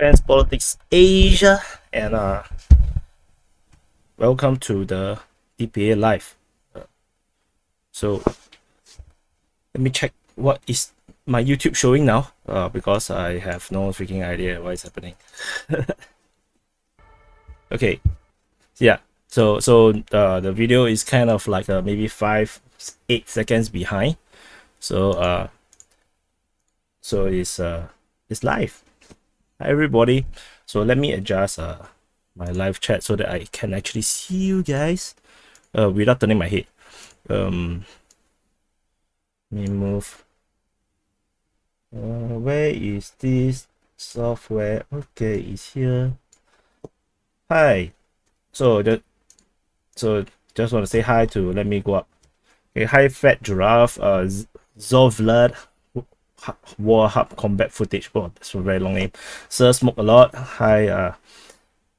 Defense Politics Asia, and welcome to the DPA Live. So let me check what is my YouTube showing now, because I have no freaking idea what is happening. Okay, yeah. So the video is kind of like maybe 5-8 seconds behind. So it's live. Hi everybody. So let me adjust my live chat so that I can actually see you guys without turning my head. Let me move. Where is this software? Okay, it's here. Hi. So just want to say hi to, let me go up. Okay, hi Fat Giraffe, Zovlad, War Hub Combat Footage. Oh, that's a very long name. Sir Smoke a Lot. Hi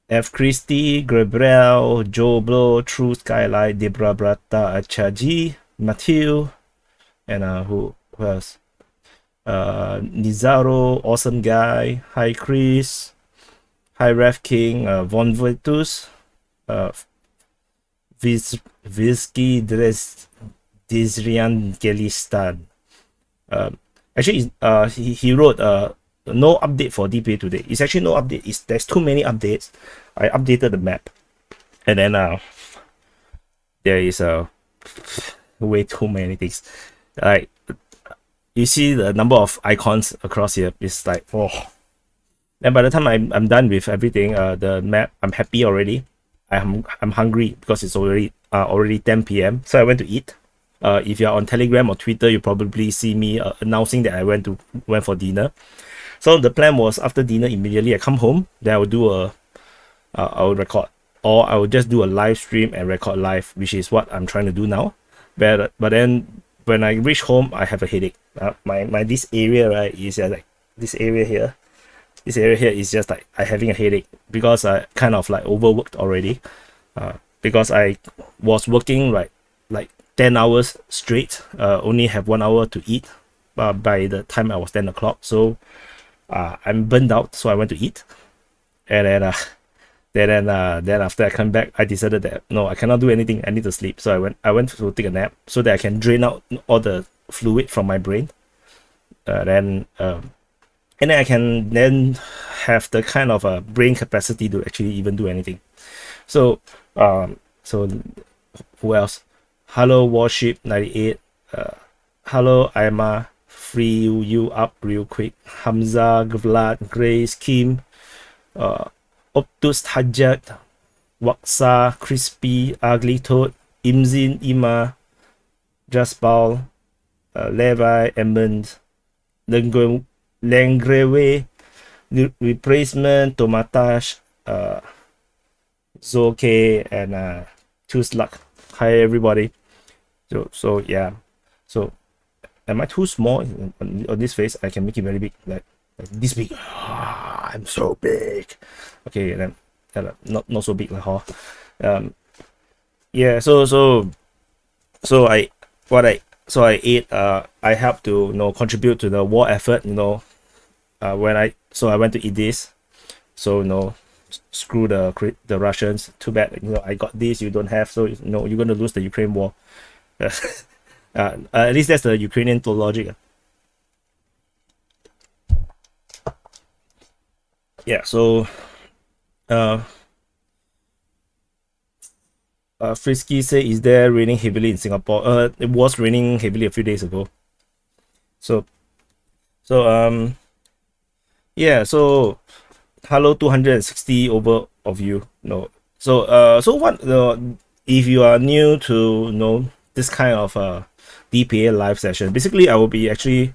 F. Christie, Gabriel, Joe Blow, True Skylight, Debra Brata, Achaji, Matthew, and who else? Nizaro, Awesome Guy. Hi Chris. Hi Ref King, Von Virtus, Visky Dizrian Gelistan. Actually, he wrote no update for DPA today. It's actually no update. There's too many updates. I updated the map, and then there is way too many things. Like, you see the number of icons across here is like, oh. And by the time I'm done with everything, the map, I'm happy already. I'm hungry because it's already 10 p.m. So I went to eat. If you're on Telegram or Twitter, you probably see me announcing that I went for dinner. So the plan was, after dinner immediately I come home, then I will do I'll record, or I will just do a live stream and record live, which is what I'm trying to do now. But then when I reach home, I have a headache. My this area, right, is like this area here. This area here is just like I having a headache because I kind of like overworked already. Because I was working like 10 hours straight, only have 1 hour to eat by the time I was 10 o'clock. So I'm burned out, so I went to eat. And then after I come back, I decided that no, I cannot do anything, I need to sleep. So I went to take a nap so that I can drain out all the fluid from my brain. And then I can then have the kind of brain capacity to actually even do anything. So who else? Hello Warship 98. Hello Ima. Free you up real quick. Hamza, Vlad, Grace, Kim, Optus Hajat, Waksa, Crispy, Ugly Toad, Imzin, Ima, Jaspal, Levi, Emmond, Langreve, Replacement, Tomatash, Zoke, and Choose Luck. Hi everybody. So yeah. So am I too small on this face? I can make it very big, like this big. I'm so big. Okay, then not so big like huh. Yeah. So I ate. I helped to contribute to the war effort. When I went to eat this. So screw the Russians. Too bad. I got this. You don't have. So you're gonna lose the Ukraine war. At least that's the Ukrainian logic. Yeah. So Frisky say, is there raining heavily in Singapore? It was raining heavily a few days ago. So yeah. So hello 260 over of you. So what if you are new to this kind of DPA live session, basically I will be actually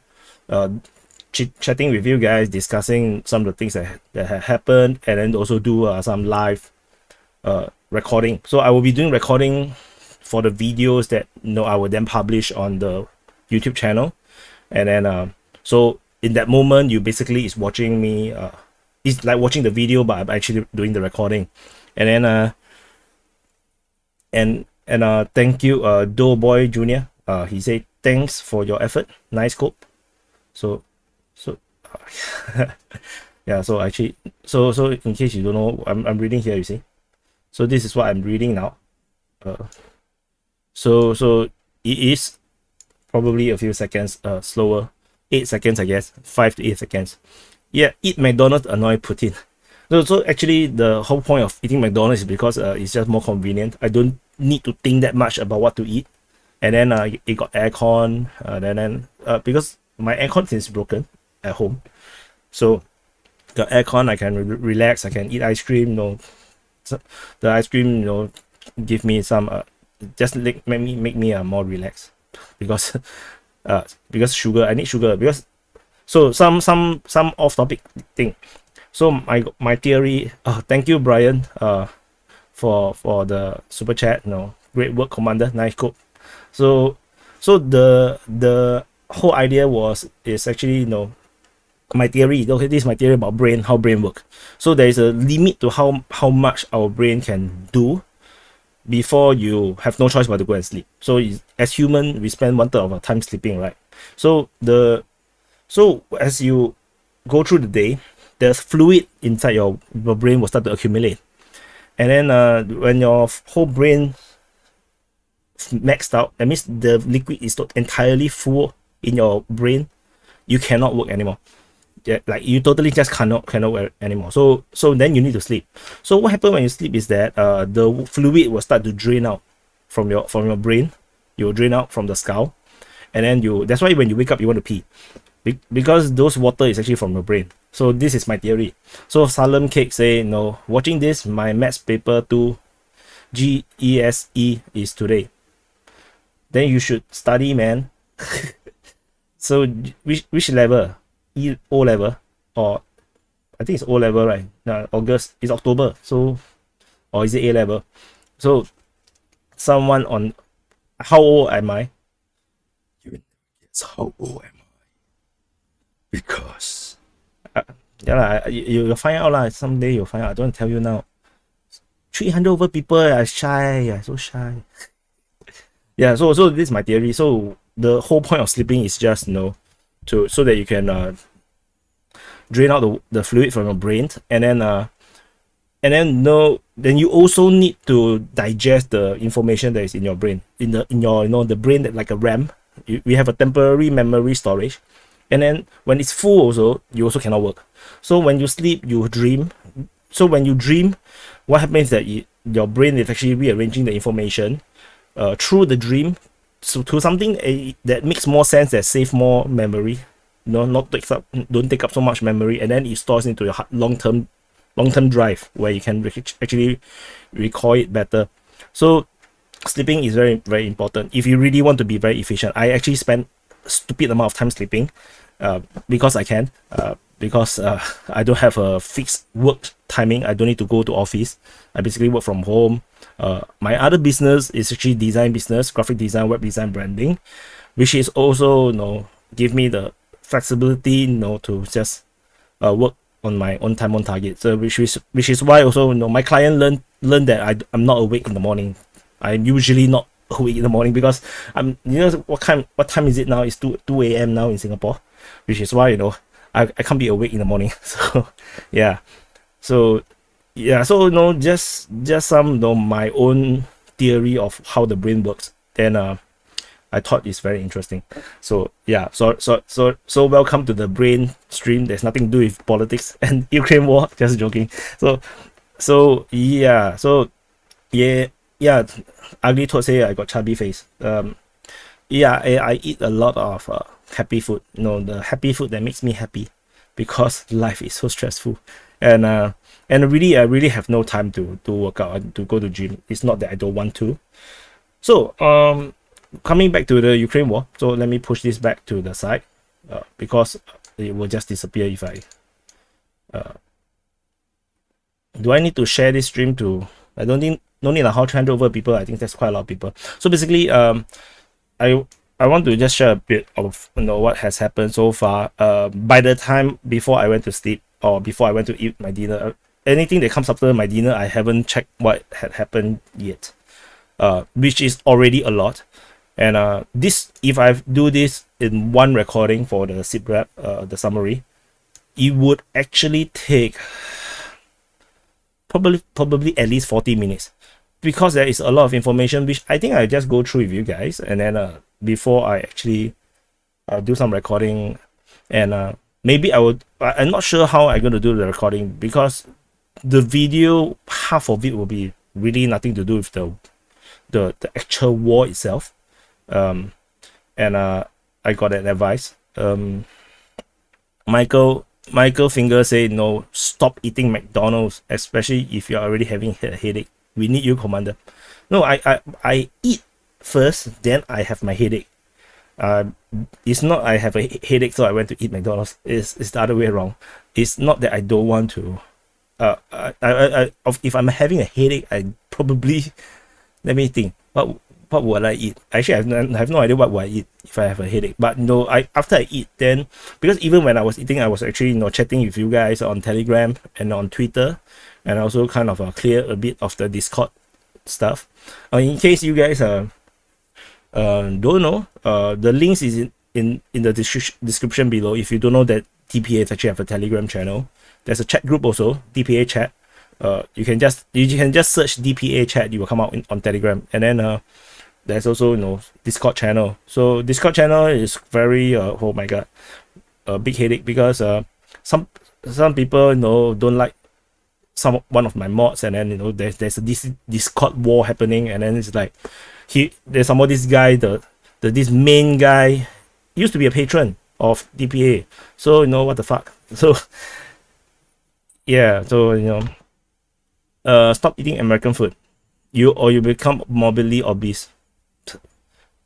chatting with you guys, discussing some of the things that have happened, and then also do some live recording. So I will be doing recording for the videos that I will then publish on the YouTube channel. And then so in that moment, you basically is watching me, it's like watching the video, but I'm actually doing the recording. And then thank you, Doughboy Junior. He said thanks for your effort, nice quote. So Yeah, so actually, so in case you don't know, I'm reading here, you see. So this is what I'm reading now. So it is probably a few seconds slower, 8 seconds, I guess, 5 to 8 seconds. Yeah, eat McDonald's annoy Putin. So actually the whole point of eating McDonald's is because it's just more convenient. I don't need to think that much about what to eat. And then it got aircon, then because my aircon is broken at home, so the aircon, I can relax, I can eat ice cream, you know. So the ice cream, you know, give me some just make me more relaxed, because because sugar, I need sugar, because so some off topic thing. So my theory, thank you Brian for the super chat, you know, great work commander, nice code. So the whole idea is actually, you know, my theory. Okay, this is my theory about brain, how brain work. So there is a limit to how much our brain can do before you have no choice but to go and sleep. So as human, we spend 1/3 of our time sleeping, right? So as you go through the day, there's fluid inside your brain will start to accumulate, and then when your whole brain maxed out, that means the liquid is not entirely full in your brain, you cannot work anymore. Yeah, like you totally just cannot work anymore. So then you need to sleep. So what happens when you sleep is that the fluid will start to drain out from your brain. You will drain out from the skull, and then that's why when you wake up you want to pee, because those water is actually from your brain. So this is my theory. So Salem Cake say, no, watching this, my maths paper 2 GESE is today. Then you should study, man. So which level? O level, or I think it's O level, right? No, August is October. So, or is it A level? So someone on, how old am I? Yes, how old am I? Because yeah, you'll find out lah. Someday you'll find out. I don't want to tell you now. 300 over people are shy. So shy. Yeah. So this is my theory. So the whole point of sleeping is just, you know, so that you can drain out the fluid from your brain, and then you also need to digest the information that is in your brain, in your you know, the brain, that like a RAM. We have a temporary memory storage, and then when it's full also, you also cannot work. So when you sleep, you dream. So when you dream, what happens is that your brain is actually rearranging the information through the dream, so to something that makes more sense, that save more memory, you know, don't take up so much memory, and then it stores into your long-term drive, where you can actually recall it better. So sleeping is very, very important if you really want to be very efficient. I actually spend a stupid amount of time sleeping because I can, because I don't have a fixed work timing. I don't need to go to office. I basically work from home. My other business is actually design business, graphic design, web design, branding, which is also, you know, give me the flexibility, you know, to just work on my own time, on target. So which is why also, you know, my client learn that I'm not awake in the morning. I'm usually not awake in the morning because I'm, you know, what time is it now? It's 2 a.m. now in Singapore, which is why, you know, I can't be awake in the morning. So yeah, so you know, just some, you know, my own theory of how the brain works. Then I thought it's very interesting. So yeah, so welcome to the brain stream. There's nothing to do with politics and Ukraine war. Just joking. So yeah. Ugly Toad say I got chubby face. Yeah, I eat a lot of happy food. You know, the happy food that makes me happy, because life is so stressful, and I really have no time to work out and to go to gym. It's not that I don't want to. So coming back to the Ukraine war. So let me push this back to the side, because it will just disappear if I. Do I need to share this stream to? I don't think, no need, like how 300 over people. I think that's quite a lot of people. So basically, I want to just share a bit of, you know, what has happened so far. By the time before I went to sleep, or before I went to eat my dinner, anything that comes after my dinner, I haven't checked what had happened yet, which is already a lot. And this, if I do this in one recording for the SIP rep, the summary, it would actually take probably at least 40 minutes, because there is a lot of information which I think I just go through with you guys, and then before I actually do some recording. And maybe I'm not sure how I'm going to do the recording, because the video, half of it will be really nothing to do with the actual war itself. And I got an advice. Michael Finger said, no, stop eating McDonald's, especially if you're already having a headache. We need you, Commander. No, I eat first, then I have my headache. It's not I have a headache so I went to eat McDonald's. It's the other way around. It's not that I don't want to. If I'm having a headache, I probably, let me think, what would I eat? Actually, I have no idea what would I eat if I have a headache. But no, after I eat, then, because even when I was eating, I was actually chatting with you guys on Telegram and on Twitter, and also kind of clear a bit of the Discord stuff. In case you guys don't know, the links is in the description below. If you don't know that DPA actually have a Telegram channel, there's a chat group also, DPA chat. You can just search DPA chat, you will come out on Telegram. And then there's also Discord channel. So Discord channel is very oh my god, a big headache, because some people don't like one of my mods, and then there's a Discord war happening, and then it's like there's some of this guy, this main guy used to be a patron of DPA, so what the fuck. So yeah, so stop eating American food, you become morbidly obese.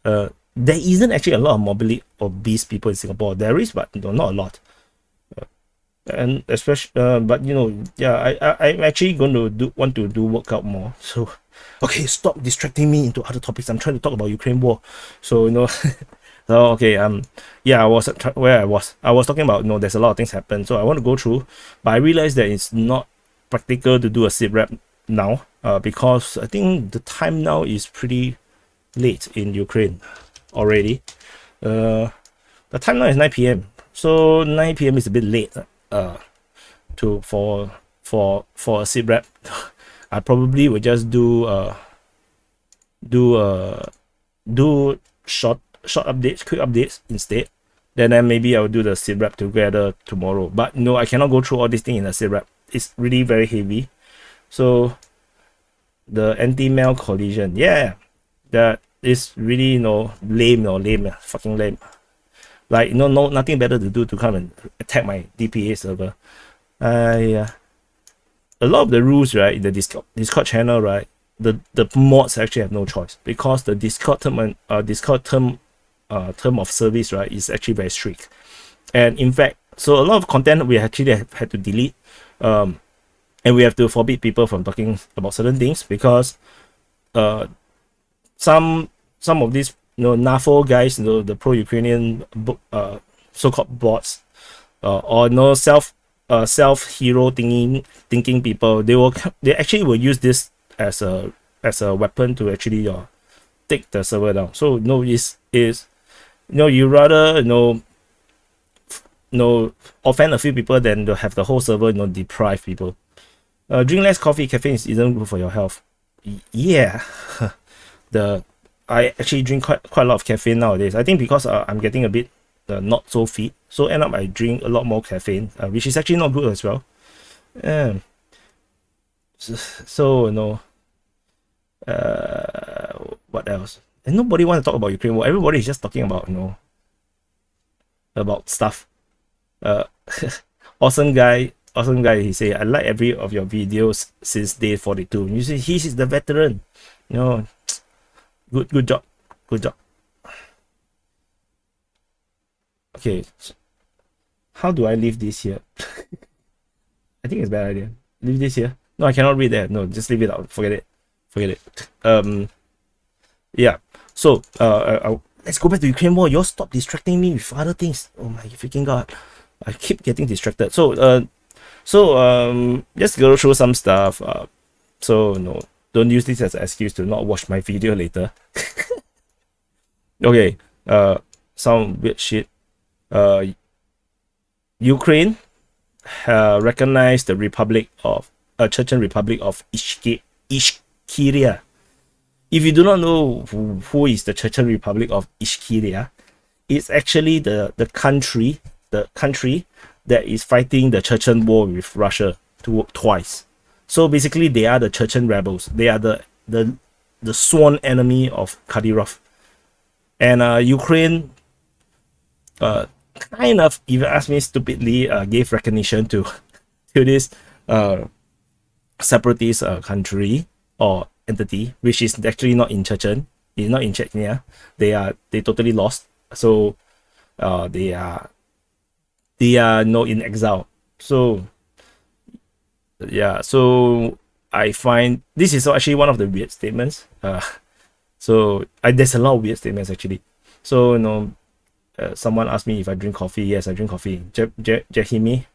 There isn't actually a lot of morbidly obese people in Singapore. There is, but not a lot. And especially but yeah, I'm actually going to want to do workout more. So okay, stop distracting me into other topics. I'm trying to talk about Ukraine war. So so okay, yeah, I was talking about there's a lot of things happen, so I want to go through, but I realized that it's not practical to do a sit rep now, because I think the time now is pretty late in Ukraine already. The time now is 9 p.m, so 9 p.m is a bit late for a sit rep. I probably would just do short updates, quick updates instead. Then maybe I'll do the sit rep together tomorrow. But no, I cannot go through all these things in a sit rep. It's really very heavy. So the anti-mail collision, yeah, that is really lame, fucking lame. Like nothing better to do to come and attack my DPA server. A lot of the rules, right, in the Discord channel, right, the mods actually have no choice, because the Discord term of service, right, is actually very strict. And in fact, so a lot of content we actually have had to delete, and we have to forbid people from talking about certain things, because some of these NAFO guys, the pro-Ukrainian so-called bots, or self-hero thinking people, they actually will use this as a weapon to actually take the server down. So you rather offend a few people than to have the whole server deprive people. Drink less coffee. Caffeine isn't good for your health. Yeah. I actually drink quite a lot of caffeine nowadays. I think because I'm getting a bit not so fit, so end up I drink a lot more caffeine, which is actually not good as well. So what else? And nobody wants to talk about Ukraine war. Everybody is just talking about about stuff. Awesome guy, he say, I like every of your videos since day 42. You see, he's the veteran. Good job. Okay, so how do I leave this here? I think it's a bad idea. Leave this here. No, I cannot read that. No, just leave it out. Forget it. Yeah. So let's go back to Ukraine war. You stop distracting me with other things. Oh my freaking god, I keep getting distracted. So just go through some stuff. So no, don't use this as an excuse to not watch my video later. Okay. Some weird shit. Ukraine recognized the Republic of Chechen Republic of Ishkiria. If you do not know who is the Chechen Republic of Ishkiria, it's actually the country that is fighting the Chechen war with Russia twice. So basically, they are the Chechen rebels. They are the sworn enemy of Kadyrov. And Ukraine, kind of, if you ask me stupidly, gave recognition to this separatist country or entity, which is actually not in Chechen. It's not in Chechnya. They totally lost. So they are in exile. So yeah, so I find this is actually one of the weird statements. So there's a lot of weird statements actually. So someone asked me if I drink coffee. Yes, I drink coffee. Jahimi,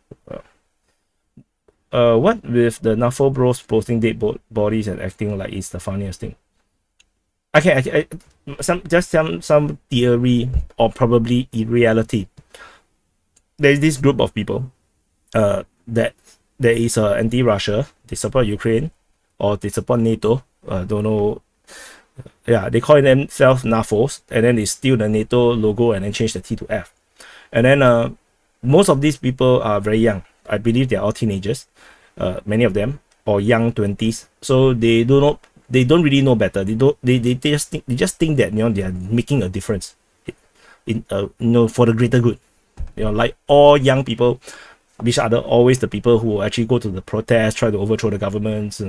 what with the NAFO bros posting dead bodies and acting like it's the funniest thing? Okay, some theory or probably in reality. There's this group of people that there is anti-Russia. They support Ukraine or they support NATO. Don't know. Yeah, they call themselves NAFOs, and then they steal the NATO logo and then change the T to F. And then most of these people are very young. I believe they're all teenagers, many of them, or young 20s. So they don't really know better. They just think that they are making a difference in for the greater good. Like all young people, which are always the people who actually go to the protest, try to overthrow the governments.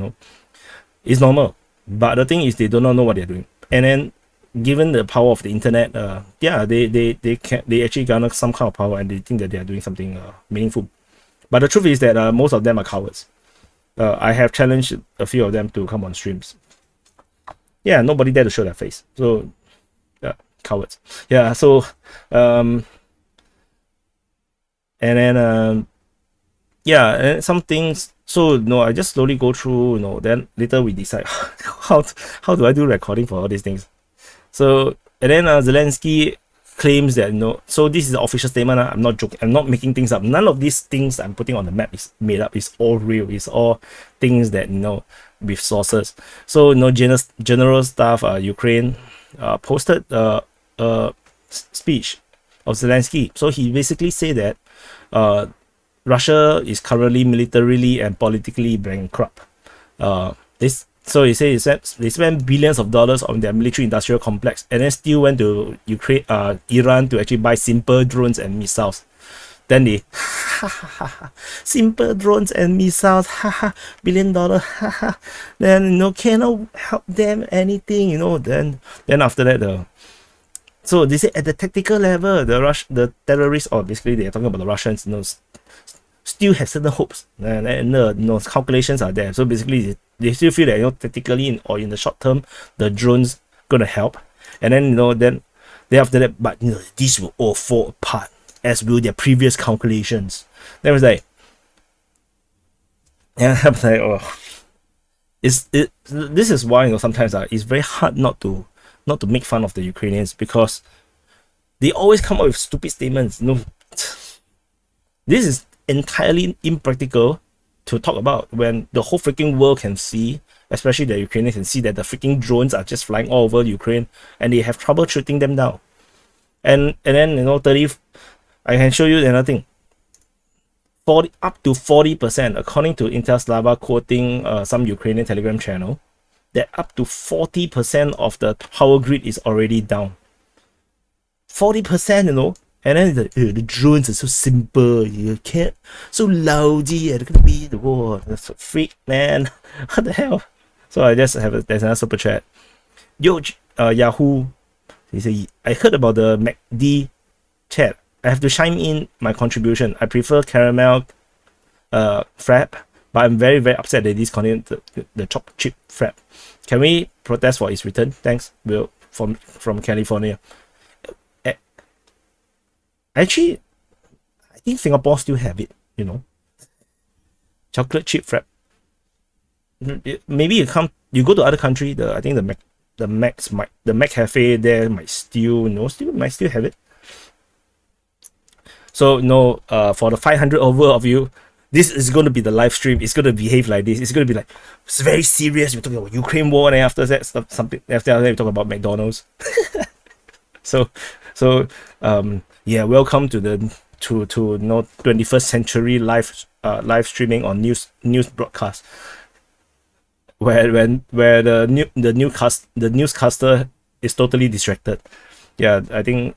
It's normal. But the thing is, they do not know what they're doing. And then, given the power of the internet, they actually garner some kind of power, and they think that they are doing something meaningful. But the truth is that most of them are cowards. I have challenged a few of them to come on streams. Yeah, nobody dare to show their face. So, cowards. Yeah. So, and then and some things. So I just slowly go through. Then later we decide how do I do recording for all these things. So and then Zelensky claims that so this is the official statement. I'm not joking. I'm not making things up. None of these things I'm putting on the map is made up. It's all real. It's all things that with sources. So general staff Ukraine posted a speech of Zelensky. So he basically said that Russia is currently militarily and politically bankrupt. So he said they spent billions of dollars on their military-industrial complex, and then still went to Iran to actually buy simple drones and missiles. Then they simple drones and missiles, $1 billion, then cannot help them anything, Then after that so they say at the tactical level, the terrorists, or basically they're talking about the Russians, still have certain hopes, and calculations are there. So basically, they still feel that tactically or in the short term, the drones gonna help, and then then after that, but these will all fall apart as will their previous calculations. Then I was like, yeah, I was like, oh, this is why sometimes it's very hard not to make fun of the Ukrainians, because they always come up with stupid statements. This is entirely impractical to talk about when the whole freaking world can see, especially the Ukrainians can see, that the freaking drones are just flying all over Ukraine and they have trouble shooting them down. And then 30, I can show you another thing. Up to 40%, according to Intel Slava, quoting some Ukrainian Telegram channel, that up to 40% of the power grid is already down. 40%, And then the drones are so simple, you can't, so lousy, they're gonna be the war. That's a freak, man. What the hell? So I just there's another super chat. Yo, Yahoo. He said, I heard about the MACD chat. I have to chime in my contribution. I prefer caramel frap, but I'm very, very upset that this contains the chopped chip frap. Can we protest for its return? Thanks, Will from California. Actually, I think Singapore still have it, chocolate chip frap. Maybe you go to other country, I think the Mac Cafe there might still have it. So for the 500 over of you, this is going to be the live stream. It's going to behave like this. It's going to be like, it's very serious. We're talking about Ukraine war, and then after that, something after that, we talk about McDonald's. So, yeah, welcome to the 21st century live streaming on news broadcast, where the newscaster is totally distracted. Yeah, I think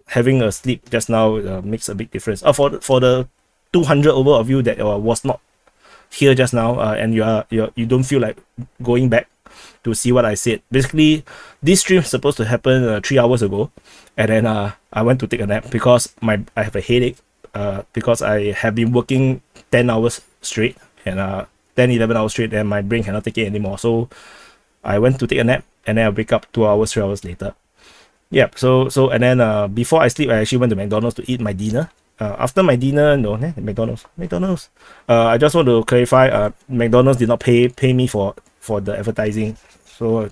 having a sleep just now makes a big difference. For the 200 over of you that was not here just now, and you don't feel like going back to see what I said. Basically, this stream is supposed to happen 3 hours ago, and then I went to take a nap because I have a headache, because I have been working 10 hours straight, and 10-11 hours straight, and my brain cannot take it anymore. So I went to take a nap, and then I wake up 2 hours, 3 hours later. Yeah, so and then before I sleep, I actually went to McDonald's to eat my dinner. After my dinner, McDonald's. I just want to clarify, McDonald's did not pay me for the advertising. So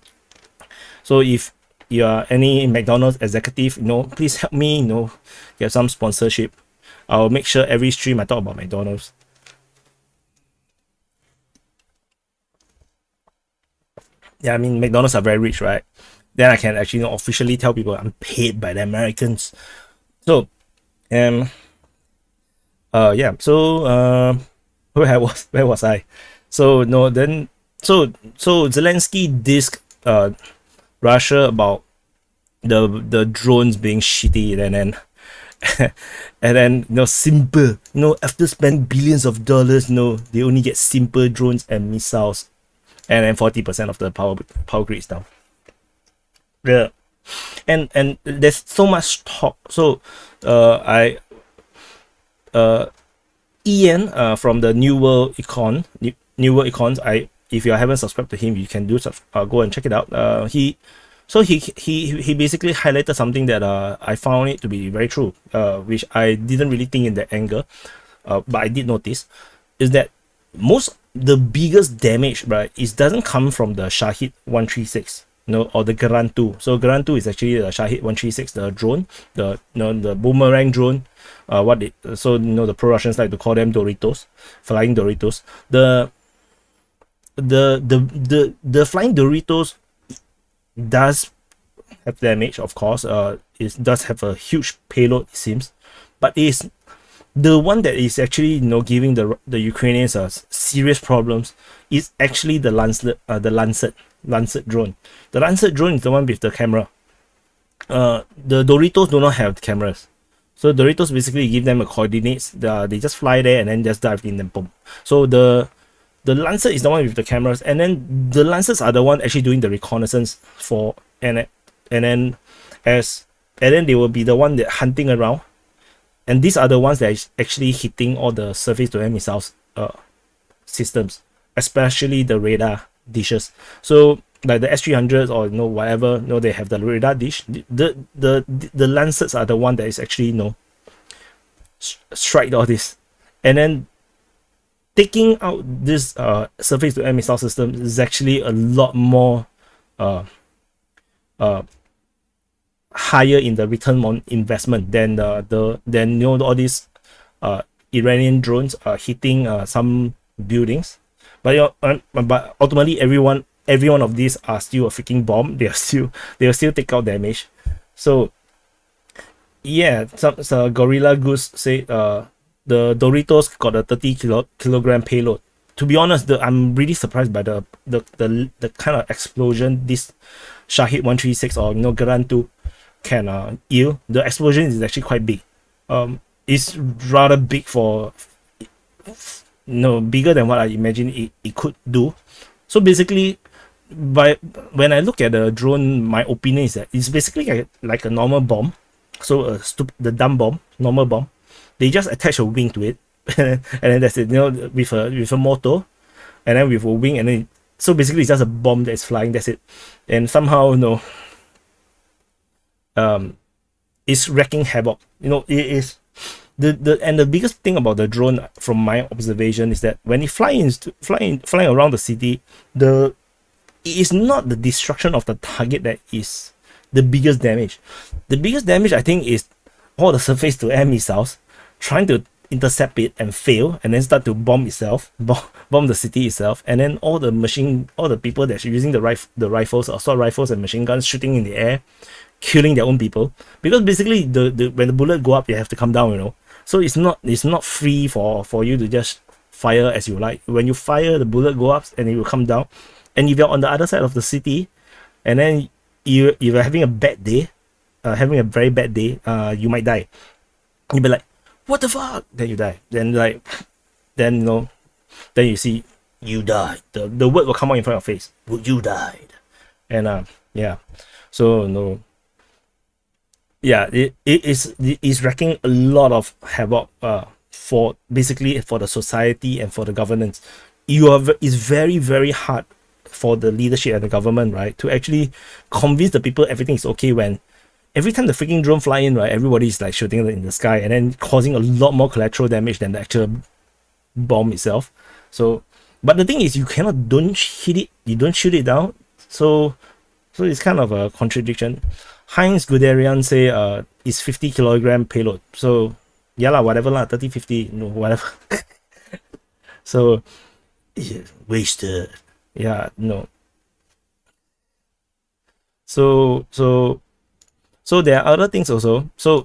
if you are any McDonald's executive, please help me, get some sponsorship. I'll make sure every stream I talk about McDonald's. Yeah, I mean, McDonald's are very rich, right? Then I can actually officially tell people I'm paid by the Americans. So, yeah. So, where was I? So Zelensky dissed Russia about the drones being shitty, and then simple. After spending billions of dollars, they only get simple drones and missiles, and then 40% of the power grid is down. Yeah, and there's so much talk. So Ian from the New World Econs, if you haven't subscribed to him, you can go and check it out. He basically highlighted something that I found it to be very true, which I didn't really think in that angle, but I did notice, is that the biggest damage, right, doesn't come from the Shahid 136, or the Garand 2. So Garand 2 is actually the Shahid 136, the drone, the boomerang drone. The pro-Russians like to call them Doritos, flying Doritos. The flying Doritos does have damage, of course. It does have a huge payload, it seems, but it's the one that is actually giving the Ukrainians serious problems is actually the Lancet drone. The Lancet drone is the one with the camera. The Doritos do not have cameras. So Doritos basically give them a coordinates. They just fly there and then just dive in and boom. So the Lancet is the one with the cameras, and then the Lancets are the one actually doing the reconnaissance and then they will be the one that hunting around. And these are the ones that are actually hitting all the surface-to-air missiles systems, especially the radar dishes. So like the S300s or whatever, they have the radar dish. The Lancets are the one that is actually strike all this, and then taking out this surface-to-air missile system is actually a lot more higher in the return on investment than all these Iranian drones hitting some buildings. But ultimately, every one of these are still a freaking bomb. They'll still take out damage. So yeah, some Gorilla Goose say the Doritos got a 30-kilogram payload. To be honest, I'm really surprised by the kind of explosion this Shahid 136 or Garand 2 can yield. The explosion is actually quite big. It's rather big for bigger than what I imagine it could do. So basically, when I look at the drone, my opinion is that it's basically like a normal bomb. So the dumb bomb, normal bomb. They just attach a wing to it, and then that's it. With a motor, and then with a wing, and then so basically it's just a bomb that's flying. That's it. And somehow it's wreaking havoc. It is the biggest thing about the drone, from my observation, is that when it flying around the city, it is not the destruction of the target that is the biggest damage. The biggest damage, I think, is all the surface to air missiles trying to intercept it and fail, and then start to bomb itself, bomb the city itself, and then all the people that's using the rifles, assault rifles and machine guns shooting in the air, killing their own people, because basically when the bullet go up, you have to come down, you know. So it's not free for you to just fire as you like. When you fire, the bullet go up and it will come down, and if you're on the other side of the city, and then you're having a bad day, having a very bad day, you might die. You'll be like, what the fuck? Then you die. Then you know, then you see you died. The word will come out in front of your face. Well, you died. And yeah. So no. Yeah, it is wreaking a lot of havoc for basically for the society and for the governance. It's very, very hard for the leadership and the government, right, to actually convince the people everything is okay when every time the freaking drone fly in, right, everybody is like shooting it in the sky and then causing a lot more collateral damage than the actual bomb itself. So, but the thing is, you don't shoot it down. So it's kind of a contradiction. Heinz Guderian say it's 50 kilogram payload. So yeah lah, whatever lah, 30, 50, no, whatever. So yeah, wasted. Yeah, no. So there are other things also. So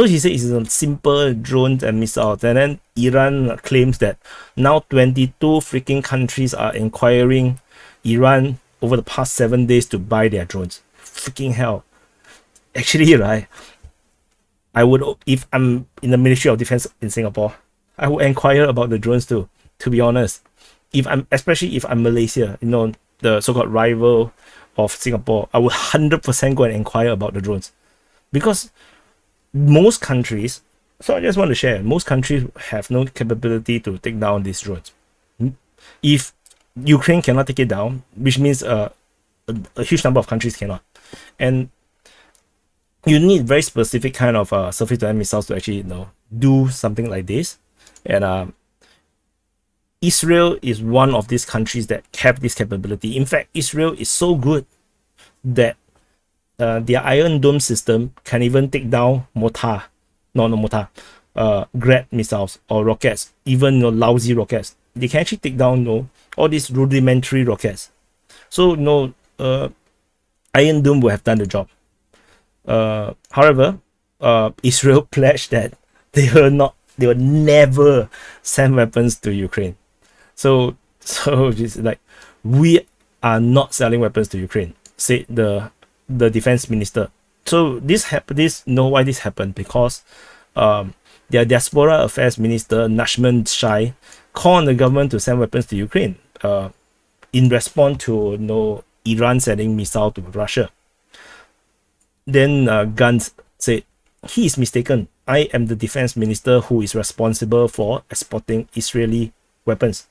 he said it's a simple drones and missiles, and then Iran claims that now 22 freaking countries are inquiring Iran over the past 7 days to buy their drones. Freaking hell. Actually, right, I would, if I'm in the Ministry of Defense in Singapore, I would inquire about the drones too, to be honest. Especially if I'm Malaysia, you know, the so-called rival of Singapore, I would 100% go and inquire about the drones. Because most countries, so I just want to share, most countries have no capability to take down these drones. If Ukraine cannot take it down, which means a huge number of countries cannot. And you need very specific kind of surface-to-air missiles to actually, you know, do something like this. And Israel is one of these countries that have this capability. In fact, Israel is so good that their Iron Dome system can even take down Grad missiles or rockets, even, you know, lousy rockets. They can actually take down, you know, all these rudimentary rockets. So, you know, Iron Dome will have done the job. However, Israel pledged that they will never send weapons to Ukraine. So it's like, we are not selling weapons to Ukraine, said the defense minister. So know why this happened? Because their diaspora affairs minister Nachman Shai called on the government to send weapons to Ukraine in response to, you know, Iran sending missile to Russia. Then Gantz said, he is mistaken. I am the defense minister who is responsible for exporting Israeli weapons.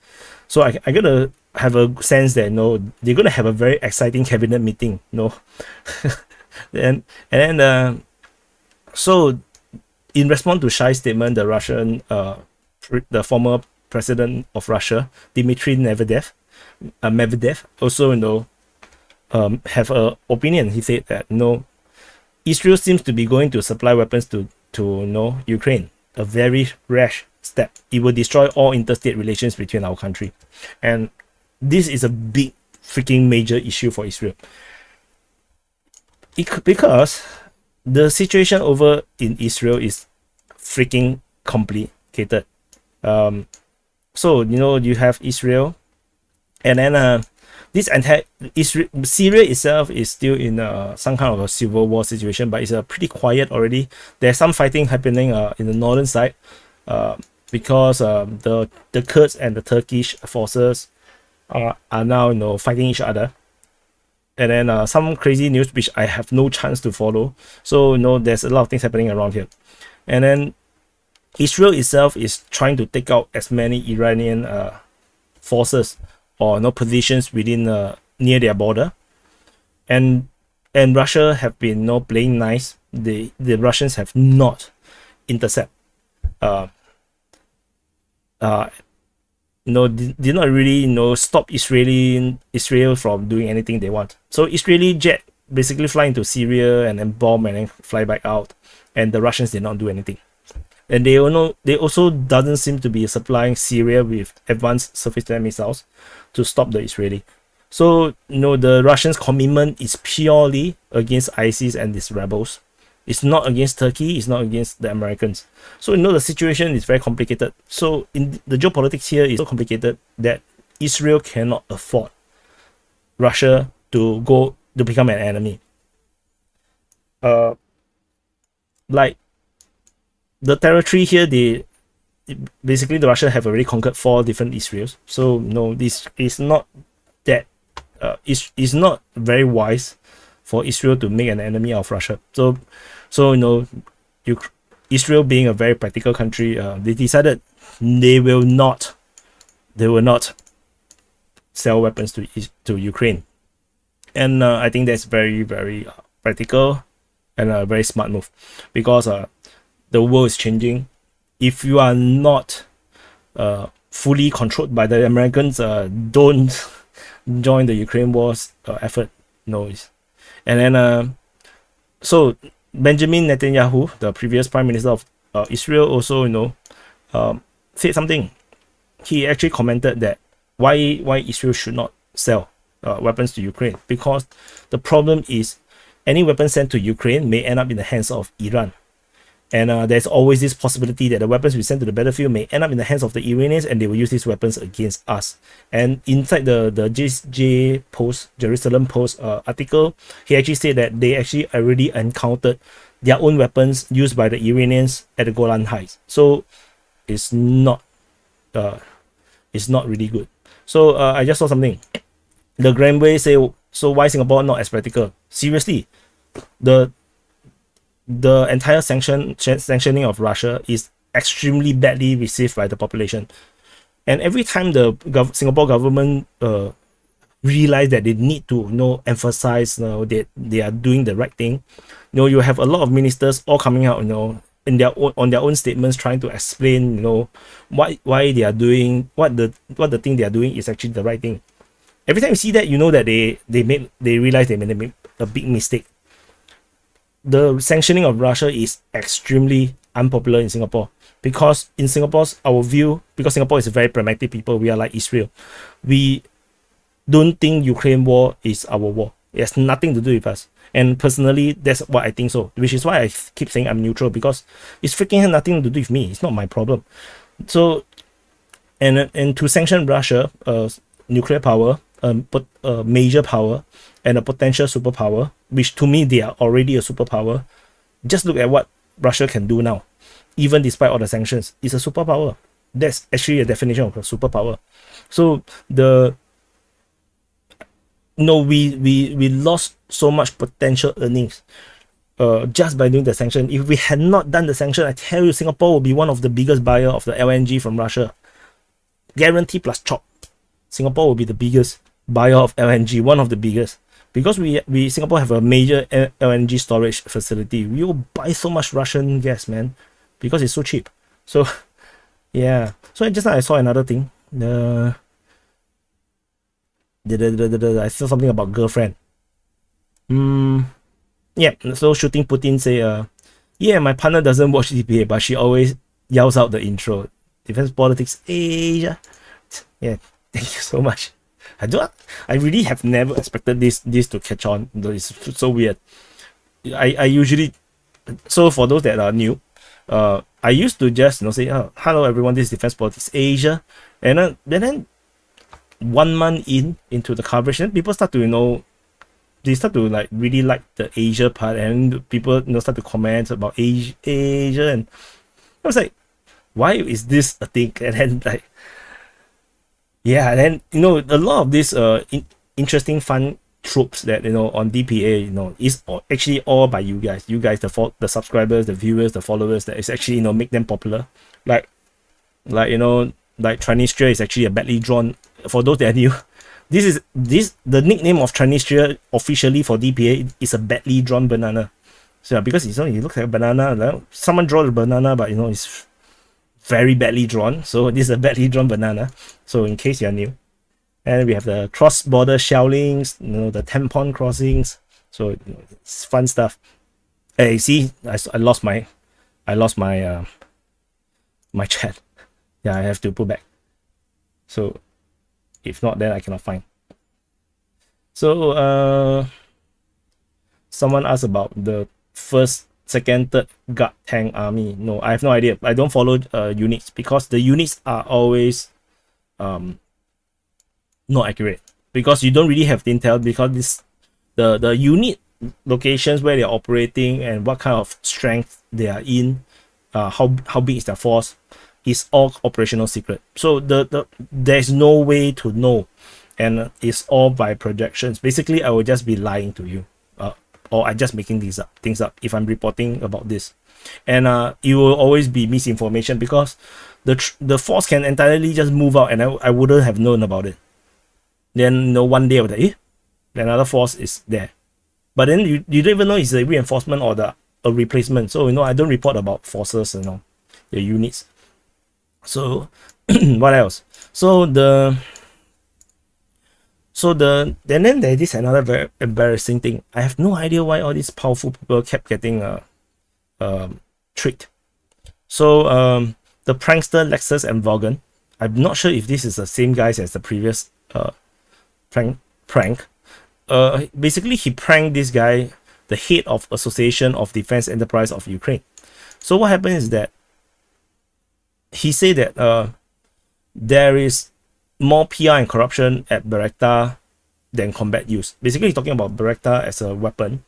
So I gotta have a sense that, you know, they're gonna have a very exciting cabinet meeting, you know. So in response to Shai's statement, the Russian the former president of Russia, Dmitry Medvedev, also, you know, have an opinion. He said that, you know, Israel seems to be going to supply weapons to you know, Ukraine, a very rash step. It will destroy all interstate relations between our country, and this is a big freaking major issue for Israel. Because the situation over in Israel is freaking complicated. So, you know, you have Israel, and then this entire Syria itself is still in some kind of a civil war situation, but it's pretty quiet already. There's some fighting happening in the northern side because the Kurds and the Turkish forces are now, you know, fighting each other. And then some crazy news which I have no chance to follow. So, you know, there's a lot of things happening around here. And then Israel itself is trying to take out as many Iranian forces or, you know, positions within near their border. And Russia have been, you know, playing nice. The Russians have not intercept. Did not really, you know, stop Israel from doing anything they want. So Israeli jet basically fly into Syria and then bomb and then fly back out, and the Russians did not do anything. and they also doesn't seem to be supplying Syria with advanced surface-to-air missiles to stop the Israeli. So the Russians' commitment is purely against ISIS and its rebels. It's not against Turkey, it's not against the Americans. So the situation is very complicated. So in the geopolitics here is so complicated that Israel cannot afford Russia to become an enemy. Like the territory here, basically the Russians have already conquered 4 different Israels. So this is not that it's not very wise for Israel to make an enemy of Russia. So Israel being a very practical country, they decided they will not sell weapons to Ukraine, and I think that's very, very practical and a very smart move, because the world is changing. If you are not fully controlled by the Americans, don't join the Ukraine war's effort. And then so Benjamin Netanyahu, the previous prime minister of Israel, also said something. He actually commented that why Israel should not sell weapons to Ukraine, because the problem is any weapon sent to Ukraine may end up in the hands of Iran. And there's always this possibility that the weapons we send to the battlefield may end up in the hands of the Iranians, and they will use these weapons against us. And inside the JJ Post, Jerusalem Post article, he actually said that they actually already encountered their own weapons used by the Iranians at the Golan Heights. So it's not really good. So I just saw something. The Grandway say, so why Singapore not as practical? Seriously, the entire sanctioning of Russia is extremely badly received by the population. And every time the Singapore government realize that they need to emphasize that they are doing the right thing, you have a lot of ministers all coming out in on their own statements trying to explain why they are doing what the thing they are doing is actually the right thing. Every time you see that, that they realize they made a big mistake. The sanctioning of Russia is extremely unpopular in Singapore, because in Singapore's our view, because Singapore is a very pragmatic people, we are like Israel. We don't think Ukraine war is our war. It has nothing to do with us. And personally, that's what I think so, which is why I keep saying I'm neutral, because it's freaking nothing to do with me. It's not my problem. So, and to sanction Russia, nuclear power, a major power, and a potential superpower, which to me they are already a superpower. Just look at what Russia can do now, even despite all the sanctions. It's a superpower. That's actually a definition of a superpower. So we lost so much potential earnings just by doing the sanction. If we had not done the sanction, I tell you, Singapore will be one of the biggest buyer of the LNG from Russia. Guarantee plus chop. Singapore will be the biggest buyer of LNG, one of the biggest. Because we Singapore have a major LNG storage facility. We will buy so much Russian gas, man, because it's so cheap. So yeah. So just now I saw another thing. I saw something about girlfriend. Yeah. So Shooting Putin say, yeah, my partner doesn't watch DPA, but she always yells out the intro. Defense Politics Asia. Yeah. Thank you so much. I really have never expected this to catch on. It's so weird. I usually, so for those that are new, I used to just say, oh, hello everyone, this is Defense Politics Asia, and then 1 month into the coverage, then people start to they start to really like the Asia part, and people start to comment about Asia, and I was like, why is this a thing? And then yeah, then a lot of these interesting fun tropes that on DPA is actually all by you guys, the subscribers, the viewers, the followers, that is actually make them popular. Like Transnistria is actually a badly drawn. For those that are new, the nickname of Transnistria officially for DPA is a badly drawn banana. So because it looks like a banana, someone draw the banana, but it's very badly drawn. So this is a badly drawn banana. So in case you're new, and we have the cross-border shellings, the tampon crossings. So it's fun stuff. Hey, see, I lost my my chat. Yeah, I have to put back. So if not, then I cannot find. So someone asked about the first, second, third guard tank army. No, I have no idea. I don't follow units because the units are always not accurate, because you don't really have the intel, because the unit locations where they're operating and what kind of strength they are in, how big is their force, is all operational secret. So there's no way to know, and it's all by projections. Basically, I will just be lying to you, or I just making things up if I'm reporting about this, and it will always be misinformation, because the force can entirely just move out and I wouldn't have known about it. Then one day I was like, another force is there, but then you don't even know it's a reinforcement or a replacement. So I don't report about forces, the units. So what else? Then then there is another very embarrassing thing. I have no idea why all these powerful people kept getting tricked. So the prankster Lexus and Vaughan, I'm not sure if this is the same guys as the previous prank. Basically he pranked this guy, the head of Association of Defense Enterprise of Ukraine. So what happened is that he said that there is more PR and corruption at Bayraktar than combat use. Basically, he's talking about Bayraktar as a weapon.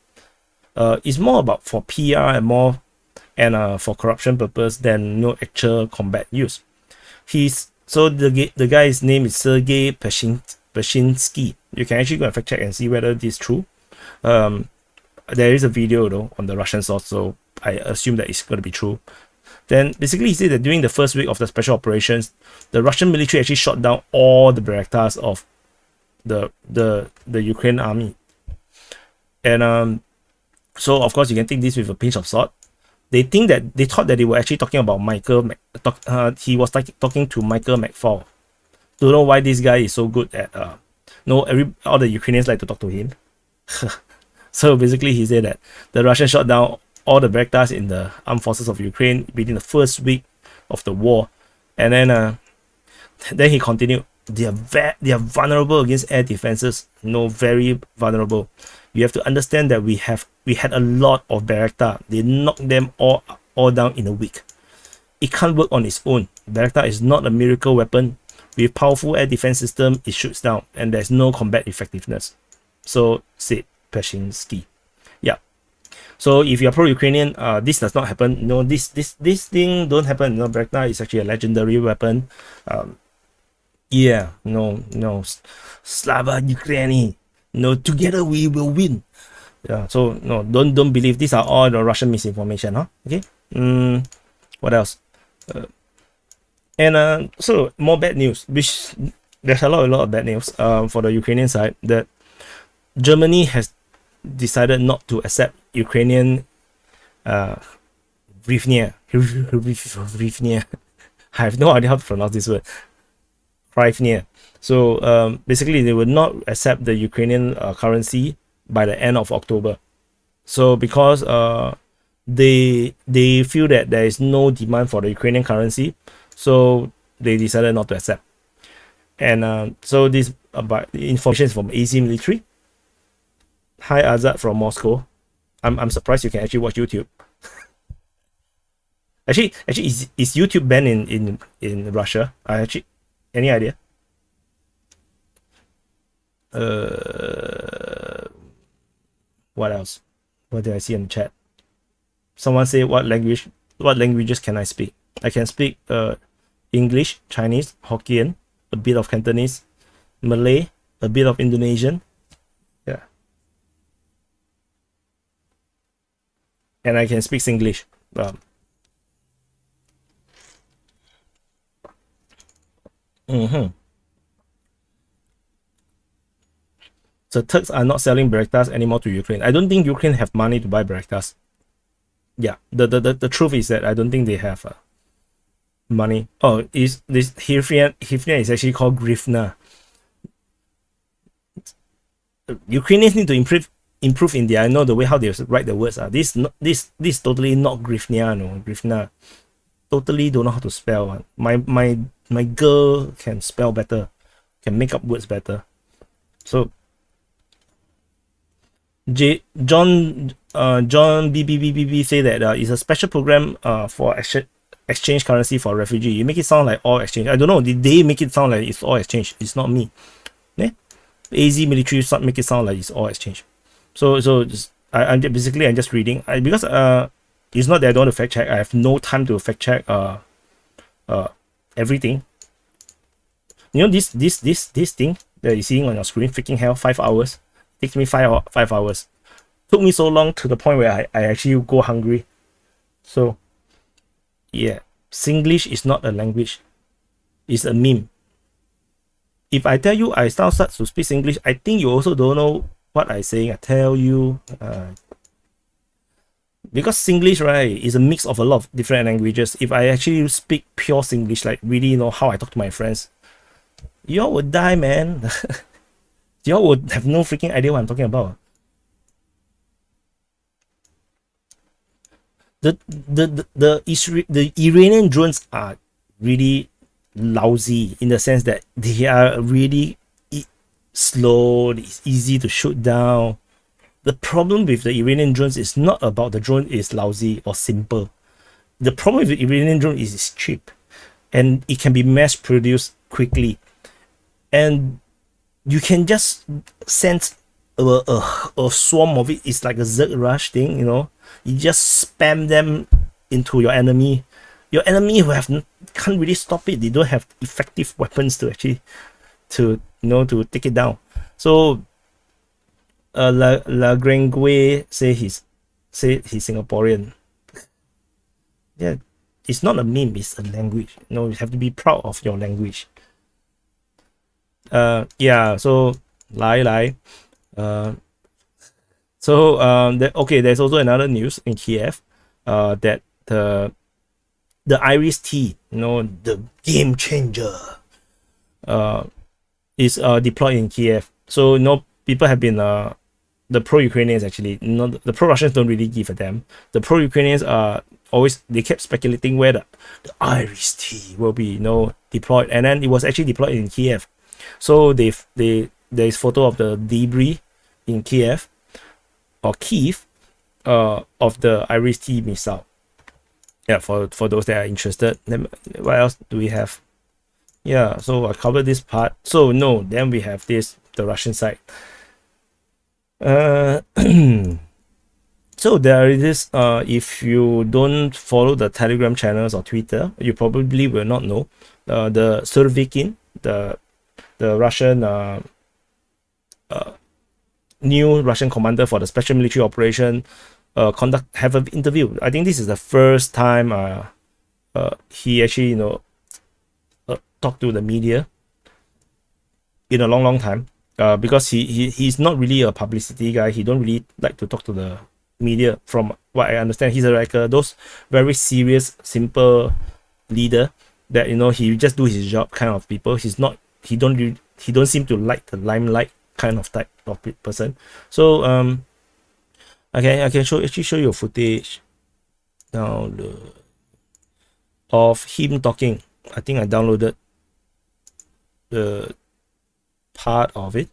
It's more about for PR and for corruption purpose than actual combat use. So the guy's name is Sergei Peshinsky. You can actually go and fact check and see whether this is true. There is a video though on the Russian source, so I assume that it's going to be true. Then basically he said that during the first week of the special operations, the Russian military actually shot down all the Bayraktars of the Ukraine army. And so of course you can take this with a pinch of salt. They thought that they were actually talking about he was talking to Michael McFaul. Don't know why this guy is so good at all the Ukrainians like to talk to him. So basically he said that the Russians shot down all the Bayraktars in the armed forces of Ukraine within the first week of the war. And then he continued, they are vulnerable against air defenses. Very vulnerable. You have to understand that we had a lot of Bayraktar. They knocked them all down in a week. It can't work on its own. Bayraktar is not a miracle weapon. With powerful air defense system, it shoots down and there's no combat effectiveness. So said Peshinsky. Yeah. So if you're pro-Ukrainian, this does not happen. This thing don't happen. Bayraktar is actually a legendary weapon. Slava Ukraini. Together we will win. Yeah. So don't believe these are all the Russian misinformation. Okay. What else? So more bad news. Which there's a lot of bad news. For the Ukrainian side, that Germany has decided not to accept Ukrainian hryvnia. I have no idea how to pronounce this word. Hryvnia. So basically they will not accept the Ukrainian currency by the end of October. So because they feel that there is no demand for the Ukrainian currency, so they decided not to accept. And so this about the information is from AZ Military. Hi Azad from Moscow. I'm surprised you can actually watch YouTube. actually is YouTube banned in Russia? Any idea? What else? What did I see in the chat? Someone say what languages can I speak? I can speak English, Chinese, Hokkien, a bit of Cantonese, Malay, a bit of Indonesian. Yeah. And I can speak Singlish. So Turks are not selling Bayraktars anymore to Ukraine. I don't think Ukraine have money to buy Bayraktars. Yeah, the truth is that I don't think they have money. Oh, is this hryvnia is actually called grivna. Ukrainians need to improve in the way how they write the words. This totally not grivnia, no grivna. totally don't know how to spell. My girl can spell better, can make up words better. So John BBBBB say that it's a special program for exchange currency for refugee. You make it sound like all exchange. I don't know. Did they make it sound like it's all exchange? It's not me. Yeah? AZ military make it sound like it's all exchange. So just, I'm just reading. Because it's not that I don't want to fact check. I have no time to fact check everything. You know this thing that you're seeing on your screen, freaking hell, 5 hours. Takes me 5 hours. Took me so long to the point where I actually go hungry. So yeah, Singlish is not a language. It's a meme. If I tell you I start to speak English, I think you also don't know what I'm saying. I tell you, because Singlish, right, is a mix of a lot of different languages. If I actually speak pure Singlish, like really how I talk to my friends, y'all would die, man. Y'all would have no freaking idea what I'm talking about. The Iranian drones are really lousy in the sense that they are really slow. It's easy to shoot down. The problem with the Iranian drones is not about the drone is lousy or simple. The problem with the Iranian drone is it's cheap and it can be mass produced quickly. And you can just send a swarm of it. It's like a Zerg rush thing, you know. You just spam them into your enemy. Your enemy who can't really stop it. They don't have effective weapons to actually to take it down. So La Grangue say he's Singaporean. Yeah, it's not a meme, it's a language. You have to be proud of your language. Yeah, so lie. There's also another news in Kiev that the Iris T, the game changer, is deployed in Kiev. So people have been the pro-Ukrainians actually, the pro-Russians don't really give a damn. The pro-Ukrainians are they kept speculating where the Iris T will be deployed, and then it was actually deployed in Kiev. So there's photo of the debris in Kiev or Kyiv of the Iris T missile. Yeah, for those that are interested. Then what else do we have? Yeah, so I covered this part. So then we have the Russian side. So there is this, if you don't follow the Telegram channels or Twitter, you probably will not know. The Soruvikin, the Russian new Russian commander for the special military operation, have an interview. I think this is the first time he actually talked to the media in a long time. Because he's not really a publicity guy. He don't really like to talk to the media. From what I understand, he's like those very serious, simple leader that he just do his job kind of people. He don't seem to like the limelight kind of type of person. So I can actually show you a footage now of him talking. I think I downloaded the part of it.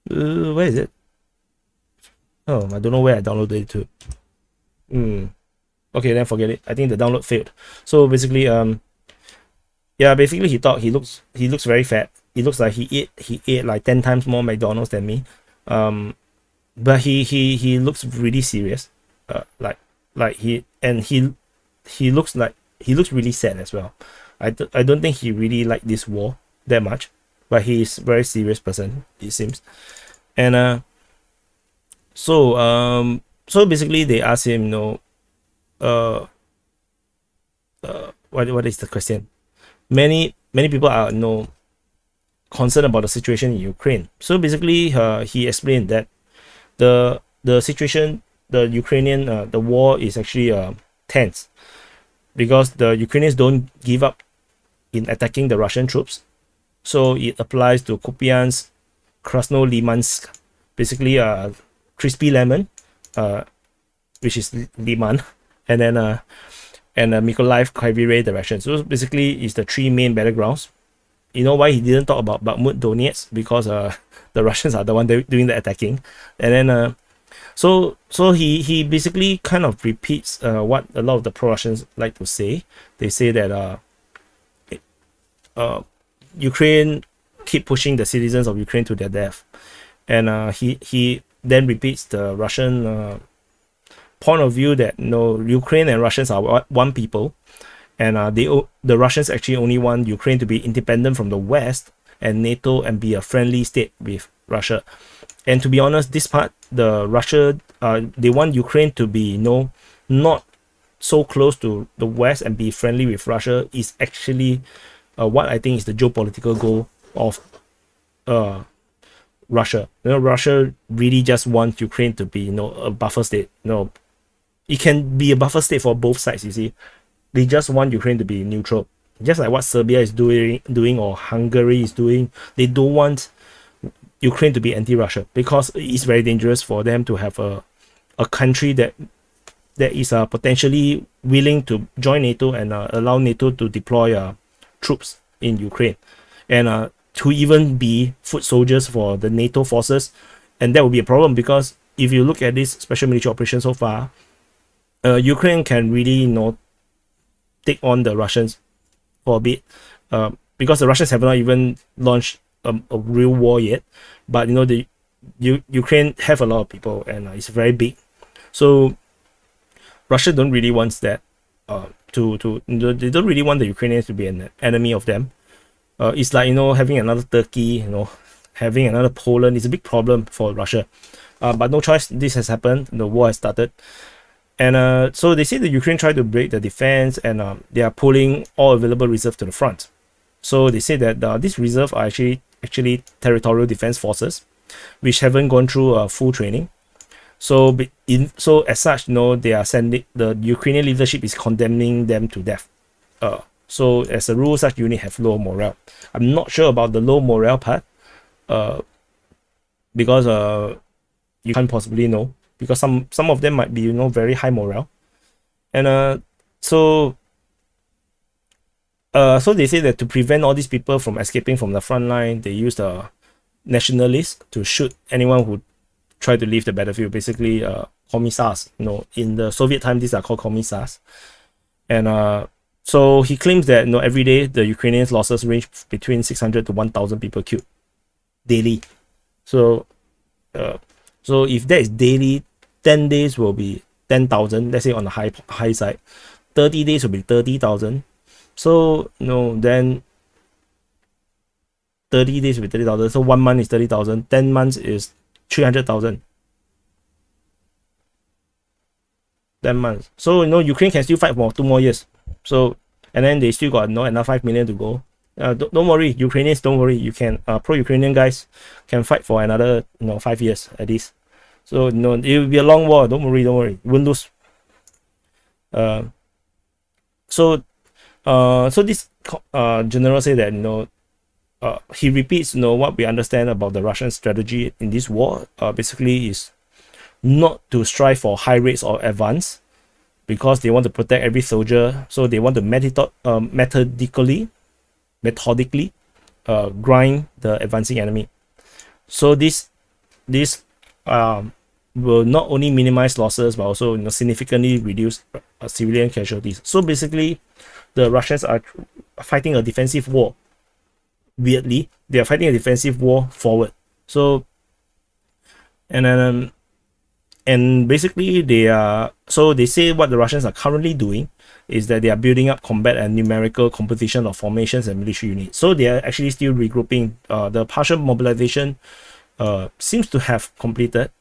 Where is it? Oh, I don't know where I downloaded it to. Okay, then forget it. I think the download failed. So basically, basically he looks very fat. He looks like he ate like 10 times more McDonald's than me. But he looks really serious. He looks really sad as well. I don't think he really liked this war that much, but he's a very serious person, it seems. And so basically they asked him, what is the question? Many people are concerned about the situation in Ukraine. So basically he explained that the situation, the Ukrainian the war is actually tense because the Ukrainians don't give up in attacking the Russian troops. So it applies to Kupyansk, Krasnolimansk, basically Crispy Lemon, which is Liman, and then and Mykolaiv, Kryvyi direction. So basically, it's the three main battlegrounds. You know why he didn't talk about Bakhmut, Donetsk? Because the Russians are the one doing the attacking, and then so he basically kind of repeats what a lot of the pro-Russians like to say. They say that Ukraine keep pushing the citizens of Ukraine to their death, and he then repeats the Russian point of view that Ukraine and Russians are one people, and the Russians actually only want Ukraine to be independent from the West and NATO and be a friendly state with Russia. And to be honest, this part, the Russia they want Ukraine to be not so close to the West and be friendly with Russia is actually what I think is the geopolitical goal of Russia. Russia really just wants Ukraine to be a buffer state. It can be a buffer state for both sides. You see, they just want Ukraine to be neutral, just like what Serbia is doing or Hungary is doing. They don't want Ukraine to be anti-Russia because it's very dangerous for them to have a country that is potentially willing to join NATO and allow NATO to deploy troops in Ukraine, and to even be foot soldiers for the NATO forces. And that would be a problem, because if you look at this special military operation so far, Ukraine can really take on the Russians for a bit, because the Russians have not even launched a real war yet. But the Ukraine have a lot of people, and it's very big, so Russia don't really want that. They don't really want the Ukrainians to be an enemy of them. It's like having another Turkey, having another Poland is a big problem for Russia. But no choice, this has happened. The war has started, and so they say the Ukraine tried to break the defense, and they are pulling all available reserve to the front. So they say that these reserve are actually territorial defense forces, which haven't gone through full training. So as such, they are sending, the Ukrainian leadership is condemning them to death. So as a rule, such unit have low morale. I'm not sure about the low morale part, because you can't possibly know, because some of them might be very high morale, and so they say that to prevent all these people from escaping from the front line, they use the nationalists to shoot anyone who try to leave the battlefield. Basically, commissars. In the Soviet time, these are called commissars. And so he claims that every day the Ukrainians' losses range between 600 to 1,000 people killed daily. So if that is daily, 10 days will be 10,000. Let's say on the high side, 30 days will be 30,000. So then 30 days will be 30,000. So 1 month is 30,000. 10 months is 300,000. 10 months. So Ukraine can still fight for 2 more years. So, and then they still got another 5 million to go. Don't worry, Ukrainians, don't worry. You can pro-Ukrainian guys can fight for another 5 years at least. So it will be a long war. Don't worry. You won't lose. So this general say that he repeats what we understand about the Russian strategy in this war. Basically is not to strive for high rates or advance, because they want to protect every soldier. So they want to methodically grind the advancing enemy. So this will not only minimize losses, but also significantly reduce civilian casualties. So basically, the Russians are fighting a defensive war. Weirdly, they are fighting a defensive war forward. So, and basically they say what the Russians are currently doing is that they are building up combat and numerical composition of formations and military units. So they are actually still regrouping. The partial mobilization seems to have completed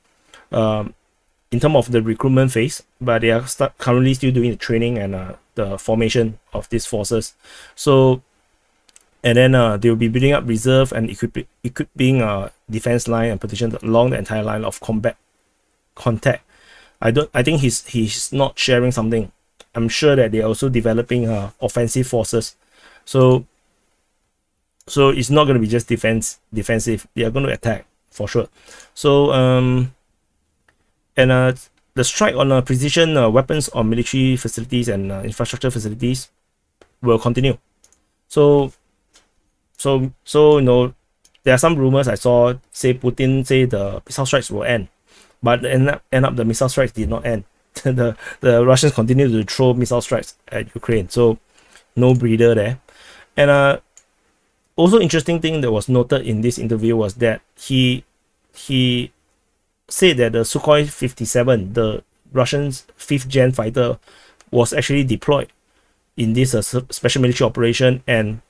in terms of the recruitment phase, but they are currently still doing the training and the formation of these forces. So, and then they will be building up reserve and equipping defense line and position along the entire line of combat contact. I think he's not sharing something. I'm sure that they're also developing offensive forces. So it's not going to be just defensive. They are going to attack for sure. So the strike on precision weapons or military facilities and infrastructure facilities will continue. So you know, there are some rumors I saw say Putin say the missile strikes will end, but end up the missile strikes did not end. the Russians continue to throw missile strikes at Ukraine. So no breather there. And also interesting thing that was noted in this interview was that he said that the Sukhoi 57, the Russians 5th gen fighter, was actually deployed in this special military operation, and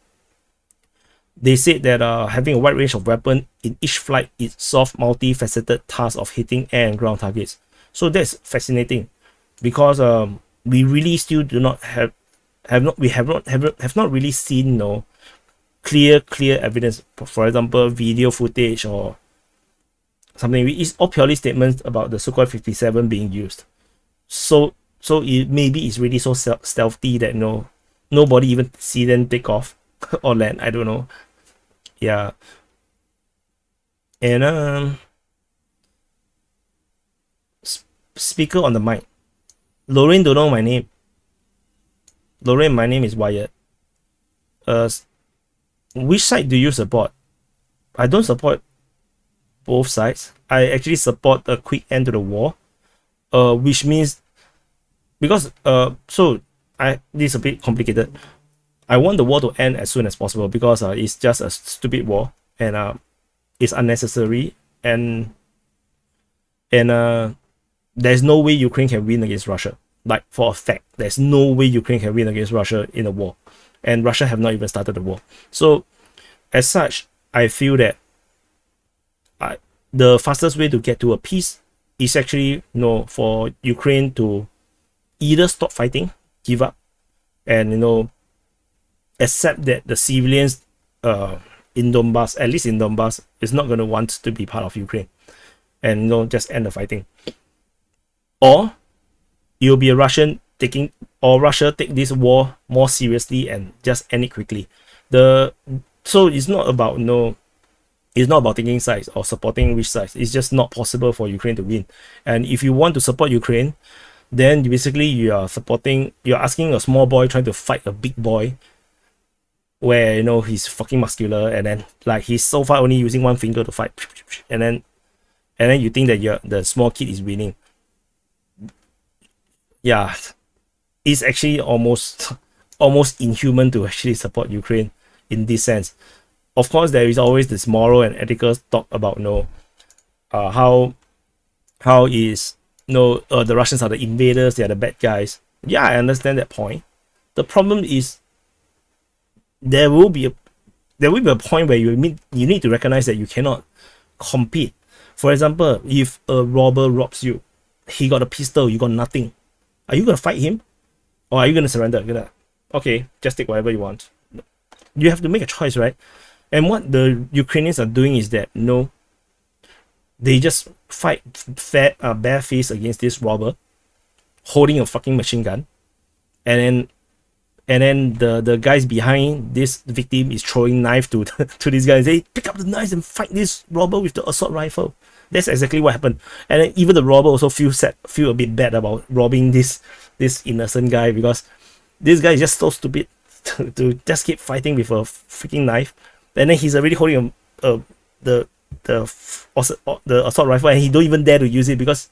they said that having a wide range of weapons in each flight, it solved multifaceted tasks of hitting air and ground targets. So that's fascinating, because we really still do not have not really seen, you know, clear evidence. For example, video footage or something. It's all purely statements about the Sukhoi 57 being used. So it maybe it's really so stealthy that nobody even see them take off or land. I don't know. Yeah. And speaker on the mic. Lorraine don't know my name. Lorraine, my name is Wyatt. Which side do you support? I don't support both sides. I actually support a quick end to the war. Which means, because this is a bit complicated. I want the war to end as soon as possible, because it's just a stupid war, and it's unnecessary, and there's no way Ukraine can win against Russia. Like, for a fact, there's no way Ukraine can win against Russia in a war, and Russia have not even started the war. So as such, I feel that the fastest way to get to a peace is actually, for Ukraine to either stop fighting, give up, and accept that the civilians in Donbass, at least in Donbass, is not going to want to be part of Ukraine, and just end the fighting. Or it'll be Russia take this war more seriously and just end it quickly. So it's not about it's not about taking sides or supporting which sides. It's just not possible for Ukraine to win. And if you want to support Ukraine, then basically you're asking a small boy trying to fight a big boy, where he's fucking muscular, and then like he's so far only using one finger to fight, and then you think that the small kid is winning. Yeah, it's actually almost inhuman to actually support Ukraine in this sense. Of course, there is always this moral and ethical talk about how is the Russians are the invaders, they are the bad guys. Yeah, I understand that point. The problem is there will be a point where you need to recognize that you cannot compete. For example, if a robber robs you, he got a pistol, you got nothing. Are you gonna fight him, or are you gonna surrender? Okay, just take whatever you want. You have to make a choice, right? And what the Ukrainians are doing is that they just fight barefaced against this robber holding a fucking machine gun, and then the guys behind this victim is throwing knife to this guy and say, pick up the knives and fight this robber with the assault rifle. That's exactly what happened. And then even the robber also feel a bit bad about robbing this innocent guy, because this guy is just so stupid to just keep fighting with a freaking knife. And then he's already holding the assault rifle, and he don't even dare to use it because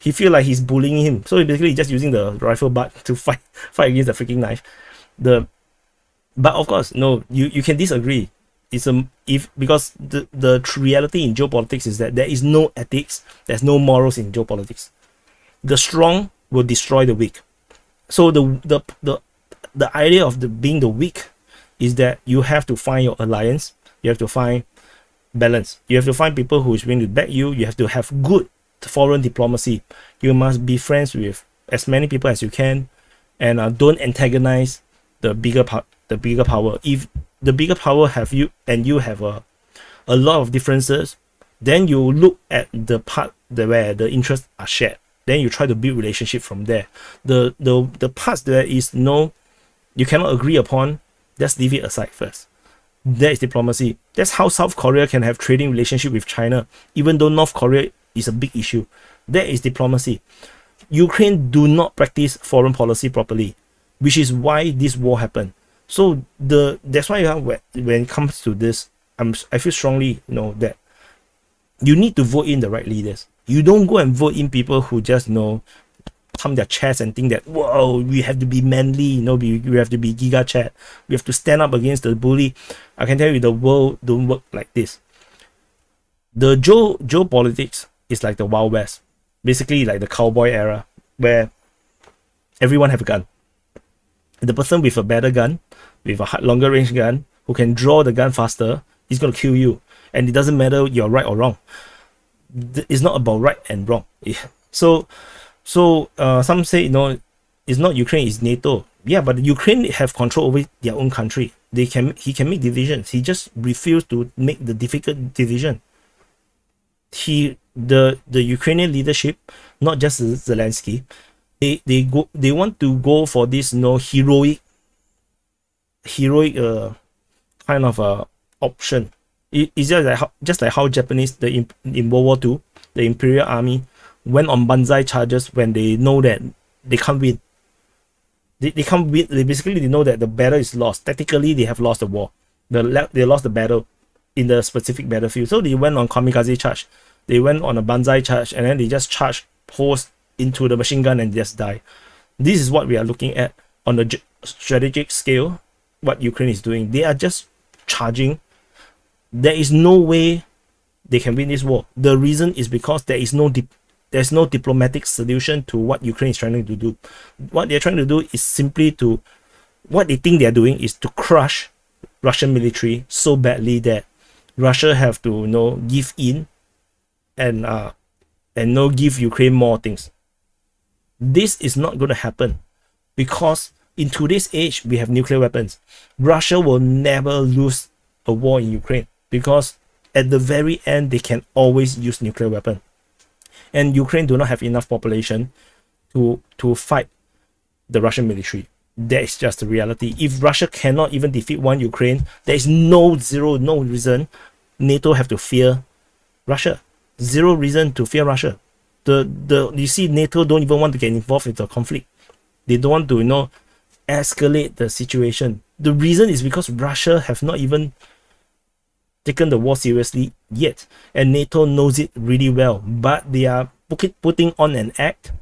he feel like he's bullying him. So basically just using the rifle butt to fight against the freaking knife. But of course, you can disagree. Because the reality in geopolitics is that there is no ethics, there's no morals in geopolitics. The strong will destroy the weak. So the idea of being the weak is that you have to find your alliance, you have to find balance, you have to find people who is willing to back you, you have to have good foreign diplomacy, you must be friends with as many people as you can, and don't antagonize the bigger power. If the bigger power have you, and you have a lot of differences, then you look at the part where the interests are shared, then you try to build relationship from there. The parts there is you cannot agree upon, just leave it aside first. That is diplomacy. That's how South Korea can have trading relationship with China, even though North Korea is a big issue. That is diplomacy. Ukraine do not practice foreign policy properly, which is why this war happened. So that's why when it comes to this, I feel strongly, that you need to vote in the right leaders. You don't go and vote in people who just pump their chest and think that, whoa, we have to be manly, we have to be giga chat, we have to stand up against the bully. I can tell you, the world don't work like this. The geopolitics is like the Wild West, basically like the cowboy era, where everyone have a gun. The person with a better gun, with a longer range gun, who can draw the gun faster, is going to kill you. And it doesn't matter you're right or wrong. It's not about right and wrong. So some say, it's not Ukraine, it's NATO. Yeah, but Ukraine have control over their own country. He can make decisions. He just refused to make the difficult decision. The Ukrainian leadership, not just Zelensky, they want to go for this heroic kind of option. It's just like how Japanese in World War II, the Imperial Army went on banzai charges when they know that they can't win. They can't win. They know that the battle is lost. Tactically, they have lost the war. They lost the battle in the specific battlefield. So they went on kamikaze charge. They went on a banzai charge, and then they just charged holes into the machine gun and just die. This is what we are looking at on the strategic scale. What Ukraine is doing, they are just charging. There is no way they can win this war. The reason is because there's no diplomatic solution to what Ukraine is trying to do. What they're trying to do is simply what they think they're doing is to crush Russian military so badly that Russia have to give in and give Ukraine more things. This is not going to happen because in today's age we have nuclear weapons. Russia will never lose a war in Ukraine because at the very end they can always use nuclear weapon. And Ukraine do not have enough population to fight the Russian military. That is just the reality. If Russia cannot even defeat one Ukraine, there is no reason NATO have to fear Russia. Zero reason to fear Russia. You see, NATO don't even want to get involved in the conflict. They don't want to escalate the situation. The reason is because Russia have not even taken the war seriously yet, and NATO knows it really well, but they are putting on an act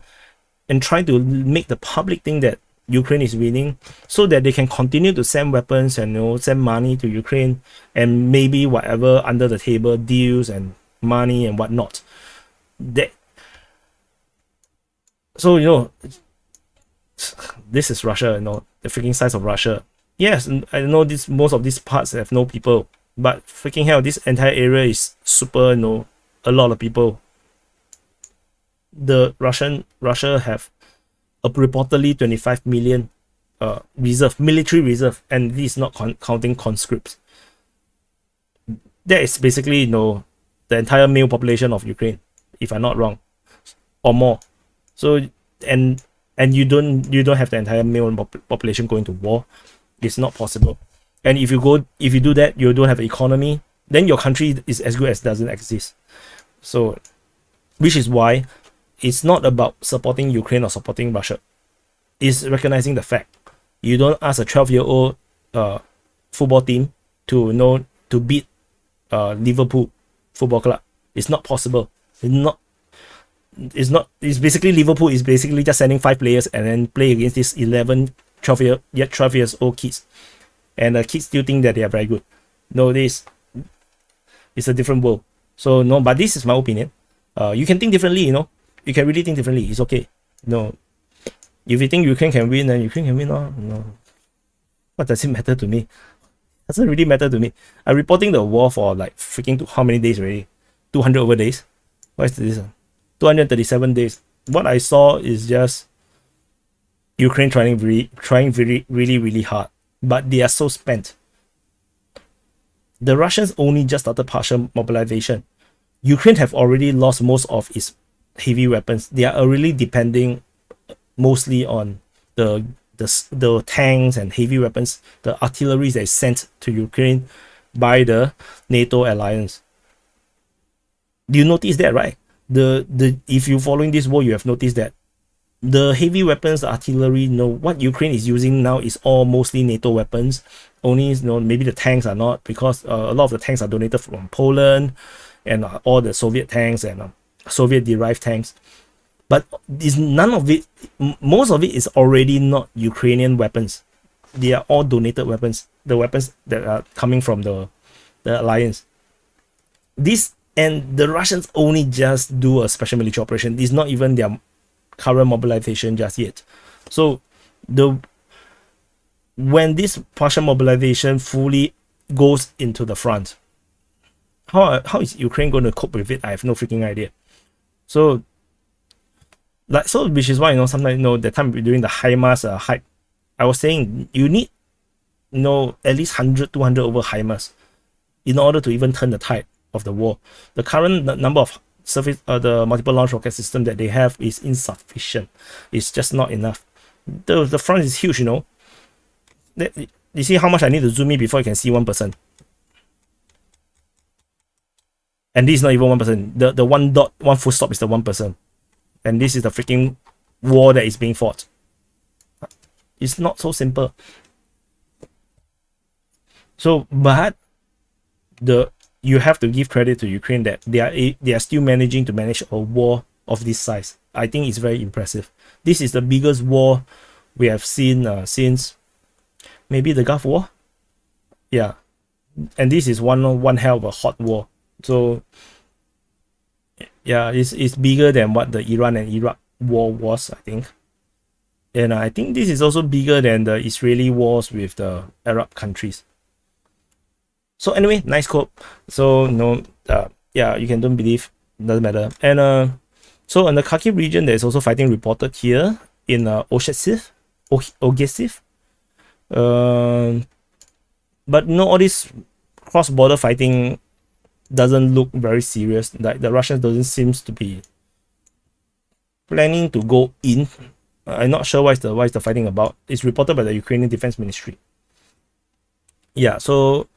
and trying to make the public think that Ukraine is winning so that they can continue to send weapons and send money to Ukraine and maybe whatever under the table deals and money and whatnot. So this is Russia, the freaking size of Russia. Yes, I know most of these parts have no people, but freaking hell, this entire area is super, a lot of people. Russia have a reportedly 25 million military reserve, and this is not counting conscripts. That is basically, the entire male population of Ukraine, if I'm not wrong, or more. So and you don't have the entire male population going to war. It's not possible. And if you do that, you don't have an economy, then your country is as good as doesn't exist. So, which is why it's not about supporting Ukraine or supporting Russia. It's recognizing the fact. You don't ask a 12-year-old football team to beat Liverpool Football Club. It's not possible. It's basically Liverpool is basically just sending 5 players and then play against these 12 years old kids. And the kids still think that they are very good. No, this is a different world. So no, but this is my opinion. You can think differently, You can really think differently. It's okay. If you think Ukraine can win, then Ukraine can win. No. What does it matter to me? Doesn't really matter to me. I'm reporting the war for like freaking how many days already? 200 over days. What is this? 237 days. What I saw is just Ukraine trying really hard, but they are so spent. The Russians only just started partial mobilization. Ukraine have already lost most of its heavy weapons. They are already depending mostly on the tanks and heavy weapons, the artillery that is sent to Ukraine by the NATO alliance. Do you notice that, right? If you're following this war, you have noticed that the heavy weapons, the artillery, you know, what Ukraine is using now is all mostly NATO weapons. Only, you know, maybe the tanks are not, because a lot of the tanks are donated from Poland and all the Soviet tanks and Soviet derived tanks. But is none of it, most of it is already not Ukrainian weapons. They are all donated weapons, the weapons that are coming from the alliance. This, and the Russians only just do a special military operation. It's not even their current mobilization just yet. So when this partial mobilization fully goes into the front, how is Ukraine going to cope with it? I have no freaking idea. So which is why, you know, sometimes, you know, the time during the HIMARS hype, I was saying you need, you know, at least 100, 200 over HIMARS in order to even turn the tide of the war. The current number of surface, the multiple launch rocket system that they have is insufficient. It's just not enough. The front is huge, you know. You see how much I need to zoom in before you can see one person. And this is not even one person. The one dot, one full stop is the one person. And this is the freaking war that is being fought. It's not so simple. So, but you have to give credit to Ukraine that they are still managing to manage a war of this size. I think it's very impressive. This is the biggest war we have seen since maybe the Gulf War. Yeah, and this is one hell of a hot war. So yeah, it's bigger than what the Iran and Iraq war was, I think. And I think this is also bigger than the Israeli wars with the Arab countries. So anyway, nice quote. So, you know, yeah, you can don't believe, doesn't matter. And so in the Kharkiv region, there's also fighting reported here in Ogestsiv. But you know, all this cross-border fighting doesn't look very serious. Like the Russians doesn't seem to be planning to go in. I'm not sure what is the fighting about. It's reported by the Ukrainian Defense Ministry. Yeah, so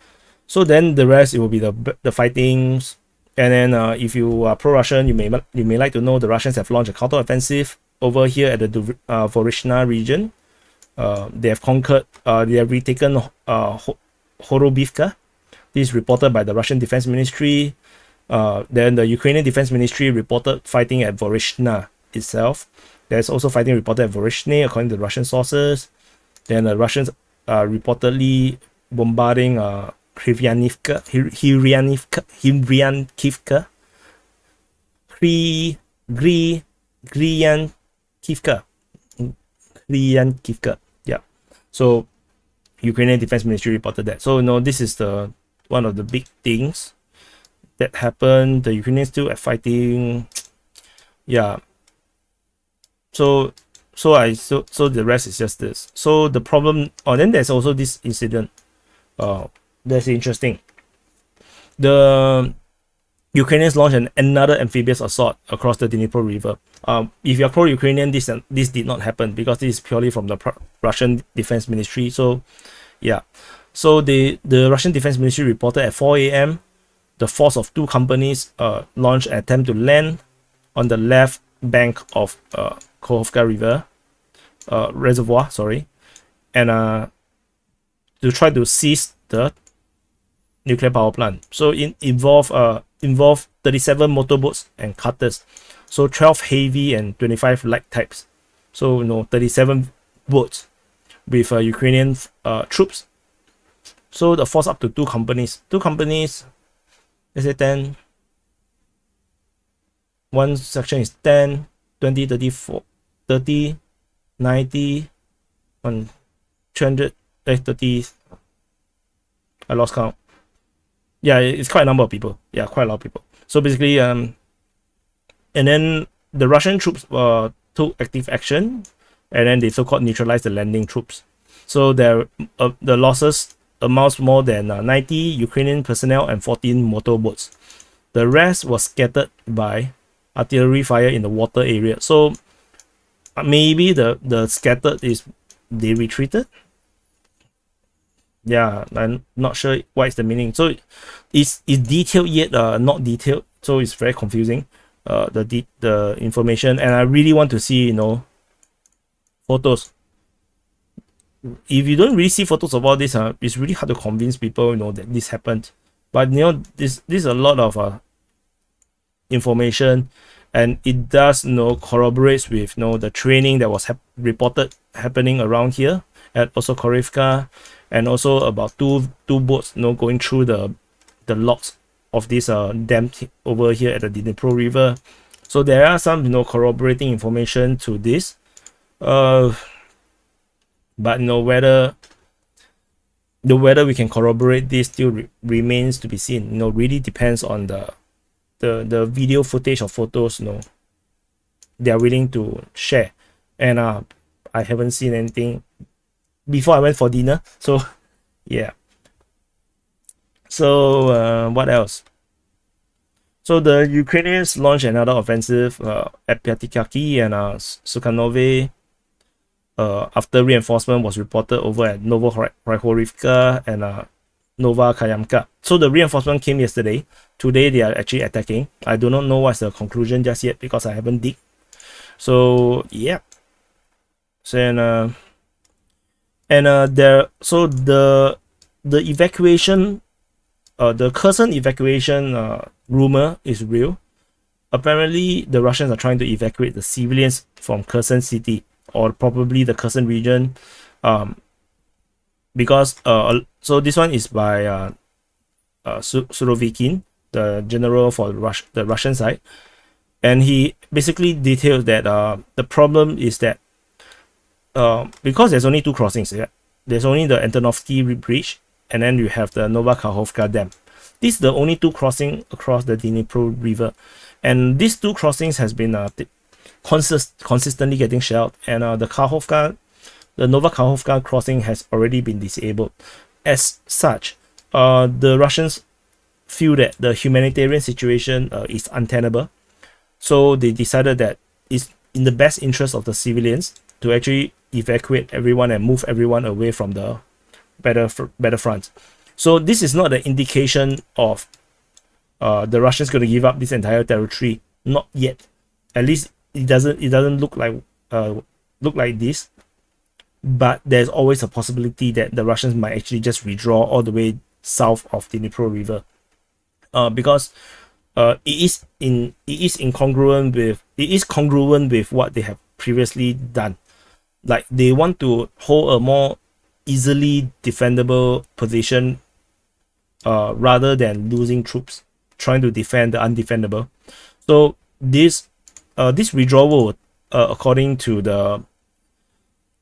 then the rest, it will be the fightings. And then if you are pro-Russian, you may like to know the Russians have launched a counteroffensive over here at the Vorishna region. They have conquered. They have retaken Horobivka. This is reported by the Russian Defense Ministry. Then the Ukrainian Defense Ministry reported fighting at Vorishna itself. There's also fighting reported at Vorishny, according to the Russian sources. Then the Russians are reportedly bombarding Kryvyanivka, Kryankivka. Yeah. So Ukrainian Defense Ministry reported that. So, you know, this is one of the big things that happened. The Ukrainians still are fighting. Yeah. So the rest is just this. So the problem, then there's also this incident. That's interesting. The Ukrainians launched another amphibious assault across the Dnipro River. If you're pro-Ukrainian, this did not happen because this is purely from the Russian Defense Ministry. So yeah. So the Russian Defense Ministry reported at 4 a.m. the force of two companies launched an attempt to land on the left bank of Khovka River reservoir, and to try to seize the nuclear power plant. So it involved 37 motorboats and cutters, so 12 heavy and 25 light types. So, you know, 37 boats with Ukrainian troops. So the force up to two companies, let's say 10. One section is 10, 20, 34, 30, 90, 200, 30. I lost count. Yeah, it's quite a number of people. Yeah, quite a lot of people. So basically, and then the Russian troops took active action, and then they so-called neutralized the landing troops. So the losses amounts more than 90 Ukrainian personnel and 14 motorboats. The rest was scattered by artillery fire in the water area. So maybe the scattered is they retreated. Yeah, I'm not sure what is the meaning. So it's detailed yet not detailed. So it's very confusing. The information, and I really want to see, you know, photos. If you don't really see photos of all this, it's really hard to convince people, that this happened. But this is a lot of information, and it does corroborates with the training that was reported happening around here at also Korivka, and also about two boats going through the locks of this dam over here at the Dnipro River. So there are some corroborating information to this, but whether we can corroborate this still remains to be seen. Really depends on the video footage or photos they are willing to share. And I haven't seen anything before I went for dinner, so yeah. So what else? So the Ukrainians launched another offensive at Pyatikaki and Sukhanove after reinforcement was reported over at Novohorivka and Novokayamka. So the reinforcement came yesterday. Today they are actually attacking. I do not know what's the conclusion just yet because I haven't dig. So yeah. So the evacuation, the Kherson evacuation rumor is real. Apparently the Russians are trying to evacuate the civilians from Kherson city, or probably the Kherson region, because so this one is by Soruvikin, the general for the Russian side, and he basically details that the problem is that because there's only two crossings. There's only the Antonovsky Bridge, and then you have the Novokakhovka Dam. These are the only two crossings across the Dnipro River, and these two crossings has been consistently getting shelled, and the Novokakhovka crossing has already been disabled. As such, the Russians feel that the humanitarian situation is untenable, so they decided that it's in the best interest of the civilians to actually evacuate everyone and move everyone away from the battlefront. So this is not an indication of the Russians going to give up this entire territory. Not yet. At least it doesn't look like this. But there's always a possibility that the Russians might actually just withdraw all the way south of the Dnipro River, because it is congruent with what they have previously done. Like, they want to hold a more easily defendable position rather than losing troops trying to defend the undefendable. So this withdrawal, according to the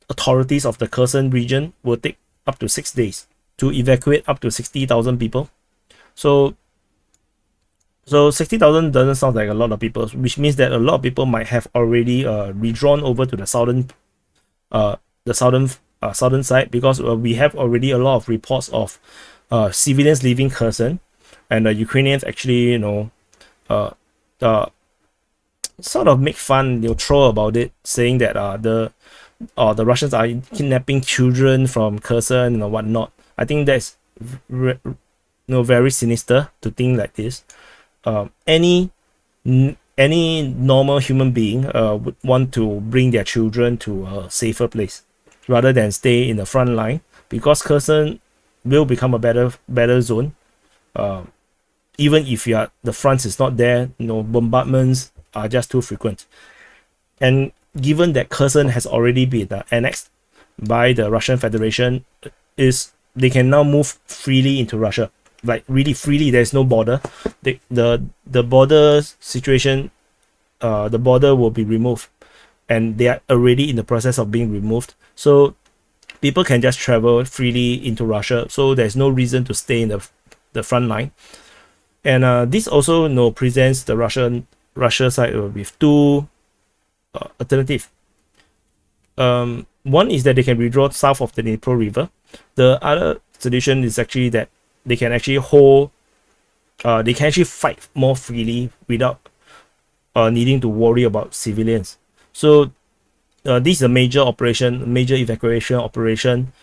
authorities of the Kherson region, will take up to 6 days to evacuate up to 60,000 people. So 60,000 doesn't sound like a lot of people, which means that a lot of people might have already withdrawn over to the southern side, because we have already a lot of reports of civilians leaving Kherson, and the Ukrainians actually sort of make fun, troll about it, saying that the Russians are kidnapping children from Kherson and whatnot. I think that's very sinister to think like this. Any normal human being would want to bring their children to a safer place rather than stay in the front line, because Kherson will become a better zone. Even if the front is not there, bombardments are just too frequent. And given that Kherson has already been annexed by the Russian Federation, they can now move freely into Russia, like really freely. There's no border. The border situation, the border will be removed, and they are already in the process of being removed. So people can just travel freely into Russia. So there's no reason to stay in the front line. And this also presents the Russia side with two alternatives. One is that they can withdraw south of the Dnipro River. The other solution is actually that they can actually fight more freely without needing to worry about civilians. So this is a major evacuation operation.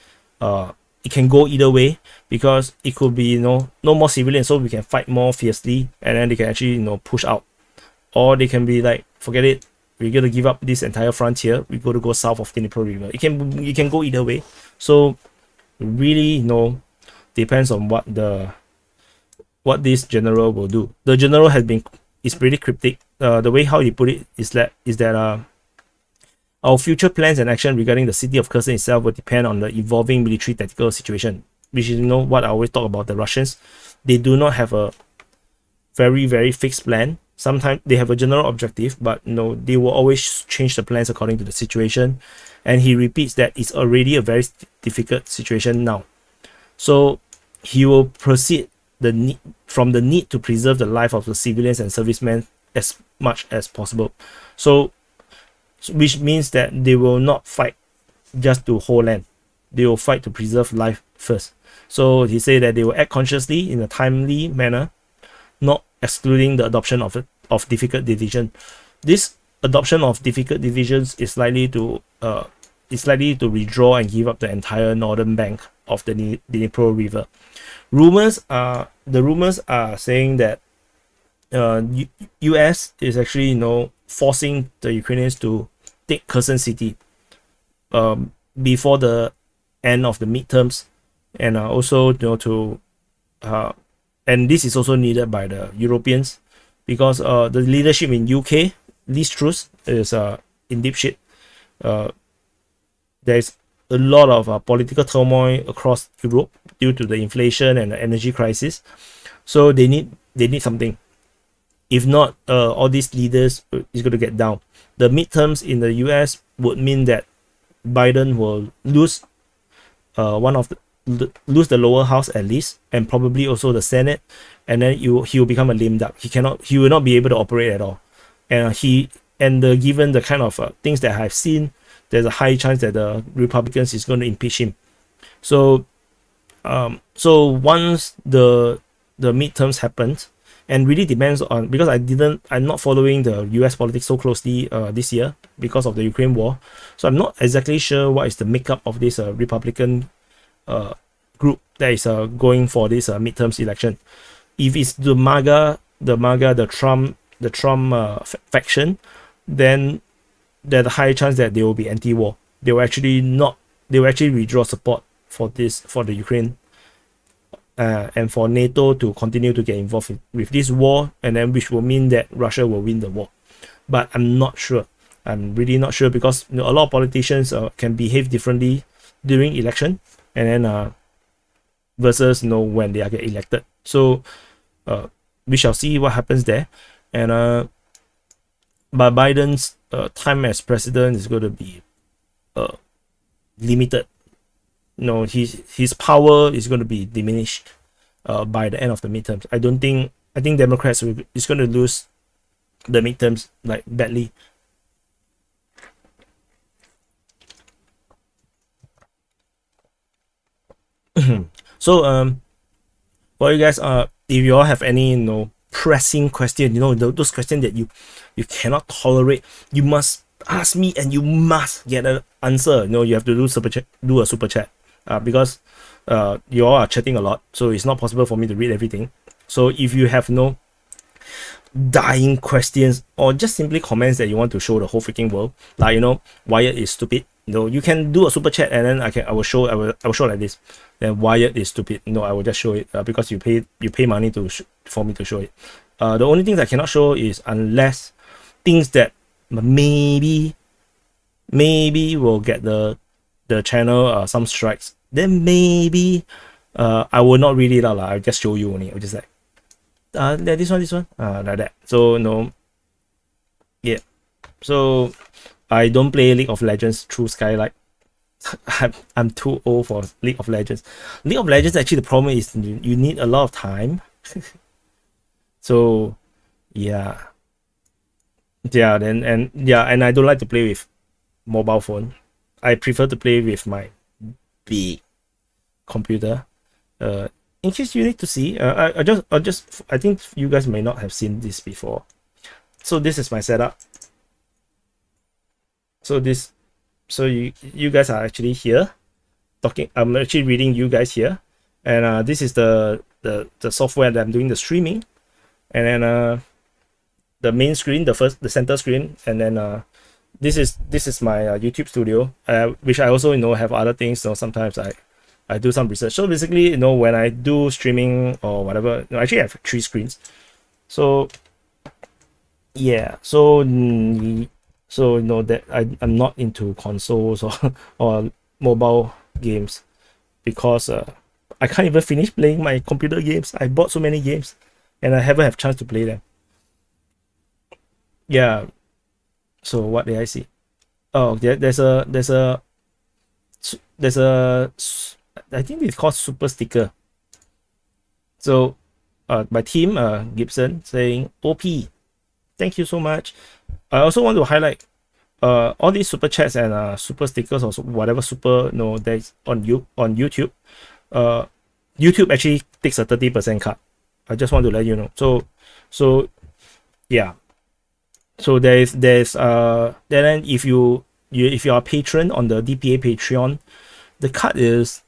It can go either way, because it could be no more civilians, so we can fight more fiercely, and then they can actually push out. Or they can be like, forget it, we're gonna give up this entire frontier. We're going to go south of Dnipro River. You can go either way. So really, depends on what this general will do. The general is pretty cryptic. The way how he put it is that our future plans and action regarding the city of Kherson itself will depend on the evolving military tactical situation, which is what I always talk about the Russians. They do not have a very, very fixed plan. Sometimes they have a general objective, but they will always change the plans according to the situation. And he repeats that it's already a very difficult situation now. So he will proceed from the need to preserve the life of the civilians and servicemen as much as possible. So, which means that they will not fight just to hold land. They will fight to preserve life first. So he said that they will act consciously in a timely manner, not excluding the adoption of difficult division. This adoption of difficult divisions is likely to withdraw and give up the entire northern bank of the Dnipro River. The rumors are saying that US is actually forcing the Ukrainians to take Kherson city before the end of the midterms, and also and this is also needed by the Europeans, because the leadership in UK, Liz Truss, is in deep shit. There's a lot of political turmoil across Europe due to the inflation and the energy crisis. So they need something. If not, all these leaders is going to get down. The midterms in the US would mean that Biden will lose lose the lower house at least, and probably also the Senate, and then he will become a lame duck. He will not be able to operate at all. And given the kind of things that I've seen, there's a high chance that the Republicans is going to impeach him. So once the midterms happens, and really depends on, because I'm not following the US politics so closely this year because of the Ukraine war, so I'm not exactly sure what is the makeup of this Republican group that is going for this midterms election. If it's the MAGA, the Trump faction, then there's a high chance that they will be anti-war. They will actually withdraw support for the Ukraine, and for NATO to continue to get involved with this war, and then which will mean that Russia will win the war. But I'm not sure. I'm really not sure, because a lot of politicians can behave differently during election, and then versus when they get elected. So we shall see what happens there. And but Biden's time as president is going to be limited. His power is going to be diminished by the end of the midterms. I think Democrats is going to lose the midterms like badly. So for you guys, if you all have any pressing question, those questions that you cannot tolerate, you must ask me and you must get an answer. You have to do a super chat, because you all are chatting a lot, so it's not possible for me to read everything. So if you have no dying questions, or just simply comments that you want to show the whole freaking world, like Wyatt is stupid, you can do a super chat, and then I will show like this. Then Wyatt is stupid, I will just show it, because you pay money for me to show it. The only things I cannot show is unless things that maybe will get the channel some strikes, then maybe I will not read it out. I'll just show you only. I'll just like this one like that. So yeah. So I don't play League of Legends through Skylight. I'm too old for League of Legends. League of Legends, actually, the problem is you need a lot of time. So yeah, and I don't like to play with mobile phone. I prefer to play with my big computer. In case you need to see, I think you guys may not have seen this before. So this is my setup. So you guys are actually here talking. I'm actually reading you guys here, and this is the software that I'm doing the streaming, and then the main screen, the center screen, and then this is my YouTube studio, which I also have other things. So sometimes I do some research. So basically, when I do streaming or whatever, actually I have 3 screens. So yeah, so that I'm not into consoles or or mobile games, because I can't even finish playing my computer games. I bought so many games and I haven't have chance to play them. Yeah. So what did I see? Oh, there's a I think it's called super sticker. So my team Gibson saying OP, thank you so much. I also want to highlight all these super chats and super stickers or whatever super that's on YouTube. YouTube actually takes a 30% cut. I just want to let you know. So yeah. So there's then if you are a patron on the DPA Patreon, the cut is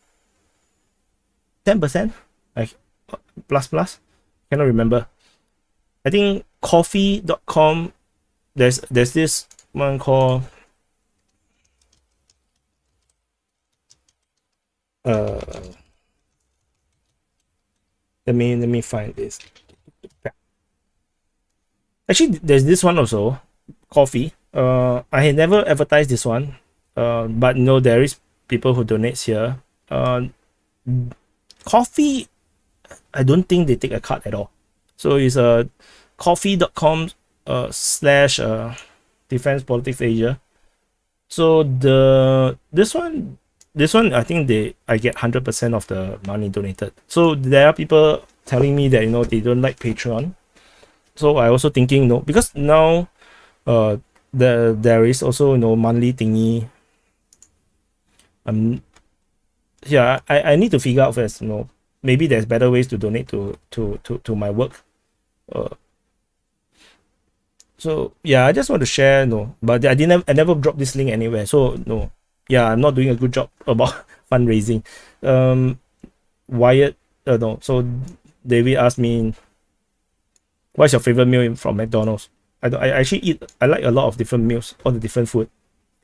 10%, like plus. Cannot remember. I think coffee.com, there's this one called let me find this. Actually, there's this one also, coffee. I had never advertised this one, but there is people who donates here. Coffee, I don't think they take a cut at all. So it's coffee.com slash Defense Politics Asia. So this one I think I get 100% of the money donated. So there are people telling me that they don't like Patreon. So I also thinking because now there is also monthly thingy. Yeah, I need to figure out first. Maybe there's better ways to donate to my work. So yeah, I just want to share. But I never dropped this link anywhere. So no, yeah, I'm not doing a good job about fundraising. Wyatt, no. So David asked me, what's your favorite meal from McDonald's? I actually I like a lot of different meals, all the different food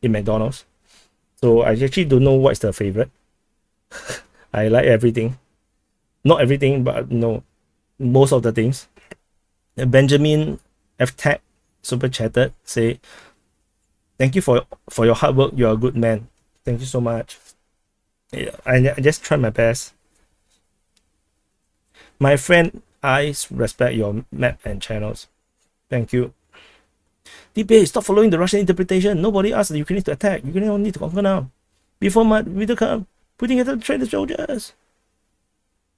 in McDonald's. So I actually don't know what's the favorite. I like everything. Not everything, but most of the things. Benjamin F. Tech super chatted, say, thank you for your hard work. You're a good man. Thank you so much. Yeah, I just try my best. My friend, I respect your map and channels. Thank you. DPA, stop following the Russian interpretation. Nobody asked the Ukrainians to attack. Ukrainians need to conquer now. Before winter come, putting it to train the soldiers.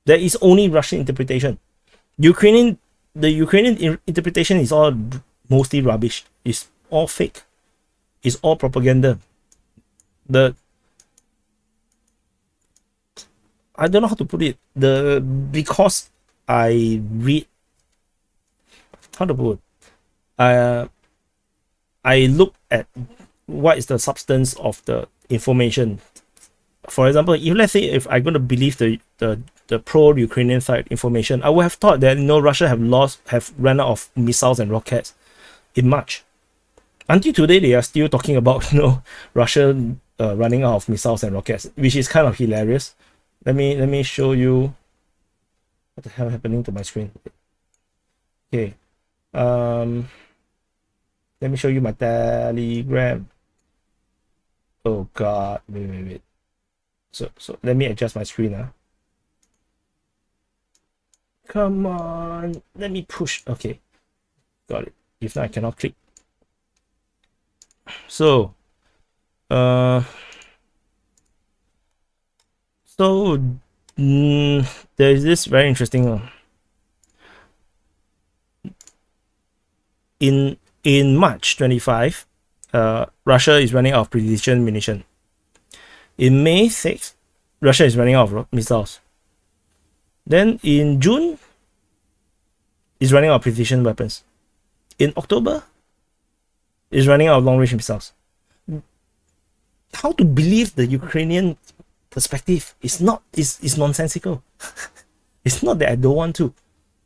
There is only Russian interpretation. The Ukrainian interpretation is all mostly rubbish. It's all fake. It's all propaganda. I don't know how to put it. Because I read, how to put, I look at what is the substance of the information. For example, if I'm going to believe the pro-Ukrainian side information, I would have thought that Russia have run out of missiles and rockets in March. Until today, they are still talking about Russia running out of missiles and rockets, which is kind of hilarious. Let me show you what the hell happening to my screen. Okay, let me show you my Telegram. Oh God, wait. So let me adjust my screen. Come on, let me push. Okay, got it. If not, I cannot click. So, there is this very interesting one. In March 25, Russia is running out of precision munition. In May 6, Russia is running out of missiles. Then in June, is running out of precision weapons. In October, is running out of long-range missiles. How to believe the Ukrainian perspective? It's nonsensical. It's not that I don't want to.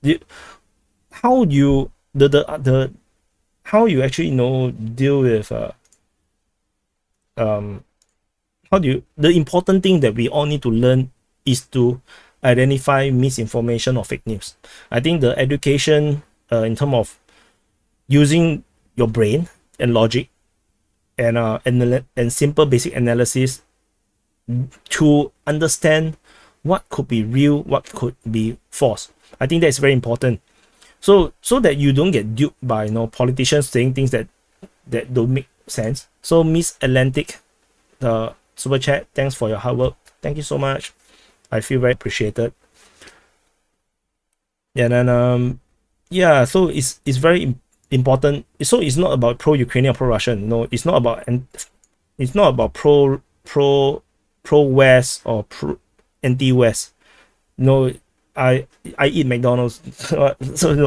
The how you actually deal with the important thing that we all need to learn is to identify misinformation or fake news. I think the education in terms of using your brain and logic and simple basic analysis to understand what could be real, what could be false. I think that's very important. So that you don't get duped by politicians saying things that don't make sense. So Miss Atlantic, the super chat, thanks for your hard work. Thank you so much. I feel very appreciated. And then yeah, so it's very important. So it's not about pro-Ukrainian, pro-Russian. No, it's not about pro-West or anti-West. No, I eat McDonald's. So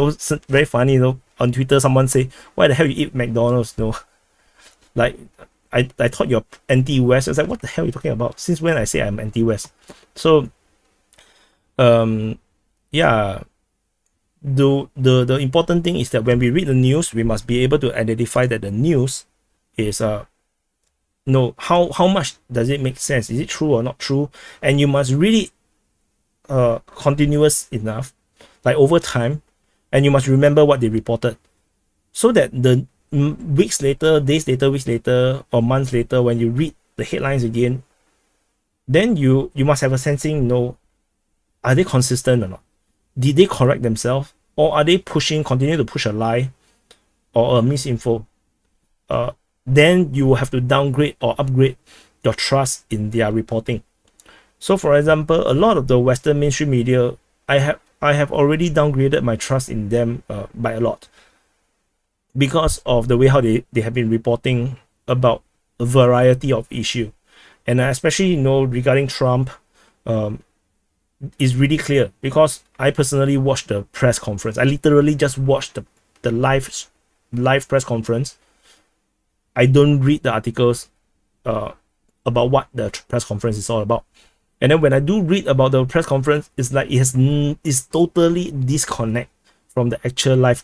it's very funny. On Twitter, someone say, "Why the hell you eat McDonald's?" No, like I thought you're anti-West. I was like, what the hell are you talking about? Since when I say I'm anti-West? So yeah, the important thing is that when we read the news, we must be able to identify that the news is how much does it make sense? Is it true or not true? And you must read it continuous enough, like over time, and you must remember what they reported, so that the weeks later, days later, weeks later, or months later, when you read the headlines again, then you must have a sensing, are they consistent or not? Did they correct themselves, or are they continue to push a lie or a misinfo? Then you will have to downgrade or upgrade your trust in their reporting. So for example, a lot of the Western mainstream media, I have already downgraded my trust in them by a lot, because of the way how they have been reporting about a variety of issue. And especially regarding Trump, is really clear, because I personally watched the press conference. I literally just watched the live press conference. I don't read the articles about what the press conference is all about. And then when I do read about the press conference, it's like it's totally disconnect from the actual live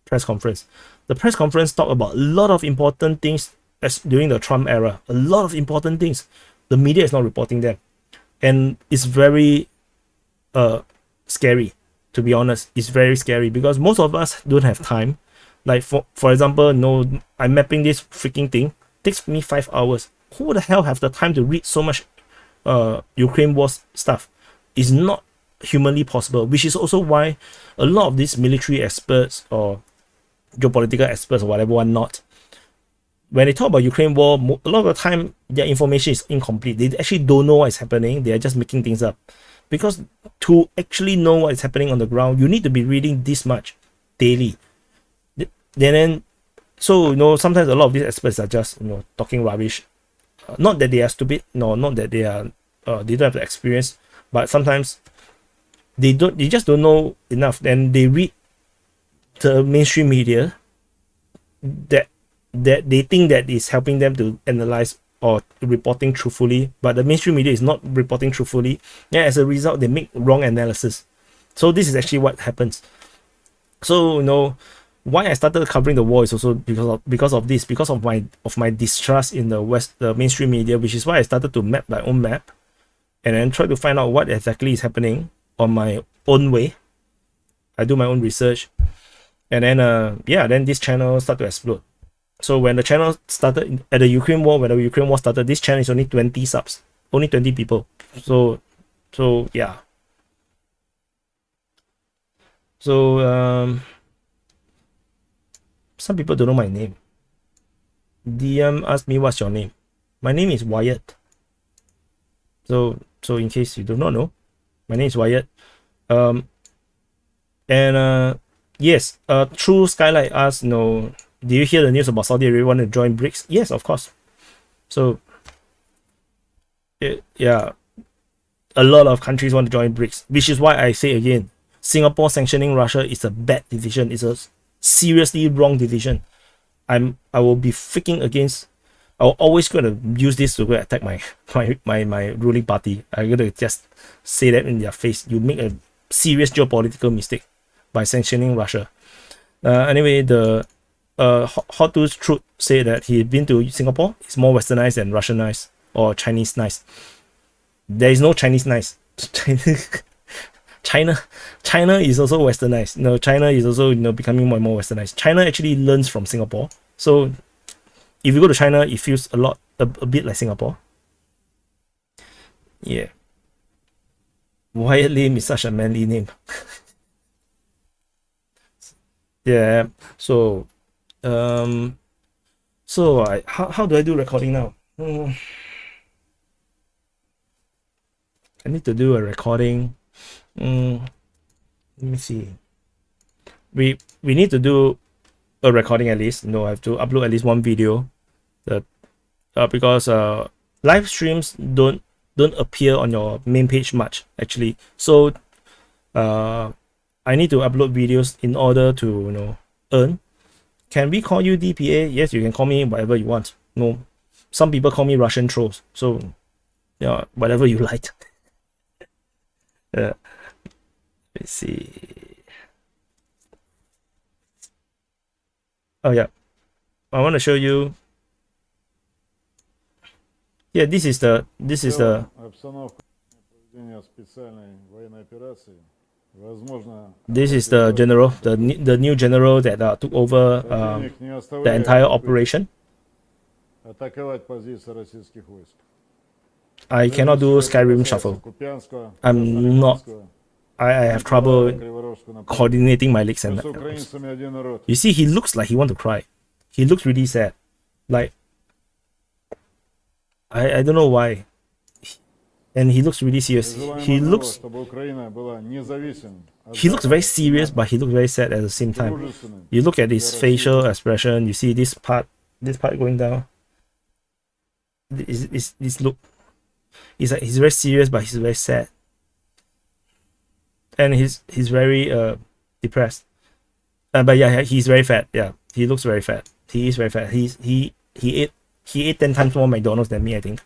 press conference. The press conference talked about a lot of important things as during the Trump era. A lot of important things. The media is not reporting them. And it's very scary, to be honest. It's very scary, because most of us don't have time. Like for example, I'm mapping this freaking thing. It takes me 5 hours. Who the hell have the time to read so much Ukraine war stuff? It's not humanly possible, which is also why a lot of these military experts or geopolitical experts or whatever not, when they talk about Ukraine war, a lot of the time their information is incomplete. They actually don't know what is happening. They are just making things up, because to actually know what is happening on the ground, you need to be reading this much daily. Then so sometimes a lot of these experts are just talking rubbish. Not that they are stupid, not that they are they don't have the experience, but sometimes they just don't know enough. Then they read the mainstream media that they think that is helping them to analyze or reporting truthfully, but the mainstream media is not reporting truthfully. And as a result, they make wrong analysis. So this is actually what happens. So why I started covering the war is also because of my distrust in the mainstream media, which is why I started to map my own map and then try to find out what exactly is happening on my own way. I do my own research, and then then this channel started to explode. So when the channel started at the Ukraine war, when the Ukraine war started, this channel is only 20 subs, only 20 people. So yeah. So some people don't know my name. DM asked me what's your name. My name is Wyatt. So in case you do not know, my name is Wyatt. Yes, True Skylight asked, do you hear the news about Saudi Arabia want to join BRICS? Yes, of course. So yeah, a lot of countries want to join BRICS, which is why I say again, Singapore sanctioning Russia is a bad decision. It's a seriously wrong decision. I will be freaking against. I'll always gonna use this to go attack my ruling party. I'm gonna just say that in their face. You make a serious geopolitical mistake by sanctioning Russia. Anyway, Hot Tooth Truth say that he's been to Singapore. It's more westernized than Russianized or Chinese nice. There is no Chinese nice. China is also westernized. No, China is also becoming more and more westernized. China actually learns from Singapore. So if you go to China, it feels a bit like Singapore. Yeah. Wyatt Lim is such a manly name. Yeah. So how do I do recording now? I need to do a recording. Let me see. We need to do a recording at least. I have to upload at least one video. Because live streams don't appear on your main page much actually. So I need to upload videos in order to earn. Can we call you DPA? Yes, you can call me whatever you want. Some people call me Russian trolls. So yeah, whatever you like. Let's see. Oh yeah, I want to show you. Yeah, this is the general, the new general that took over the entire operation. I cannot do Skyrim shuffle. I'm not. I have trouble coordinating my legs and you see, he looks like he want to cry. He looks really sad. Like I don't know why. And he looks really serious. He looks very serious, but he looks very sad at the same time. You look at his facial expression, you see this part going down. This look. He's very serious, but he's very sad. And he's very depressed. But yeah, he's very fat. Yeah, he looks very fat. He is very fat. He ate 10 times more McDonald's than me, I think.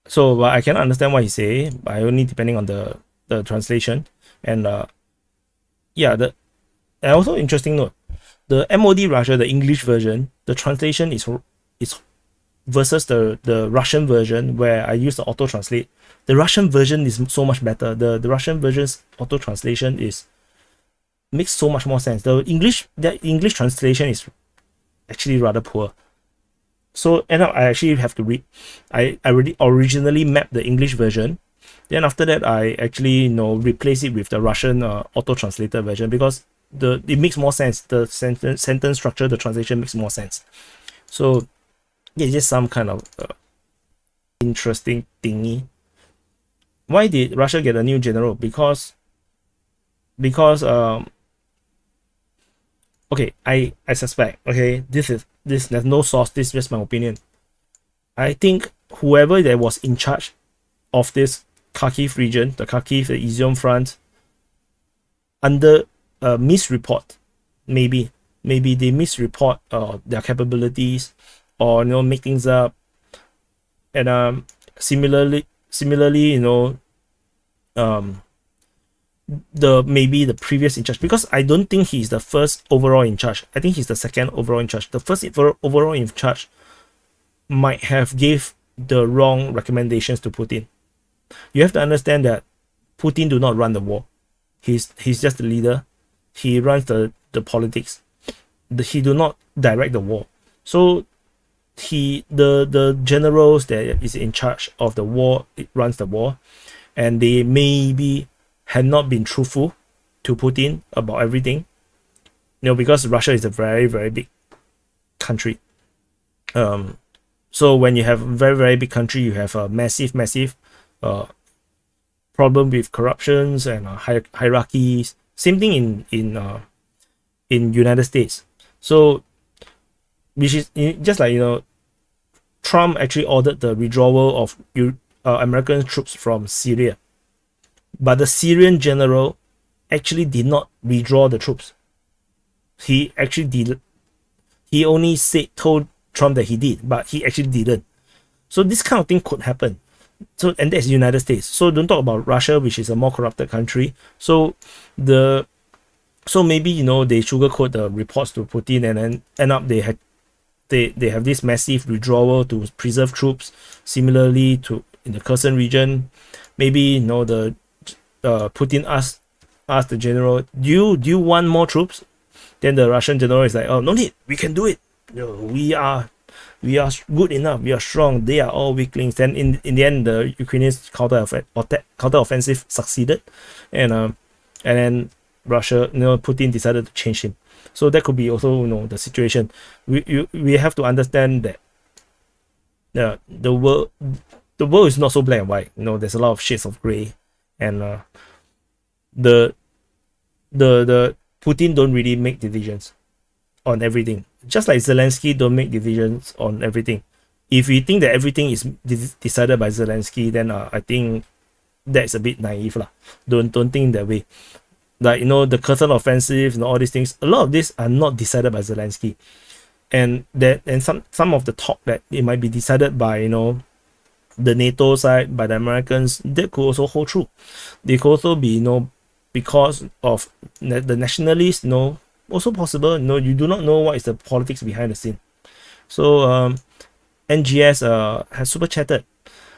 So, but I can understand what he say, but only depending on the translation. And yeah, and also interesting note, the MOD Russia, the English version, the translation is versus the Russian version where I use the auto translate. The Russian version is so much better. The Russian version's auto translation makes so much more sense. The English translation is actually rather poor. So end up I actually have to read. I already originally mapped the English version. Then after that I actually replace it with the Russian auto translated version because it makes more sense. The sentence structure, the translation makes more sense. So yeah, just some kind of interesting thingy. Why did Russia get a new general? Because okay, I suspect, okay, there's no source, this is just my opinion. I think whoever that was in charge of this Kharkiv region, the Kharkiv, the Izium front, under misreport, maybe they misreport their capabilities or make things up. And similarly the previous in charge, because I don't think he's the first overall in charge. I think he's the second overall in charge. The first overall in charge might have gave the wrong recommendations to Putin. You have to understand that Putin do not run the war. He's just the leader. He runs the politics. He do not direct the war. So the generals that is in charge of the war, it runs the war, and they maybe had not been truthful to Putin about everything, because Russia is a very, very big country. So when you have a very, very big country, you have a massive problem with corruptions and hierarchies. Same thing in United States. So which is just like Trump actually ordered the withdrawal of American troops from Syria, but the Syrian general actually did not withdraw the troops. He actually did. He only told Trump that he did, but he actually didn't. So this kind of thing could happen. So, and that's the United States. So don't talk about Russia, which is a more corrupted country. So So maybe, you know, they sugarcoat the reports to Putin, and then end up they have this massive withdrawal to preserve troops. Similarly to in the Kherson region, maybe, you know, the Putin asked the general, do you want more troops? Then the Russian general is like, oh, no need, we can do it. You know, we are good enough, we are strong, they are all weaklings. Then in the end, the Ukrainians counteroffensive succeeded, and then Russia, you know, Putin decided to change him. So that could be also, you know, the situation. We have to understand that the world is not so black and white. You know, there's a lot of shades of gray, and the Putin don't really make decisions on everything. Just like Zelensky don't make decisions on everything. If we think that everything is decided by Zelensky, then I think that's a bit naive lah. Don't think that way. Like, you know, the Kherson offensive and all these things, a lot of these are not decided by Zelensky, and some of the talk that it might be decided by, you know, the NATO side, by the Americans, that could also hold true. They could also be, you know, because of the nationalists, you know, also possible. You know, you do not know what is the politics behind the scene. So NGS has super chatted.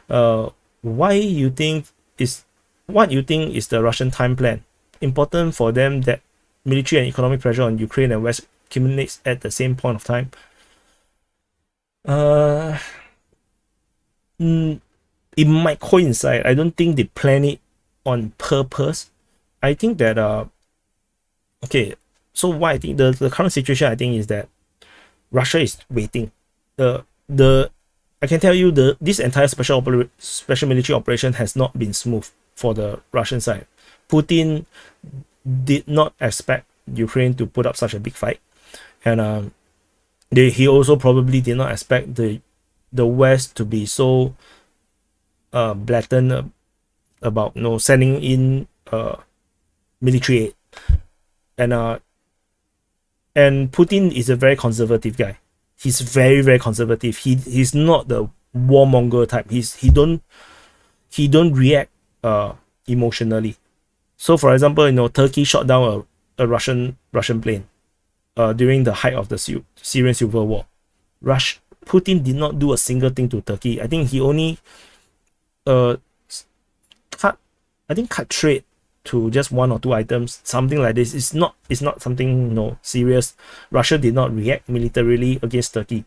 What you think is the Russian time plan? Important for them that military and economic pressure on Ukraine and West accumulates at the same point of time. It might coincide. I don't think they plan it on purpose. I think that okay, so what I think the current situation, I think, is that Russia is waiting. I can tell you this entire special military operation has not been smooth for the Russian side. Putin did not expect Ukraine to put up such a big fight, and he also probably did not expect the West to be so blatant about, you know, sending in military aid, and Putin is a very conservative guy. He's very, very conservative. He's not the warmonger type. He don't react emotionally. So, for example, you know, Turkey shot down a Russian plane during the height of the Syrian civil war. Putin did not do a single thing to Turkey. I think he only cut trade to just 1 or 2 items, something like this. It's not something, you know, serious. Russia did not react militarily against Turkey.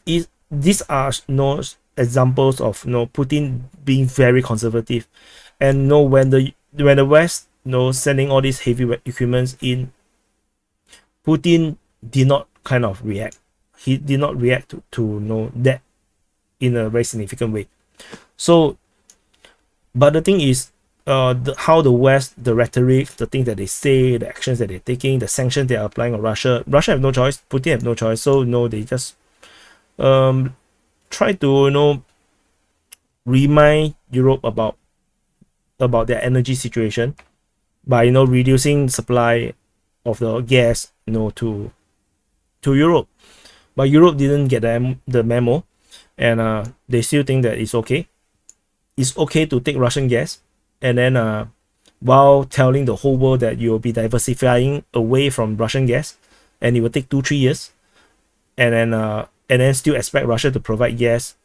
These are, you know, examples of, you know, Putin being very conservative. And, you know, when the West, you know, sending all these heavy equipments in, Putin did not kind of react. He did not react to you know, that in a very significant way. So, but the thing is, how the West, the rhetoric, the things that they say, the actions that they're taking, the sanctions they are applying on Russia have no choice. Putin have no choice. So, you know, they just try to, you know, remind Europe about their energy situation by, you know, reducing supply of the gas, you know, to Europe. But Europe didn't get the memo, and they still think that it's okay. It's okay to take Russian gas, and then while telling the whole world that you'll be diversifying away from Russian gas, and it will take 2-3 years, and then still expect Russia to provide gas.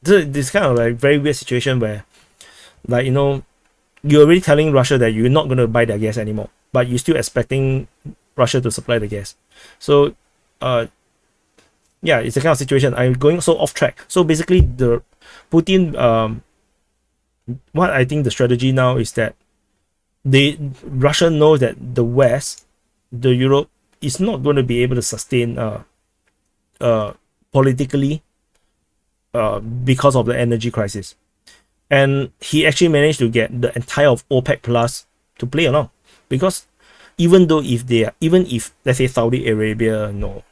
This kind of like very weird situation where, like, you know, you're already telling Russia that you're not going to buy their gas anymore, but you're still expecting Russia to supply the gas. So yeah, it's a kind of situation. I'm going so off track. So basically, the Putin, what I think the strategy now is that Russia knows that the West, the Europe, is not going to be able to sustain politically because of the energy crisis. And he actually managed to get the entire of OPEC Plus to play along, because even if let's say Saudi Arabia, you know,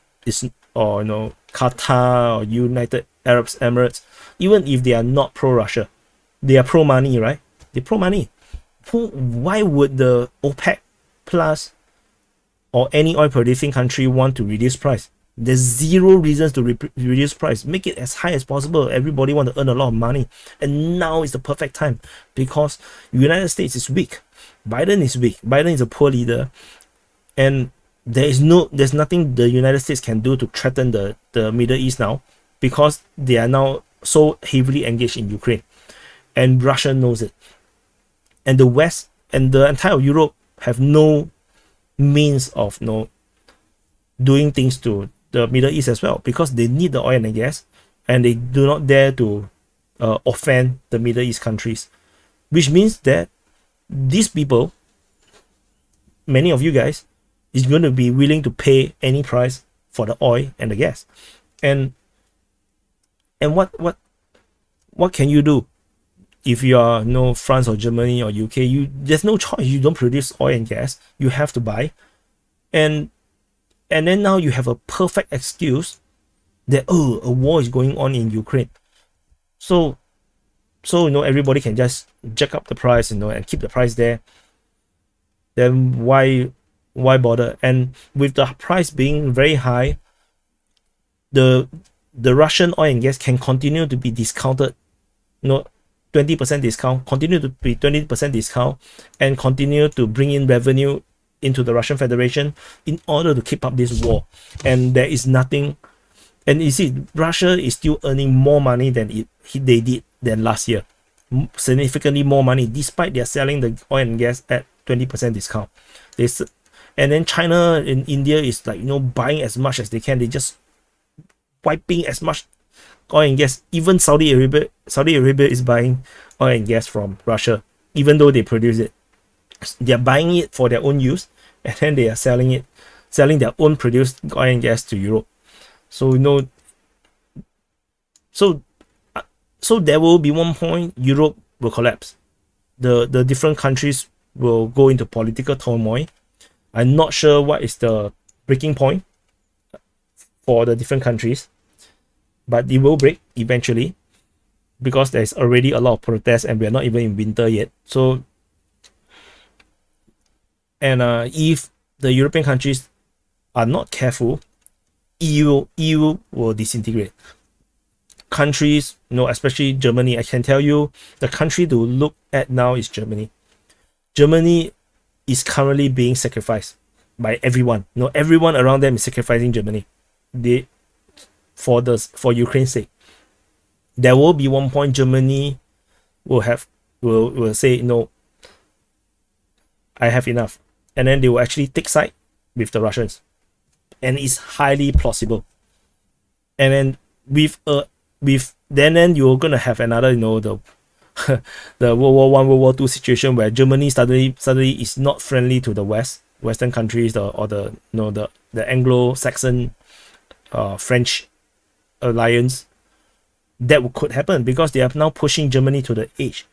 or, you know, Qatar or United Arab Emirates, even if they are not pro-Russia, they are pro-money, right? They're pro-money. Why would the OPEC Plus or any oil-producing country want to reduce price? There's zero reasons to reduce price. Make it as high as possible. Everybody want to earn a lot of money, and now is the perfect time because United States is weak. Biden is weak. Biden is a poor leader, and there's nothing the United States can do to threaten the Middle East now, because they are now so heavily engaged in Ukraine, and Russia knows it, and the West and the entire Europe have no means of doing things to the Middle East as well, because they need the oil and gas, and they do not dare to offend the Middle East countries, which means that these people, many of you guys, is going to be willing to pay any price for the oil and the gas. And what can you do if you are France or Germany or UK? There's no choice. You don't produce oil and gas. You have to buy. And then now you have a perfect excuse that a war is going on in Ukraine. So everybody can just jack up the price, and keep the price there. Then why bother? And with the price being very high, the Russian oil and gas can continue to be discounted, 20% discount, continue to be 20% discount, and continue to bring in revenue into the Russian Federation in order to keep up this war. And there is nothing. And you see, Russia is still earning more money than they did than last year, significantly more money, despite they're selling the oil and gas at 20% discount. And then China and India is buying as much as they can. They just wiping as much oil and gas. Even Saudi Arabia is buying oil and gas from Russia, even though they produce it. They're buying it for their own use, and then they are selling their own produced oil and gas to Europe. So so there will be one point Europe will collapse. The different countries will go into political turmoil. I'm not sure what is the breaking point for the different countries, but it will break eventually, because there's already a lot of protests and we're not even in winter yet. So, and if the European countries are not careful, EU will disintegrate. Countries, especially Germany, I can tell you the country to look at now is Germany. Germany is currently being sacrificed by everyone. Everyone around them is sacrificing Germany. For Ukraine's sake. There will be one point Germany will say, no, I have enough. And then they will actually take side with the Russians. And it's highly plausible. And then then you're gonna have another, the the World War I, World War II situation where Germany suddenly is not friendly to the Western countries, or the Anglo-Saxon French alliance. That could happen because they are now pushing Germany to the edge.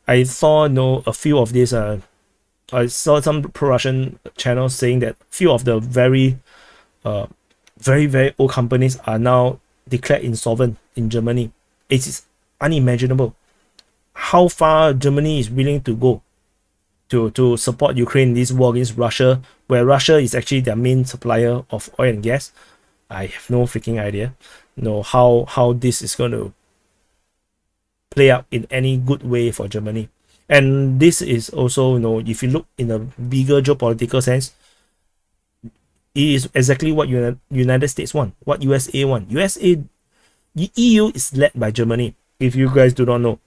I saw a few of these. I saw some pro-Russian channels saying that few of the very very old companies are now declared insolvent in Germany. It is unimaginable how far Germany is willing to go to support Ukraine in this war against Russia, where Russia is actually their main supplier of oil and gas. I have no freaking idea how this is going to play out in any good way for Germany. And this is also, if you look in a bigger geopolitical sense, it is exactly what United States want, what USA want. EU is led by Germany. If you guys do not know,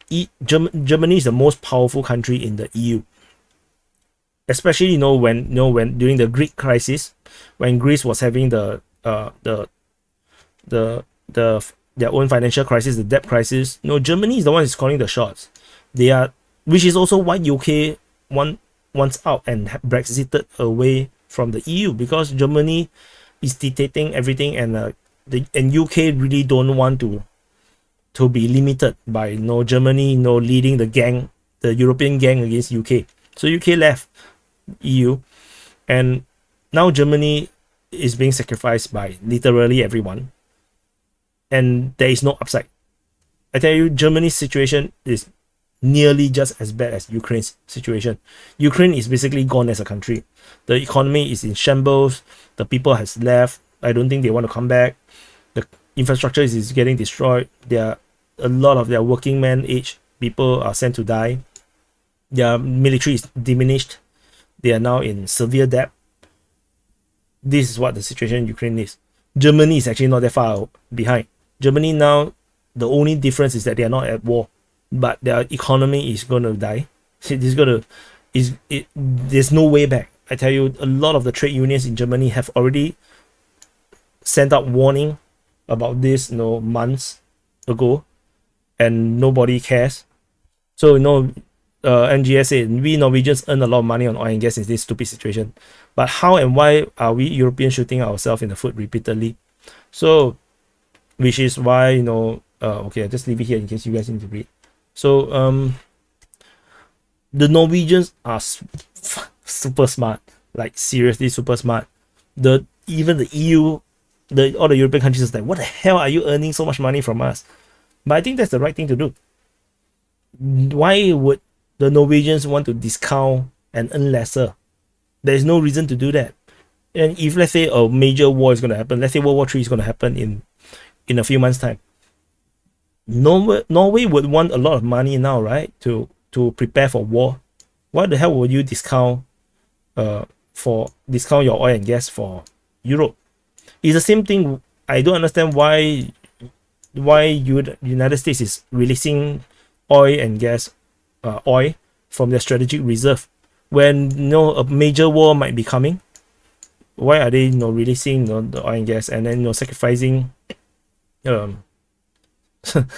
Germany is the most powerful country in the EU. Especially when during the Greek crisis, when Greece was having their own financial crisis, the debt crisis. Germany is the one who's calling the shots. Which is also why UK wants out and Brexited away from the EU, because Germany is dictating everything, and UK really don't want to be limited by Germany leading the European gang against UK. So UK left EU, and now Germany is being sacrificed by literally everyone, and there is no upside. I tell you, Germany's situation is nearly just as bad as Ukraine's situation. Ukraine is basically gone as a country. The economy is in shambles. The people has left. I don't think they want to come back. The infrastructure is getting destroyed. A lot of their working man age people are sent to die. Their military is diminished. They are now in severe debt. This is what the situation in Ukraine is. Germany is actually not that far behind. Germany now, the only difference is that they are not at war, but their economy is going to die. There's no way back. I tell you, a lot of the trade unions in Germany have already sent out warning about this, months ago, and nobody cares. So, NGS said, we Norwegians earn a lot of money on oil and gas in this stupid situation. But how and why are we Europeans shooting ourselves in the foot repeatedly? So, which is why, okay, I'll just leave it here in case you guys need to read. So, the Norwegians are super smart, like seriously super smart. Even the EU, all the European countries is like, what the hell are you earning so much money from us? But I think that's the right thing to do. Why would the Norwegians want to discount and earn lesser? There is no reason to do that. And if let's say a major war is going to happen, let's say World War III is going to happen in a few months' time, Norway would want a lot of money now, right? To prepare for war. Why the hell would you discount your oil and gas for Europe? It's the same thing. I don't understand why United States is releasing oil and gas oil from their strategic reserve when a major war might be coming. Why are they releasing the oil and gas and then sacrificing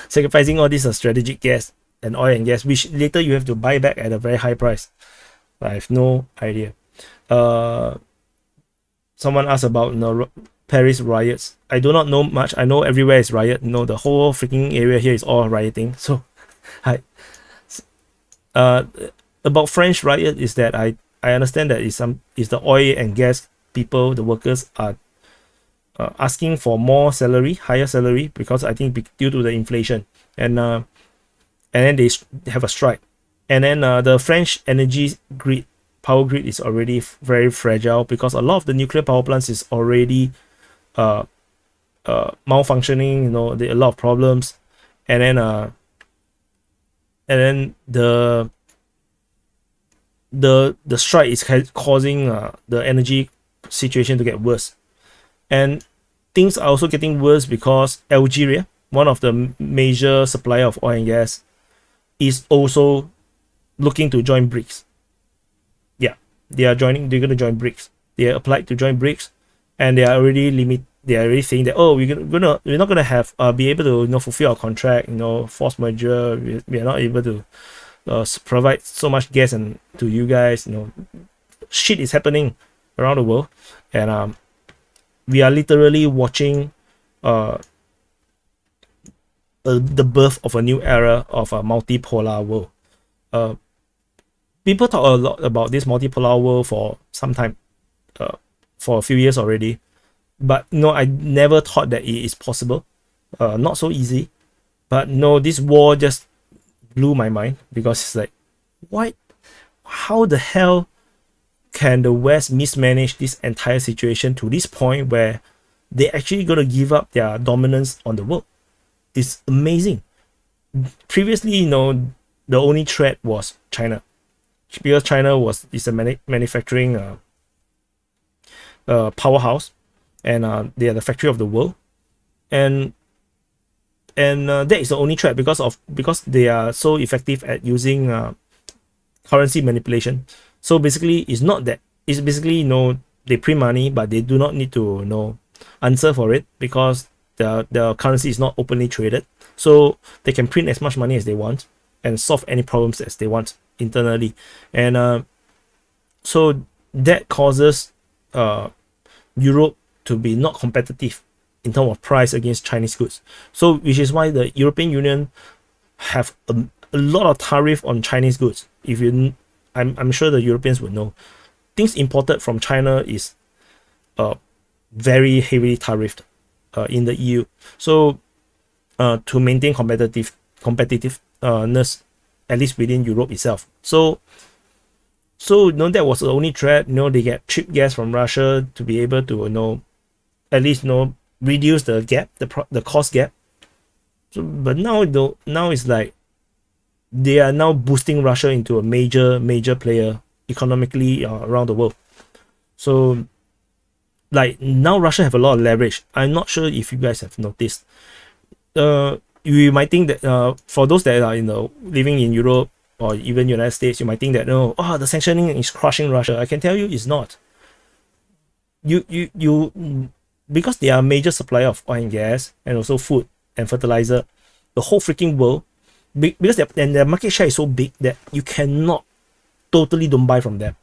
sacrificing all this strategic gas and oil and gas, which later you have to buy back at a very high price? I have no idea. Someone asked about Paris riots. I do not know much. I know everywhere is riot. The whole freaking area here is all rioting. So, about French riot is that I understand that is the oil and gas people, the workers are asking for higher salary, because I think due to the inflation, and then they have a strike, and then the French power grid is already very fragile because a lot of the nuclear power plants is already malfunctioning. There are a lot of problems, and then the strike is causing the energy situation to get worse, and things are also getting worse because Algeria, one of the major supplier of oil and gas, is also looking to join BRICS. Yeah, they're going to join BRICS. They applied to join BRICS, and they are already saying that, we're not gonna have be able to fulfill our contract, force majeure. We are not able to provide so much gas to you guys. Shit is happening around the world, and we are literally watching the birth of a new era of a multipolar world. People talk a lot about this multipolar world for some time, for a few years already, but I never thought that it is possible. Not so easy, but this war just blew my mind, because it's like, what? How the hell can the West mismanage this entire situation to this point where they're actually going to give up their dominance on the world? It's amazing. Previously, the only threat was China, because China is a manufacturing powerhouse, and they are the factory of the world, and that is the only threat because they are so effective at using currency manipulation. So basically, it's basically they print money, but they do not need to answer for it, because the currency is not openly traded. So they can print as much money as they want and solve any problems as they want internally, and so that causes Europe to be not competitive in terms of price against Chinese goods. So which is why the European Union have a lot of tariff on Chinese goods. I'm sure the Europeans would know, things imported from China is very heavily tariffed in the EU. So to maintain competitiveness, at least within Europe itself. So that was the only threat. They get cheap gas from Russia to be able to at least reduce the gap, the cost gap. So, but now it's like they are now boosting Russia into a major player economically around the world. So like now Russia have a lot of leverage. I'm not sure if you guys have noticed. You might think that for those that are living in Europe or even United States, you might think that the sanctioning is crushing Russia. I can tell you it's not. You because they are a major supplier of oil and gas and also food and fertilizer, the whole freaking world, because their market share is so big that you cannot totally don't buy from them.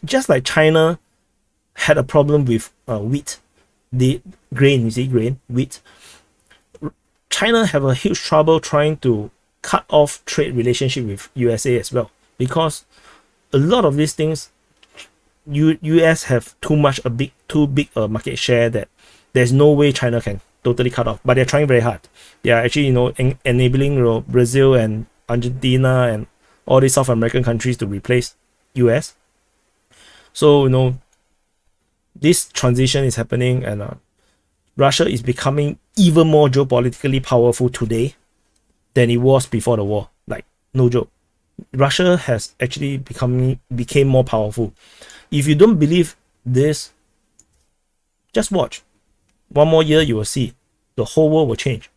Just like China had a problem with wheat, the grain, wheat. China have a huge trouble trying to cut off trade relationship with USA as well, because a lot of these things, US have too big a market share that there's no way China can totally cut off. But they're trying very hard. They are actually enabling Brazil and Argentina and all these South American countries to replace US. So this transition is happening, and Russia is becoming even more geopolitically powerful today than it was before the war. Like, no joke. Russia has actually became more powerful. If you don't believe this, just watch. One more year, you will see. The whole world will change.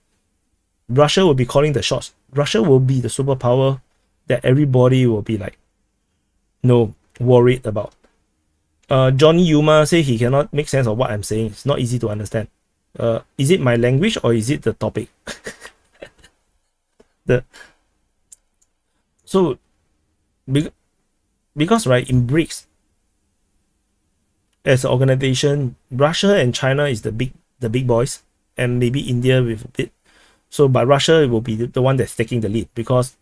Russia will be calling the shots. Russia will be the superpower that everybody will be like, worried about. Johnny Yuma say he cannot make sense of what I'm saying. It's not easy to understand. Is it my language or is it the topic? Because right, in BRICS, as an organization, Russia and China is the big boys, and maybe India with a bit. So, but Russia will be the one that's taking the lead, because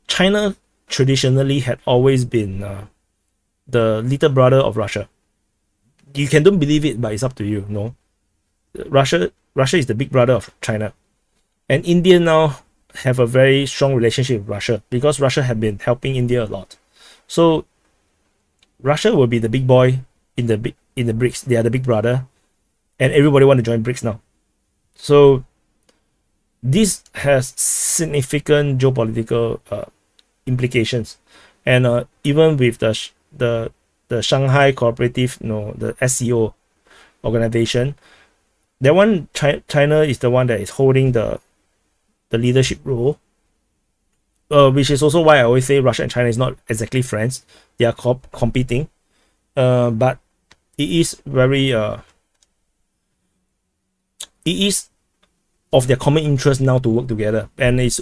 China traditionally had always been the little brother of Russia. You can don't believe it, but it's up to you. No, Russia is the big brother of China, and India now have a very strong relationship with Russia because Russia have been helping India a lot. So Russia will be the big boy in the BRICS. They are the big brother, and everybody want to join BRICS now. So this has significant geopolitical implications, and even with the Shanghai Cooperative, the SCO organization, that one China is the one that is holding the leadership role, which is also why I always say Russia and China is not exactly friends. They are competing, but it is very it is of their common interest now to work together, and it's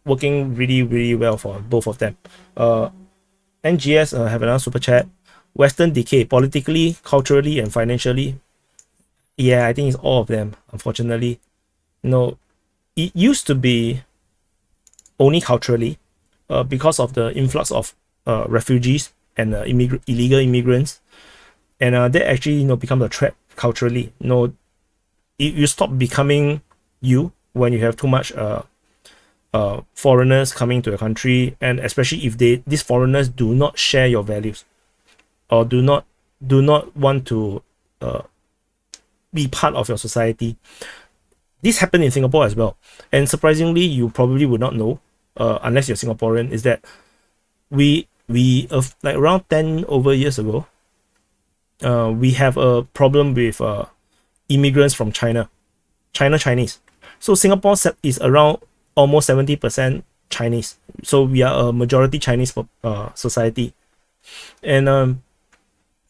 working really, really well for both of them. NGS have another super chat. Western decay politically, culturally, and financially. Yeah, I think it's all of them, unfortunately. It used to be only culturally, because of the influx of refugees and illegal immigrants, and that actually become a threat culturally. You stop becoming you when you have too much foreigners coming to your country, and especially if these foreigners do not share your values or do not want to be part of your society. This happened in Singapore as well, and surprisingly, you probably would not know, unless you're Singaporean, is that we like around 10 over years ago, we have a problem with immigrants from Chinese. So Singapore is around almost 70% Chinese. So we are a majority Chinese society, and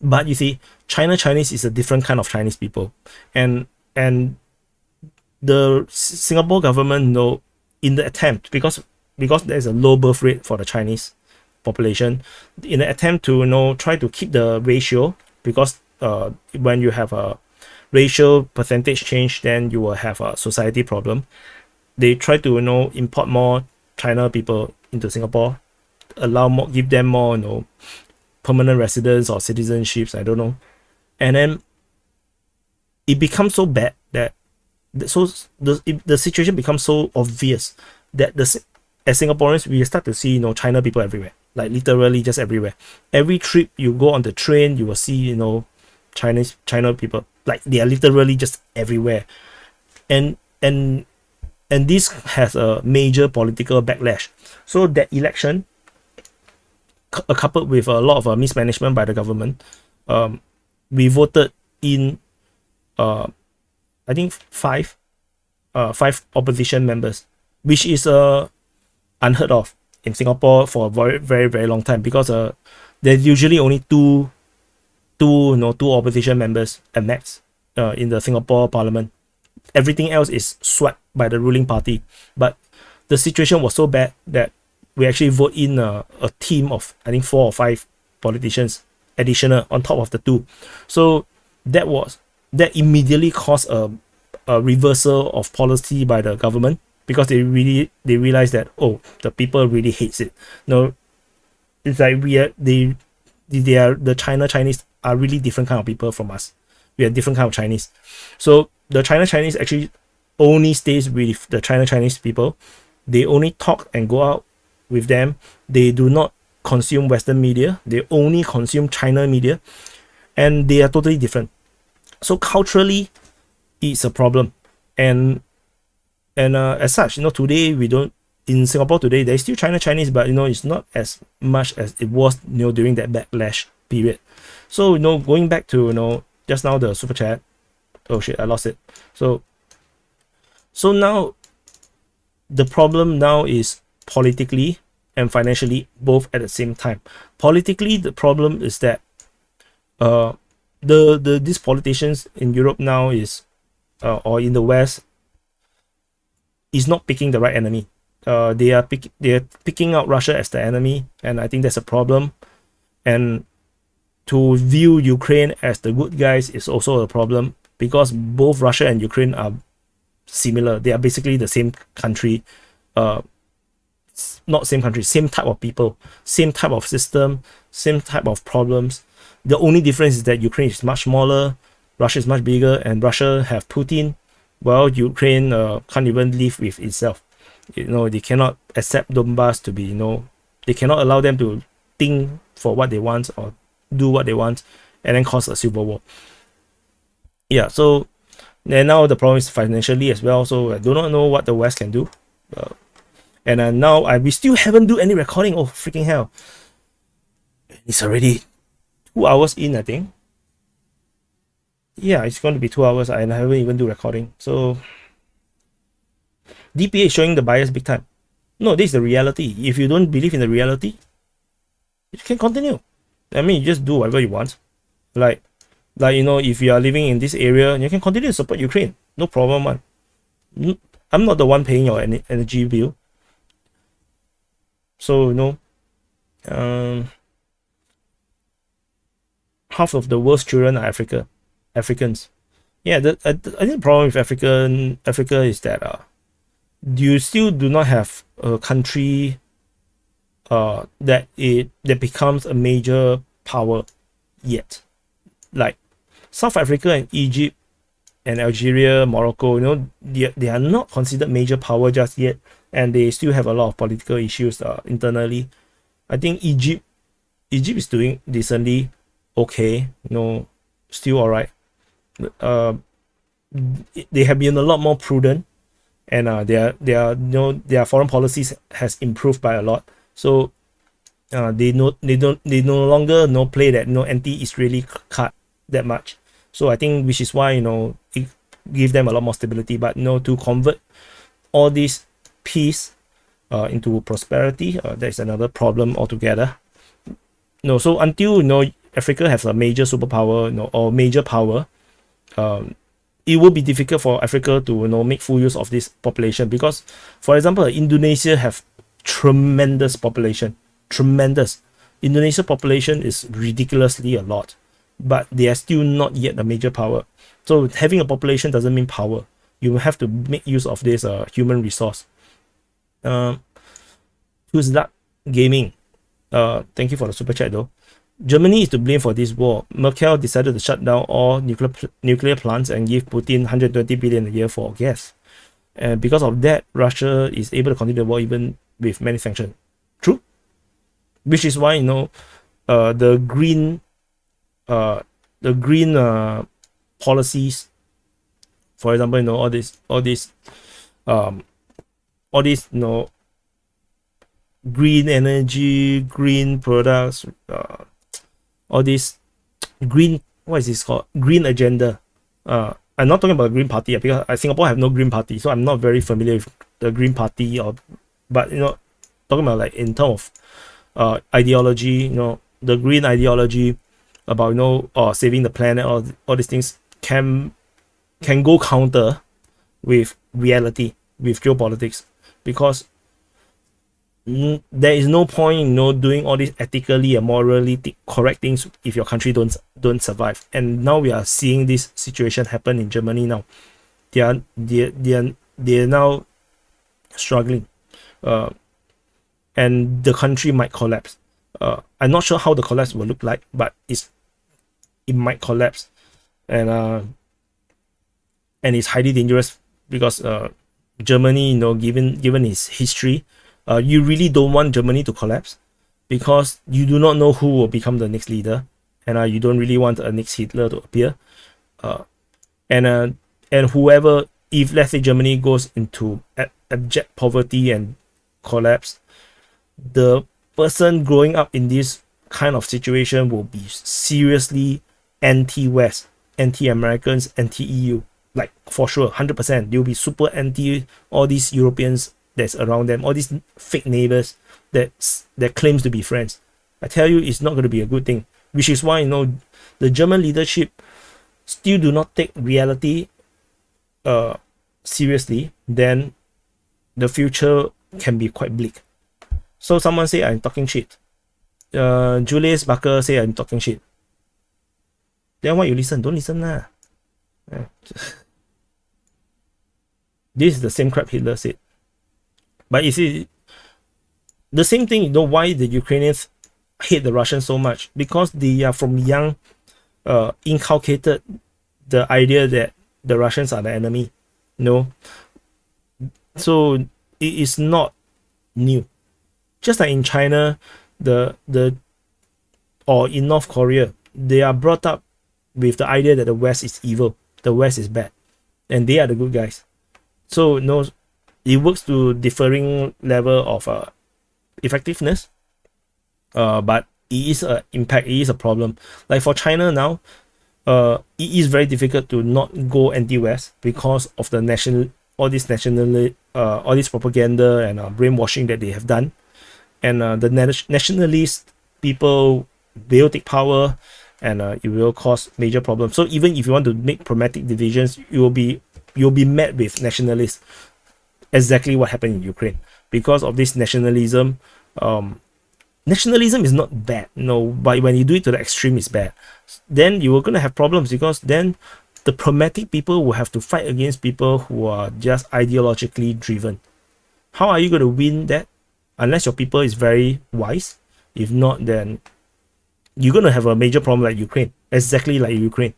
but you see, Chinese is a different kind of Chinese people, and the Singapore government in the attempt, because there's a low birth rate for the Chinese population, in the attempt to try to keep the ratio, because when you have a racial percentage change, then you will have a society problem. They try to import more China people into Singapore, give them more permanent residence or citizenships, I don't know. And then it becomes so bad that the situation becomes so obvious that as Singaporeans, we start to see China people everywhere, like literally just everywhere. Every trip you go on the train, you will see China people, like they are literally just everywhere, and this has a major political backlash. So that election, coupled with a lot of mismanagement by the government, we voted in I think five opposition members, which is unheard of in Singapore for a very very very long time, because there's usually only two opposition members at max in the Singapore Parliament. Everything else is swept by the ruling party. But the situation was so bad that we actually vote in a team of, I think, 4 or 5 politicians additional on top of the 2. So that immediately caused a reversal of policy by the government, because they realized that, oh, the people really hates it. It's like the Chinese are really different kind of people from us. We are different kind of Chinese. So the Chinese actually only stays with the Chinese people. They only talk and go out with them. They do not consume Western media. They only consume China media, and they are totally different. So culturally, it's a problem. And as such, today we don't, in Singapore today, there's still Chinese, but it's not as much as it was during that backlash period. So going back to just now, the super chat. Oh shit, I lost it. So now the problem now is politically and financially, both at the same time. Politically, the problem is that these politicians in Europe now is or in the West is not picking the right enemy. They are picking out Russia as the enemy, and I think that's a problem. And to view Ukraine as the good guys is also a problem, because both Russia and Ukraine are similar. They are basically the same country, not same country, same type of people, same type of system, same type of problems. The only difference is that Ukraine is much smaller, Russia is much bigger, and Russia have Putin. Well, Ukraine can't even live with itself. They cannot accept Donbass to be, they cannot allow them to think for what they want or do what they want, and then cause a civil war. Yeah, so and now the problem is financially as well. So I do not know what the West can do. And now we still haven't do any recording. Oh, freaking hell. It's already 2 hours in, I think. Yeah, it's going to be 2 hours and I haven't even do recording. So DPA is showing the bias big time. No, this is the reality. If you don't believe in the reality, you can continue. I mean, you just do whatever you want. Like if you are living in this area, you can continue to support Ukraine. No problem, man. I'm not the one paying your energy bill. So, half of the world's children are Africans. Yeah, I think the problem with Africa is that you still do not have a country that becomes a major power yet. Like South Africa and Egypt and Algeria, Morocco, they are not considered major power just yet, and they still have a lot of political issues internally. I think Egypt is doing decently okay, still alright. They have been a lot more prudent, and their foreign policies has improved by a lot. So they no longer play that anti-Israeli card that much. So I think, which is why it give them a lot more stability. But to convert all this peace into prosperity, that's another problem altogether. So until Africa has a major superpower, or major power, it will be difficult for Africa to make full use of this population. Because, for example, Indonesia have tremendous population. Tremendous. Indonesia population is ridiculously a lot, but they are still not yet a major power. So having a population doesn't mean power. You have to make use of this human resource. Who's that? Gaming. Thank you for the super chat though. Germany is to blame for this war. Merkel decided to shut down all nuclear plants and give Putin 120 billion a year for gas. And because of that, Russia is able to continue the war even with many sanctions. True. Which is why the green policies, for example, all these green energy, green products, all this green, what is this called? Green agenda. I'm not talking about Green Party because Singapore have no Green Party, so I'm not very familiar with the Green Party, but talking about like in terms of ideology, the green ideology about saving the planet, all these things can go counter with reality, with geopolitics, because there is no point in doing all these ethically and morally correct things if your country don't survive. And now we are seeing this situation happen in Germany now. They are now struggling, and the country might collapse. I'm not sure how the collapse will look like, but it might collapse, and it's highly dangerous because Germany, given its history, you really don't want Germany to collapse because you do not know who will become the next leader, and you don't really want a next Hitler to appear, and whoever, if let's say Germany goes into abject poverty and collapse, the person growing up in this kind of situation will be seriously anti-West, anti-Americans, anti-EU, like for sure, 100%. They'll be super anti all these Europeans that's around them, all these fake neighbors that claims to be friends. I tell you, it's not going to be a good thing, which is why the German leadership still do not take reality seriously. Then the future can be quite bleak. So someone say I'm talking shit. Julius Barker say I'm talking shit. Then why you listen? Don't listen lah. This is the same crap Hitler said. But you see, the same thing, why the Ukrainians hate the Russians so much? Because they are from young inculcated the idea that the Russians are the enemy. So it is not new. Just like in China, or in North Korea, they are brought up with the idea that the West is evil, the West is bad, and they are the good guys. So it works to differing level of effectiveness, but it is an impact, it is a problem. Like for China now, it is very difficult to not go anti-West because of the all this propaganda and brainwashing that they have done, and the nationalist people will take power, and it will cause major problems. So even if you want to make pragmatic divisions, you'll be met with nationalists. Exactly what happened in Ukraine. Because of this nationalism, nationalism is not bad, but when you do it to the extreme, it's bad. Then you are going to have problems, because then the pragmatic people will have to fight against people who are just ideologically driven. How are you going to win that? Unless your people is very wise. If not, then you're going to have a major problem like Ukraine. Exactly like Ukraine.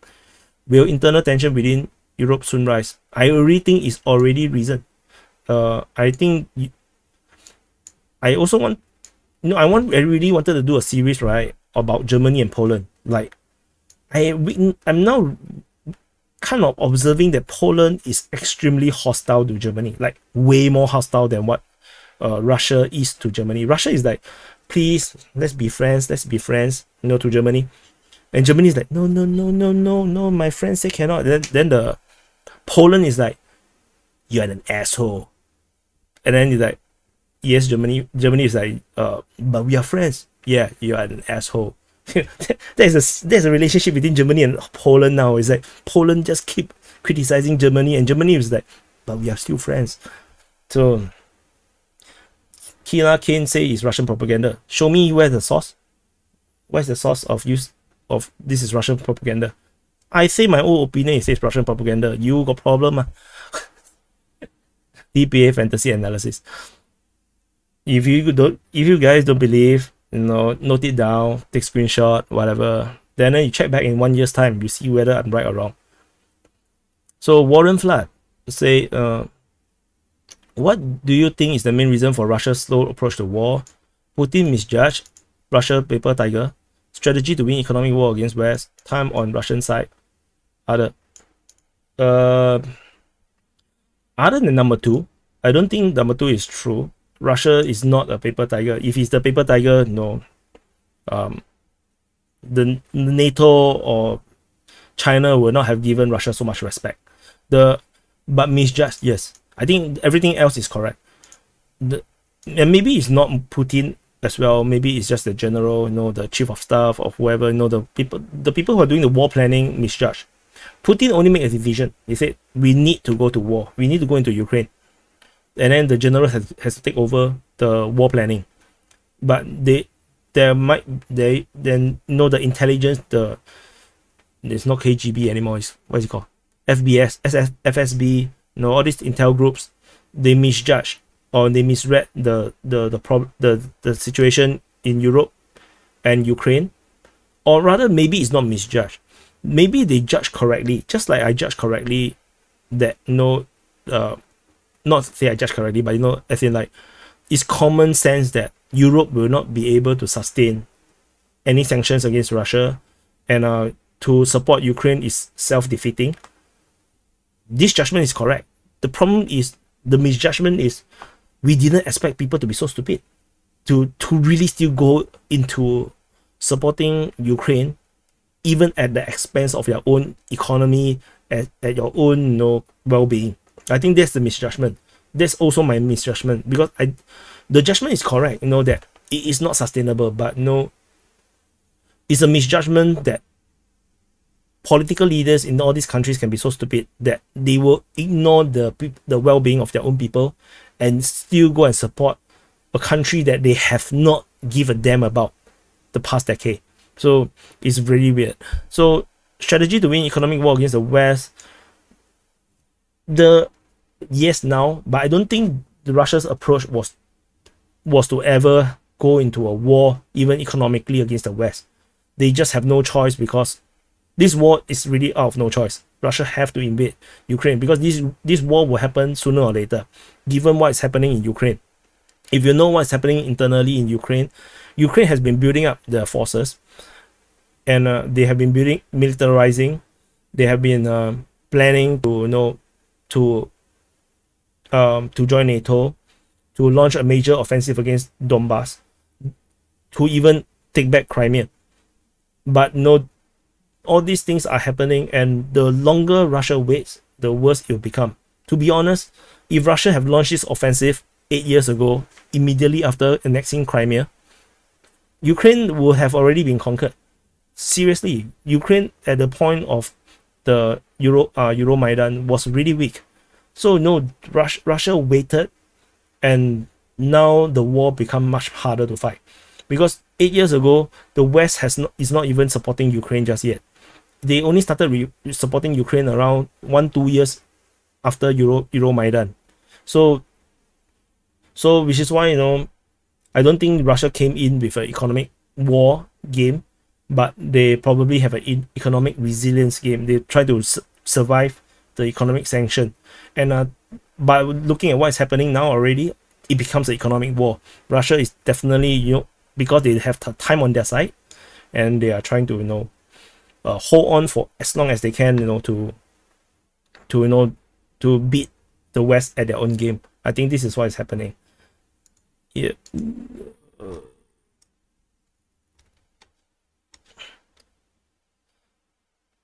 Will internal tension within Europe soon rise? I already think it's already risen. I think I also want, I really wanted to do a series, right, about Germany and Poland. Like, I'm now kind of observing that Poland is extremely hostile to Germany, like way more hostile than what Russia is to Germany. Russia is like, please, let's be friends, to Germany. And Germany is like, no, my friends say cannot. Then the Poland is like, you're an asshole. And then he's like, yes, Germany is like, but we are friends. Yeah, you are an asshole. there's a relationship between Germany and Poland now. It's like Poland just keep criticizing Germany, and Germany is like, but we are still friends. So Kila Kane say it's Russian propaganda. Show me where's the source. Where's the source of use of this is Russian propaganda? I say my own opinion, it says Russian propaganda. You got problem? DPA fantasy analysis. If you guys don't believe, note it down, take screenshot, whatever. Then you check back in 1 year's time, you see whether I'm right or wrong. So Warren Flood say, what do you think is the main reason for Russia's slow approach to war? Putin misjudged, Russia paper tiger, strategy to win economic war against West, time on Russian side. Other than number two, I don't think number two is true. Russia is not a paper tiger. If it's the paper tiger, no, the NATO or China will not have given Russia so much respect. But misjudged, yes. I think everything else is correct. And maybe it's not Putin as well. Maybe it's just the general, the chief of staff or whoever, the people who are doing the war planning misjudged. Putin only made a division. He said, we need to go to war. We need to go into Ukraine. And then the general has to take over the war planning. But the intelligence, it's not KGB anymore. It's, what is it called? FBS, FSB, all these intel groups, they misjudged or they misread the situation in Europe and Ukraine. Or rather, maybe it's not misjudged. Maybe they judge correctly, just like I judge correctly that not say I judge correctly, but as in like it's common sense that Europe will not be able to sustain any sanctions against Russia, and to support Ukraine is self-defeating. This judgment is correct. The problem is the misjudgment is we didn't expect people to be so stupid to really still go into supporting Ukraine even at the expense of your own economy, at your own well-being. I think that's the misjudgment. That's also my misjudgment, because the judgment is correct, that it is not sustainable, but it's a misjudgment that political leaders in all these countries can be so stupid that they will ignore the well-being of their own people and still go and support a country that they have not give a damn about the past decade. So it's really weird. So strategy to win economic war against the West, yes now, but I don't think the Russia's approach was to ever go into a war even economically against the West. They just have no choice, because this war is really out of no choice. Russia have to invade Ukraine because this war will happen sooner or later, given what is happening in Ukraine. If you know what's happening internally in Ukraine, Ukraine has been building up their forces, and they have been militarizing. They have been planning to join NATO, to launch a major offensive against Donbass, to even take back Crimea. But all these things are happening, and the longer Russia waits, the worse it will become. To be honest, if Russia have launched this offensive 8 years ago, immediately after annexing Crimea, Ukraine will have already been conquered. Seriously, Ukraine at the point of the Euromaidan was really weak. So Russia waited, and now the war become much harder to fight, because 8 years ago the West is not even supporting Ukraine just yet. They only started supporting Ukraine around 1-2 years after Euromaidan. So which is why I don't think Russia came in with an economic war game, but they probably have an economic resilience game. They try to survive the economic sanction, and by looking at what's happening now already, it becomes an economic war. Russia is definitely because they have time on their side, and they are trying to hold on for as long as they can to beat the West at their own game. I think this is what is happening. Yeah.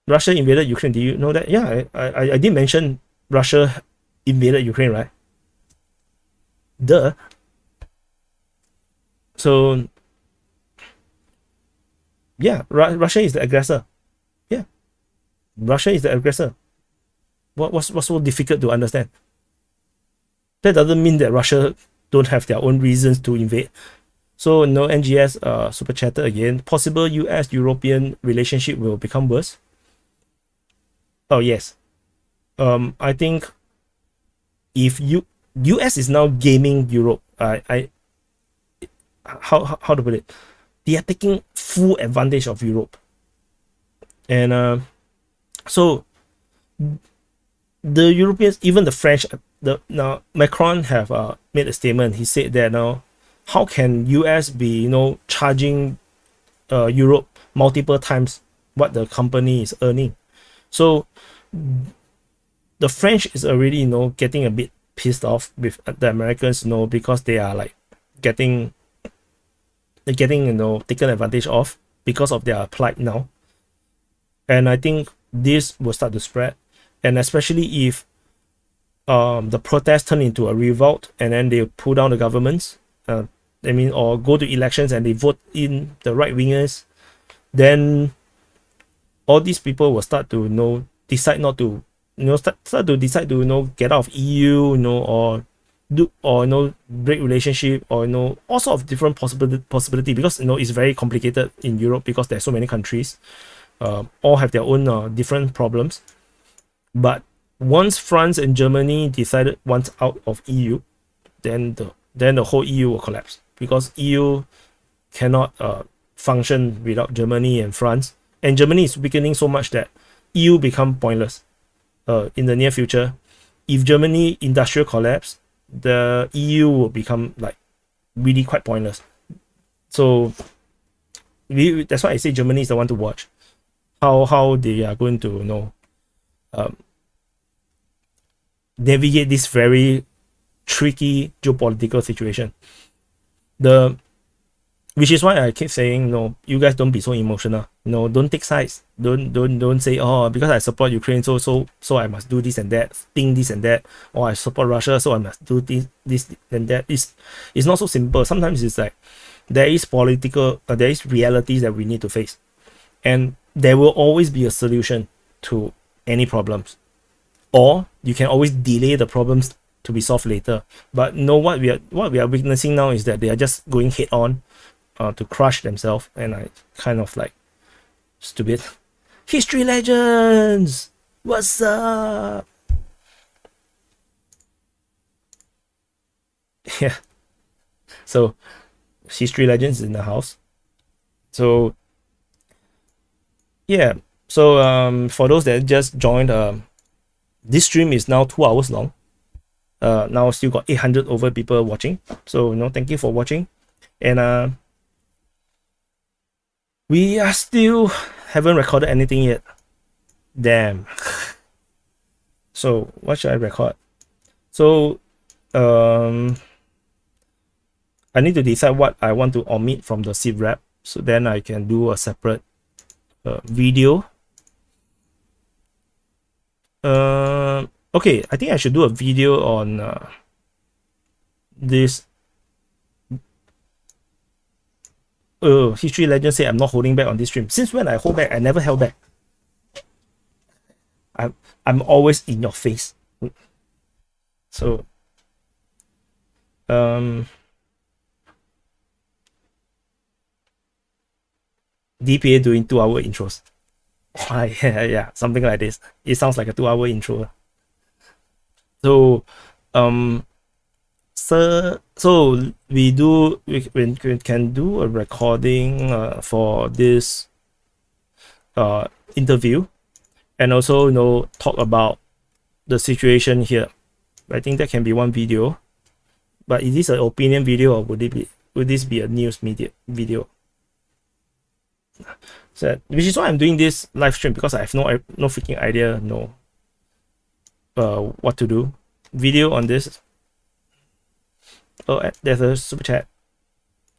Russia invaded Ukraine. Do you know that? Yeah, I did mention Russia invaded Ukraine, right? Duh. So yeah, Russia is the aggressor. Yeah, Russia is the aggressor. What's so difficult to understand? That doesn't mean that Russia don't have their own reasons to invade. So NGS super chatter again. Possible US-European relationship will become worse. Oh yes. I think if US is now gaming Europe, how to put it? They are taking full advantage of Europe, and so the Europeans, even the French, now Macron have made a statement. He said that now, how can US be charging Europe multiple times what the company is earning? So the French is already getting a bit pissed off with the Americans, because they are like getting taken advantage of because of their plight now. And I think this will start to spread, and especially if the protest turn into a revolt and then they pull down the governments, or go to elections and they vote in the right wingers, then all these people will start to decide not to start to decide to get out of EU, or break relationship, or all sorts of different possibility, because it's very complicated in Europe because there's so many countries, all have their own different problems. But once France and Germany decided once out of EU, then the whole EU will collapse, because EU cannot function without Germany and France, and Germany is weakening so much that EU become pointless in the near future. If Germany industrial collapse, the EU will become like really quite pointless. So that's why I say Germany is the one to watch, how they are going to navigate this very tricky geopolitical situation. Which is why I keep saying, you guys don't be so emotional. Don't take sides. Don't say, because I support Ukraine, so I must do this and that, think this and that, or I support Russia, so I must do this and that. It's not so simple. Sometimes it's like there is realities that we need to face, and there will always be a solution to any problems, or you can always delay the problems to be solved later. But what we are witnessing now is that they are just going head on to crush themselves, and I kind of like stupid. History legends, what's up? Yeah. So history legends in the house. So yeah. So for those that just joined, this stream is now 2 hours long. Now still got 800 over people watching. So thank you for watching, and we are still haven't recorded anything yet. Damn. So what should I record? So I need to decide what I want to omit from the zip wrap, so then I can do a separate video. Okay, I think I should do a video on this. History legend say I'm not holding back on this stream. Since when I hold back? I never held back. I'm always in your face. So DPA doing 2-hour intros. Yeah, something like this. It sounds like a 2-hour intro. So so we can do a recording for this interview, and also talk about the situation here. I think that can be one video. But is this an opinion video, or would this be a news media video? So, which is why I'm doing this live stream, because I have no freaking idea what to do. Video on this. Oh, there's a super chat.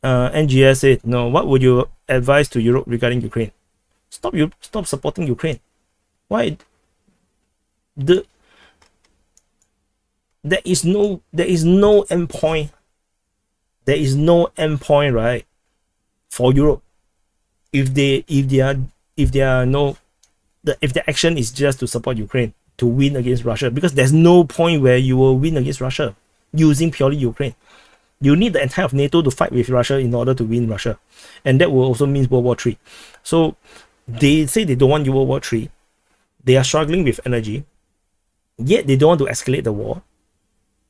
NGS said, what would you advise to Europe regarding Ukraine? Stop supporting Ukraine. Why? There is no endpoint. There is no endpoint, right? For Europe, if the action is just to support Ukraine to win against Russia, because there's no point where you will win against Russia using purely Ukraine. You need the entire of NATO to fight with Russia in order to win Russia, and that will also mean World War III. So they say they don't want World War III. They are struggling with energy, yet they don't want to escalate the war.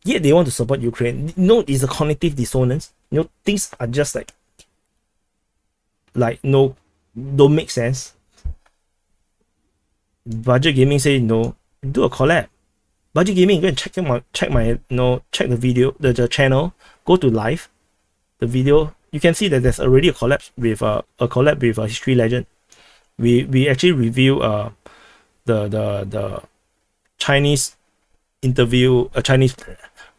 Yet they want to support Ukraine. It's a cognitive dissonance. Things are just don't make sense. Budget Gaming say do a collab. Budget Gaming, go and check the video, the channel. Go to live, the video. You can see that there's already a collab with a history legend. We actually review the Chinese interview,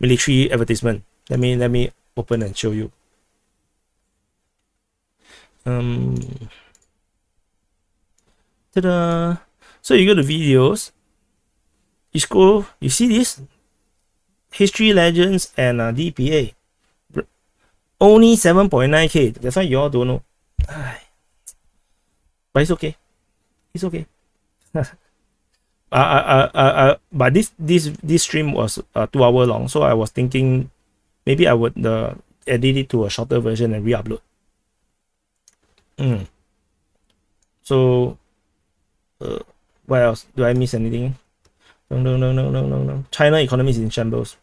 military advertisement. Let me open and show you. Ta-da! So you go to videos, you scroll, you see this history, legends, and DPA. Only 7.9k. That's why you all don't know. But it's okay. It's okay. But this stream was 2 hours long, so I was thinking maybe I would edit it to a shorter version and re-upload. So what else? Do I miss anything? No. China economy is in shambles.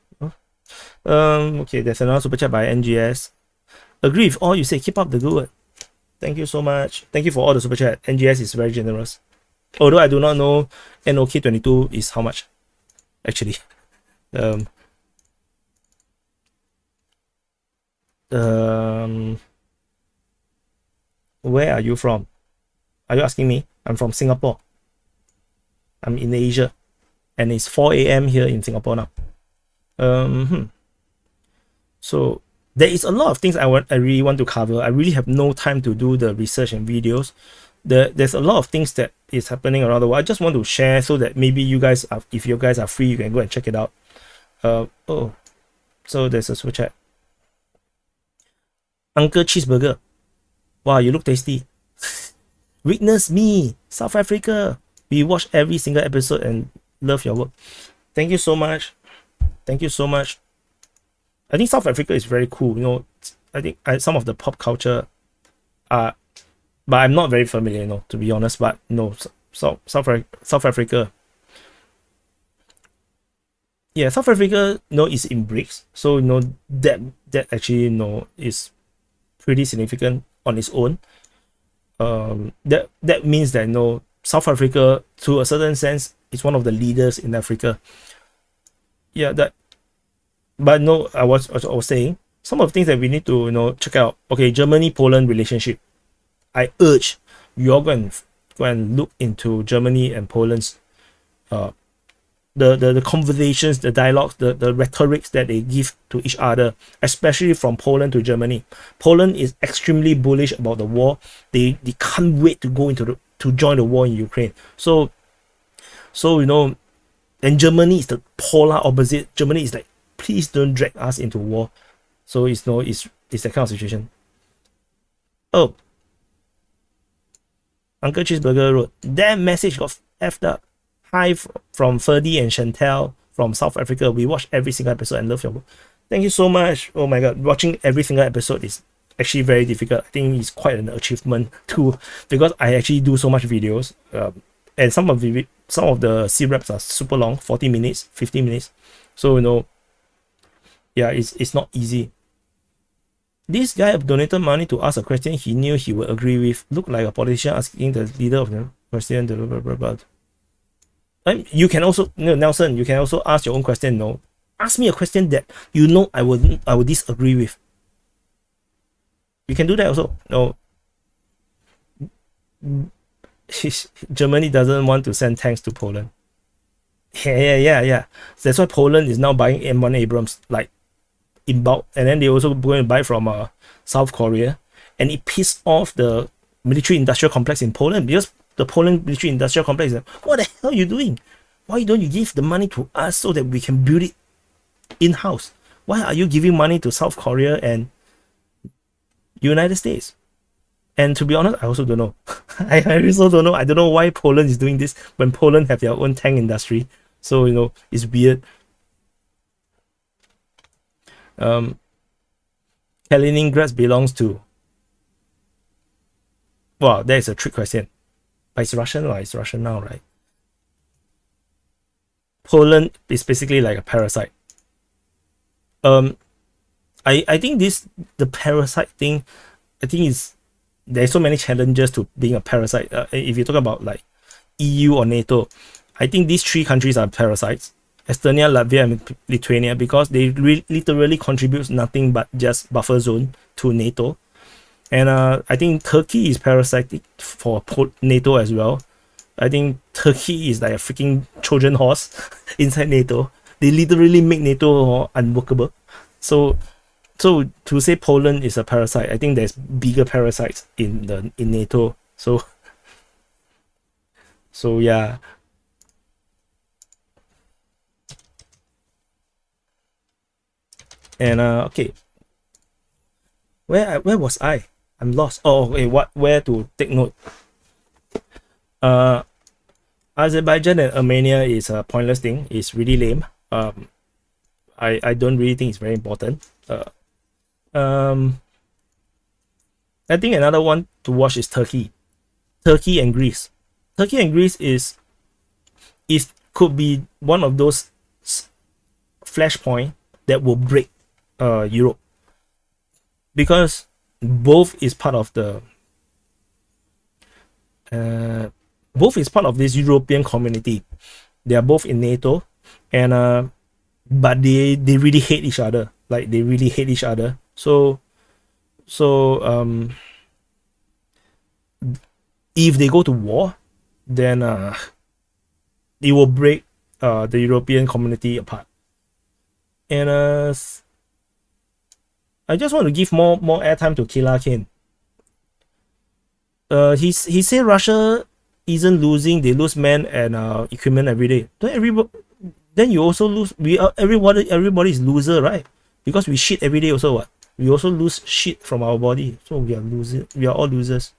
Okay, there's another super chat by NGS. Agree with all you say. Keep up the good work. Thank you so much. Thank you for all the super chat. NGS is very generous. Although I do not know NOK22 is how much, actually. Where are you from? Are you asking me? I'm from Singapore. I'm in Asia, and it's 4 a.m. here in Singapore now. So there is a lot of things I really want to cover. I really have no time to do the research and videos. There's a lot of things that is happening around the world. I just want to share so that maybe you guys are, if you guys are free, you can go and check it out. Oh, so there's a super chat. Uncle Cheeseburger, wow, you look tasty. Witness me, South Africa. We watch every single episode and love your work. Thank you so much. Thank you so much. I think South Africa is very cool. You know, I think some of the pop culture are, but I'm not very familiar, you know, to be honest. But no, South Africa. Yeah, South Africa, you know, is in BRICS, so you know that actually, you know, is pretty significant on its own. That means that, you know, South Africa, to a certain sense, is one of the leaders in Africa. Yeah, that. But no, I was saying some of the things that we need to, you know, check out. Okay, Germany-Poland relationship. I urge you all go and look into Germany and Poland's the conversations, the dialogues, the rhetorics that they give to each other, especially from Poland to Germany. Poland is extremely bullish about the war. They can't wait to go into to join the war in Ukraine. So you know, and Germany is the polar opposite. Germany is like, please don't drag us into war. So it's that kind of situation. Oh, Uncle Cheeseburger wrote, that message got effed up. Hi from Ferdy and Chantel from South Africa. We watch every single episode and love your work. Thank you so much. Oh my god, watching every single episode is actually very difficult. I think it's quite an achievement too, because I actually do so much videos, and some of the C-reps are super long, 40 minutes, 50 minutes. So you know, yeah, it's not easy. This guy donated money to ask a question he knew he would agree with. Look like a politician asking the leader of the question. You can also, you know, Nelson, you can also ask your own question. No, ask me a question that you know I would disagree with. You can do that also. No, Germany doesn't want to send tanks to Poland. Yeah. That's why Poland is now buying M1 Abrams, like, in bulk, and then they also going to buy from South Korea, and it pissed off the military industrial complex in Poland, because the Poland military industrial complex is like, what the hell are you doing? Why don't you give the money to us so that we can build it in-house? Why are you giving money to South Korea and United States? And to be honest, I also don't know. I also don't know. I don't know why Poland is doing this when Poland have their own tank industry. So, you know, it's weird. Kaliningrad belongs to... Wow, that is a trick question. But it's Russian, or it's Russian now, right? Poland is basically like a parasite. I think the parasite thing, I think there's so many challenges to being a parasite. If you talk about like EU or NATO, I think these three countries are parasites: Estonia, Latvia, and Lithuania, because they literally contribute nothing but just buffer zone to NATO. And I think Turkey is parasitic for NATO as well. I think Turkey is like a freaking Trojan horse inside NATO. they literally make NATO unworkable. So to say Poland is a parasite, I think there's bigger parasites in NATO. So yeah. And okay, where was I? I'm lost. Oh, okay, where to take note? Azerbaijan and Armenia is a pointless thing. It's really lame. I don't really think it's very important. I think another one to watch is Turkey. Turkey and Greece. Turkey and Greece could be one of those flashpoint that will break Europe, because both is part of the both is part of this European community. They are both in NATO, and but they really hate each other. Like, they really hate each other. So if they go to war, then it will break the European community apart. And I just want to give more airtime to Killer Kane. He said Russia isn't losing; they lose men and equipment every day. Then you also lose. Everybody is loser, right? Because we shit every day. Also, what? We also lose shit from our body, so we are losing. We are all losers.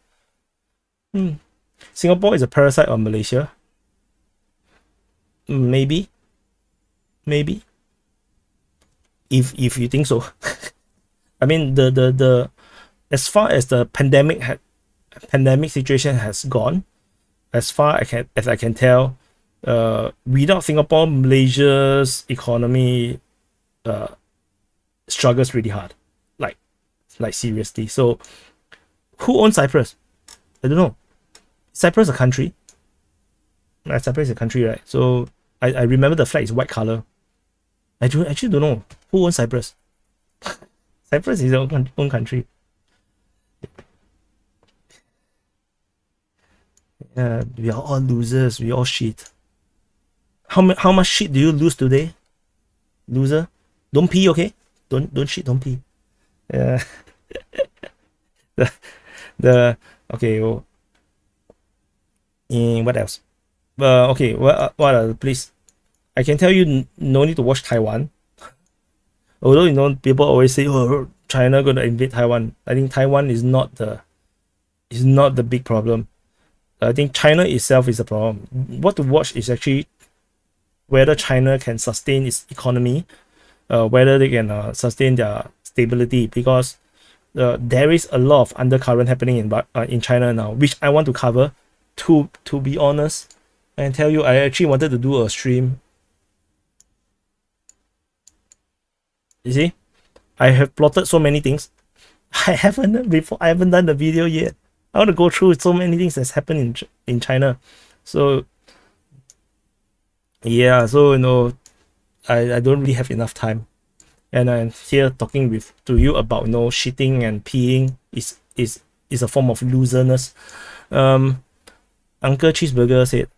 Singapore is a parasite on Malaysia. Maybe. If you think so. I mean, the as far as the pandemic situation has gone, as far as I can tell, without Singapore, Malaysia's economy struggles really hard, like seriously. So who owns Cyprus? I don't know. Cyprus is a country. Cyprus is a country, right? So I remember the flag is white color. I actually don't know who owns Cyprus. Cyprus is their own country. Yeah, we are all losers. We all shit. How much shit do you lose today, loser? Don't pee, okay? Don't shit. Don't pee. Yeah. the okay. Oh. What else? Okay. What are the please? I can tell you, no need to watch Taiwan. Although people always say, "Oh, China gonna invade Taiwan." I think Taiwan is not the big problem. I think China itself is a problem. What to watch is actually whether China can sustain its economy, whether they can sustain their stability, because there is a lot of undercurrent happening in China now, which I want to cover. To be honest, and tell you, I actually wanted to do a stream. You see, I have plotted so many things. I haven't done the video yet. I want to go through so many things that's happened in China. So yeah, so I don't really have enough time, and I'm here talking to you about shitting and peeing is a form of loserness. Uncle Cheeseburger said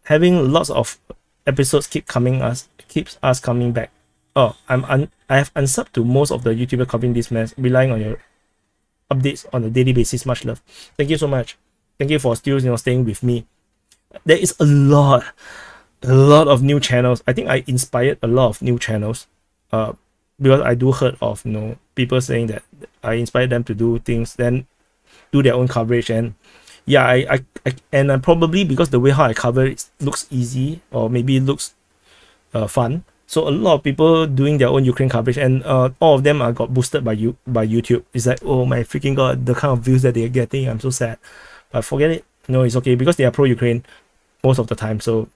having lots of episodes keeps us coming back. Oh, I have unsubbed to most of the YouTubers covering this mess, relying on your updates on a daily basis. Much love. Thank you so much. Thank you for still staying with me. There is a lot of new channels. I think I inspired a lot of new channels. Because I do heard of people saying that I inspired them to do things, then do their own coverage. And yeah, I probably, because the way how I cover it looks easy, or maybe it looks fun. So a lot of people doing their own Ukraine coverage, and all of them got boosted by YouTube. It's like, oh my freaking god, the kind of views that they're getting, I'm so sad. But forget it. No, it's okay, because they are pro-Ukraine most of the time. So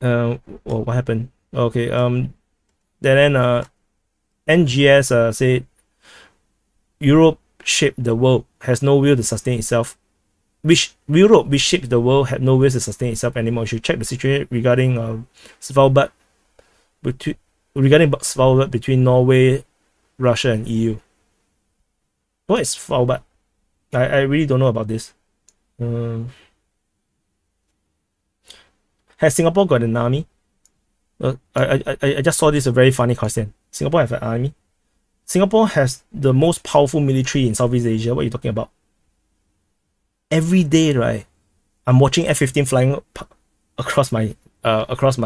what happened? Okay, then NGS said Europe shaped the world, has no will to sustain itself. Europe, which shaped the world, had no will to sustain itself anymore. You should check the situation regarding Svalbard between Norway, Russia, and EU. What is Svalbard? I really don't know about this. Has Singapore got an army? I just saw this a very funny question. Singapore have an army. Singapore has the most powerful military in Southeast Asia. What are you talking about? Every day, right? I'm watching F-15 flying across my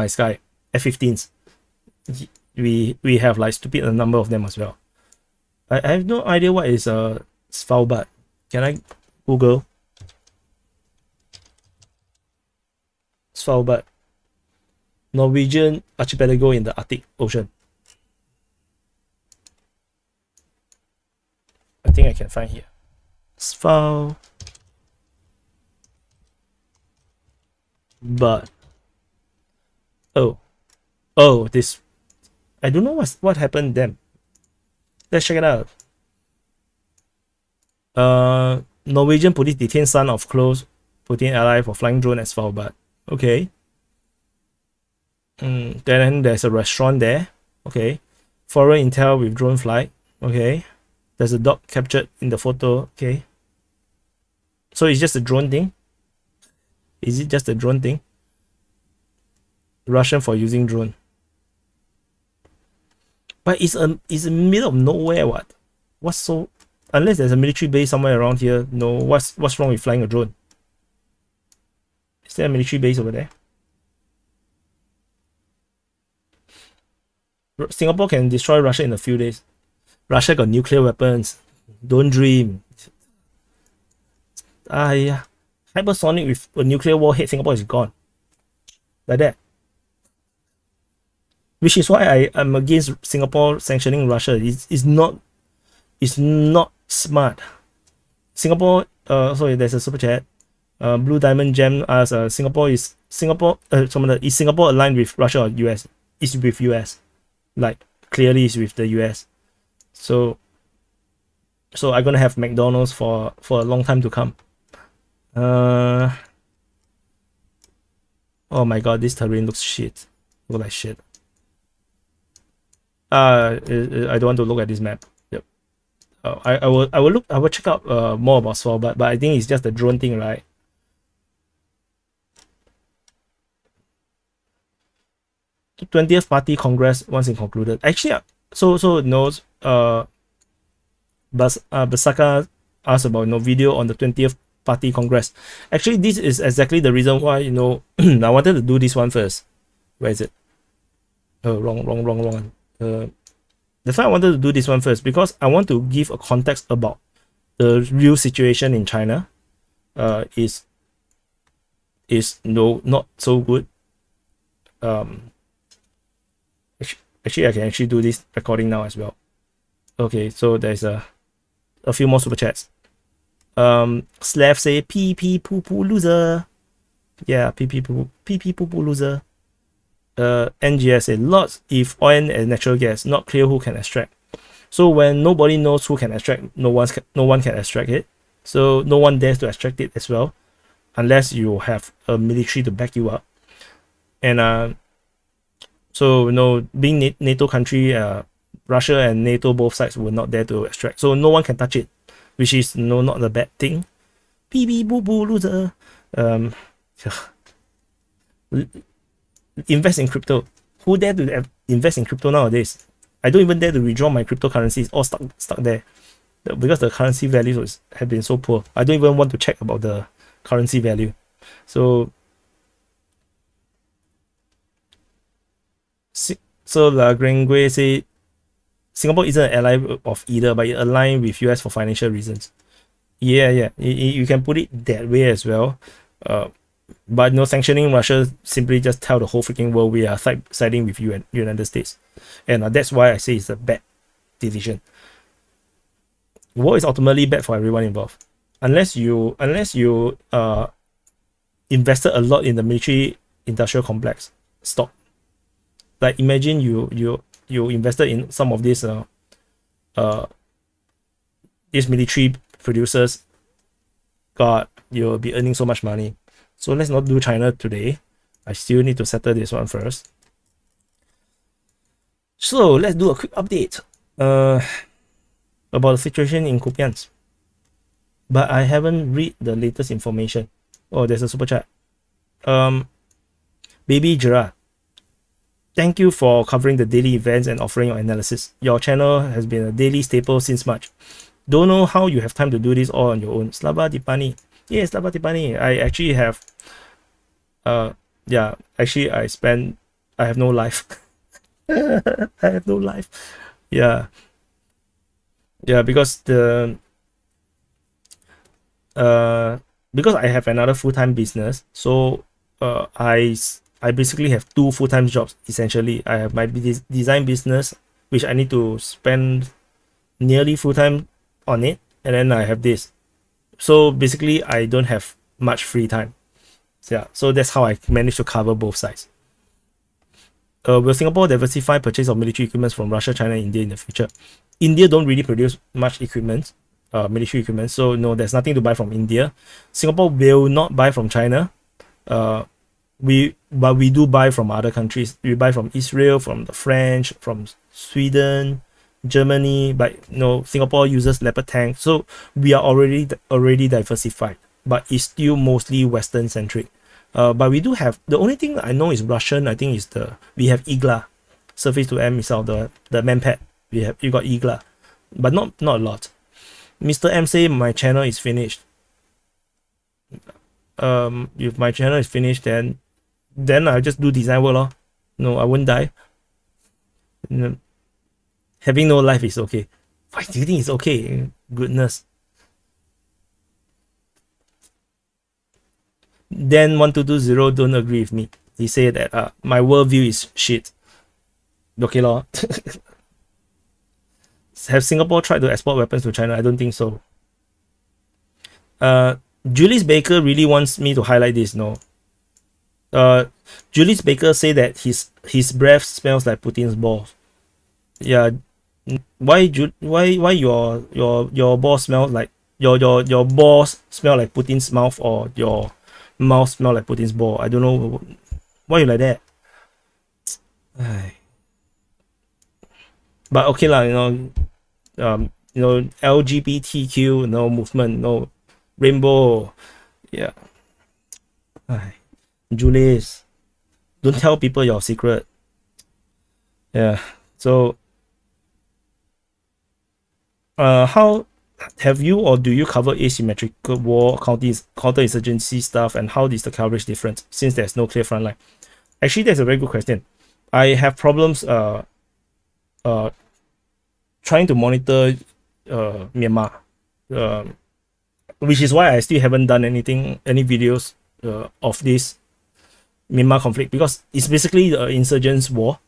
sky. F-15s. We have like stupid a number of them as well. I have no idea what is Svalbard. Can I Google Svalbard? Norwegian archipelago in the Arctic Ocean. I think I can find here. Svalbard. Oh, this. I don't know what happened then. Let's check it out. Norwegian police detain son of close Putin ally for flying drone at Svalbard. Okay. Then there's a restaurant there. Okay. Foreign intel with drone flight. Okay. There's a dog captured in the photo. Okay. So it's just a drone thing? Is it just a drone thing? Russian for using drone. But it's in the middle of nowhere, what? What's so... Unless there's a military base somewhere around here, no, what's wrong with flying a drone? Is there a military base over there? Singapore can destroy Russia in a few days. Russia got nuclear weapons. Don't dream. Yeah. Hypersonic with a nuclear warhead, Singapore is gone. Like that. Which is why I'm against Singapore sanctioning Russia. It's not smart. Singapore, sorry, there's a super chat. Blue Diamond Gem asks, is Singapore aligned with Russia or US? It's with US. Like, clearly it's with the US. So I'm gonna have McDonald's for a long time to come. Oh my god, this terrain looks shit. Look like shit. I don't want to look at this map. Yep. I will check out more about Svalbard, but I think it's just a drone thing, right? The 20th Party Congress once concluded. Actually, so knows Basaka asked about video on the 20th Party Congress. Actually, this is exactly the reason why I wanted to do this one first. Where is it? Oh, wrong one. That's why I wanted to do this one first, because I want to give a context about the real situation in China. Is not so good. Actually, I can actually do this recording now as well. Okay, so there's a few more super chats. Slav say pee poo poo loser. Yeah, pee poo poo loser. NGS say lots if oil and natural gas, not clear who can extract. So when nobody knows who can extract, no one can extract it. So no one dares to extract it as well, unless you have a military to back you up. And so being NATO country, Russia and NATO both sides were not there to extract, so no one can touch it, which is not a bad thing. Pee boo boo loser. Invest in crypto. Who dare to invest in crypto nowadays? I don't even dare to withdraw my cryptocurrencies. All stuck there because the currency values have been so poor. I don't even want to check about the currency value. So La Grangway say Singapore isn't an ally of either, but it aligned with US for financial reasons. Yeah. You can put it that way as well. But sanctioning Russia simply just tell the whole freaking world we are siding with you and United States, and that's why I say it's a bad decision. War is ultimately bad for everyone involved, unless you invested a lot in the military industrial complex stock. Like imagine you invested in some of these military producers. God, you'll be earning so much money. So let's not do China today. I still need to settle this one first. So let's do a quick update about the situation in Kupyansk. But I haven't read the latest information. Oh, there's a super chat. Baby Gerard. Thank you for covering the daily events and offering your analysis. Your channel has been a daily staple since March. Don't know how you have time to do this all on your own. Slava Dipani. Yes, Slava Dipani. I actually have yeah, actually I have no life. I have no life. Yeah. Yeah, because I have another full-time business, so I basically have two full-time jobs essentially. I have my design business, which I need to spend nearly full-time on it, and then I have this. So basically I don't have much free time. Yeah, so that's how I managed to cover both sides. Will Singapore diversify purchase of military equipment from Russia, China, and India in the future? India don't really produce much equipment, military equipment, so no, there's nothing to buy from India. Singapore will not buy from China. But we do buy from other countries. We buy from Israel, from the French, from Sweden, Germany. But no, Singapore uses Leopard tank, so we are already diversified. But it's still mostly Western centric. But we do have, the only thing I know is Russian. I think is we have Igla, surface to air missile, the manpad. You got Igla, but not a lot. Mr. M say my channel is finished. If my channel is finished, then I'll just do design work lor. No, I won't die. Having no life is okay. Why do you think it's okay? Goodness. Then 1220 don't agree with me. He said that my worldview is shit. Okay lor. Have Singapore tried to export weapons to China? I don't think so. Julius Baker really wants me to highlight this. No. Julius Baker say that his breath smells like Putin's balls. Yeah. Why your balls smell like your balls smell like Putin's mouth, or your mouth smell like Putin's ball? I don't know why you like that. But okay lah, LGBTQ, movement, rainbow, yeah. Julius, don't tell people your secret. Yeah. So how have you, or do you cover asymmetrical war, counterinsurgency stuff, and how is the coverage different since there's no clear front line? Actually, that's a very good question. I have problems trying to monitor Myanmar, which is why I still haven't done any videos of this Myanmar conflict, because it's basically the insurgents war.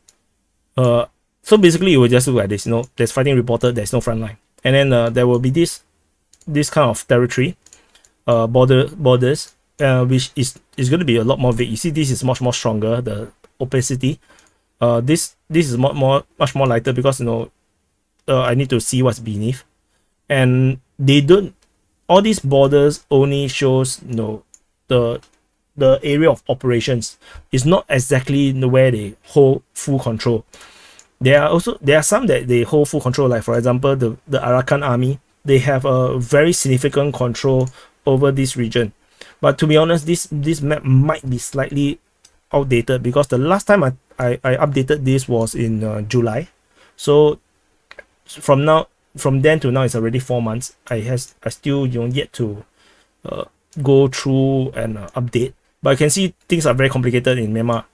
So basically it will just look like this, there's fighting reported, there's no front line, and then there will be this kind of territory, borders, which is going to be a lot more vague. You see, this is much more stronger, the opacity. This is much more lighter, because I need to see what's beneath, and they don't. All these borders only shows the area of operations. Is not exactly where they hold full control. There are some that they hold full control, like for example the Arakan army. They have a very significant control over this region. But to be honest, this map might be slightly outdated, because the last time I updated this was in July. So from then to now, it's already 4 months. I still yet to go through and update. But I can see things are very complicated in Myanmar.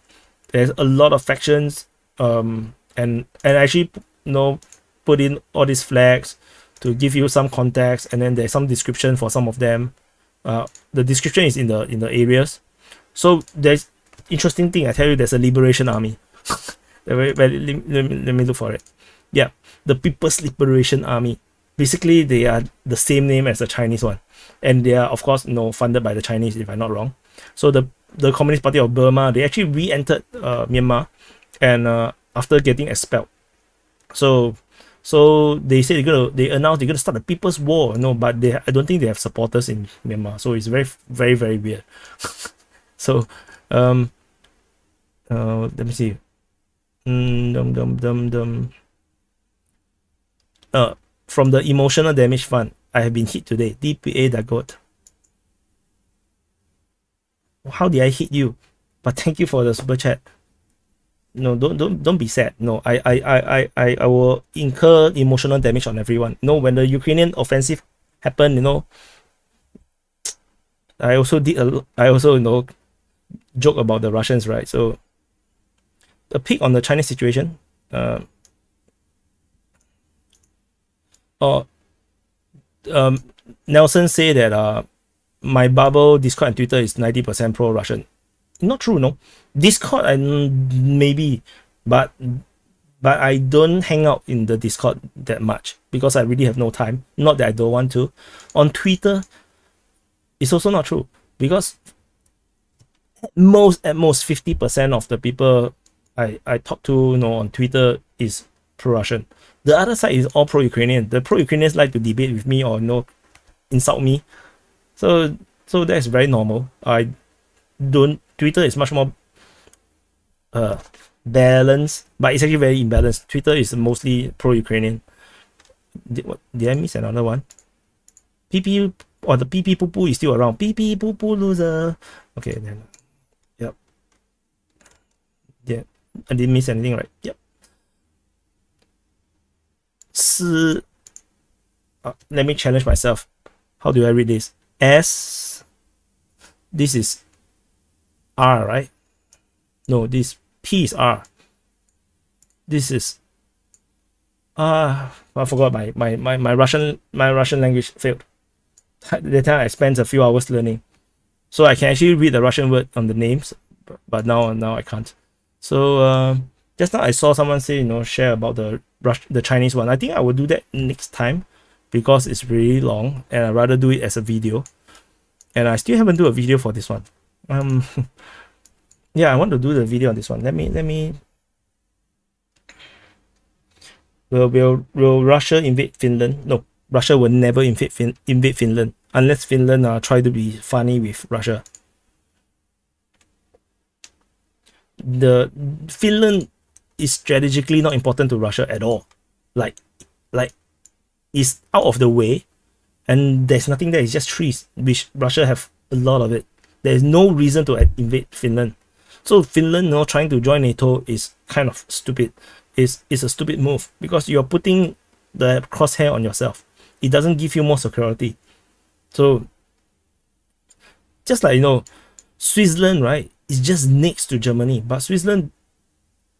There's a lot of factions, and actually put in all these flags to give you some context, and then there's some description for some of them. The description is in the areas. So there's interesting thing. I tell you, there's a liberation army. Let me look for it. Yeah, the People's Liberation Army. Basically, they are the same name as the Chinese one, and they are of course funded by the Chinese, if I'm not wrong. So the Communist Party of Burma, they actually re-entered Myanmar, and after getting expelled. So they say they announced they're gonna start the People's War. But I don't think they have supporters in Myanmar. So it's very, very, very weird. So let me see. From the emotional damage fund, I have been hit today. DPA Dagot. How did I hit you? But thank you for the super chat. no, don't be sad. No, I will incur emotional damage on everyone. No, when the Ukrainian offensive happened, I also joke about the Russians, right? So a peek on the Chinese situation. Or Nelson say that my bubble Discord and Twitter is 90% pro-Russian. Not true, no. Discord and maybe, but I don't hang out in the Discord that much because I really have no time. Not that I don't want to. On Twitter, it's also not true because at most 50% of the people I talk to on Twitter is pro-Russian. The other side is all pro-Ukrainian. The pro-Ukrainians like to debate with me or insult me. So that's very normal. Twitter is much more balanced, but it's actually very imbalanced. Twitter is mostly pro-Ukrainian. Did I miss another one? PP or the PP poo poo is still around. PP poo poo loser. Okay, then. Yep. Yeah. I didn't miss anything, right? Yep. Let me challenge myself. How do I read this? S. This is R, right? No, this P is R. This is I forgot my Russian language failed. That time I spent a few hours learning, so I can actually read the Russian word on the names, but now I can't. So just now I saw someone say share about the Chinese one. I think I will do that next time because it's really long and I'd rather do it as a video. And I still haven't do a video for this one. Yeah, I want to do the video on this one. Let me. Will Russia invade Finland? No, Russia will never invade Finland unless Finland try to be funny with Russia. The Finland is strategically not important to Russia at all. Like it's out of the way, and there's nothing there. It's just trees, which Russia have a lot of it. There's no reason to invade Finland. So Finland trying to join NATO is kind of stupid. It's a stupid move because you're putting the crosshair on yourself. It doesn't give you more security. So just like Switzerland, right, is just next to Germany, but Switzerland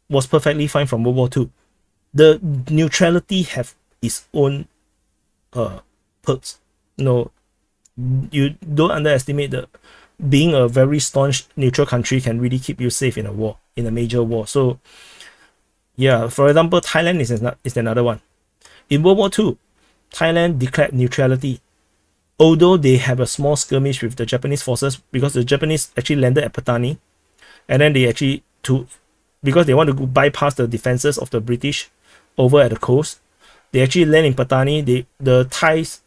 was perfectly fine from World War II. The neutrality have its own perks. You don't underestimate that being a very staunch neutral country can really keep you safe in a major war. So yeah, for example, Thailand is another one. In World War II, Thailand declared neutrality, although they have a small skirmish with the Japanese forces because the Japanese actually landed at Patani, and then they actually because they want to bypass the defenses of the British over at the coast, they actually land in Patani. The Thais,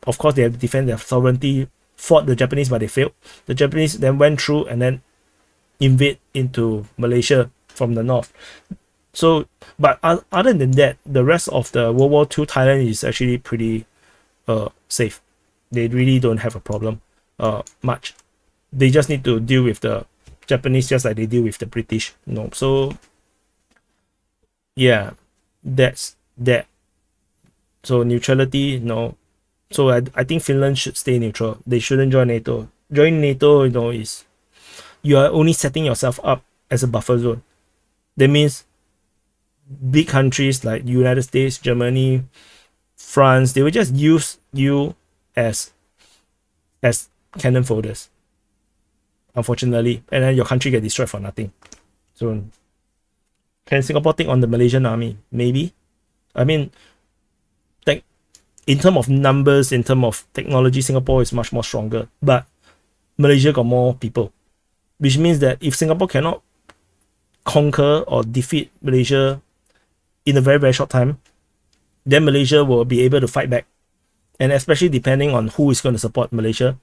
of course, they have to defend their sovereignty, fought the Japanese, but they failed. The Japanese then went through and then invade into Malaysia from the north. So, but other than that, the rest of the World War II Thailand is actually pretty safe. They really don't have a problem much. They just need to deal with the Japanese just like they deal with the British. So yeah, that's that. So neutrality, no. So I think Finland should stay neutral. They shouldn't join NATO. Joining NATO, is you are only setting yourself up as a buffer zone. That means big countries like United States, Germany, France, they will just use you as cannon folders, unfortunately, and then your country get destroyed for nothing. So can Singapore take on the Malaysian army? Maybe. I mean, in terms of numbers, in terms of technology, Singapore is much more stronger, but Malaysia got more people, which means that if Singapore cannot conquer or defeat Malaysia in a very, very short time, then Malaysia will be able to fight back. And especially depending on who is going to support Malaysia,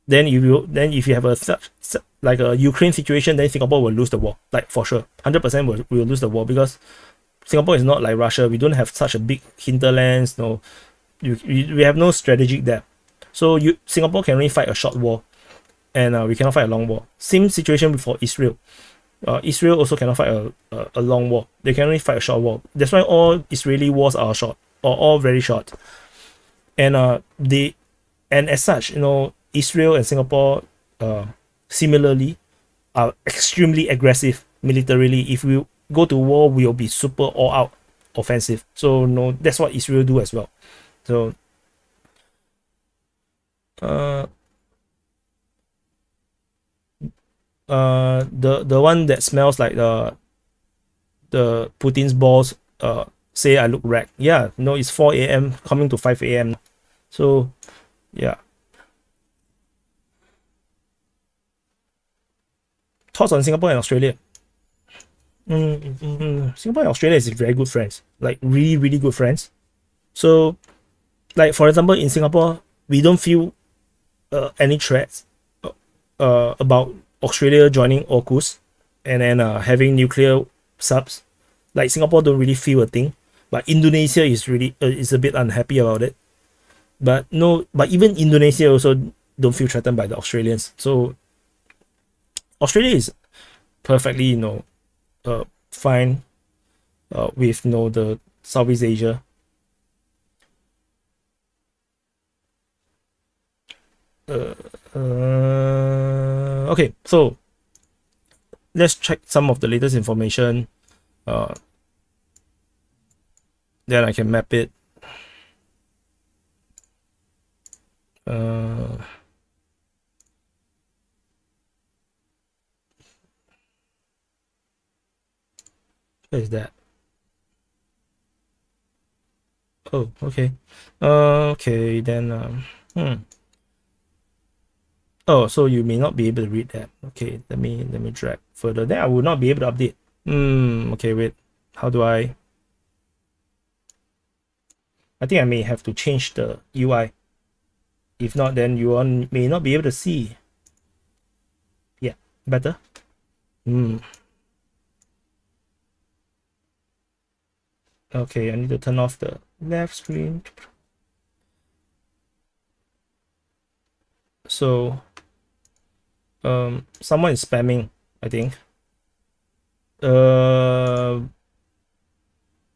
then if you have a Ukraine situation, then Singapore will lose the war, like for sure, 100% will lose the war, because Singapore is not like Russia. We don't have such a big hinterlands. We have no strategic depth. So Singapore can only fight a short war, and we cannot fight a long war. Same situation for Israel. Israel also cannot fight a long war. They can only fight a short war. That's why all Israeli wars are short, or all very short. And and as such, Israel and Singapore similarly are extremely aggressive militarily. If we go to war, we'll be super all out offensive. So no, that's what Israel do as well. So the one that smells like the Putin's balls say I look wrecked. Yeah, no, it's 4 a.m. coming to 5 a.m. So yeah. Thoughts on Singapore and Australia? Singapore and Australia is very good friends, like really, really good friends. So, like for example, in Singapore, we don't feel any threats about Australia joining AUKUS and then having nuclear subs. Like Singapore don't really feel a thing, but Indonesia is really is a bit unhappy about it. But even Indonesia also don't feel threatened by the Australians. So Australia is perfectly fine with the Southeast Asia. Okay, so let's check some of the latest information. Then I can map it. What is that? Oh, okay. Okay, then oh, so you may not be able to read that. Okay, let me drag further. Then I will not be able to update. Okay, wait. How do I think I may have to change the UI. If not, then you all may not be able to see. Yeah, better. Okay, I need to turn off the left screen. So someone is spamming, I think.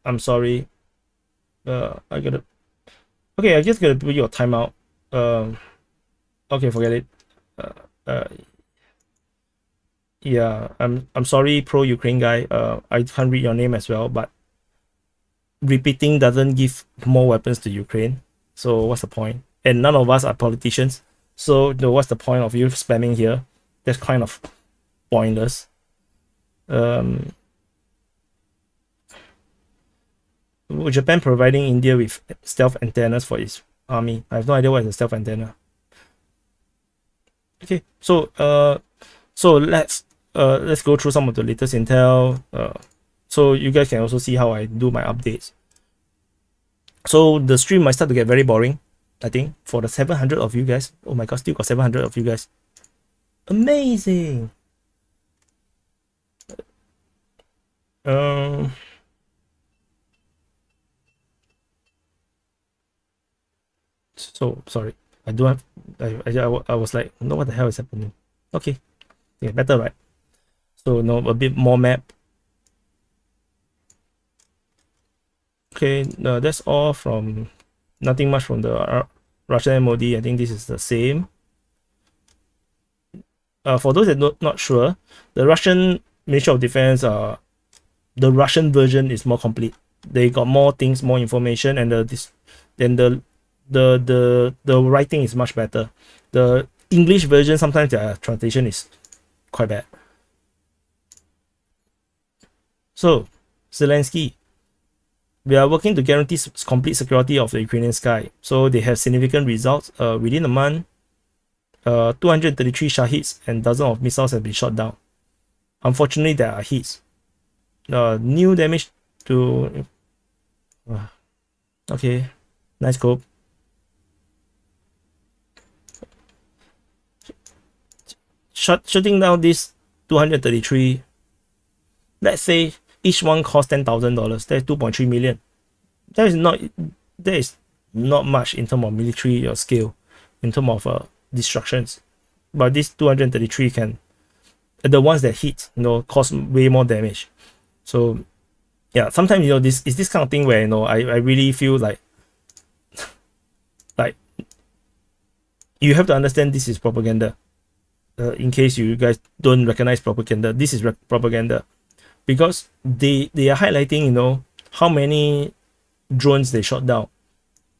I'm sorry. I just gotta put your timeout. Okay, forget it. Yeah, I'm sorry, pro Ukraine guy. I can't read your name as well, but repeating doesn't give more weapons to Ukraine. So what's the point? And none of us are politicians. So what's the point of you spamming here? That's kind of pointless. Japan providing India with stealth antennas for its army. I have no idea what is a stealth antenna. Okay, so let's go through some of the latest intel. So you guys can also see how I do my updates. So the stream might start to get very boring, I think, for the 700 of you guys. Oh my god, still got 700 of you guys. Amazing. So sorry, I do have. I was like, no, what the hell is happening? Okay, yeah, better, right? So a bit more map. Okay, that's all from. Nothing much from the Russian MOD. I think this is the same. For those that not sure, the Russian Ministry of Defense, the Russian version is more complete. They got more things, more information, and the writing is much better. The English version, sometimes their translation is quite bad. So Zelensky, we are working to guarantee complete security of the Ukrainian sky. So they have significant results. Within a month, 233 Shahids and dozens of missiles have been shot down. Unfortunately, there are hits. New damage to. Okay, nice scope. Shutting down this 233. Let's say each one costs $10,000. That's 2.3 million. That is not much in terms of military scale, in terms of destructions. But this 233 can the ones that hit, cause way more damage. So yeah, sometimes this is this kind of thing where I really feel like you have to understand this is propaganda. In case you guys don't recognize propaganda, this is propaganda, because they are highlighting how many drones they shot down,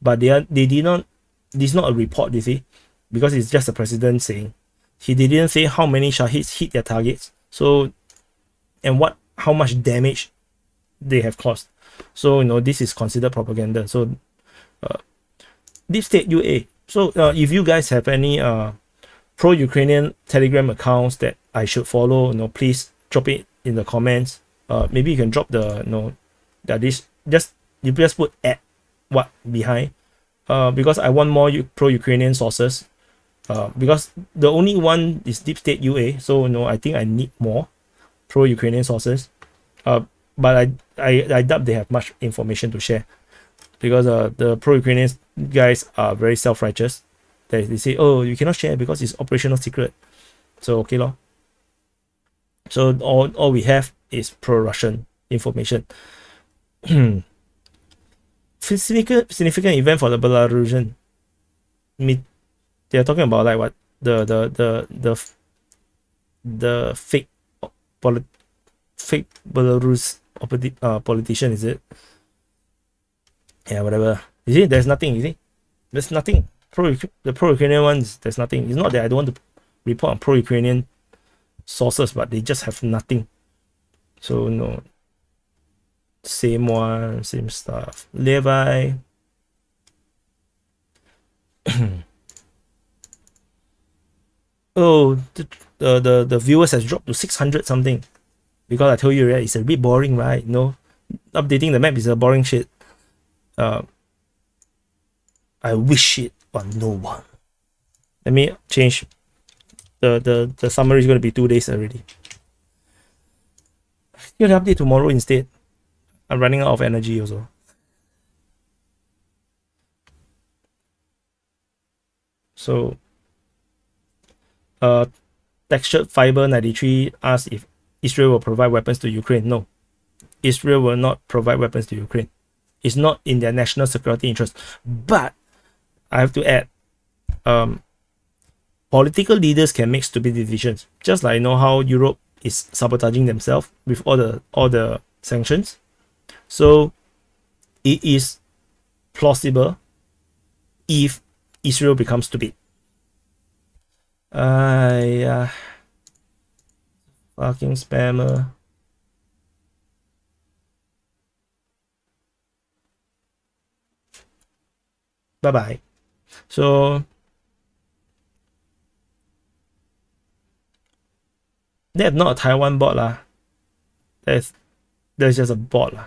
but they did not. This is not a report, you see, because it's just the president saying. They didn't say how many Shaheeds hit their targets, so and how much damage they have caused. So this is considered propaganda. So Deep State UA. So if you guys have any pro-Ukrainian Telegram accounts that I should follow, please drop it in the comments. Maybe you can drop the that this you just put at what behind. Because I want more pro-Ukrainian sources. Because the only one is Deep State UA, so I think I need more pro-Ukrainian sources. But I doubt they have much information to share, because the pro-Ukrainian guys are very self-righteous. They say, oh, you cannot share because it's operational secret. So okay lor. So all we have is pro-Russian information. Significant event for the Belarusian. They are talking about like what the fake Belarus politician, is it? Yeah, whatever. You see, there's nothing. You see, there's nothing. The pro-Ukrainian ones, there's nothing. It's not that I don't want to report on pro-Ukrainian sources, but they just have nothing. So no, same one, same stuff. Levi. Oh, the viewers has dropped to 600 something, because I told you, right, it's a bit boring, right? Updating the map is a boring shit. I wish it on no one. Let me change. The summary is going to be 2 days already. You'll update tomorrow instead. I'm running out of energy also. So Textured Fiber 93 asks if Israel will provide weapons to Ukraine. No, Israel will not provide weapons to Ukraine. It's not in their national security interest. But I have to add, political leaders can make stupid decisions, just like how Europe is sabotaging themselves with all the sanctions. So it is plausible if Israel becomes stupid. Fucking spammer. Bye bye. So that's not a Taiwan bot lah. That's just a bot lah.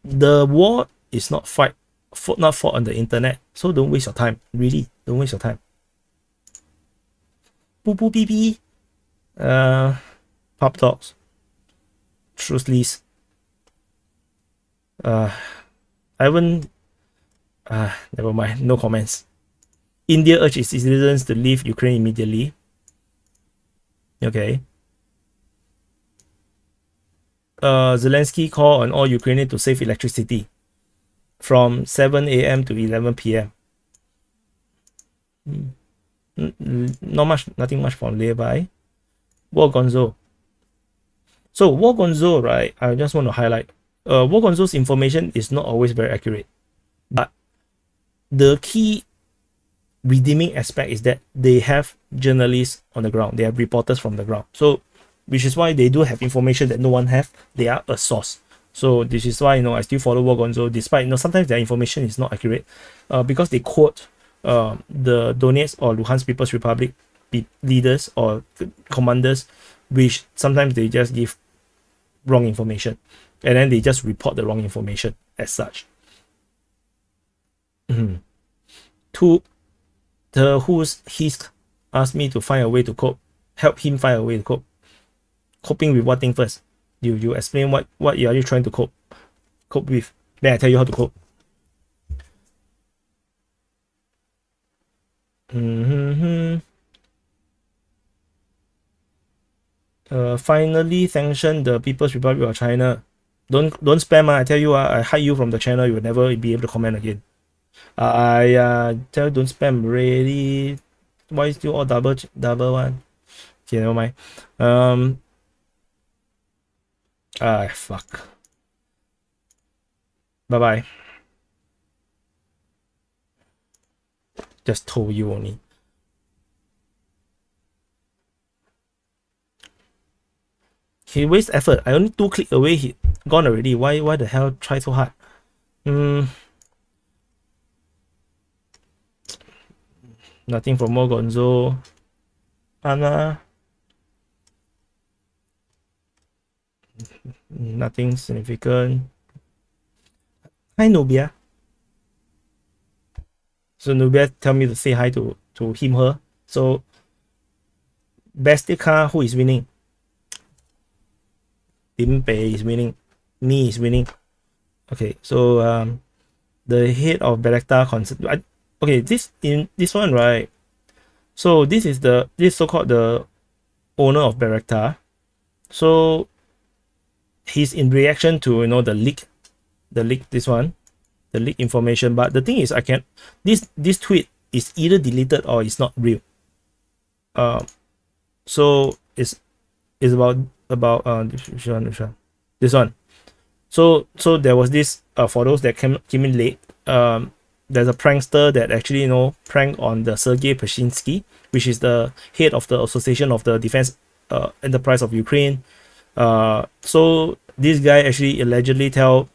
The war is not fought on the internet, so don't waste your time. Really, don't waste your time. Boo boo bee bee. Pop talks. Truthleys. I haven't. Never mind. No comments. India urged its citizens to leave Ukraine immediately. Okay. Zelensky called on all Ukrainians to save electricity from 7 a.m. to 11 p.m. Nothing much from nearby. War Gonzo. So War Gonzo, right? I just want to highlight. War Gonzo's information is not always very accurate, but the key redeeming aspect is that they have journalists on the ground. They have reporters from the ground. So, which is why they do have information that no one have. They are a source. So this is why I still follow War Gonzo, despite sometimes their information is not accurate, because they quote the Donetsk or Luhansk People's Republic leaders or commanders, which sometimes they just give wrong information, and then they just report the wrong information as such. He's asked me to find a way to cope. Help him find a way to cope. Coping with what thing first? You explain what are you trying to cope with. Then I tell you how to cope. Mm-hmm. Finally sanction the People's Republic of China. Don't spam. I tell you, I hide you from the channel. You will never be able to comment again. I tell you don't spam. Really? Why still all double one? Okay, never mind. Fuck. Bye bye. Just told you only. He wastes effort. I only 2 clicks away. He gone already. Why the hell try so hard? Nothing from more Gonzo. Anna. Nothing significant. Hi Nubia. So Nubia tell me to say hi to him her. So Bestica, who is winning? Dimpe is winning. Me is winning. Okay, so the head of Belecta okay, this one, right? So this is this so-called the owner of Belecta. So he's in reaction to the leak this one, the leak information. But the thing is, I can this tweet is either deleted or it's not real. So it's about which one? This one. So there was this photos that came in late. There's a prankster that actually pranked on the Sergei Pashinsky, which is the head of the Association of the Defense Enterprise of Ukraine. So this guy actually allegedly tell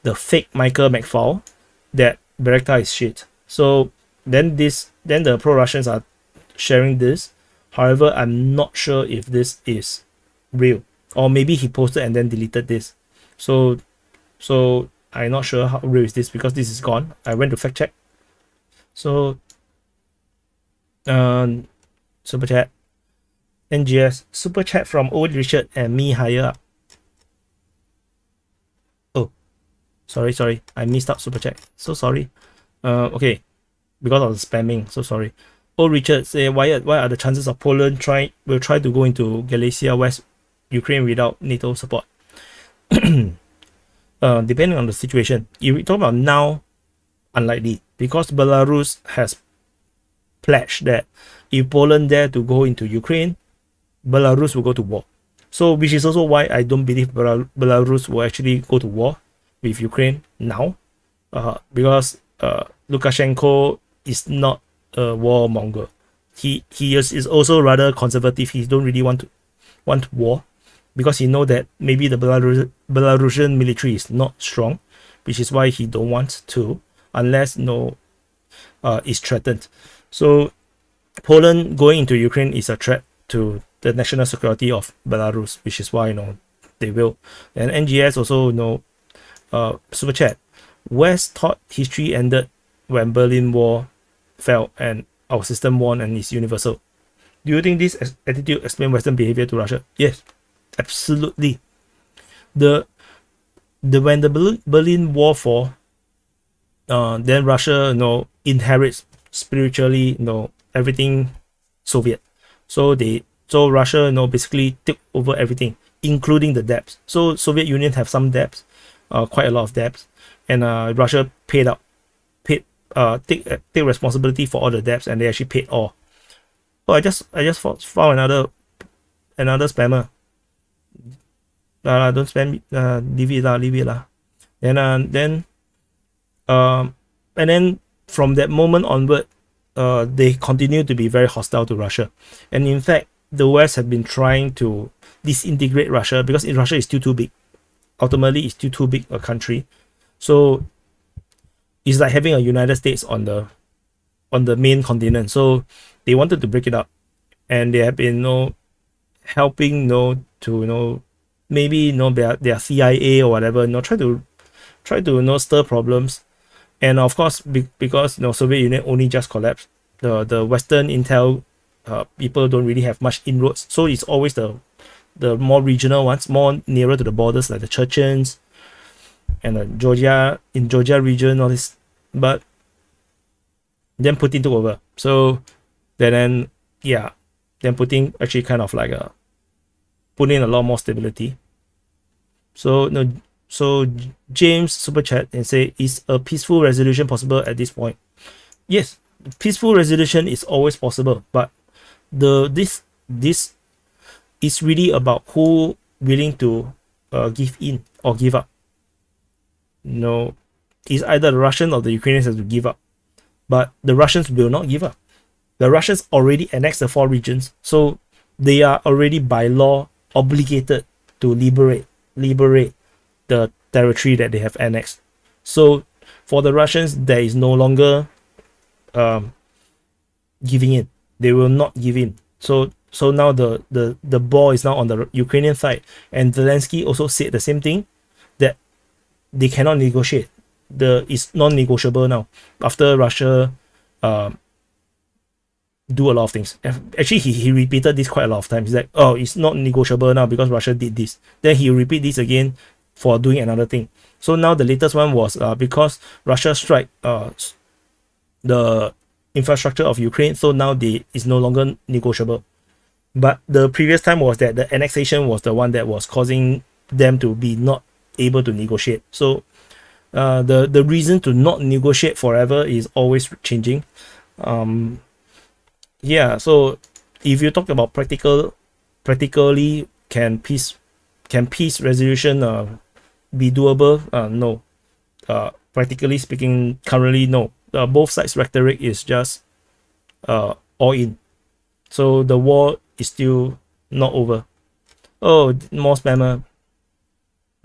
the fake Michael McFaul that Berekta is shit. So then the pro-Russians are sharing this. However, I'm not sure if this is real, or maybe he posted and then deleted this. So I'm not sure how real is this, because this is gone. I went to fact check. So super chat, NGS super chat from old Richard and me higher up. Oh, sorry, I missed out super chat. So sorry. Okay, because of the spamming. So sorry. Old Richard say, why are the chances of Poland will try to go into Galicia, West Ukraine without NATO support? Depending on the situation. If we talk about now, unlikely, because Belarus has pledged that if Poland dare to go into Ukraine, Belarus will go to war. So, which is also why I don't believe Belarus will actually go to war with Ukraine now, because Lukashenko is not a warmonger. He is also rather conservative. He don't really want war, because he know that maybe the Belarusian military is not strong, which is why he don't want to, unless is threatened. So Poland going into Ukraine is a threat to the national security of Belarus, which is why they will. And NGS also super chat. West thought history ended when Berlin Wall fell and our system won and is universal. Do you think this attitude explains Western behavior to Russia? Yes, absolutely. When the Berlin Wall fall, then Russia inherits spiritually everything Soviet. So Russia basically took over everything, including the debts. So Soviet Union have some debts, quite a lot of debts, and Russia take responsibility for all the debts, and they actually paid all. Oh, I just found another spammer. Don't spam. Leave it lah. And then from that moment onward, they continue to be very hostile to Russia. And in fact, the West have been trying to disintegrate Russia, because Russia is still too big. Ultimately, it's still too big a country. So it's like having a United States on the main continent. So they wanted to break it up, and they have been helping to maybe their CIA or whatever try to stir problems. And of course, because Soviet Union only just collapsed, the Western intel people don't really have much inroads. So it's always the more regional ones, more nearer to the borders, like the Chechens and Georgia region, all this. But Then Putin took over. So then yeah, then Putin actually kind of like put in a lot more stability. So no, so James super chat and say, is a peaceful resolution possible at this point? Yes, peaceful resolution is always possible, but this is really about who willing to give in or give up. No, it's either the Russians or the Ukrainians have to give up, but the Russians will not give up. The Russians already annexed the 4 regions, so they are already by law obligated to liberate the territory that they have annexed. So for the Russians, there is no longer giving in. They will not give in. So now the ball is now on the Ukrainian side, and Zelensky also said the same thing, that they cannot negotiate. It's non-negotiable now after Russia do a lot of things. Actually, he repeated this quite a lot of times. He's like, oh, it's not negotiable now because Russia did this. Then he repeat this again for doing another thing. So now the latest one was because Russia strike the infrastructure of Ukraine, so now it's no longer negotiable. But the previous time was that the annexation was the one that was causing them to be not able to negotiate. So the reason to not negotiate forever is always changing. Yeah, so if you talk about practically can peace resolution be doable? No. Practically speaking, currently no. Both sides' rhetoric is just all in. So the war is still not over. Oh, more spammer.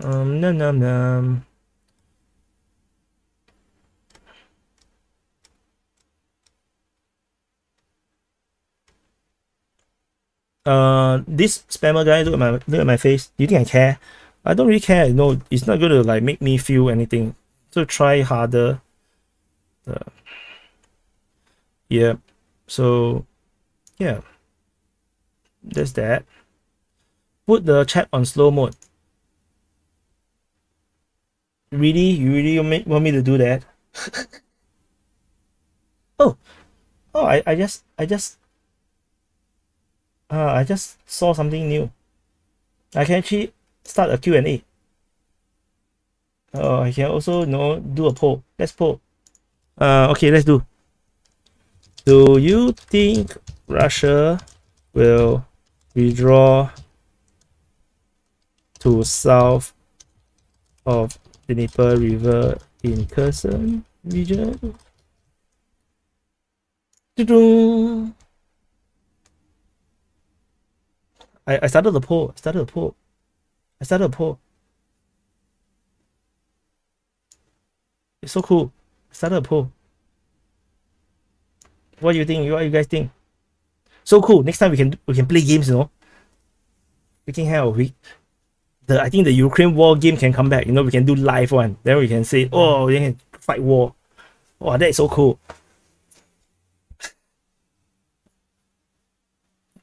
Num num num. This spammer guy, look at my face. Do you think I care? I don't really care. No, it's not going to like make me feel anything. So try harder. Yeah. So yeah, that's that. Put the chat on slow mode. Really? You really want me to do that? oh, I just saw something new. I can actually start a Q&A. I can also do a poll. Let's poll. Okay, let's do. Do you think Russia will withdraw to south of the Dnieper River in Kherson region? I started the poll. I started a poll. It's so cool. I started a poll. What do you think? What do you guys think? So cool. Next time we can play games, Freaking hell, I think the Ukraine war game can come back. We can do live one. Then we can say, oh, we can fight war. Oh, that is so cool.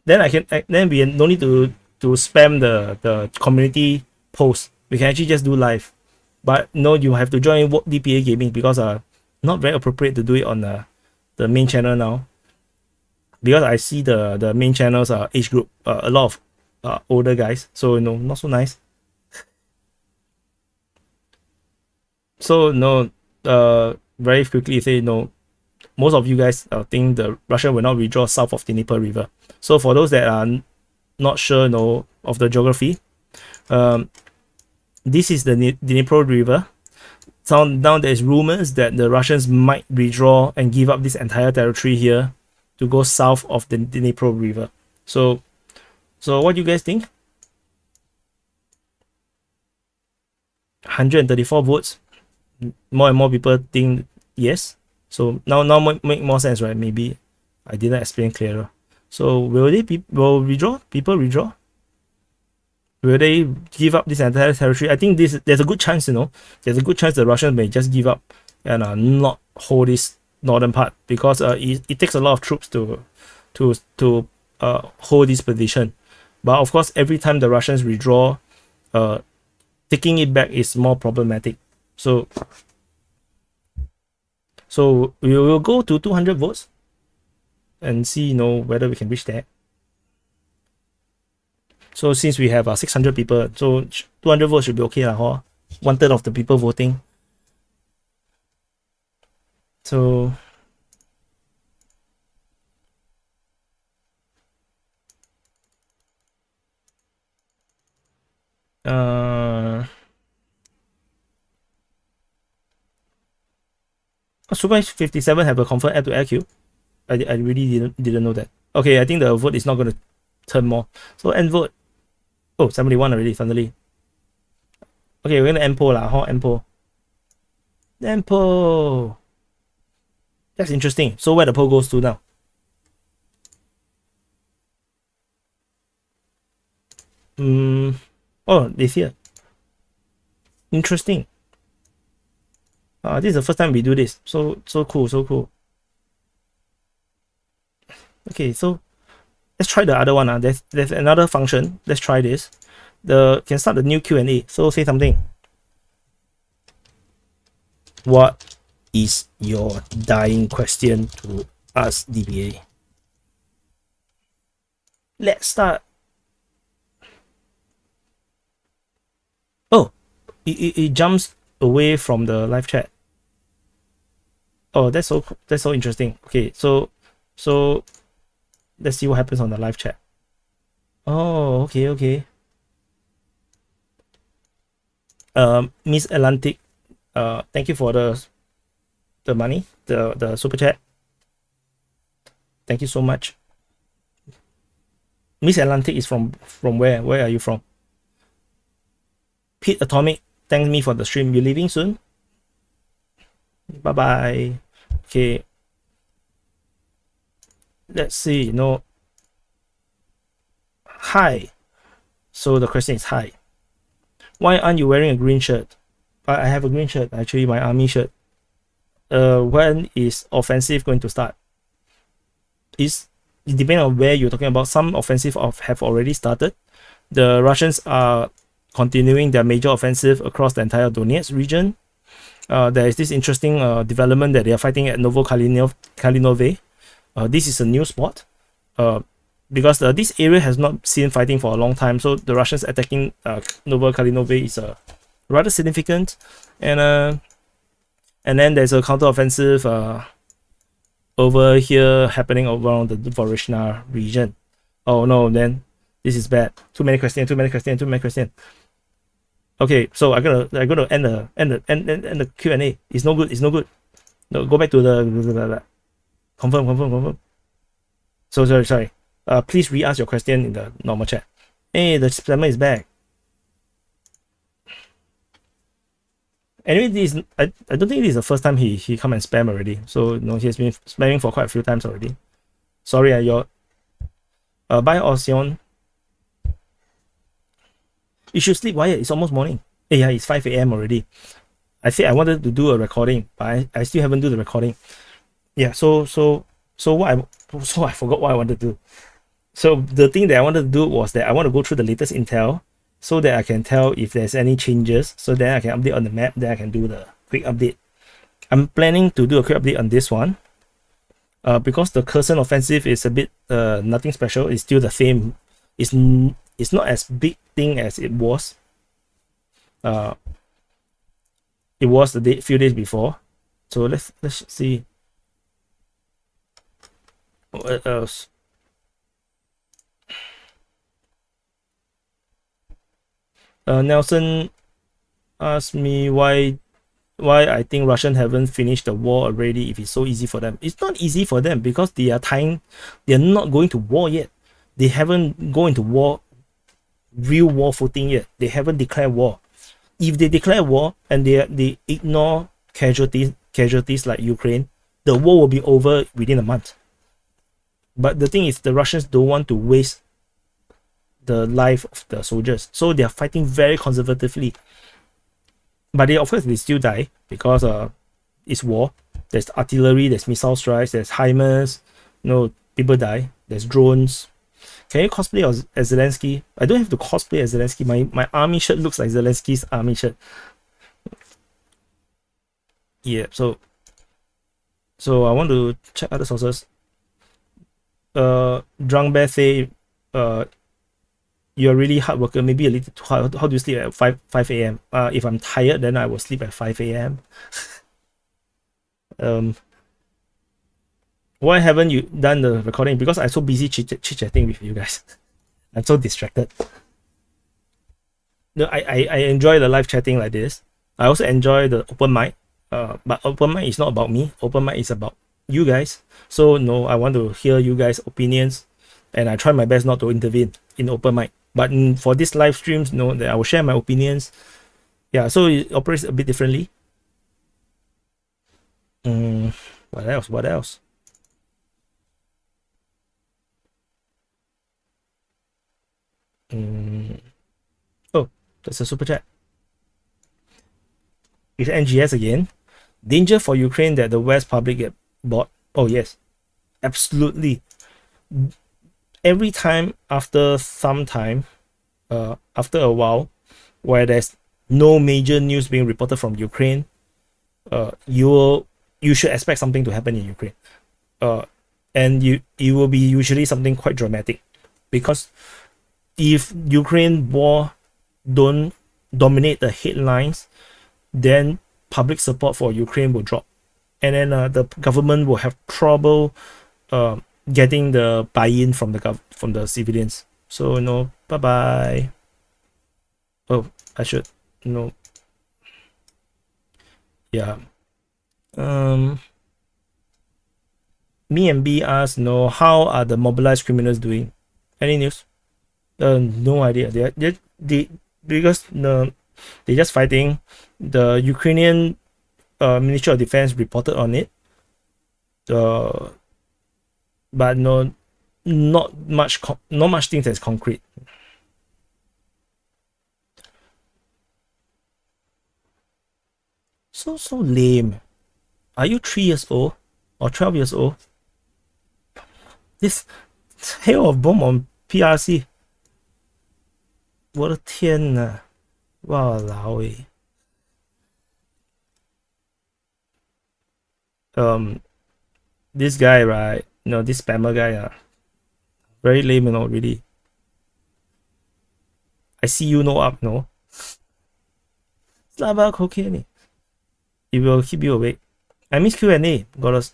Then then we no need to spam the community post. We can actually just do live. But no, you have to join DPA Gaming because not very appropriate to do it on the main channel now. Because I see the main channels age group a lot of older guys, so not so nice. So very quickly say no. Most of you guys think the Russia will not withdraw south of the Dnieper River. So for those that are not sure of the geography, this is the Dnieper River. So now there's rumors that the Russians might withdraw and give up this entire territory here to go south of the Dnieper River. So what do you guys think? 134 votes. More and more people think yes. So now make more sense, right? Maybe I didn't explain clearer. So will withdraw? People withdraw? Will they give up this entire territory? I think there's a good chance, there's a good chance the Russians may just give up and not hold this northern part, because it takes a lot of troops to hold this position. But of course, every time the Russians withdraw, taking it back is more problematic. So So we will go to 200 votes and see, you know, whether we can reach that. So since we have 600 people, so 200 votes should be okay lah, huh? 1/3 of the people voting. So Super 57 have a confirmed air to air queue. I really didn't know that. Okay, I think the vote is not going to turn more. So end vote. Oh, 71 already suddenly. Okay, we're gonna end poll lah. How end poll? End poll. That's interesting. So where the poll goes to now? Oh, this here. Interesting. This is the first time we do this. So cool, so cool. Okay, so let's try the other one. There's another function. Let's try this. Can start the new Q&A. So say something. What is your dying question to us, DPA? Let's start. Oh, it jumps away from the live chat. Oh, that's so interesting. Okay, so let's see what happens on the live chat. Oh, okay. Miss Atlantic, thank you for the money, the super chat. Thank you so much. Miss Atlantic is from where? Where are you from? Pete Atomic, thank me for the stream. You leaving soon? Bye bye. Okay. Let's see. No. Hi. So the question is hi. Why aren't you wearing a green shirt? I have a green shirt, actually, my army shirt. When is offensive going to start? It depends on where you're talking about. Some offensive have already started. The Russians are continuing their major offensive across the entire Donetsk region. There is this interesting development that they are fighting at Kalinove. This is a new spot because this area has not seen fighting for a long time. So the Russians attacking Kalinove is rather significant. And then there's a counteroffensive over here happening around the Vorishna region. Oh no, then this is bad. Too many questions. Okay, so I gotta end the Q&A. It's no good. No, go back to the confirm. So sorry. Please re-ask your question in the normal chat. Hey, the spammer is back. Anyway, I don't think this is the first time he come and spam already. So no, he has been spamming for quite a few times already. Sorry, your bye Ocean. You should sleep, Wyatt. It's almost morning. Hey, yeah, it's 5 a.m. already. I said I wanted to do a recording, but I still haven't do the recording. Yeah, so I forgot what I wanted to do. So the thing that I wanted to do was that I want to go through the latest intel so that I can tell if there's any changes, so then I can update on the map, then I can do the quick update. I'm planning to do a quick update on this one. Because the Kherson offensive is a bit nothing special. It's still the same. It's not as big thing as it was. It was the few days before. So let's see what else. Nelson asked me why I think Russians haven't finished the war already if it's so easy for them. It's not easy for them because they're not going to war yet. They haven't gone into real war footing yet. They haven't declared war. If they declare war and they ignore casualties like Ukraine, the war will be over within a month. But the thing is, the Russians don't want to waste the life of the soldiers, so they are fighting very conservatively. But of course they still die because it's war. There's artillery, there's missile strikes, there's HIMARS, people die, there's drones. Can you cosplay as Zelensky? I don't have to cosplay as Zelensky. My army shirt looks like Zelensky's army shirt. Yeah, so So I want to check other sources. Drunk Bear say, you're really hard worker, maybe a little too hard. How do you sleep at 5 a.m.? If I'm tired, then I will sleep at 5 a.m. Why haven't you done the recording? Because I'm so busy chit-chatting with you guys. I'm so distracted. No, I enjoy the live chatting like this. I also enjoy the open mic. But open mic is not about me. Open mic is about you guys. So no, I want to hear you guys' opinions, and I try my best not to intervene in open mic. But for this live streams, no, that I will share my opinions. Yeah, so it operates a bit differently. What else? What else? Oh, that's a super chat. It's NGS again. Danger for Ukraine that the West public get bought. Oh yes, absolutely. Every time after some time, after a while, where there's no major news being reported from Ukraine, you should expect something to happen in Ukraine. And it will be usually something quite dramatic, because if Ukraine war don't dominate the headlines, then public support for Ukraine will drop, and then the government will have trouble getting the buy-in from the civilians. So no, bye bye. Oh, I should no. Yeah. Me and B asked, no, how are the mobilized criminals doing? Any news? No idea. They because they're just fighting. The Ukrainian Ministry of Defense reported on it. But no, not much things that's concrete. So lame. Are you 3 years old or 12 years old? This hail of bomb on PRC. 我的天哪！哇老诶。This guy, right? No, this spammer guy, very lame, really. I see you no up, no. Slava cocaine. It will keep you awake. I miss Q&A. Got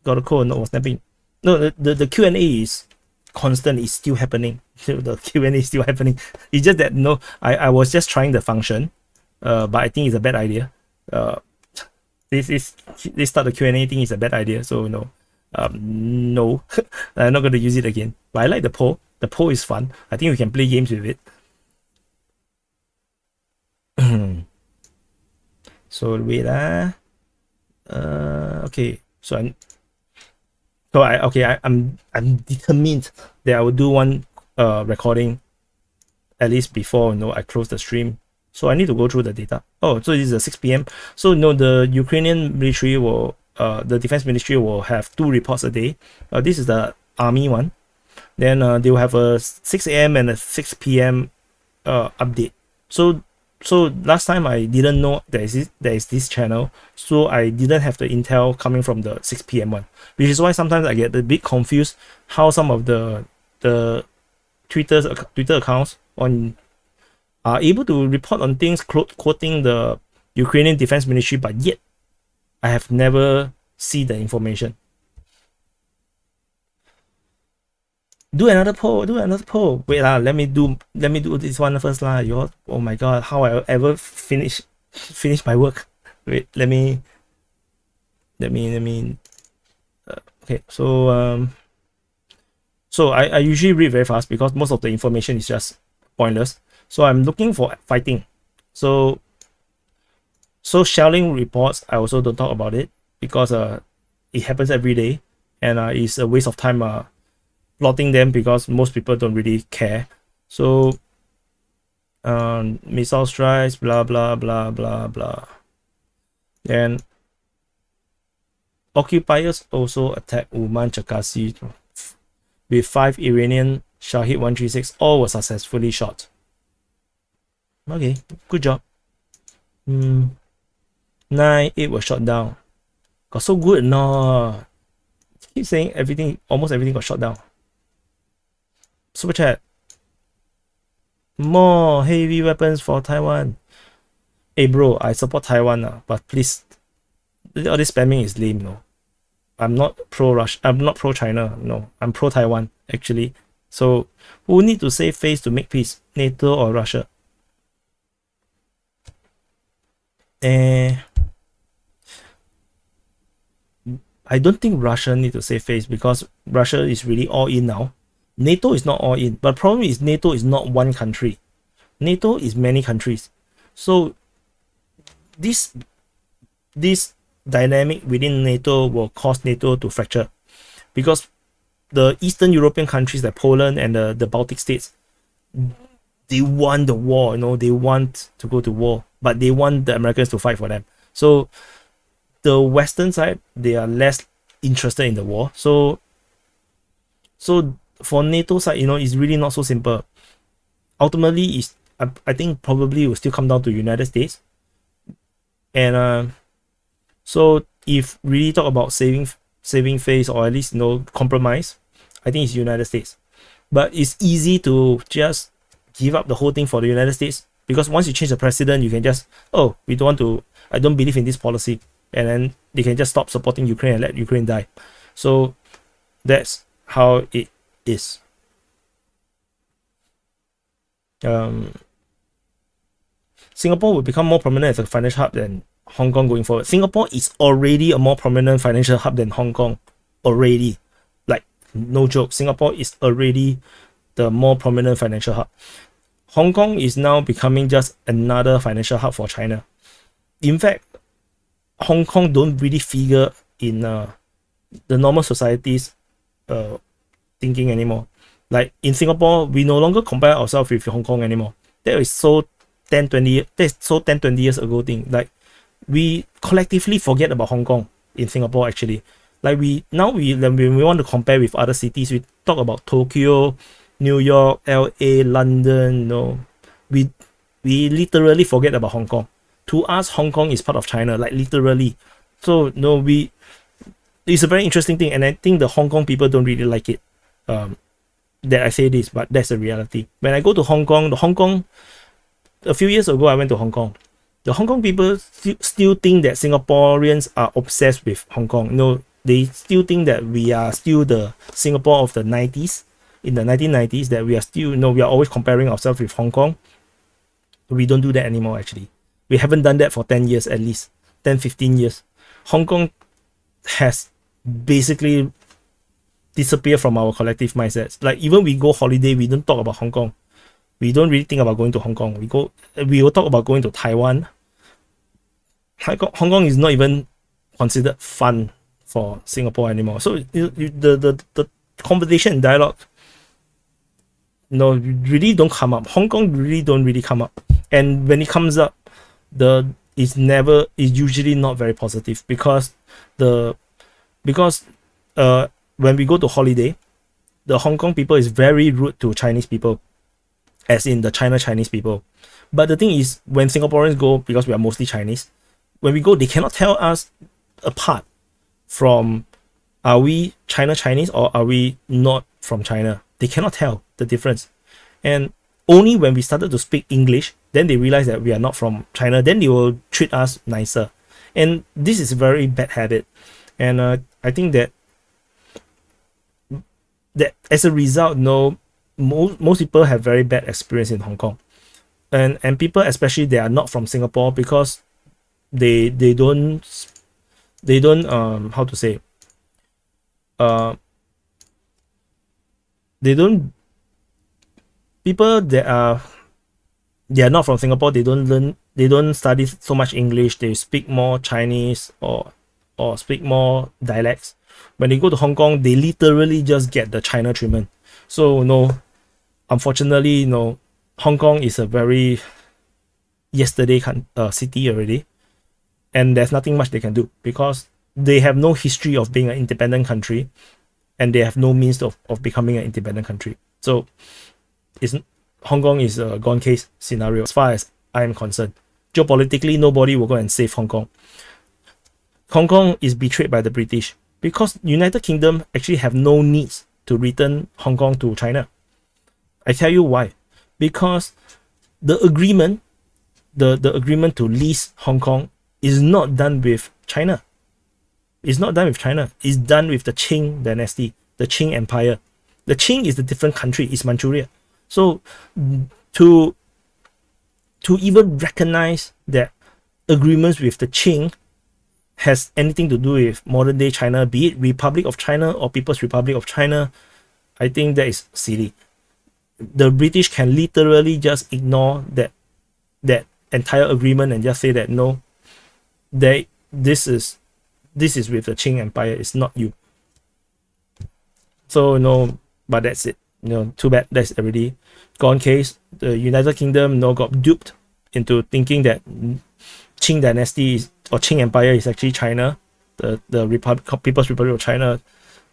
a call, no snapping. No, the Q&A is constant. It's still happening. The Q&A is still happening. It's just that no, I was just trying the function, but I think it's a bad idea. This start the Q&A thing is a bad idea. So no, no, I'm not going to use it again. But I like the poll. The poll is fun. I think we can play games with it. So wait, okay. So I'm determined that I will do one recording at least before I close the stream. So I need to go through the data. Oh, so this is 6 p.m. So the Ukrainian military will the defense ministry will have 2 reports a day. This is the army one. Then they will have a 6 a.m. and a 6 p.m. update. So last time I didn't know there is this channel, so I didn't have the intel coming from the 6 p.m. one, which is why sometimes I get a bit confused how some of the Twitter accounts are able to report on things quoting the Ukrainian Defense Ministry, but yet I have never seen the information. Do another poll. Wait let me do this one first lah. Oh my god, how I ever finish my work. Wait, let me okay, so I usually read very fast because most of the information is just pointless. So I'm looking for fighting. So shelling reports, I also don't talk about it because it happens every day, and it's a waste of time plotting them because most people don't really care. So missile strikes, blah blah blah blah blah. And occupiers also attacked Uman Cherkasy with 5 Iranian Shahid 136. All were successfully shot. Okay, good job. 9, 8 were shot down. Got so good? No. Keep saying everything, almost everything got shot down. Super chat. More heavy weapons for Taiwan. Hey bro, I support Taiwan, but please, all this spamming is lame, no. I'm not pro-Russia. I'm not pro-China. No, I'm pro-Taiwan actually. So who need to save face to make peace? NATO or Russia? I don't think Russia need to save face because Russia is really all in now. NATO is not all in, but problem is NATO is not one country. NATO is many countries. So this dynamic within NATO will cause NATO to fracture because the Eastern European countries like Poland and the Baltic states, they want the war, they want to go to war, but they want the Americans to fight for them. So the Western side, they are less interested in the war. So for NATO side, it's really not so simple. Ultimately, I think probably it will still come down to United States. And so if really talk about saving face or at least compromise, I think it's United States. But it's easy to just give up the whole thing for the United States because once you change the president, you can just I don't believe in this policy, and then they can just stop supporting Ukraine and let Ukraine die. So that's how it is. Singapore will become more prominent as a financial hub than Hong Kong going forward. Singapore is already a more prominent financial hub than Hong Kong already. Like, no joke, Singapore is already the more prominent financial hub. Hong Kong is now becoming just another financial hub for China. In fact, Hong Kong don't really figure in the normal society's thinking anymore. Like in Singapore, we no longer compare ourselves with Hong Kong anymore. That is so 10-20 years ago thing. Like, we collectively forget about Hong Kong in Singapore actually. Like when we want to compare with other cities, we talk about Tokyo, New York, LA, London, we literally forget about Hong Kong. To us, Hong Kong is part of China, like literally. So it's a very interesting thing, and I think the Hong Kong people don't really like it. That I say this, but that's the reality. When I go to Hong Kong, a few years ago I went to Hong Kong. The Hong Kong people still think that Singaporeans are obsessed with Hong Kong. They still think that we are still the Singapore of the 90s, in the 1990s, that we are still, we are always comparing ourselves with Hong Kong. We don't do that anymore actually. We haven't done that for 10 years at least, 10-15 years. Hong Kong has basically disappeared from our collective mindsets. Like, even we go holiday, we don't talk about Hong Kong. We don't really think about going to Hong Kong. We will talk about going to Taiwan. Hong Kong is not even considered fun for Singapore anymore. So the conversation and dialogue, really don't come up. Hong Kong really don't really come up. And when it comes up, it's usually not very positive because when we go to holiday, the Hong Kong people is very rude to Chinese people, as in the Chinese people. But the thing is, when Singaporeans go, because we are mostly Chinese, when we go, they cannot tell us apart from, are we Chinese or are we not from China? They cannot tell the difference. And only when we started to speak English, then they realize that we are not from China, then they will treat us nicer. And this is a very bad habit. And I think that as a result, most people have very bad experience in Hong Kong. And people, especially, they are not from Singapore because they don't how to say, people that they are not from Singapore, they don't study so much English, they speak more Chinese or speak more dialects. When they go to Hong Kong, they literally just get the China treatment. So unfortunately, Hong Kong is a very yesterday city already, and there's nothing much they can do because they have no history of being an independent country, and they have no means of becoming an independent country. So Hong Kong is a gone case scenario as far as I am concerned. Geopolitically, nobody will go and save Hong Kong. Hong Kong is betrayed by the British because United Kingdom actually have no needs to return Hong Kong to China. I tell you why. Because the agreement, the agreement to lease Hong Kong is not done with China. It's not done with China. It's done with the Qing dynasty, the Qing Empire. The Qing is a different country. It's Manchuria. So to even recognize that agreements with the Qing has anything to do with modern day China, be it Republic of China or People's Republic of China, I think that is silly. The British can literally just ignore that entire agreement and just say that no, this is with the Qing Empire, it's not you. So no, but that's it. Too bad, that's already gone case. The United Kingdom got duped into thinking that Qing dynasty or Qing Empire is actually China, the People's Republic of China.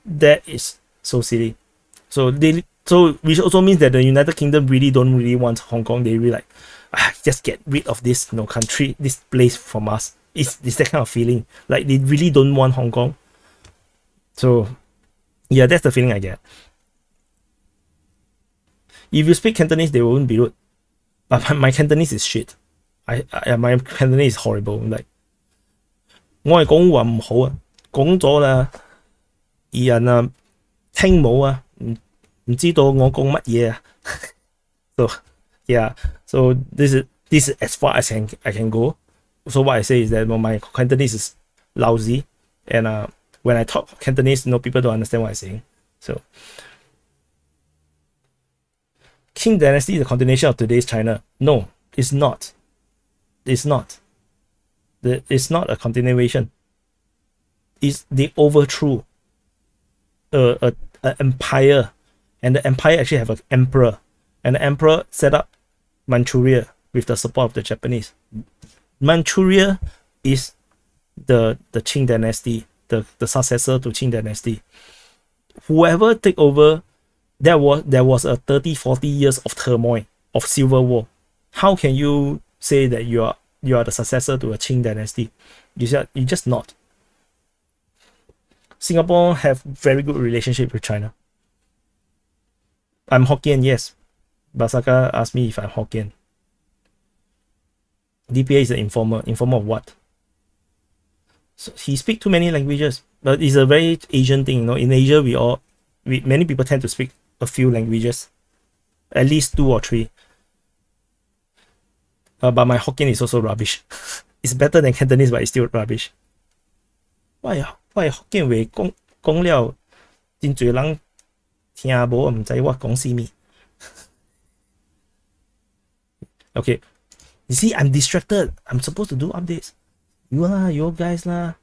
That is so silly. So which also means that the United Kingdom don't really want Hong Kong. They really like, just get rid of this country, this place from us. It's that kind of feeling. Like they really don't want Hong Kong. So yeah, that's the feeling I get. If you speak Cantonese, they won't be rude. But my Cantonese is shit. My Cantonese is horrible. Like 我係講話唔好啊，講咗啦，二人啊聽冇啊，唔知道我講乜嘢啊。So yeah, so this is as far as I can go. So what I say is that my Cantonese is lousy, and when I talk Cantonese, people don't understand what I'm saying. So Qing dynasty is a continuation of today's China. No, it's not. It's not. It's not a continuation. They overthrew an empire, and the empire actually have an emperor, and the emperor set up Manchuria with the support of the Japanese. Manchuria is the Qing dynasty, the successor to Qing dynasty. Whoever take over, there was a 30-40 years of turmoil, of civil war. How can you say that you are the successor to a Qing dynasty? You're just not. Singapore have very good relationship with China. I'm Hokkien, yes. Basaka asked me if I'm Hokkien. DPA is an informer. Informer of what? So he speaks too many languages. But it's a very Asian thing. In Asia, many people tend to speak a few languages. At least 2 or 3. But my Hokkien is also rubbish. It's better than Cantonese, but it's still rubbish. Why Hokkien話講了，真濟人聽無，唔知我講什麼。Okay, you see, I'm distracted. I'm supposed to do updates. You guys lah.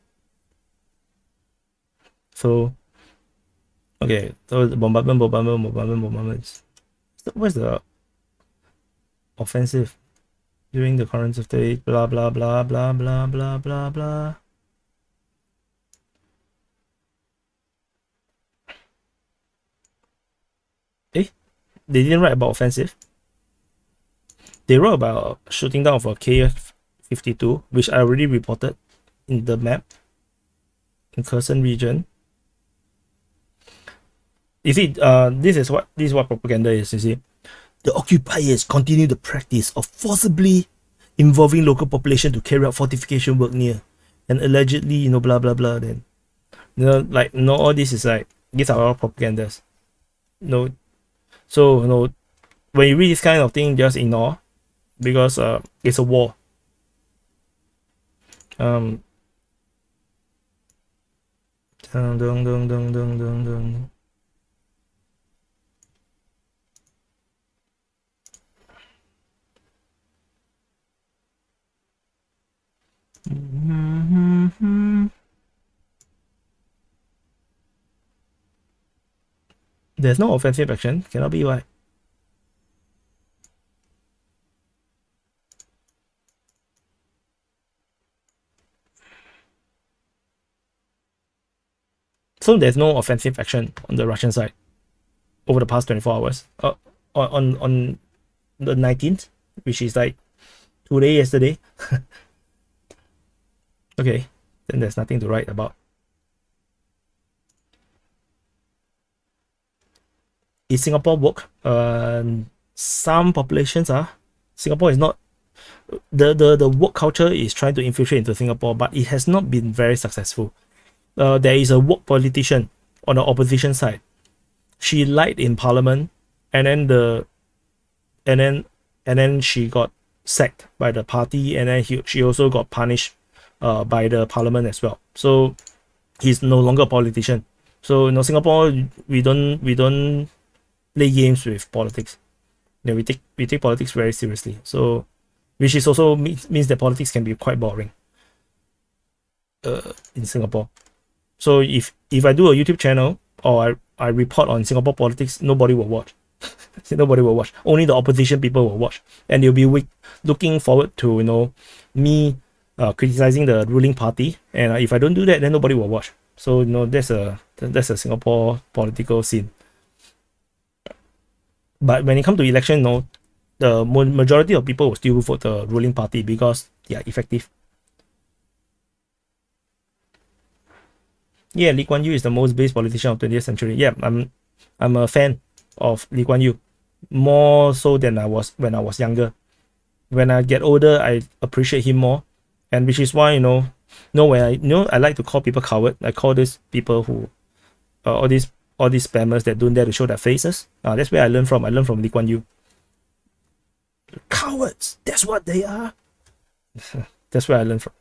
So, okay, so the bombardment. Where's the offensive? During the current state, blah blah blah blah blah blah blah blah. They didn't write about offensive. They wrote about shooting down of a KF-52, which I already reported in the map in Kherson region. You see, this is what propaganda is. You see. The occupiers continue the practice of forcibly involving local population to carry out fortification work near, and allegedly, blah blah blah. Then, all this is like, these are all propagandas. So when you read this kind of thing, just ignore, because it's a war. Dun, dun, dun, dun, dun, dun, dun. There's no offensive action. Cannot be why. So there's no offensive action on the Russian side over the past 24 hours. On the 19th, which is like yesterday. Okay, then there's nothing to write about. Is Singapore woke? Some populations are. Singapore is not. The woke culture is trying to infiltrate into Singapore, but it has not been very successful. There is a woke politician on the opposition side. She lied in parliament, and then she got sacked by the party, and then she also got punished by the parliament as well. So he's no longer a politician. So Singapore, we don't play games with politics. We take politics very seriously. So which is also means that politics can be quite boring in Singapore. So if I do a YouTube channel or I report on Singapore politics, nobody will watch. Nobody will watch. Only the opposition people will watch, and they'll be looking forward to me criticizing the ruling party. And if I don't do that, then nobody will watch. So that's a Singapore political scene. But when it comes to election, the majority of people will still vote the ruling party because they are effective. Yeah, Lee Kuan Yew is the most based politician of 20th century. Yeah, I'm a fan of Lee Kuan Yew, more so than I was when I was younger. When I get older, I appreciate him more, and which is why when I like to call people coward. I call these people who all these spammers that don't dare to show their faces. That's where I learned from. I learned from Lee Kuan Yew. Cowards, that's what they are. That's where I learned from.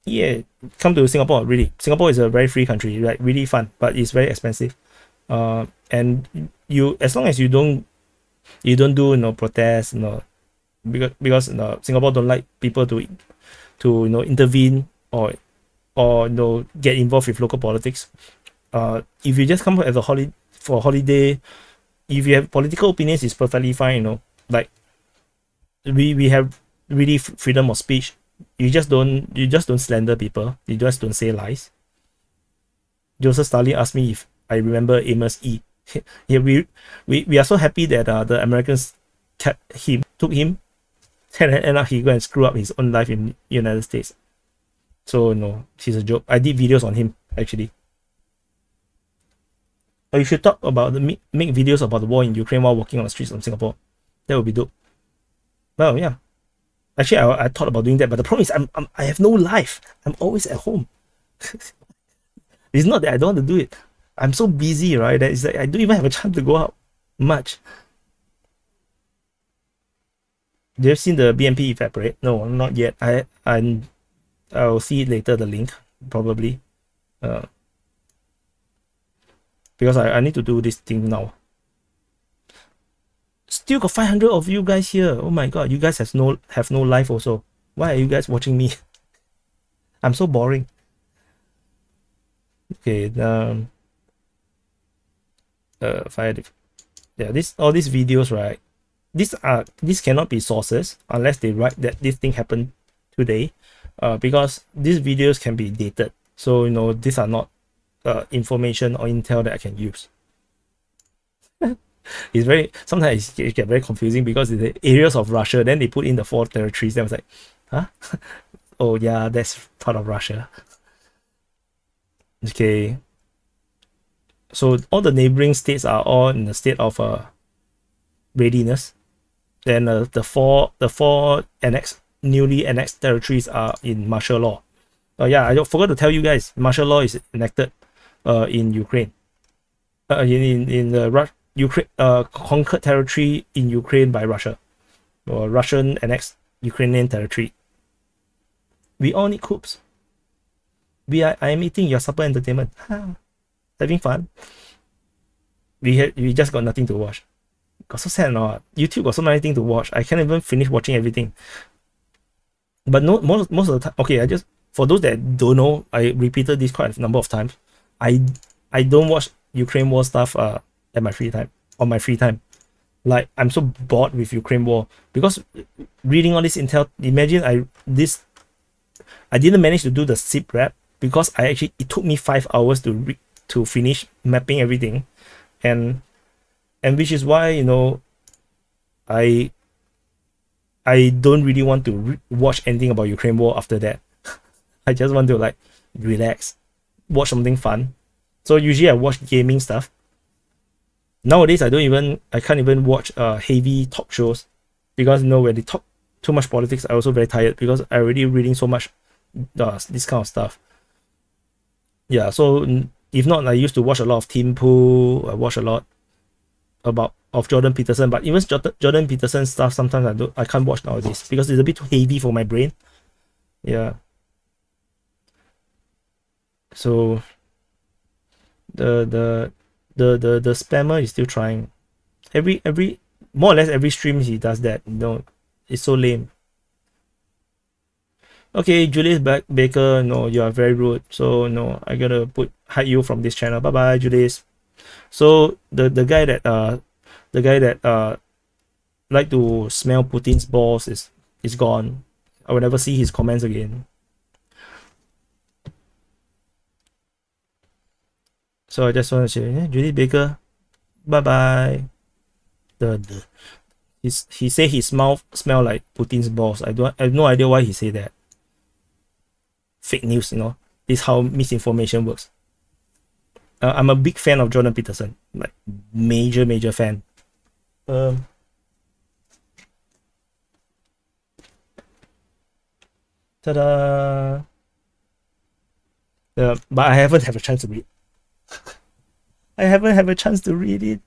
Yeah, come to Singapore. Really, Singapore is a very free country, right? Really fun, but it's very expensive. And as long as you don't do protests, because Singapore don't like people to intervene or get involved with local politics. If you just come as a holiday, if you have political opinions, it's perfectly fine. Like we have really freedom of speech. You just don't slander people. You just don't say lies. Joseph Stalin asked me if I remember Amos E. Yeah, we are so happy that the Americans took him, and end up he go and screw up his own life in United States. So no, he's a joke. I did videos on him actually. Or you should talk about make videos about the war in Ukraine while walking on the streets of Singapore. That would be dope. Well, yeah. Actually, I thought about doing that, but the problem is I have no life. I'm always at home. It's not that I don't want to do it. I'm so busy, right? That is like I don't even have a chance to go out much. Do you have seen the BMP evaporate? No, not yet. I'll see it later. The link probably. Because I need to do this thing now. Still got 500 of you guys here. Oh my god, you guys have no life also. Why are you guys watching me? I'm so boring. Okay, all these videos, right? These cannot be sources unless they write that this thing happened today, because these videos can be dated. So these are not information or intel that I can use. Sometimes it get very confusing because the areas of Russia, then they put in the 4 territories. Then I was like, huh? Oh yeah, that's part of Russia. Okay. So all the neighboring states are all in the state of readiness. Then the four newly annexed territories are in martial law. Yeah, I forgot to tell you guys, martial law is enacted in Ukraine. In the Ukraine conquered territory in Ukraine by Russia, or Russian annexed Ukrainian territory. We all need coups. I am eating your supper entertainment. Having fun. We just got nothing to watch. Got so sad, no? YouTube got so many things to watch. I can't even finish watching everything. But no, most of the time, okay, for those that don't know, I repeated this quite a number of times. I don't watch Ukraine war stuff on my free time. Like, I'm so bored with Ukraine war because reading all this intel. Imagine I didn't manage to do the SIP rep because it took me 5 hours to finish mapping everything, and which is why I don't really want to watch anything about Ukraine war after that. I just want to like relax, watch something fun. So usually I watch gaming stuff. Nowadays I can't even watch heavy talk shows, because when they talk too much politics, I also very tired, because I already reading so much this kind of stuff. Yeah, so if not, I used to watch a lot of Tim Pool. I watch a lot of Jordan Peterson, but even Jordan Peterson stuff sometimes I can't watch nowadays, because it's a bit too heavy for my brain. Yeah. So the spammer is still trying. Every more or less every stream he does that. It's so lame. Okay, Julius Baker, no, you are very rude. So no, I gotta hide you from this channel. Bye bye, Julius. So the guy that like to smell Putin's balls is gone. I will never see his comments again. So I just want to say, Julius Baker, bye bye. He say his mouth smell like Putin's balls. I have no idea why he say that. Fake news, this is how misinformation works. I'm a big fan of Jordan Peterson, like major fan. Ta-da! But I haven't had a chance to read. I haven't had a chance to read it.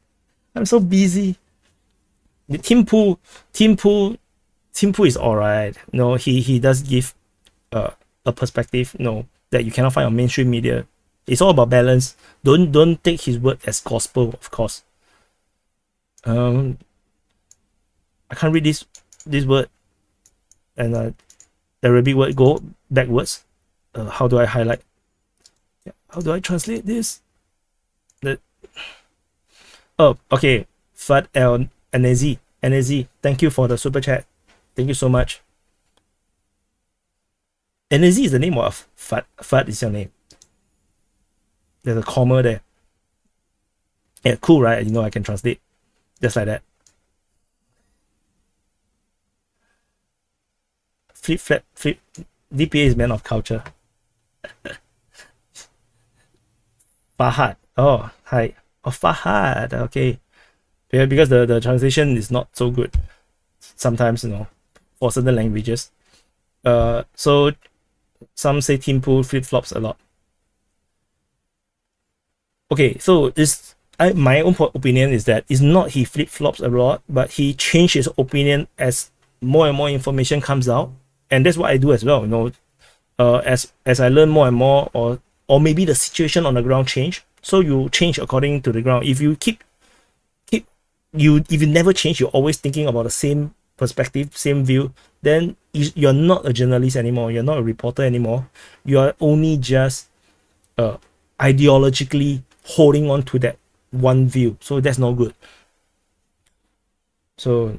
I'm so busy. The Tim Pool is alright. He does give a perspective, that you cannot find on mainstream media. It's all about balance. Don't take his word as gospel, of course. I can't read this word, and the Arabic word go backwards. How do I highlight? How do I translate this? Oh, okay. Fad El Anezi, thank you for the super chat. Thank you so much. Anezi is the name of Fad. Fad is your name. There's a comma there. Yeah, cool, right? I can translate just like that. Flip. DPA is man of culture. Fahad. Oh, hi. Oh, Fahad. Okay. Yeah, because the translation is not so good sometimes, for certain languages. So some say Tim Pool flip-flops a lot. Okay, so my own opinion is that it's not he flip-flops a lot, but he changed his opinion as more and more information comes out. And that's what I do as well, as I learn more and more, or maybe the situation on the ground change, so you change according to the ground. If you if you never change, you're always thinking about the same perspective, same view, then you're not a journalist anymore, you're not a reporter anymore, you are only just ideologically holding on to that one view. So that's not good. So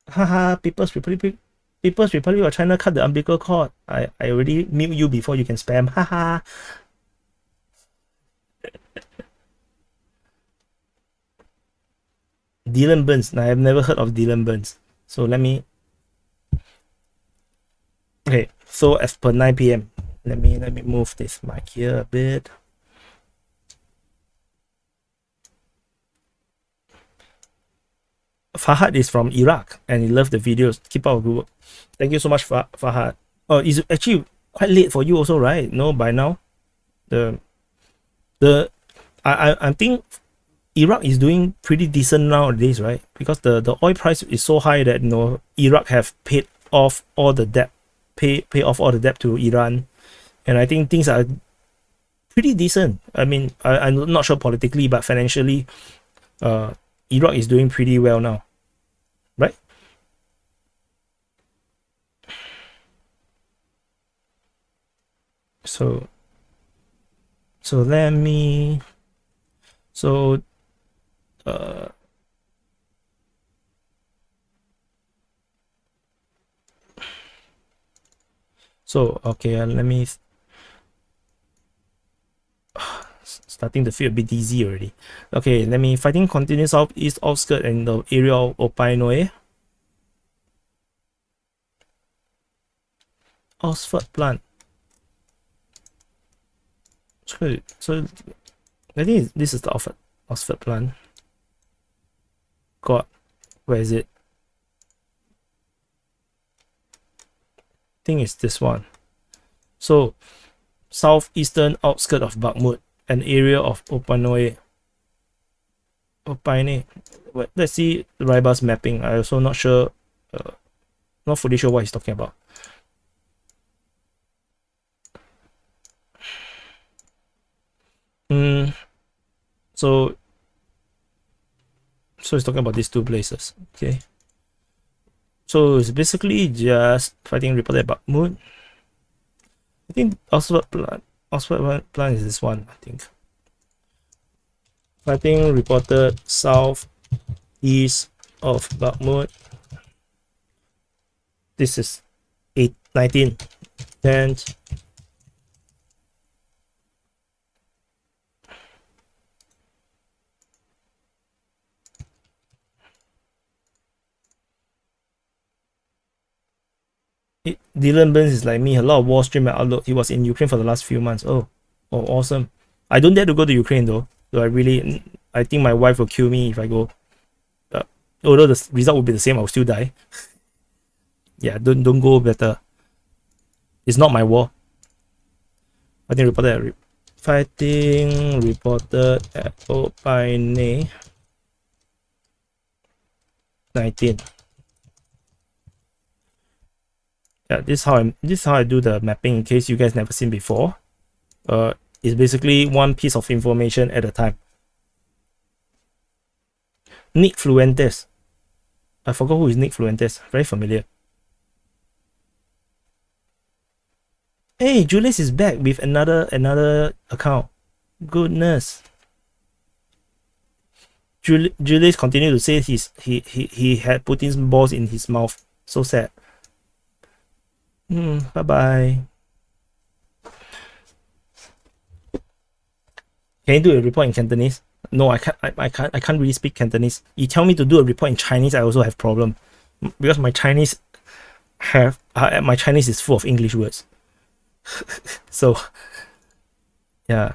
haha, People's Republic of China cut the umbilical cord. I already mute you before you can spam. Haha. Dylan Burns. I have never heard of Dylan Burns. So let me. Okay, so as per 9 p.m. Let me move this mic here a bit. Fahad is from Iraq and he loved the videos. Keep up good work. Thank you so much, Fahad. Oh, it's actually quite late for you also, right? No, by now, I think Iraq is doing pretty decent nowadays, right? Because the oil price is so high that Iraq have paid off all the debt, pay off all the debt to Iran, and I think things are pretty decent. I mean, I'm not sure politically, but financially, Iraq is doing pretty well now, right? So let me. So okay, let me Starting to feel a bit dizzy already. Okay, let me fighting continue southeast outskirt and the area of Opinoe. Oxford plant. So I think this is the Oxford plant. God, where is it? I think it's this one. So southeastern outskirt of Bakhmut, an area of Opinoe. Let's see Ryba's mapping. I also not sure, not fully sure what he's talking about. So he's talking about these two places. Okay. So it's basically just fighting reported Bakhmut. I think Oxford plant is this one, I think. Fighting reported south east of Bakhmut. This is 19. 10. Dylan Burns is like me, a lot of war stream and outlook. He was in Ukraine for the last few months. Oh, awesome. I don't dare to go to Ukraine though. So I think my wife will kill me if I go. Although the result will be the same, I'll still die. Yeah, don't go better. It's not my war. Fighting reported at Opine 19. Yeah, this is how I do the mapping in case you guys never seen before. It's basically one piece of information at a time. Nick Fluentes. I forgot who is Nick Fluentes. Very familiar. Hey, Julius is back with another account. Goodness. Julius continued to say he had Putin's balls in his mouth. So sad. Bye bye. Can you do a report in Cantonese? No, I can't really speak Cantonese. You tell me to do a report in Chinese, I also have problem because my Chinese is full of English words. So yeah.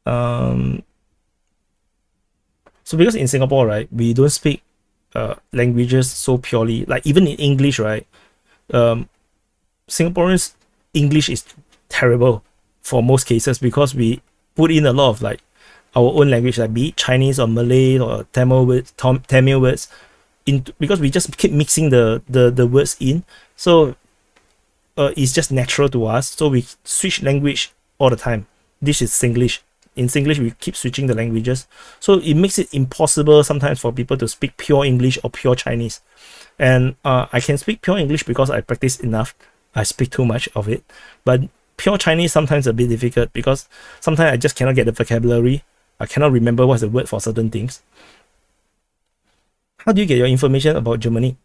So because in Singapore, right, we don't speak languages so purely. Like even in English, right, Singaporeans English is terrible for most cases because we put in a lot of like our own language, like be it Chinese or Malay or Tamil words because we just keep mixing the words in. So it's just natural to us. So we switch language all the time. This is Singlish. In Singlish, we keep switching the languages. So it makes it impossible sometimes for people to speak pure English or pure Chinese. And I can speak pure English because I practice enough. I speak too much of it. But pure Chinese sometimes a bit difficult because sometimes I just cannot get the vocabulary. I cannot remember what's the word for certain things. How do you get your information about Germany?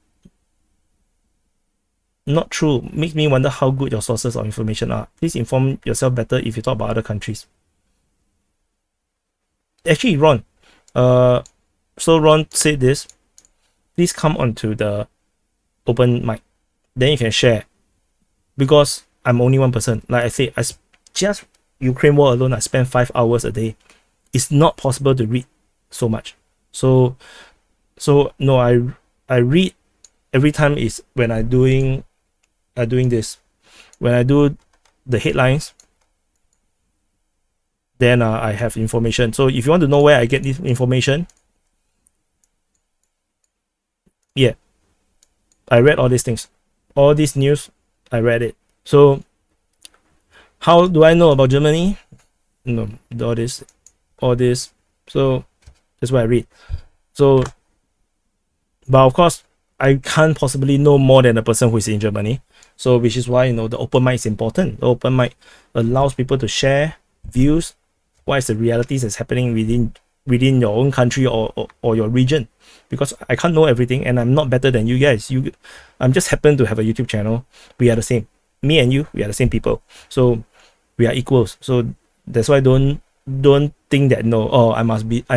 Not true. Makes me wonder how good your sources of information are. Please inform yourself better if you talk about other countries. Actually, Ron. So Ron said this. Please come onto the open mic. Then you can share. Because I'm only one person. Like I said, just Ukraine war alone, I spend 5 hours a day. It's not possible to read so much. So no, I read every time is when I'm doing this. When I do the headlines, then I have information. So if you want to know where I get this information, yeah, I read all these things. All this news, I read it. So how do I know about Germany? No, all this. So that's what I read. So, but of course, I can't possibly know more than the person who is in Germany. So which is why, the open mic is important. The open mic allows people to share views. What is the realities that's happening within your own country or your region? Because I can't know everything, and I'm not better than you guys. I'm just happen to have a YouTube channel. We are the same. Me and you, we are the same people. So we are equals. So that's why don't don't think that no, oh, I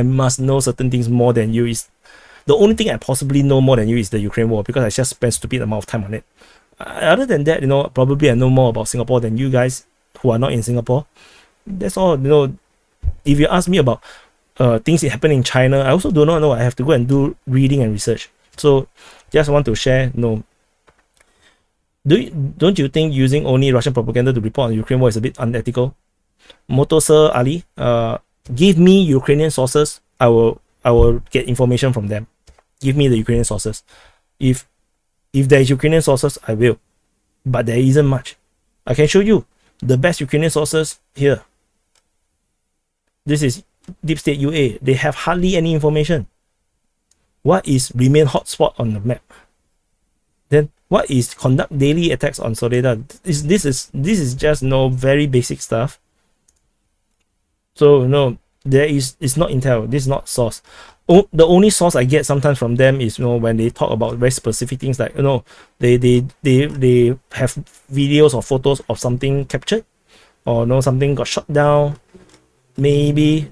must know certain things more than you. Is the only thing I possibly know more than you is the Ukraine war, because I just spent stupid amount of time on it. Other than that, probably I know more about Singapore than you guys who are not in Singapore. That's all. If you ask me about things that happen in China, I also do not know. I have to go and do reading and research. So just want to share. Don't you think using only Russian propaganda to report on the Ukraine war is a bit unethical? Motoser Ali, give me Ukrainian sources. I will get information from them. Give me the Ukrainian sources. If there is Ukrainian sources, I will. But there isn't much. I can show you the best Ukrainian sources here. This is Deep State UA. They have hardly any information. What is remain hotspot on the map? Then what is conduct daily attacks on Soledad? This is just very basic stuff. So it's not intel. This is not source. The only source I get sometimes from them is when they talk about very specific things, like they have videos or photos of something captured, or something got shot down. Maybe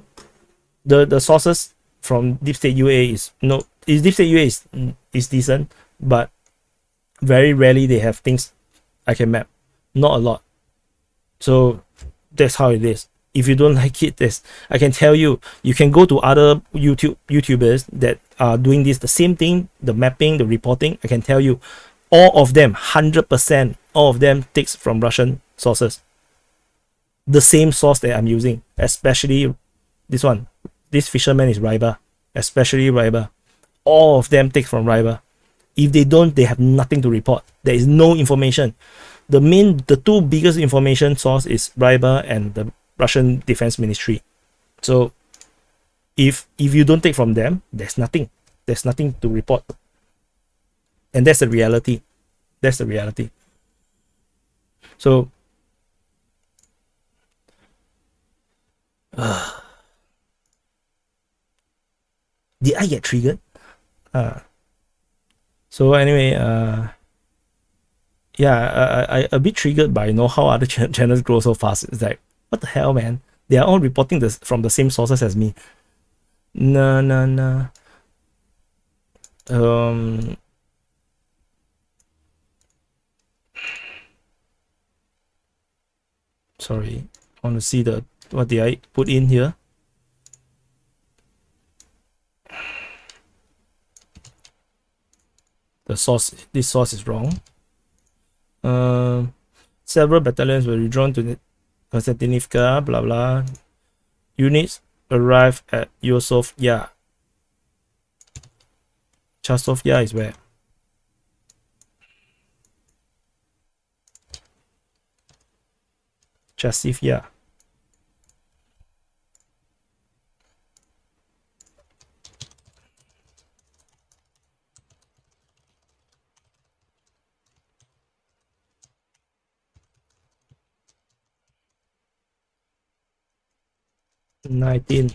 the sources from Deep State UA is Deep State UA is decent, but very rarely they have things I can map. Not a lot. So that's how it is. If you don't like it, I can tell you can go to other YouTubers that are doing the same thing, the mapping, the reporting. I can tell you, all of them, 100%, all of them takes from Russian sources. The same source that I'm using, especially this one. This fisherman is Ryba, especially Ryba. All of them take from Ryba. If they don't, they have nothing to report. There is no information. The two biggest information source is Ryba and the Russian Defense Ministry. So if you don't take from them, there's nothing. There's nothing to report. And that's the reality. That's the reality. So did I get triggered? So anyway, yeah, I a bit triggered by how other channels grow so fast. It's like, what the hell, man? They are all reporting this from the same sources as me. Nah. Sorry, I want to see what did I put in here. This source is wrong. Several battalions were withdrawn to Konstantinivka, blah blah. Units arrived at Yosov Yar. Chasov Yar is where? Chasiv Yar. Nineteen.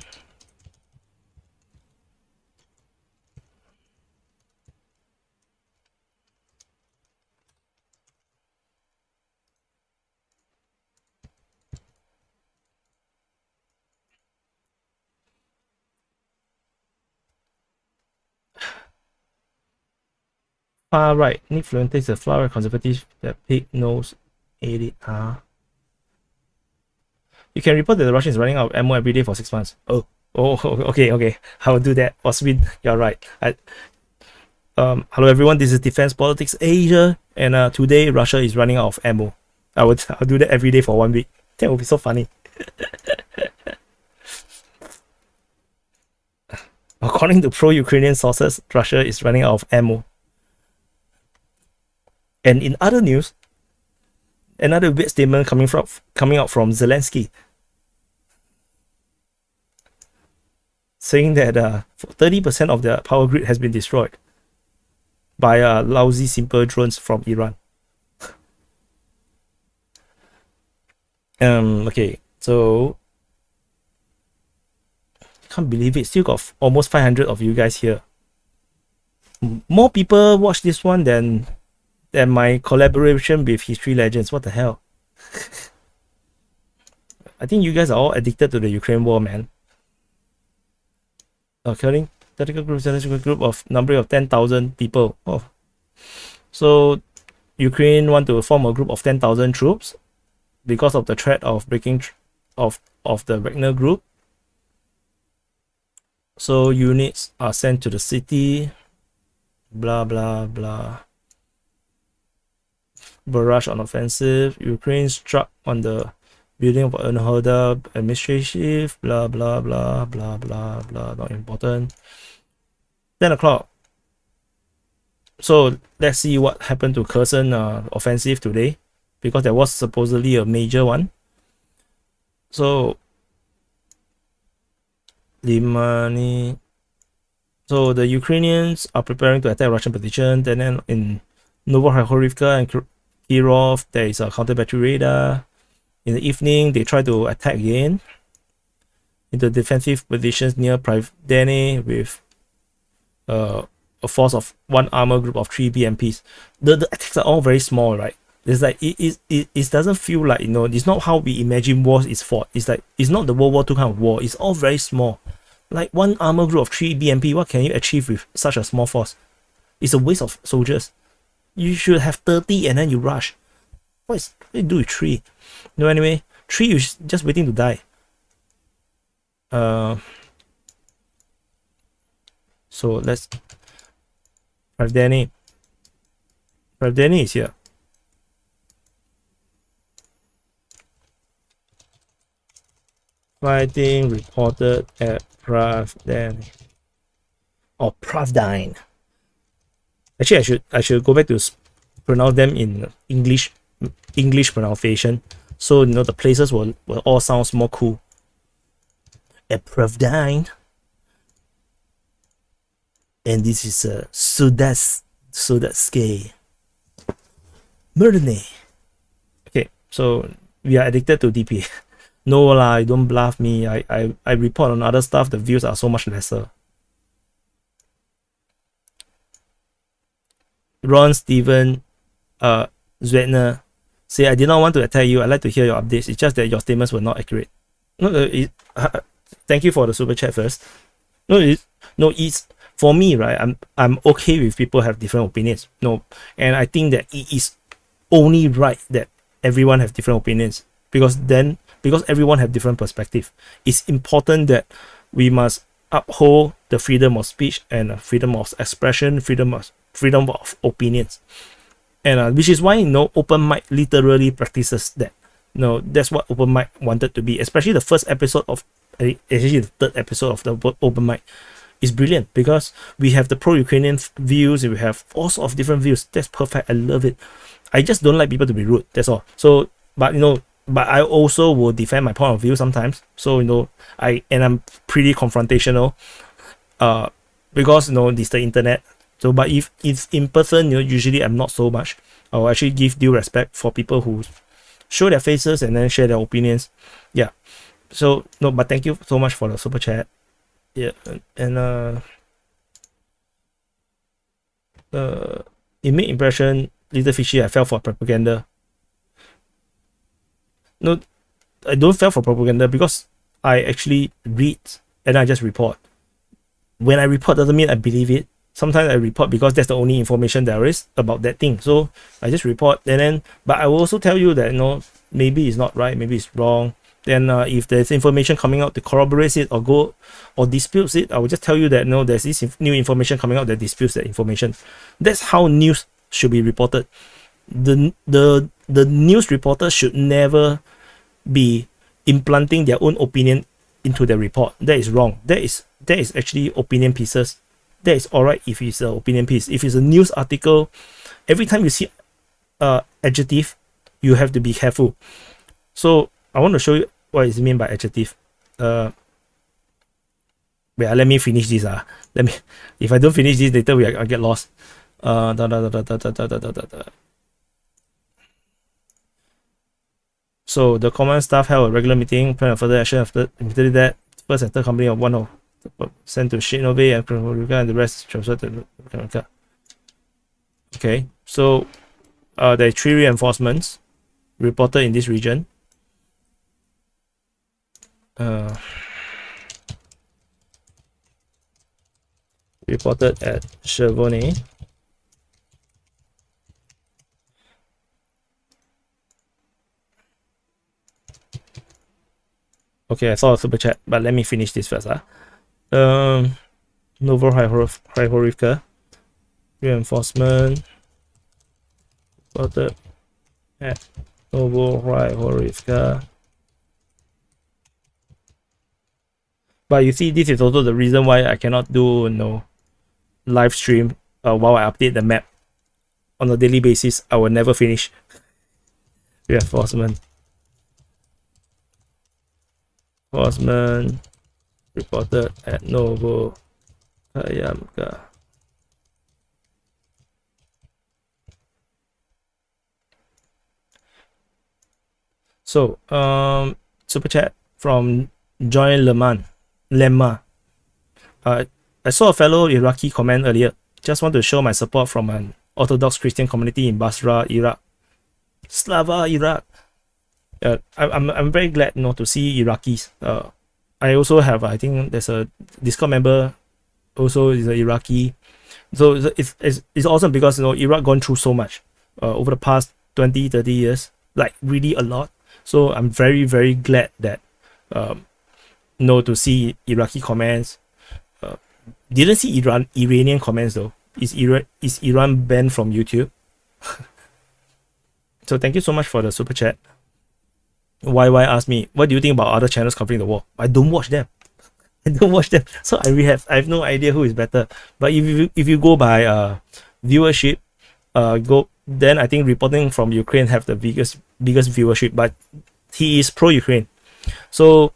Far right. Nick Fluent takes a far right conservative that pig nose 80. You can report that the Russian is running out of ammo every day for 6 months. Oh, okay. I will do that. Oswin, you're right. Hello everyone, this is Defense Politics Asia, and today Russia is running out of ammo. I'll do that every day for 1 week. That would be so funny. According to pro-Ukrainian sources, Russia is running out of ammo. And in other news, another weird statement coming out from Zelensky, saying that 30% of the power grid has been destroyed by lousy simple drones from Iran. Okay, so can't believe it. Still got almost 500 of you guys here. More people watch this one than my collaboration with History Legends. What the hell? I think you guys are all addicted to the Ukraine war, man. Occurring tactical group of number of 10,000 people. Oh, so Ukraine want to form a group of 10,000 troops because of the threat of breaking of the Wagner group. So units are sent to the city. Blah blah blah. Barrage on offensive. Ukraine struck on the building of Unhoda administrative. Blah blah blah blah blah blah. Not important. 10 o'clock. So let's see what happened to Kherson offensive today, because there was supposedly a major one. So Limani. So the Ukrainians are preparing to attack Russian position. Then in Novohorivka and Kirov, there is a counter battery radar. In the evening, they try to attack again into defensive positions near Pravdene with a force of 1 armor group of 3 BMPs. The attacks are all very small, right? It's like it doesn't feel like, you know, it's not how we imagine wars is fought. It's like it's not the World War II kind of war. It's all very small. Like 1 armor group of 3 BMP, what can you achieve with such a small force? It's a waste of soldiers. You should have 30 and then you rush. What do you do with 3? No, anyway, 3 is just waiting to die. So let's Pravdene is here. Fighting reported at Pravdene or Pravdine. Actually, I should go back to pronounce them in English pronunciation, so you know the places will all sound more cool. At Pravdine, and this is Sudatske Murdane. Okay, so we are addicted to DPA. No lah, don't bluff me. I report on other stuff, the views are so much lesser. Ron Steven Zwetner say, I did not want to attack you. I'd like to hear your updates. It's just that your statements were not accurate. No, thank you for the super chat first. It's for me, right? I'm okay with people have different opinions. No, and I think that it is only right that everyone have different opinions, because everyone have different perspective. It's important that we must uphold the freedom of speech and freedom of expression, freedom of opinions, and which is why, you know, open mic literally practices that. No, that's what open mic wanted to be, especially the first episode of, actually the 3rd episode of the open mic is brilliant, because we have the pro-Ukrainian views and we have all sorts of different views. That's perfect. I love it. I just don't like people to be rude. That's all. So, but I also will defend my point of view sometimes. So, you know, I'm pretty confrontational, because, you know, this is the internet. So, but if it's in person, you know, usually I'm not so much. I'll actually give due respect for people who show their faces and then share their opinions. Yeah. So, no, but thank you so much for the super chat. Yeah. And it made impression little fishy. I fell for propaganda. No, I don't fall for propaganda, because I actually read and I just report. When I report doesn't mean I believe it. Sometimes I report because that's the only information there is about that thing. So I just report, and then, but I will also tell you that, you know, maybe it's not right, maybe it's wrong. Then if there's information coming out to corroborate it or disputes it, I will just tell you that, no, there's this new information coming out that disputes that information. That's how news should be reported. The news reporter should never be implanting their own opinion into the report. That is wrong. That is actually opinion pieces. That is alright if it's an opinion piece. If it's a news article, every time you see adjective, you have to be careful. So I want to show you what is meant by adjective. Wait, let me finish this. If I don't finish this later, I'll get lost. So the command staff held a regular meeting, plan of further action after immediately that. First and third company of 1 of sent to Shinove and the rest transferred to America. Okay, so there are 3 reinforcements reported in this region. Reported at Chevrolet. Okay, I saw a super chat, but let me finish this first. Novo Horivka. Reinforcement. Reported at Novo Horivka. But you see, this is also the reason why I cannot do live stream while I update the map on a daily basis. I will never finish. Reinforcement. Reinforcement reported at Novo Kayamka. So, super chat from Joy Lemma. I saw a fellow Iraqi comment earlier. Just want to show my support from an Orthodox Christian community in Basra, Iraq. Slava, Iraq. I'm very glad to see Iraqis. I also have, I think there's a Discord member also is an Iraqi. So it's awesome because Iraq gone through so much over the past 20-30 years, like really a lot. So I'm very, very glad that to see Iraqi comments. Didn't see Iranian comments though. Is Iran banned from YouTube? So thank you so much for the super chat. YY asked me, what do you think about other channels covering the war? I don't watch them. So I have no idea who is better. But if you go by viewership, then I think reporting from Ukraine have the biggest viewership. But he is pro-Ukraine. So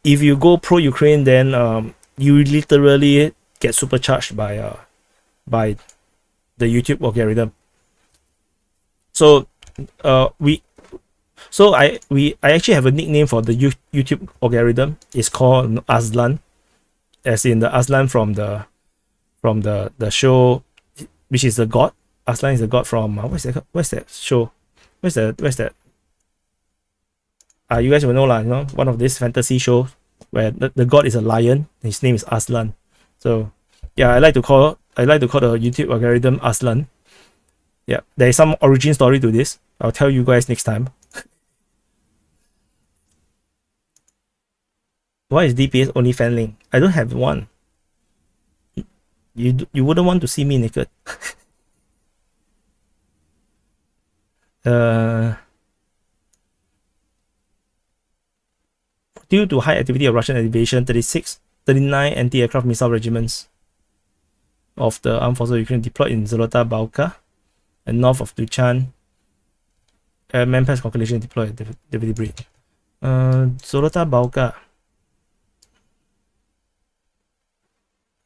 if you go pro-Ukraine, then you literally get supercharged by the YouTube algorithm. So I actually have a nickname for the YouTube algorithm. It's called Aslan, as in the Aslan from the show, which is the god. Aslan is the god from what's that show? Where's that? You guys will know one of these fantasy shows where the god is a lion. His name is Aslan. So yeah, I like to call the YouTube algorithm Aslan. Yeah, there is some origin story to this. I'll tell you guys next time. Why is DPA's only fan link? I don't have one. You wouldn't want to see me naked. Due to high activity of Russian aviation, 39 anti-aircraft missile regiments of the Armed Forces of Ukraine deployed in Zolota Balka and north of Tuchan. Manpass calculation deployed Deputy Breed. Zolota Balka.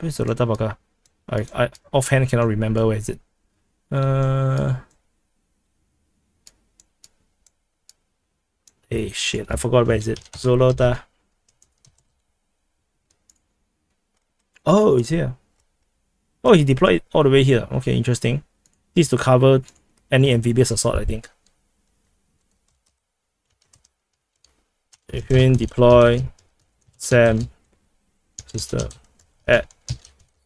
Where's Zolota Balka? I offhand cannot remember where is it. Hey shit, I forgot where is it. Zolota. Oh, it's here. Oh, he deployed all the way here. Okay, interesting. This is to cover any amphibious assault, I think. Ukraine deploy SAM system at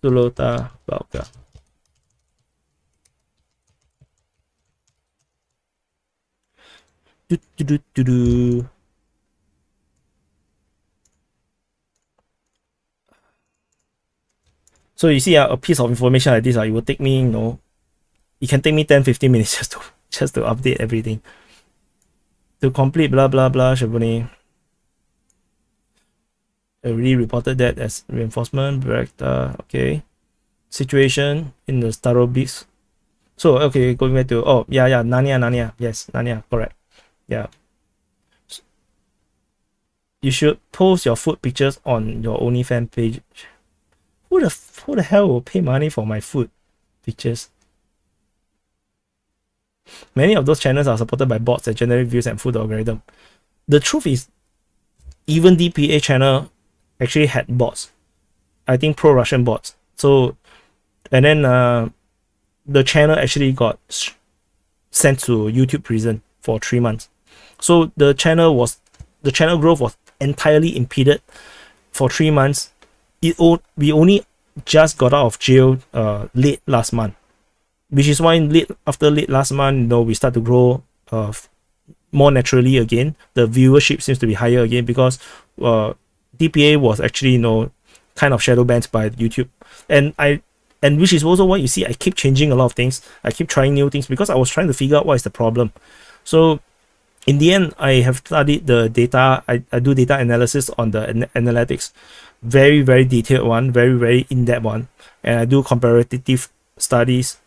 Zolota Balka. So you see a piece of information like this, it will take me, it can take me 10-15 minutes just to update everything. To complete blah blah blah, Chevrolet. I already reported that as reinforcement, Director, okay. Situation in the Starobis. So okay, going back to Nania. Yes, Nania, correct. Yeah. You should post your food pictures on your OnlyFans page. Who the hell will pay money for my food pictures? Many of those channels are supported by bots that generate views and food algorithm. The truth is, even DPA channel actually had bots. I think pro-Russian bots. So, and then the channel actually got sent to YouTube prison for 3 months. So the channel growth was entirely impeded for 3 months. We only just got out of jail late last month, which is why after late last month, you know, we start to grow more naturally again. The viewership seems to be higher again because DPA was actually, you know, kind of shadow banned by YouTube, and which is also why you see I keep changing a lot of things. I keep trying new things because I was trying to figure out what is the problem. So in the end, I have studied the data. I do data analysis on the analytics, very detailed one, very in-depth one, and I do comparative studies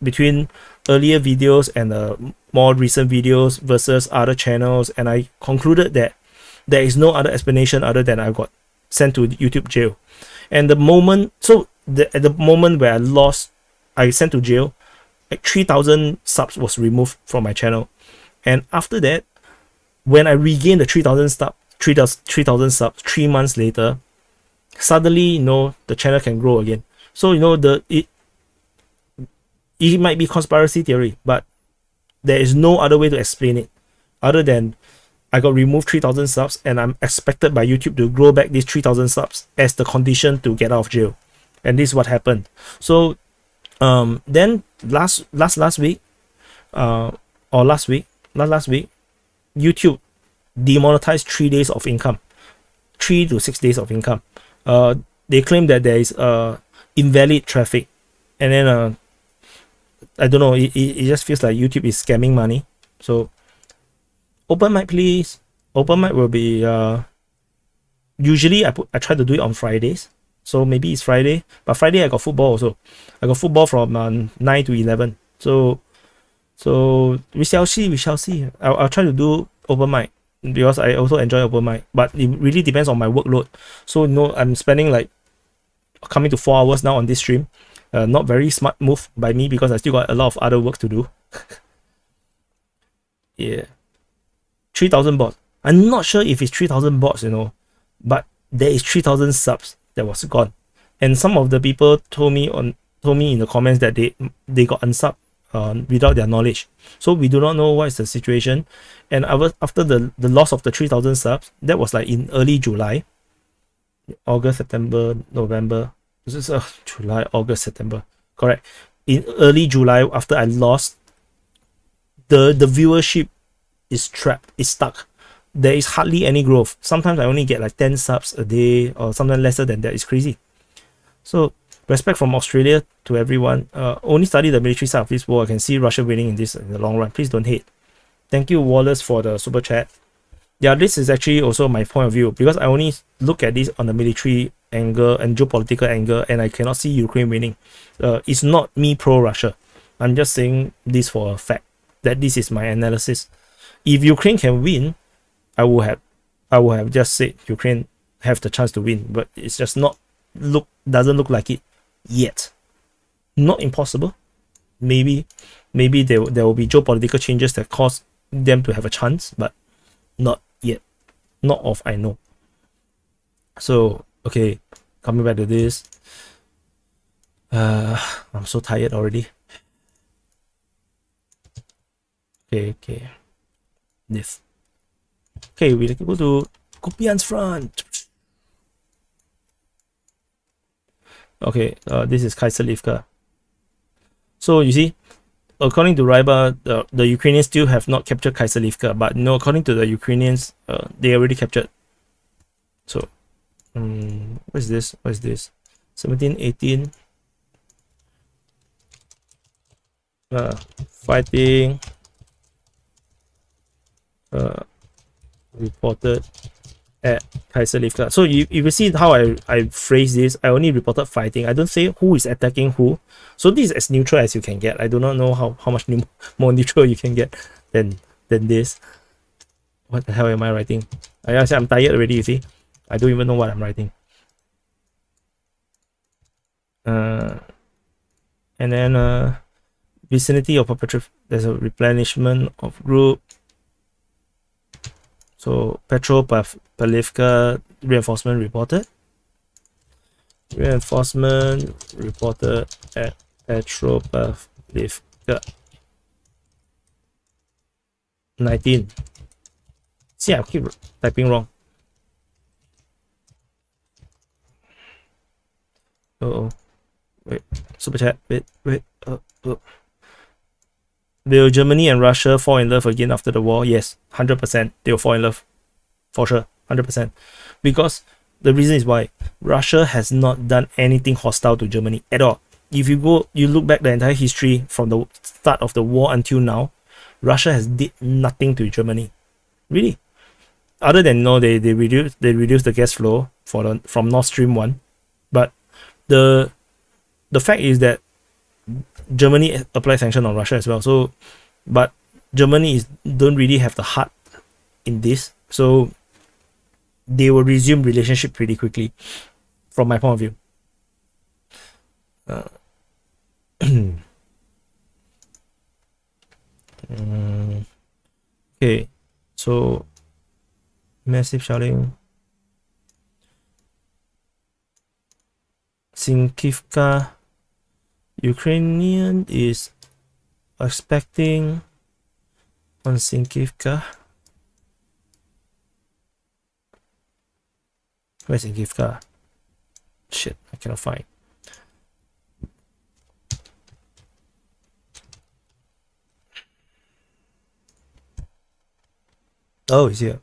between earlier videos and more recent videos versus other channels, and I concluded that there is no other explanation other than I got sent to YouTube jail. And the moment, at the moment where I sent to jail, like 3,000 subs was removed from my channel. And after that, when I regained the 3,000 subs 3 months later, suddenly, you know, the channel can grow again. So, you know, it might be conspiracy theory, but there is no other way to explain it other than I got removed 3,000 subs and I'm expected by YouTube to grow back these 3,000 subs as the condition to get out of jail. And this is what happened. So then last week, YouTube demonetized 3 days of income, 3 to 6 days of income. They claim that there is invalid traffic, and then I don't know, it just feels like YouTube is scamming money. So open mic, please. Open mic will be usually I try to do it on Fridays, so maybe it's Friday, but Friday I got football also. I got football from 9 to 11, so we shall see. I'll try to do open mic because I also enjoy open mic, but it really depends on my workload. So, you know, I'm spending like coming to 4 hours now on this stream. Not very smart move by me because I still got a lot of other work to do. Yeah, 3,000 bots. I'm not sure if it's 3,000 bots, you know, but there is 3,000 subs that was gone, and some of the people told me in the comments that they got unsubbed without their knowledge. So we do not know what is the situation. And after the loss of the 3,000 subs, that was like in early July, August, September, November. This is July, August, September. Correct. In early July, after I lost, the viewership is trapped, is stuck. There is hardly any growth. Sometimes I only get like 10 subs a day or something lesser than that. It's crazy. So respect from Australia to everyone. Only study the military side of this war. I can see Russia winning in this in the long run. Please don't hate. Thank you, Wallace, for the super chat. Yeah, this is actually also my point of view because I only look at this on the military angle and geopolitical angle, and I cannot see Ukraine winning. It's not me pro-Russia. I'm just saying this for a fact that this is my analysis. If Ukraine can win, I would have just said Ukraine have the chance to win, but it's just doesn't look like it yet. Not impossible. Maybe there will be geopolitical changes that cause them to have a chance, but not yet. Not of I know. So okay, coming back to this. I'm so tired already. Okay. This. Okay, we go to Kupyansk front. Okay, this is Kaiserlivka. So you see, according to Ryba, the Ukrainians still have not captured Kaiserlivka, but no, according to the Ukrainians, they already captured. So, what is this? 17, 18. Fighting. Reported at Kaiserlivka. So you will see how I phrase this. I only reported fighting. I don't say who is attacking who. So this is as neutral as you can get. I do not know how much more neutral you can get than this. What the hell am I writing? I'm tired already, you see. I don't even know what I'm writing. And then vicinity of there's a replenishment of group. So Petropavlivka reinforcement reported. Reinforcement reported at Petropavlivka. 19. See, I keep typing wrong. Oh, wait, super chat. Wait. Will Germany and Russia fall in love again after the war? Yes, 100%. They will fall in love for sure, 100%. Because the reason is why Russia has not done anything hostile to Germany at all. If you look back the entire history from the start of the war until now, Russia has did nothing to Germany, really. Other than they reduced the gas flow from Nord Stream 1, but the fact is that Germany applied sanction on Russia as well. So, but Germany don't really have the heart in this, so they will resume relationship pretty quickly, from my point of view. Okay, so massive shouting. Sinkivka. Ukrainian is expecting on Sinkivka. Where's Sinkivka? Shit, I cannot find. Oh, it's here.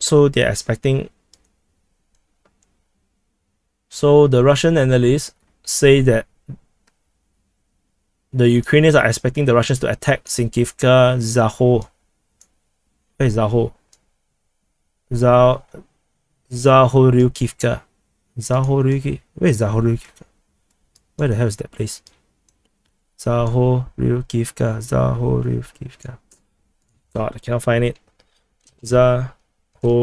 So they're expecting. So the Russian analysts say that the Ukrainians are expecting the Russians to attack Sinkivka, Zaho. Where is Zaho? Zahoryukivka. Where is Zahoryukivka? Where the hell is that place? Zahoryukivka. God, I cannot find it. Zagoryu.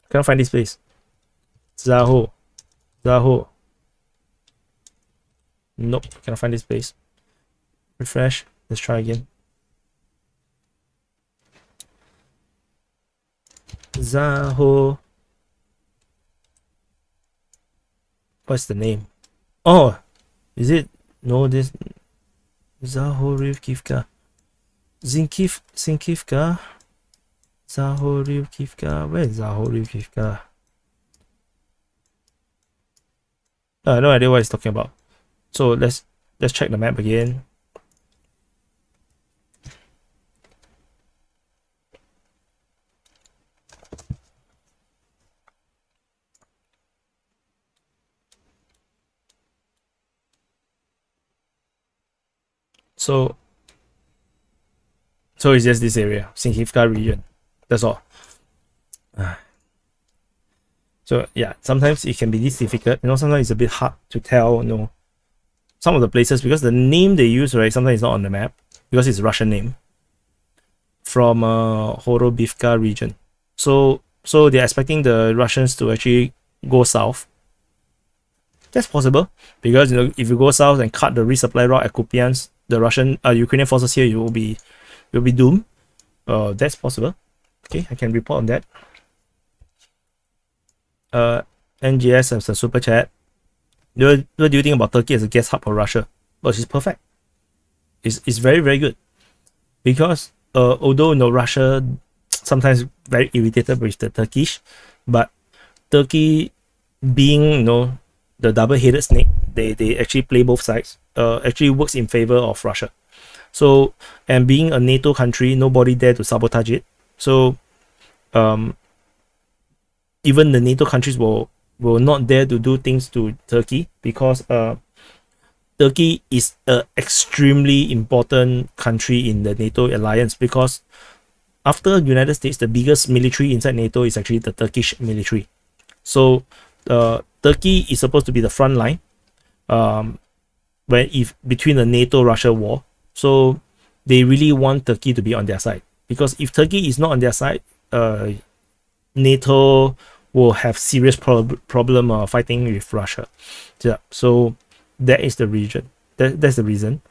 Cannot find this place. Zaho. Nope, cannot find this place. Refresh. Let's try again. Zaho. What's the name? Oh, is it? No, this Zahoryukivka. Sinkivka. Zahoryukivka. Where is Zahoryukivka? No idea what he's talking about. So let's check the map again. So it's just this area, Sinkivka region. That's all. So yeah, sometimes it can be this difficult. Sometimes it's a bit hard to tell. Some of the places, because the name they use, right, sometimes it's not on the map because it's a Russian name from Horobivka region. So they're expecting the Russians to actually go south. That's possible because if you go south and cut the resupply route at Kupyansk, the Ukrainian forces here will be doomed. That's possible. Okay, I can report on that. NGS has a super chat. What do you think about Turkey as a gas hub for Russia? Well, it's perfect. It's very, very good. Because although Russia sometimes very irritated with the Turkish, but Turkey being the double-headed snake, they actually play both sides. Actually works in favor of Russia. So, and being a NATO country, nobody dare to sabotage it. So even the NATO countries will not dare to do things to Turkey because Turkey is an extremely important country in the NATO alliance, because after United States, the biggest military inside NATO is actually the Turkish military. So Turkey is supposed to be the front line between the NATO-Russia war. So they really want Turkey to be on their side, because if Turkey is not on their side, NATO will have serious problem fighting with Russia. Yeah, so that is the region. That's the reason.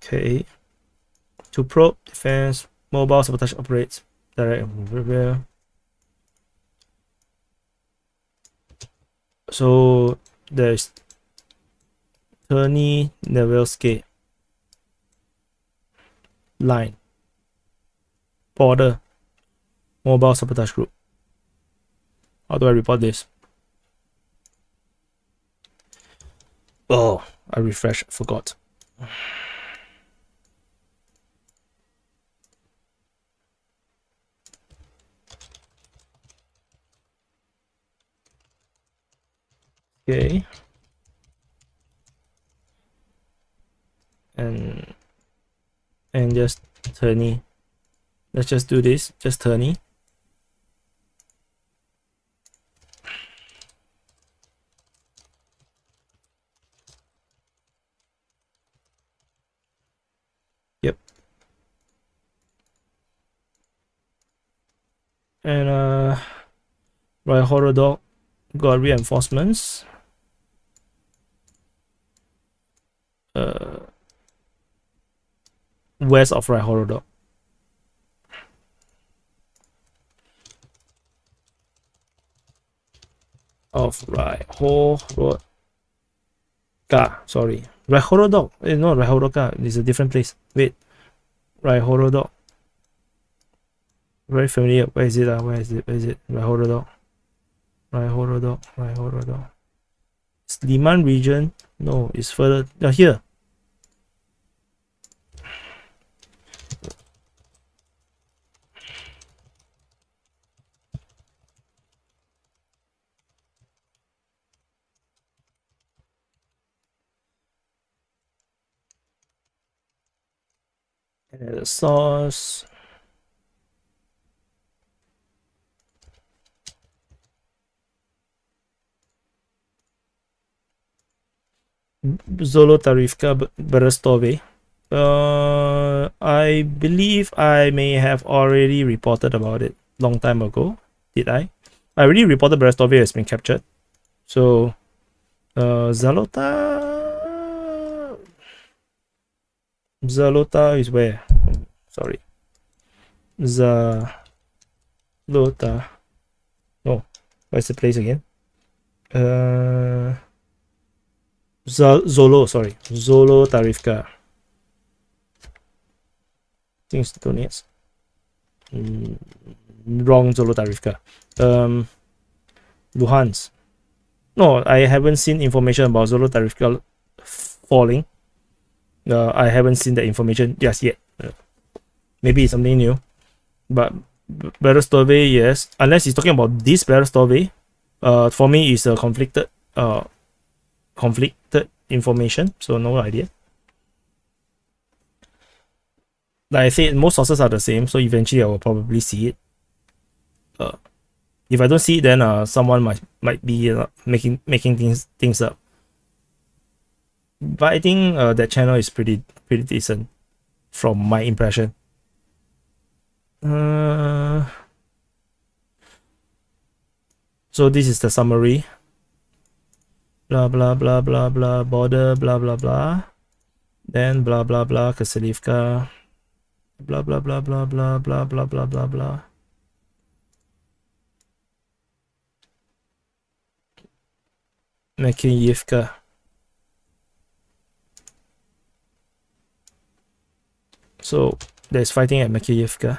Okay. To probe, defense, mobile sabotage operates direct. So there's Terny Nevelske. Line. Border. Mobile sabotage group. How do I report this? Oh, I refreshed, forgot. Okay. And just Terny. Let's just do this. Just Terny. Yep. And right, horror dog got reinforcements. West of right horror dog. Of right horror sorry. Right horror dog. No, right horror it's a different place. Wait. Right horror dog. Very familiar. Where is it? Where is it? Where is it? Right horror dog. Right horror dog. Right horror dog. It's Liman region. No, it's further here. And the source. Zolotarivka Berestove. I believe I may have already reported about it long time ago. Did I? I already reported Berestove has been captured. So, Zalota is where? Sorry. Zalota. No. Where's the place again? Zolo, sorry. Zolotarivka. I think it's Donetsk. Wrong Zolotarivka. Luhansk. No, I haven't seen information about Zolotarivka falling. I haven't seen the information just yet. Maybe it's something new. But Berestove, yes. Unless he's talking about this Berestove. For me, it's a conflicted information, so no idea. Like I said, most sources are the same, so eventually I will probably see it. If I don't see it, then someone might be making things up. But I think that channel is pretty decent from my impression. So this is the summary. Blah blah blah blah blah border blah blah blah. Then blah blah blah Kasalivka. Blah blah blah blah blah blah blah blah blah blah. Makeyevka. So there's fighting at Makeyevka.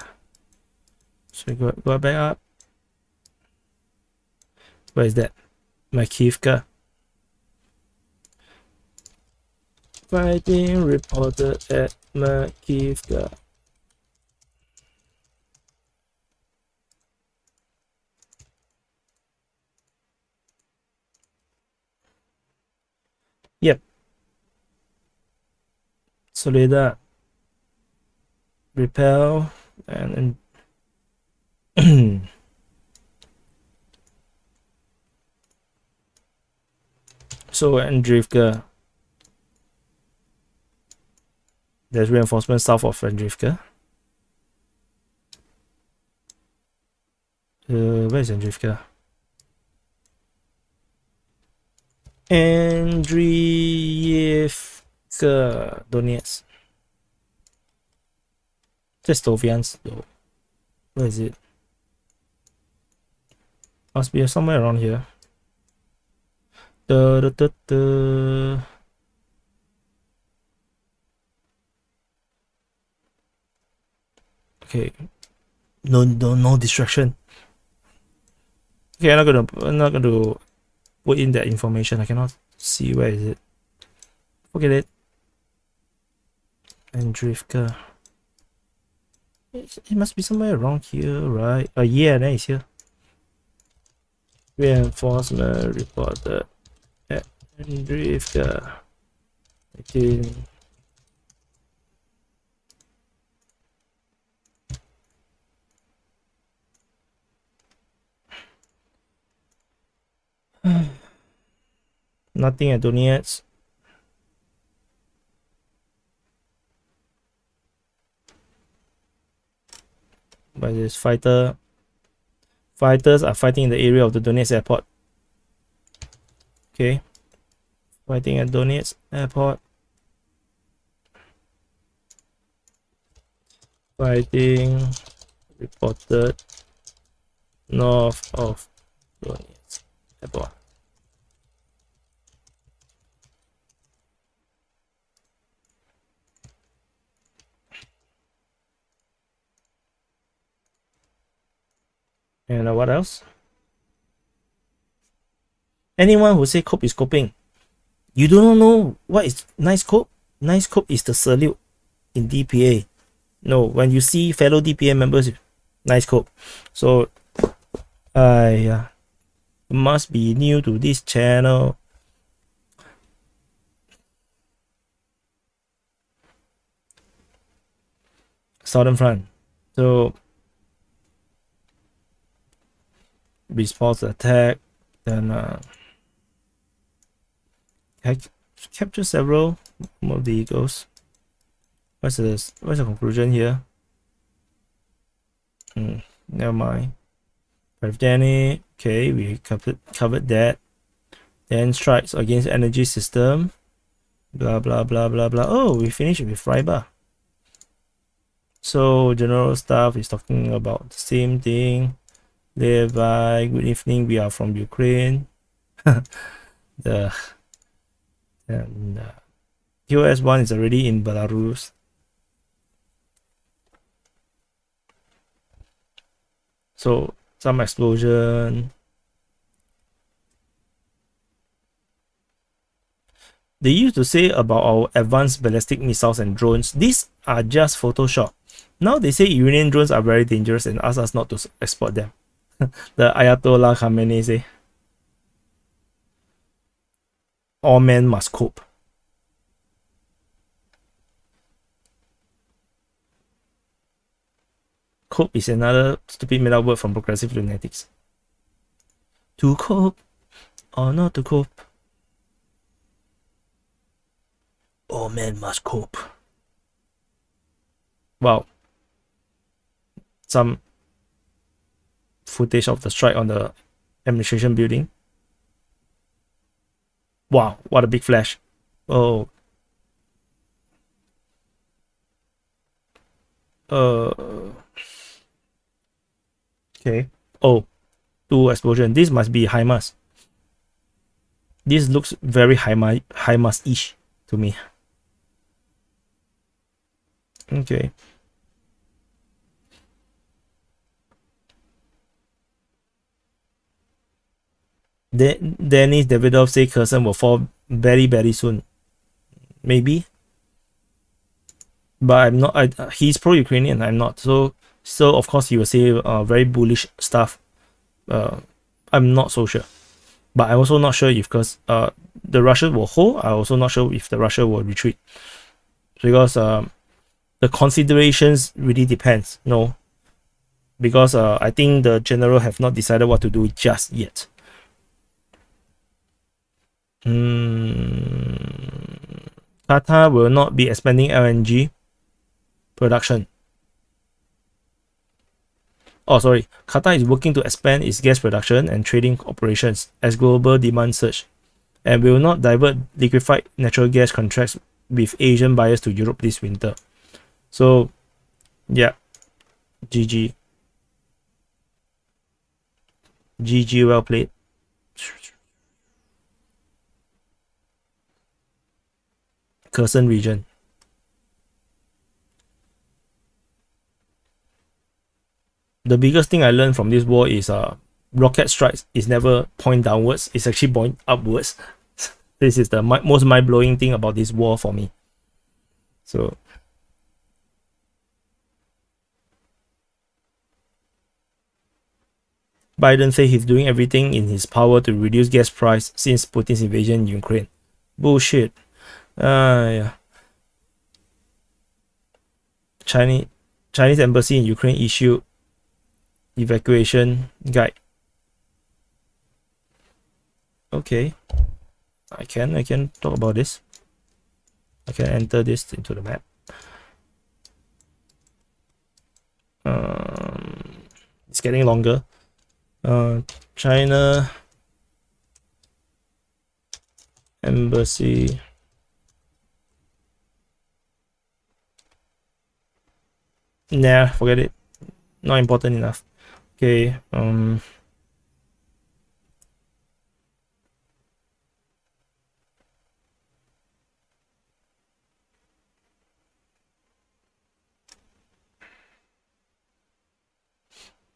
So we go back up. Where is that? Makeyevka. Fighting reported at Makeyevka. Yep. Soledad. Repel and so Andreevka. There's reinforcement south of Andreevka. Where is Andreevka? Andreevka, Donetsk. Testovyansk though. Where is it? Must be somewhere around here. Okay. No distraction. Okay, I'm not gonna put in that information. I cannot see where is it. Forget it. Andrivka. It must be somewhere around here, right? Yeah, then it's here. Reinforcement reported at Andrivka. 18. Nothing at Donetsk. But this fighters are fighting in the area of the Donetsk airport. Okay. Fighting at Donetsk airport. Fighting reported north of Donetsk airport. And what else? Anyone who say cope is coping, you don't know what is nice cope. Nice cope is the salute in DPA. No, when you see fellow DPA members, nice cope. So I must be new to this channel. Southern Front. So response attack, then capture several more vehicles. What's the conclusion here? Never mind. Prevdani, okay, we covered that. Then strikes against energy system. Blah blah blah blah blah. Oh, we finished with Ryba. So general staff is talking about the same thing. Levi, good evening. We are from Ukraine. The and US1 is already in Belarus. So some explosion. They used to say about our advanced ballistic missiles and drones, these are just Photoshop. Now they say Iranian drones are very dangerous and ask us not to export them. The Ayatollah Khamenei say, all men must cope. Cope is another stupid made-up word from progressive lunatics. To cope or not to cope? All men must cope. Wow. Some footage of the strike on the administration building. Wow, what a big flash. Oh. Okay. Oh, two explosion. This must be HIMARS. This looks very HIMARS-ish to me. Okay. Denis Davidov say Kherson will fall very, very soon. Maybe. But I'm not. He's pro-Ukrainian. I'm not. So of course he will say very bullish stuff. I'm not so sure. But I'm also not sure if because the Russia will hold. I'm also not sure if the Russia will retreat. Because the considerations really depends. No. Because I think the general have not decided what to do just yet. Qatar will not be expanding LNG production. Oh, sorry. Qatar is working to expand its gas production and trading operations as global demand surge, and will not divert liquefied natural gas contracts with Asian buyers to Europe this winter. So, yeah, GG. GG, well played. Kherson region. the biggest thing I learned from this war is rocket strikes is never point downwards, it's actually point upwards. This is the most mind-blowing thing about this war for me. So Biden said he's doing everything in his power to reduce gas price since Putin's invasion in Ukraine. Bullshit. Yeah. Chinese embassy in Ukraine issued evacuation guide. Okay, I can talk about this. I can enter this into the map. It's getting longer. China embassy. Nah, forget it. Not important enough. Okay.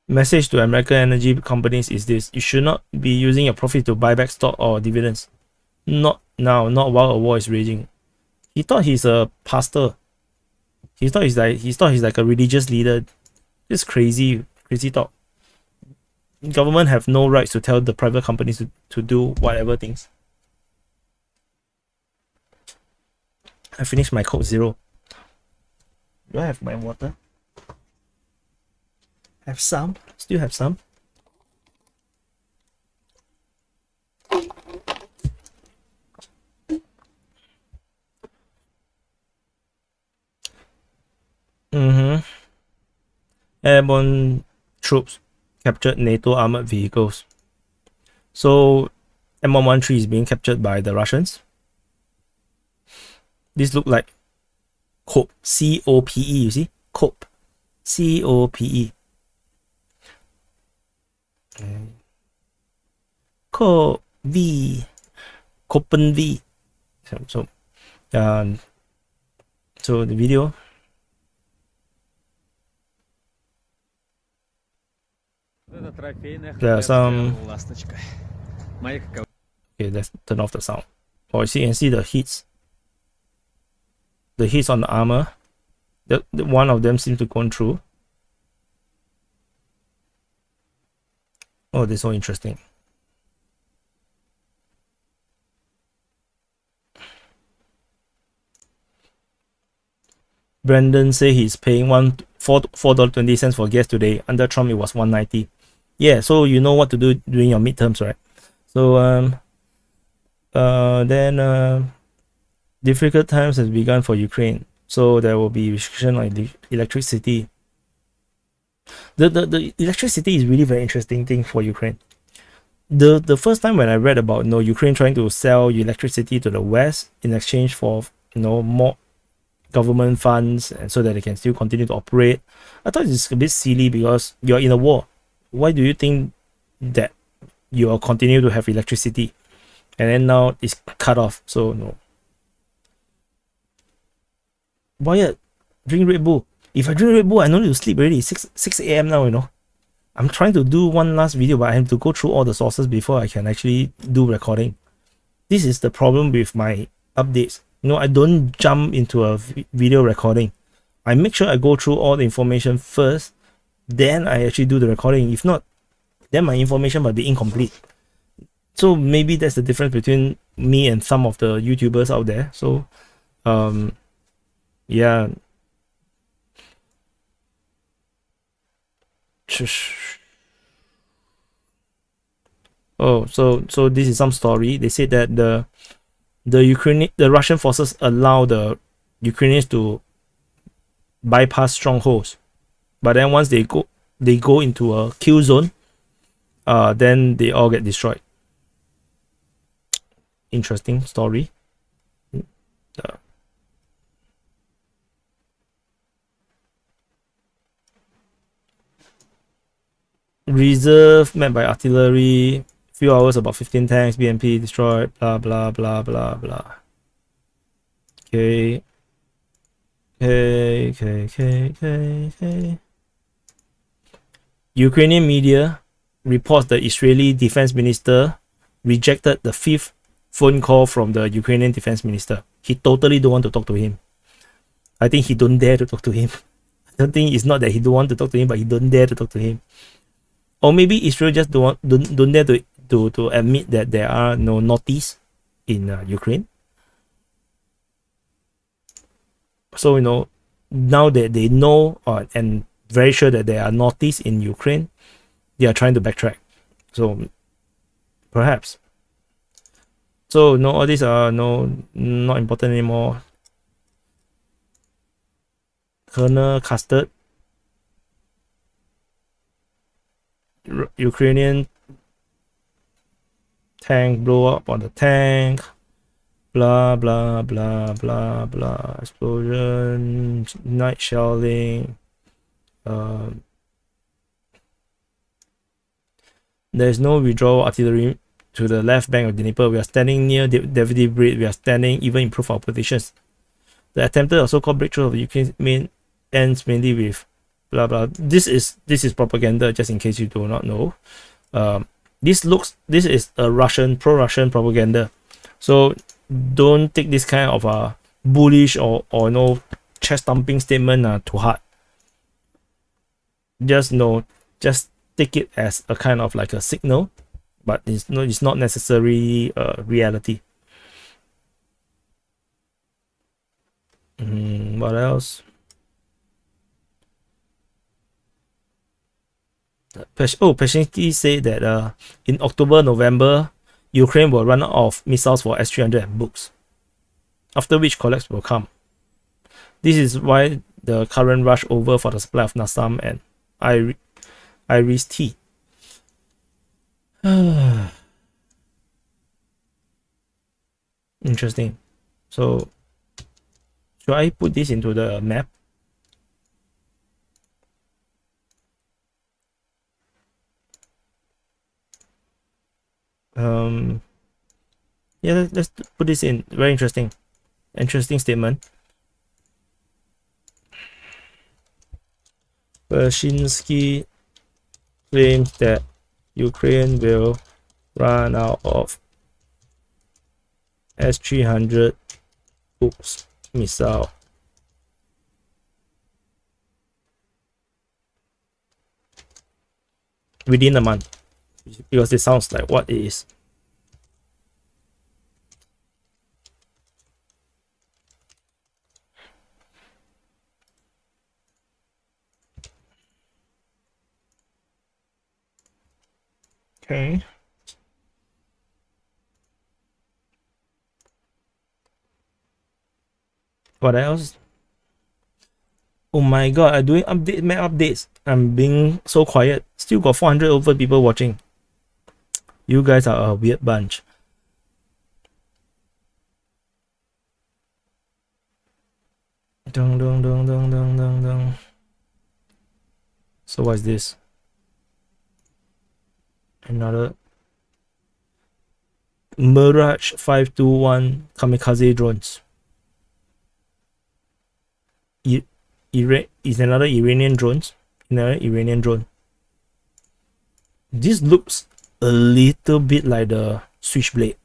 Message to American energy companies is this: you should not be using your profit to buy back stock or dividends. Not now, not while a war is raging. He thought he's a pastor. He thought he's like a religious leader. It's crazy talk. Government have no rights to tell the private companies to do whatever things. I finished my Coke Zero. Do I have my water? Have some. Still have some. Airborne troops captured NATO armored vehicles. So M113 is being captured by the Russians. This look like COPE. C-O-P-E, you see? COPE. C-O-P-E. Co V Copen V. So the video. There are some. Okay, let's turn off the sound. Oh, you can see the hits. The hits on the armor. The one of them seems to go through. Oh, this is so interesting. Brandon say he's paying $4.20 for gas today. Under Trump, it was $1.90. Yeah, so you know what to do during your midterms, right? So then difficult times has begun for Ukraine. So there will be restriction on electricity. The electricity is really very interesting thing for Ukraine. The first time when I read about Ukraine trying to sell electricity to the West in exchange for more government funds and so that they can still continue to operate, I thought it's a bit silly because you're in a war. Why do you think that you'll continue to have electricity and then now it's cut off? So no. Wyatt, drink Red Bull. If I drink Red Bull, I don't need to sleep already. 6 a.m. now, I'm trying to do one last video, but I have to go through all the sources before I can actually do recording. This is the problem with my updates. I don't jump into a video recording. I make sure I go through all the information first, then I actually do the recording. If not, then my information might be incomplete. So maybe that's the difference between me and some of the YouTubers out there. So, yeah. Oh, so this is some story. They said that the Russian forces allow the Ukrainians to bypass strongholds, but then once they go into a kill zone, then they all get destroyed. Interesting story. Reserve met by artillery. Few hours, about 15 tanks, BMP destroyed. Blah blah blah blah blah. Okay. Okay. Ukrainian media reports the Israeli defense minister rejected the 5th phone call from the Ukrainian defense minister. He totally don't want to talk to him. I think he don't dare to talk to him. I don't think it's not that he don't want to talk to him, but he don't dare to talk to him. Or maybe Israel just don't dare to admit that there are no naughties in Ukraine. So now that they know and very sure that there are naughties in Ukraine, they are trying to backtrack. So perhaps. So no, all these are not important anymore. Colonel Custard, Ukrainian tank blow up on the tank, blah blah blah blah blah, explosion, night shelling. There's no withdrawal artillery to the left bank of the Dnieper. We are standing near the Davidi Bridge. We are standing, even improve our positions. The attempted or so-called breakthrough of the Ukraine ends mainly with blah blah. This is propaganda, just in case you do not know. This is a pro-Russian propaganda. So don't take this kind of bullish or chest thumping statement to heart. Just take it as a kind of like a signal, but it's not necessarily reality. What else? Pashinsky said that in October, November, Ukraine will run out of missiles for S-300 and books, after which collapse will come. This is why the current rush over for the supply of Nasam and Iris-T. Interesting. So, should I put this into the map? Yeah, let's put this in. Very interesting statement. Pashinsky claims that Ukraine will run out of S-300 books missile within a month, because it sounds like what it is. Okay. What else? Oh my god, I'm doing map updates. I'm being so quiet. Still got 400 over people watching. You guys are a weird bunch. Dun, dun, dun, dun, dun, dun, dun. So what's this? Another Mirage 521 kamikaze drones. Is another Iranian drone. This looks a little bit like the Switchblade.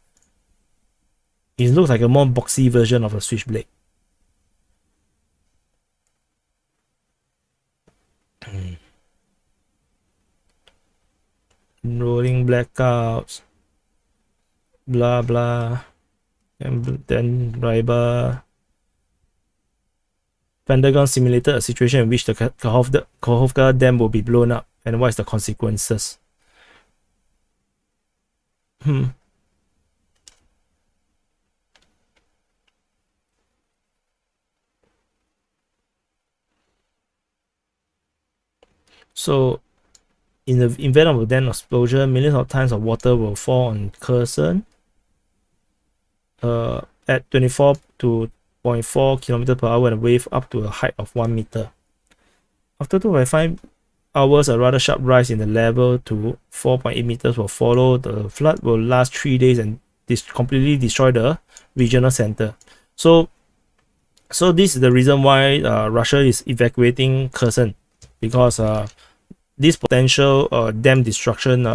It looks like a more boxy version of a Switchblade. Rolling blackouts, blah blah, and then Ryba. Pentagon simulated a situation in which the Kakhovka Dam will be blown up, and what is the consequences? So, in the event of a dam explosion, millions of tons of water will fall on Kherson at 24 to 0.4 km per hour and a wave up to a height of 1 meter. After 2.5 hours, a rather sharp rise in the level to 4.8 meters will follow. The flood will last 3 days and completely destroy the regional center. So this is the reason why Russia is evacuating Kherson, because this potential dam destruction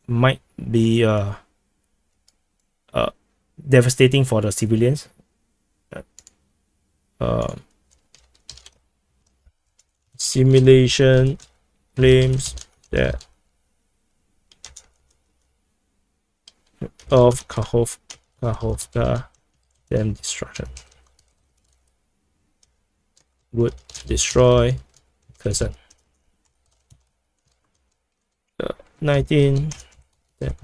might be devastating for the civilians. Simulation claims that of Kakhovka dam destruction would destroy Kherson. 19. Then.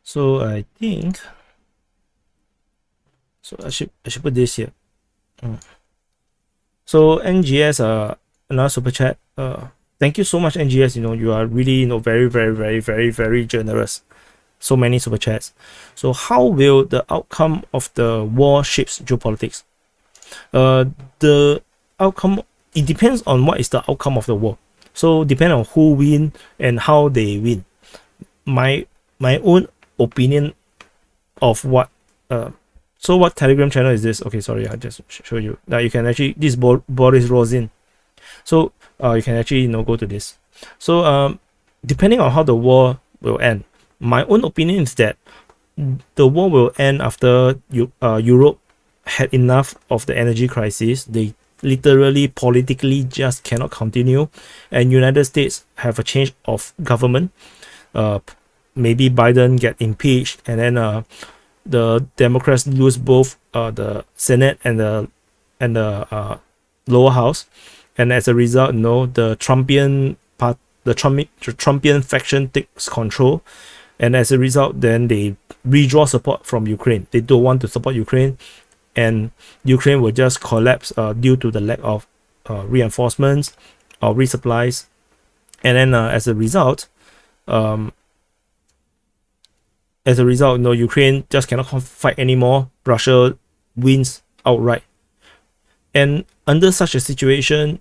So I think I should put this here. So NGS another super chat. Thank you so much, NGS. You are really very very very very very generous. So many super chats. So how will the outcome of the war shapes geopolitics? The outcome, it depends on what is the outcome of the war. So depend on who win and how they win. My own opinion of what so what Telegram channel is this? Okay, sorry, I just show you. Now you can actually, this Boris Rosin. So you can actually go to this. So depending on how the war will end, my own opinion is that the war will end after Europe had enough of the energy crisis. They literally politically just cannot continue, and United States have a change of government. Maybe Biden get impeached, and then the Democrats lose both the Senate and the lower house, and as a result, the Trumpian faction takes control, and as a result, then they withdraw support from Ukraine. They don't want to support Ukraine, and Ukraine will just collapse due to the lack of reinforcements or resupplies, and then as a result, Ukraine just cannot fight anymore. Russia wins outright, and under such a situation,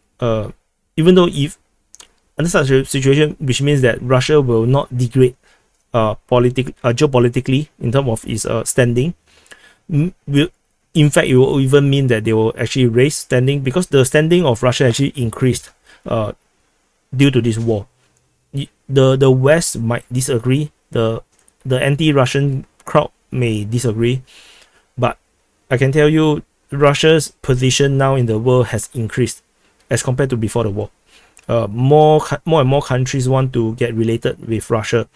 which means that Russia will not degrade geopolitically in terms of its standing. In fact, it will even mean that they will actually raise standing, because the standing of Russia actually increased due to this war. The West might disagree. The anti-Russian crowd may disagree, but I can tell you, Russia's position now in the world has increased as compared to before the war. More and more countries want to get related with Russia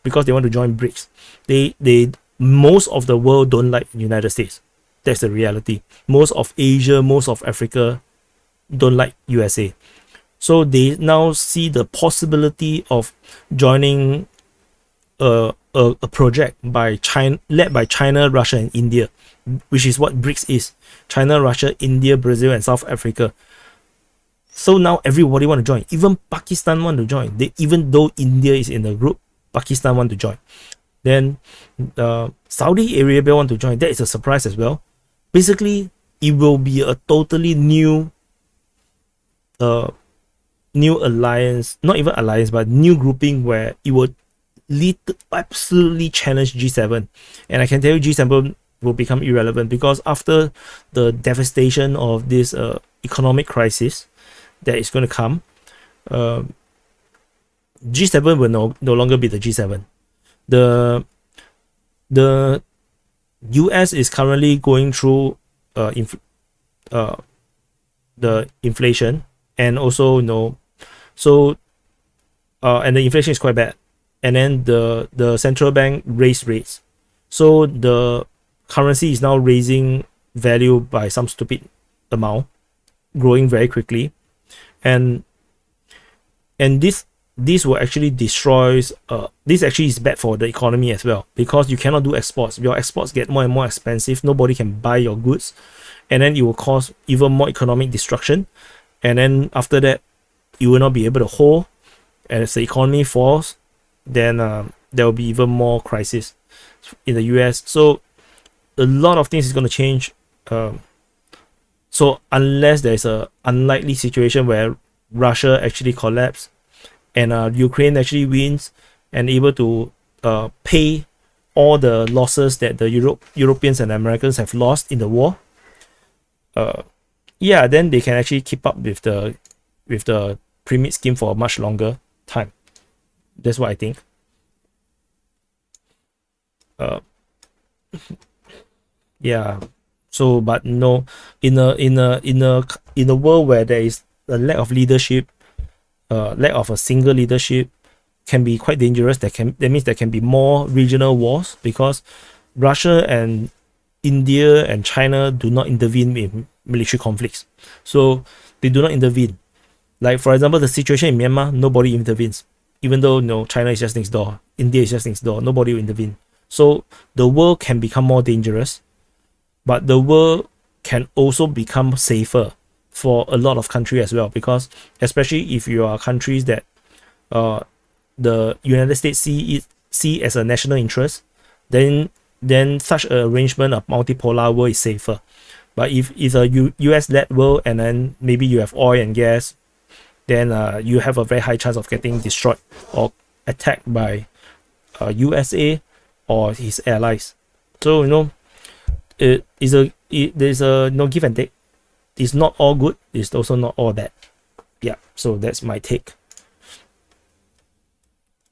because they want to join BRICS. Most of the world don't like the United States. That's the reality. Most of Asia, most of Africa don't like USA. So they now see the possibility of joining a project led by China, Russia, and India, which is what BRICS is: China, Russia, India, Brazil, and South Africa. So now everybody want to join. Even Pakistan want to join. Even though India is in the group, Pakistan want to join. Then Saudi Arabia want to join. That is a surprise as well. Basically, it will be a totally new alliance, not even alliance, but new grouping, where it would lead to absolutely challenge G7. And I can tell you, G7 will become irrelevant, because after the devastation of this economic crisis that is going to come, G7 will no longer be the G7. The US is currently going through the inflation, and also and the inflation is quite bad, and then the central bank raised rates, so the currency is now raising value by some stupid amount, growing very quickly, and this will actually destroys this actually is bad for the economy as well, because you cannot do exports. Your exports get more and more expensive. Nobody can buy your goods, and then it will cause even more economic destruction. And then after that, you will not be able to hold, and as the economy falls, then there will be even more crisis in the US. So a lot of things is going to change. So unless there's a unlikely situation where Russia actually collapse and Ukraine actually wins and able to pay all the losses that the Europeans and Americans have lost in the war, yeah, then they can actually keep up with the pyramid scheme for a much longer time. That's what I think. Yeah. So, but no, in a world where there is a lack of leadership, lack of a single leadership, can be quite dangerous. That means there can be more regional wars because Russia and India and China do not intervene in military conflicts. So they do not intervene. Like for example, the situation in Myanmar, nobody intervenes. Even though China is just next door, India is just next door, nobody will intervene. So the world can become more dangerous, but the world can also become safer for a lot of countries as well, because especially if you are countries that the United States see as a national interest, then such an arrangement of multipolar world is safer. But if it's a US led world and then maybe you have oil and gas, then you have a very high chance of getting destroyed or attacked by USA or his allies. So there's a give and take. It's not all good, it's also not all bad. Yeah, so that's my take.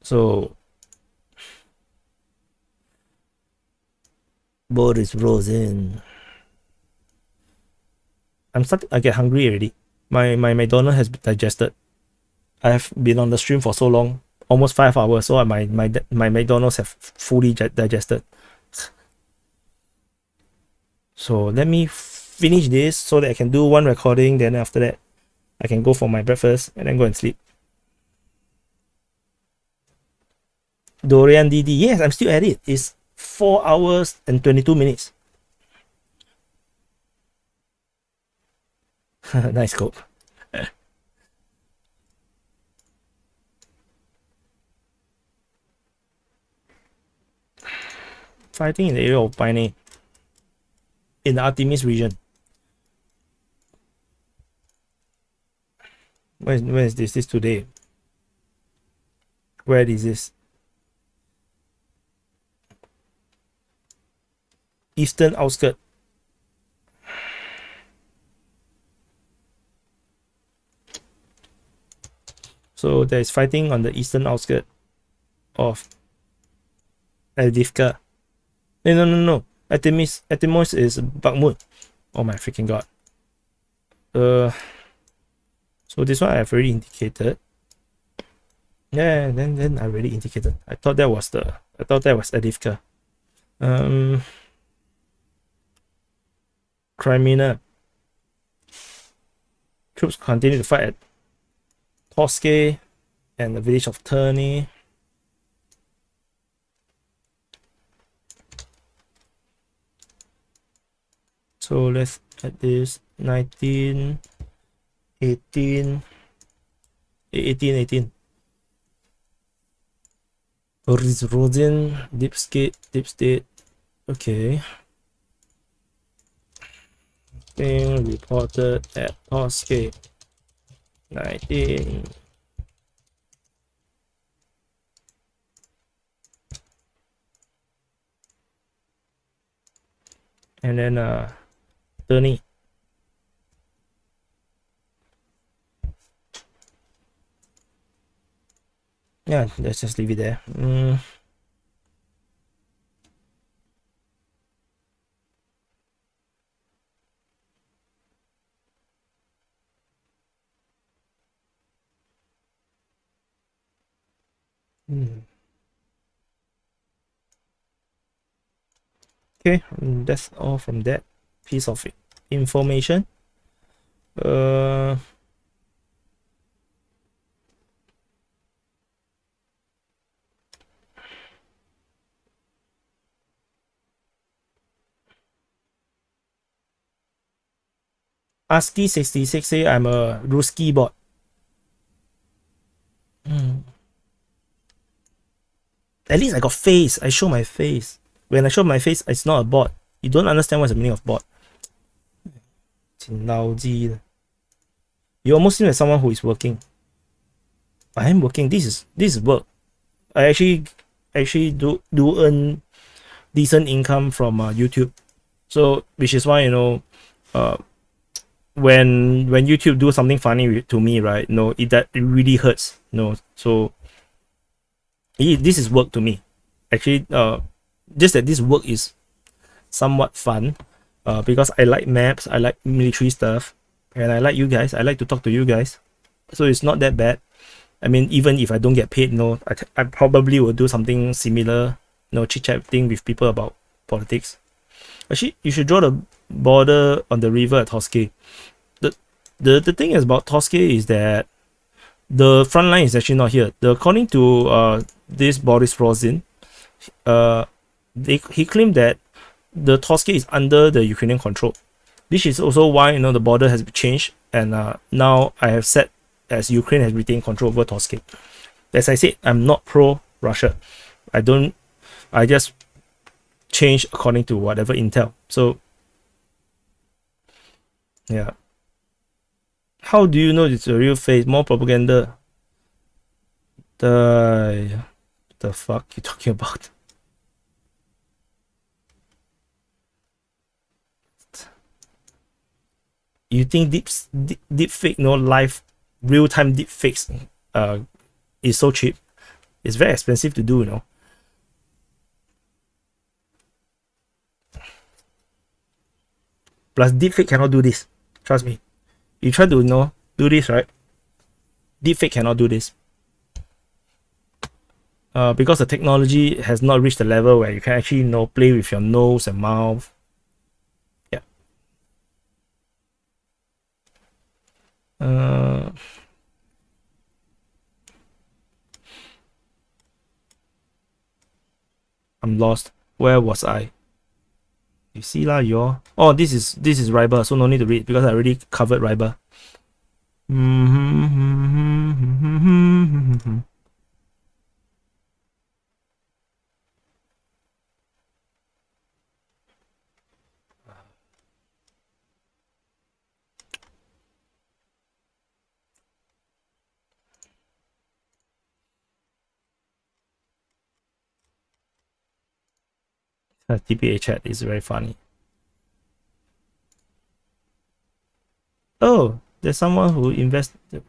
So Boris Rosen. I get hungry already. My McDonald's has been digested. I have been on the stream for so long, almost 5 hours, so my McDonald's have fully digested. So let me finish this so that I can do one recording, then after that I can go for my breakfast and then go and sleep. Dorian DD, yes, I'm still at it. It's 4 hours and 22 minutes. Nice scope. Fighting in the area of Paine, in the Artemis region. Where is this? This today. Where is this? Eastern outskirt. So there is fighting on the eastern outskirt of Avdiivka. No. Artemis is Bakhmut. Oh my freaking god. So this one I've already indicated. Yeah, then I already indicated. I thought that was Avdiivka. Crimea. Troops continue to fight at Toske and the village of Terni. So let's add this 19, 18, 18. Rosen, deep state. Okay. Being reported at Toske 19. And then 30. Yeah, let's just leave it there. Okay, that's all from that piece of information. ASCII66 say I'm a Ruski bot. At least I got face. I show my face. When I show my face, it's not a bot. You don't understand what's the meaning of bot. You almost seem like someone who is working. I am working. This is work. I actually do earn decent income from YouTube. So which is why, you know, when YouTube do something funny to me, right? No, it really hurts. No, so this is work to me. Actually, just that this work is somewhat fun, because I like maps, I like military stuff, and I like you guys. I like to talk to you guys, so it's not that bad. I mean, even if I don't get paid, no, I probably will do something similar, chit chat thing with people about politics. Actually, you should draw the border on the river at Toske. The thing is about Toske is that the front line is actually not here. According to this Boris Frozin, he claimed that the Toske is under the Ukrainian control. This is also why the border has changed, and now I have set as Ukraine has retained control over Toske. As I said, I'm not pro-Russia. I just change according to whatever intel. So yeah. How do you know it's a real face? More propaganda. The fuck you talking about? You think deep fake, live real time deep fakes is so cheap? It's very expensive to do, Plus deepfake cannot do this. Trust me. You try to do this, right? Deepfake cannot do this. Because the technology has not reached the level where you can actually play with your nose and mouth. Yeah. I'm lost. Where was I? You see lah, oh, this is Riber, so no need to read because I already covered Riber. DPA chat is very funny. Oh, there's someone who invested.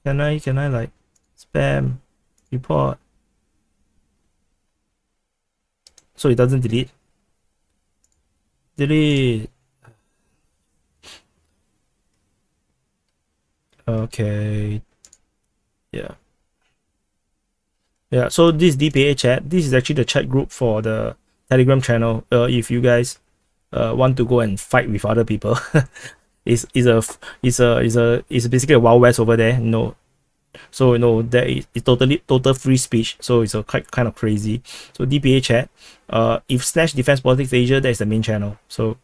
Can I like spam report so it doesn't delete? Okay. Yeah, so this DPA chat, this is actually the chat group for the Telegram channel. If you guys want to go and fight with other people, it's basically a wild west over there. So there is total free speech. So it's a kind of crazy. So DPA chat, if / Defense Politics Asia, that is the main channel. So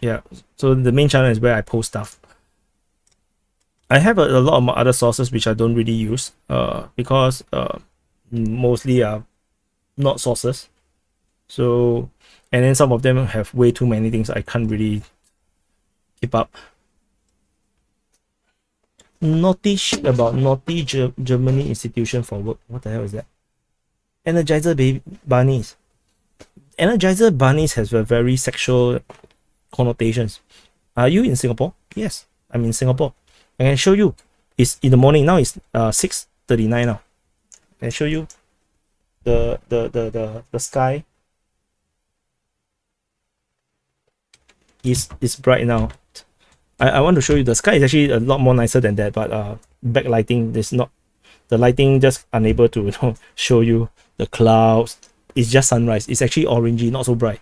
yeah, so the main channel is where I post stuff. I have a lot of other sources which I don't really use, because mostly are not sources. So, and then some of them have way too many things I can't really keep up. Naughty shit about naughty Germany institution for work. What the hell is that? Energizer bunnies. Energizer bunnies has a very sexual connotations. Are you in Singapore? Yes, I'm in Singapore. I can show you. It's in the morning now. It's 6:39 now. I can show you the sky. Is bright now. I want to show you the sky is actually a lot more nicer than that, but backlighting, there's not, the lighting just unable to show you the clouds. It's just sunrise. It's actually orangey, not so bright.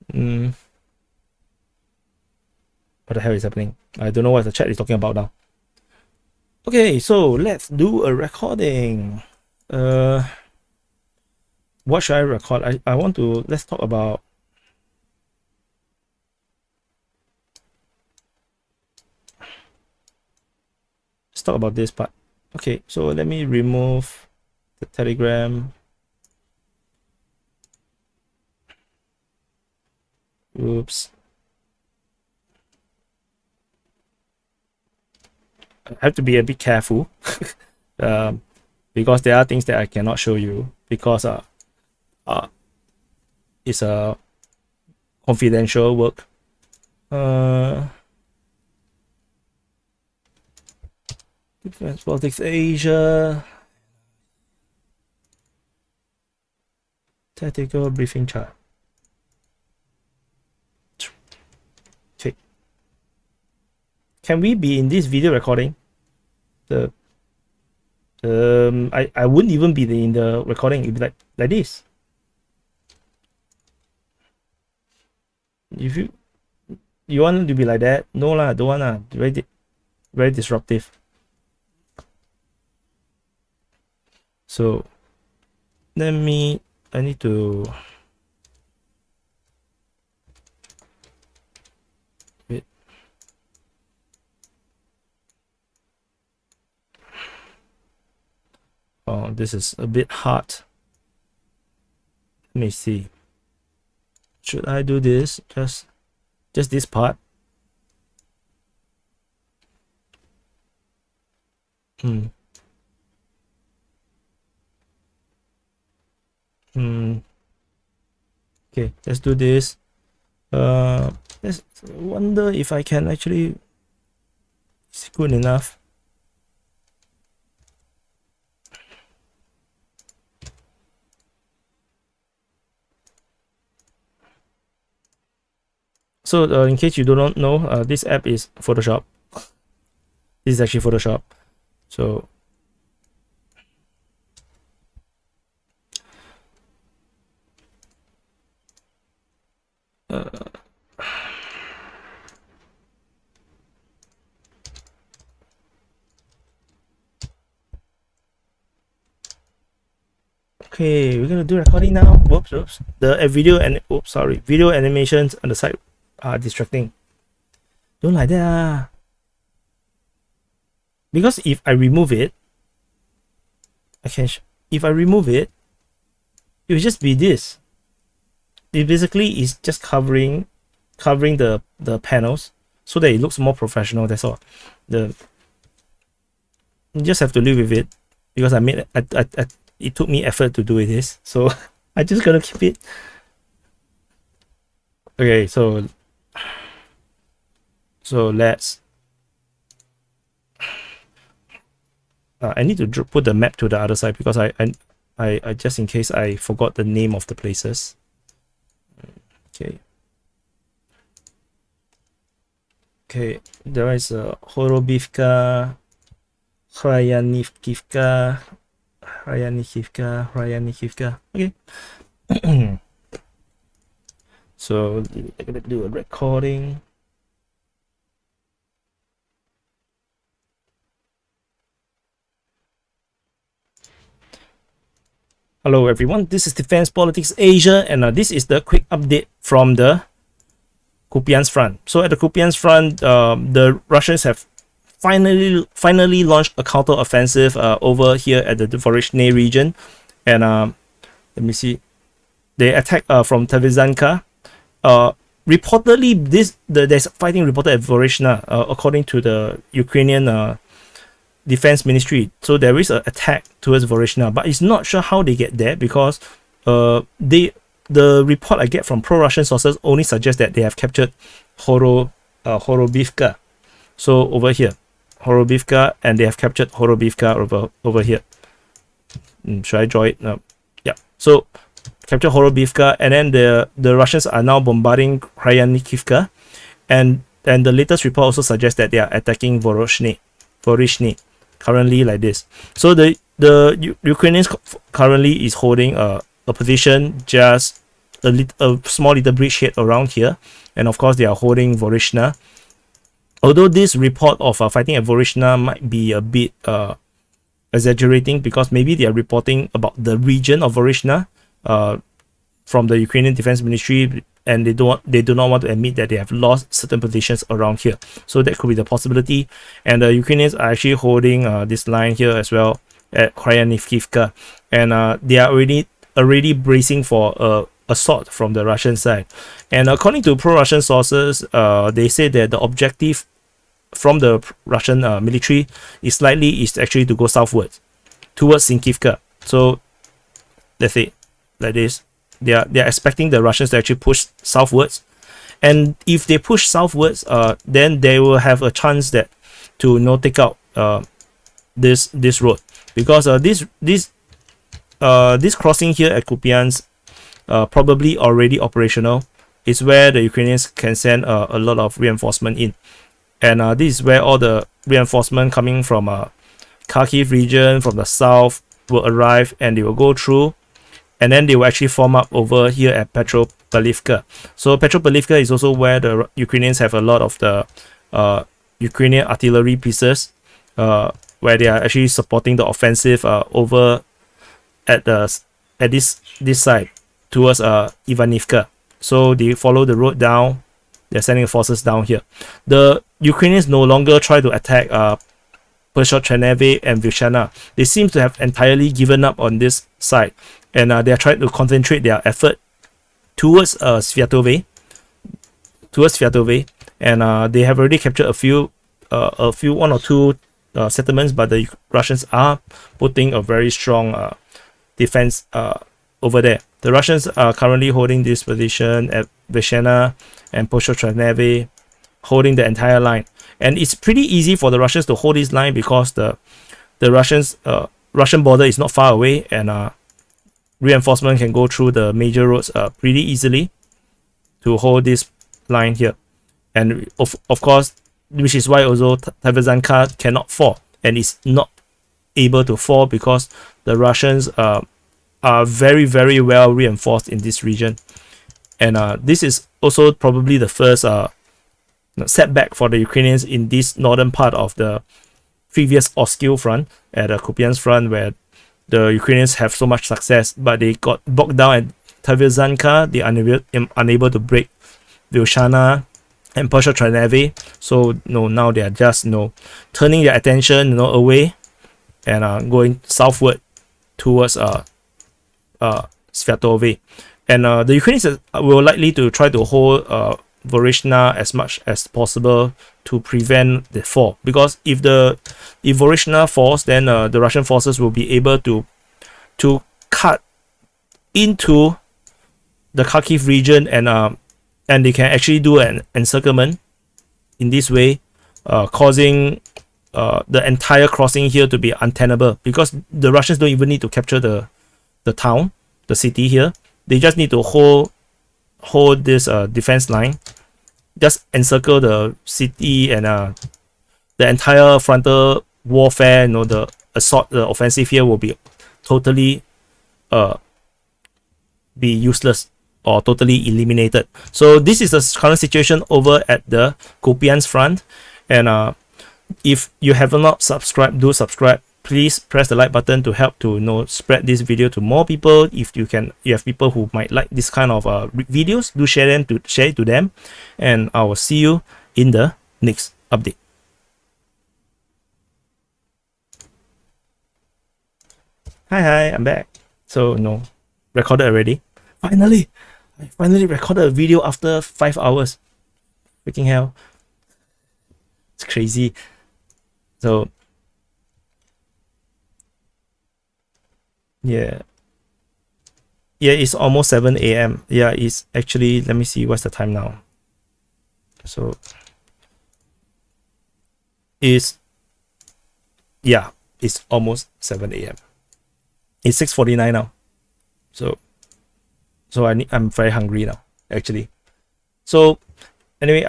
What the hell is happening? I don't know what the chat is talking about now. Okay, so let's do a recording. What should I record? I want to, let's talk about, this part. Okay, so let me remove the Telegram. Oops. I have to be a bit careful because there are things that I cannot show you because it's a confidential work. Defense Politics Asia. Tactical briefing chart. Okay. Can we be in this video recording? I wouldn't even be in the recording. It'd be like this. If you want to be like that, no lah, don't want lah. Very disruptive. So I need to wait. Oh, this is a bit hard. Let me see. Should I do this? Just this part? Okay, let's do this. Let's wonder if I can actually. It's good enough. So in case you do not know, this app is Photoshop. This is actually Photoshop. So okay, we're gonna do recording now. Whoops. The video and video animations on the side are distracting. Don't like that. Because if I remove it, if I remove it, it will just be this. It basically is just covering the panels so that it looks more professional. That's all. You just have to live with it because it took me effort to do this, so I just gotta keep it. Okay, so let's. I need to put the map to the other side because I just in case I forgot the name of the places. Okay. Okay, there is Horobivka, Hrayanikivka. Okay. So I'm gonna do a recording. Hello everyone, this is Defense Politics Asia, and this is the quick update from the Kupyansk front. So at the Kupyansk front, the Russians have finally launched a counter-offensive over here at the Dvorishny region, and let me see, they attacked from Tvizanka. Reportedly, there's fighting reported at Dvorishny, according to the Ukrainian Defense Ministry. So there is an attack towards Dvorishny, but it's not sure how they get there because the report I get from pro-Russian sources only suggests that they have captured Horobivka. So over here, Horobivka, and they have captured Horobivka over here. Should I draw it? No. Yeah. So capture Horobivka, and then the Russians are now bombarding Hrayanikivka, and the latest report also suggests that they are attacking Vorishny currently like this. So the Ukrainians currently is holding a position just a small little bridgehead around here, and of course they are holding Vorishny. Although this report of fighting at Vorishny might be a bit exaggerating because maybe they are reporting about the region of Vorishny from the Ukrainian Defense Ministry, and they do not want to admit that they have lost certain positions around here. So that could be the possibility. And the Ukrainians are actually holding this line here as well at Hrayanikivka, and they are already bracing for assault from the Russian side. And according to pro-Russian sources, they say that the objective from the Russian military is actually to go southwards towards Sinkivka. So let's say like this, they are expecting the Russians to actually push southwards, and if they push southwards, then they will have a chance that to take out this road, because this crossing here at Kupyansk probably already operational. It's where the Ukrainians can send a lot of reinforcement in, and this is where all the reinforcement coming from Kharkiv region from the south will arrive, and they will go through, and then they will actually form up over here at Petropavlivka. So Petropavlivka is also where the Ukrainians have a lot of the Ukrainian artillery pieces, where they are actually supporting the offensive over at this side towards Ivanivka. So they follow the road down. They're sending forces down here. The Ukrainians no longer try to attack Pershotcheneve and Vyshana. They seem to have entirely given up on this side, and they are trying to concentrate their effort towards Sviatove, and they have already captured one or two settlements, but the Russians are putting a very strong defense over there. The Russians are currently holding this position at Vyshana and Pershotcheneve, holding the entire line. And it's pretty easy for the Russians to hold this line because the Russian border is not far away, and reinforcement can go through the major roads pretty easily to hold this line here. And of course, which is why also Tverdanka cannot fall, and is not able to fall because the Russians are very, very well reinforced in this region. And this is also probably the first setback for the Ukrainians in this northern part of the previous Oskil front, at the Kupyansk front, where the Ukrainians have so much success, but they got bogged down at Tverdanka. They are unable to break Vyshana and Pershotcheneve. So now they are just turning their attention away and going southward towards Sviatove. And the Ukrainians will likely to try to hold Vorishna as much as possible to prevent the fall, because if Vorishna falls, then the Russian forces will be able to cut into the Kharkiv region, and they can actually do an encirclement in this way, causing the entire crossing here to be untenable, because the Russians don't even need to capture the town, the city here. They just need to hold this defense line, just encircle the city, and the entire frontal warfare, the assault, the offensive here will be totally be useless or totally eliminated. So this is the current situation over at the Kupyansk front. And if you have not subscribed, do subscribe. Please press the like button to help to spread this video to more people. If you have people who might like this kind of videos, do share it to them, and I will see you in the next update. Hi, I'm back. So recorded already. I finally recorded a video after 5 hours. Freaking hell, it's crazy. So yeah, it's almost 7 a.m. Yeah, it's actually, let me see what's the time now. So it's almost 7 a.m. It's 6:49 now. So I'm very hungry now, actually. So anyway,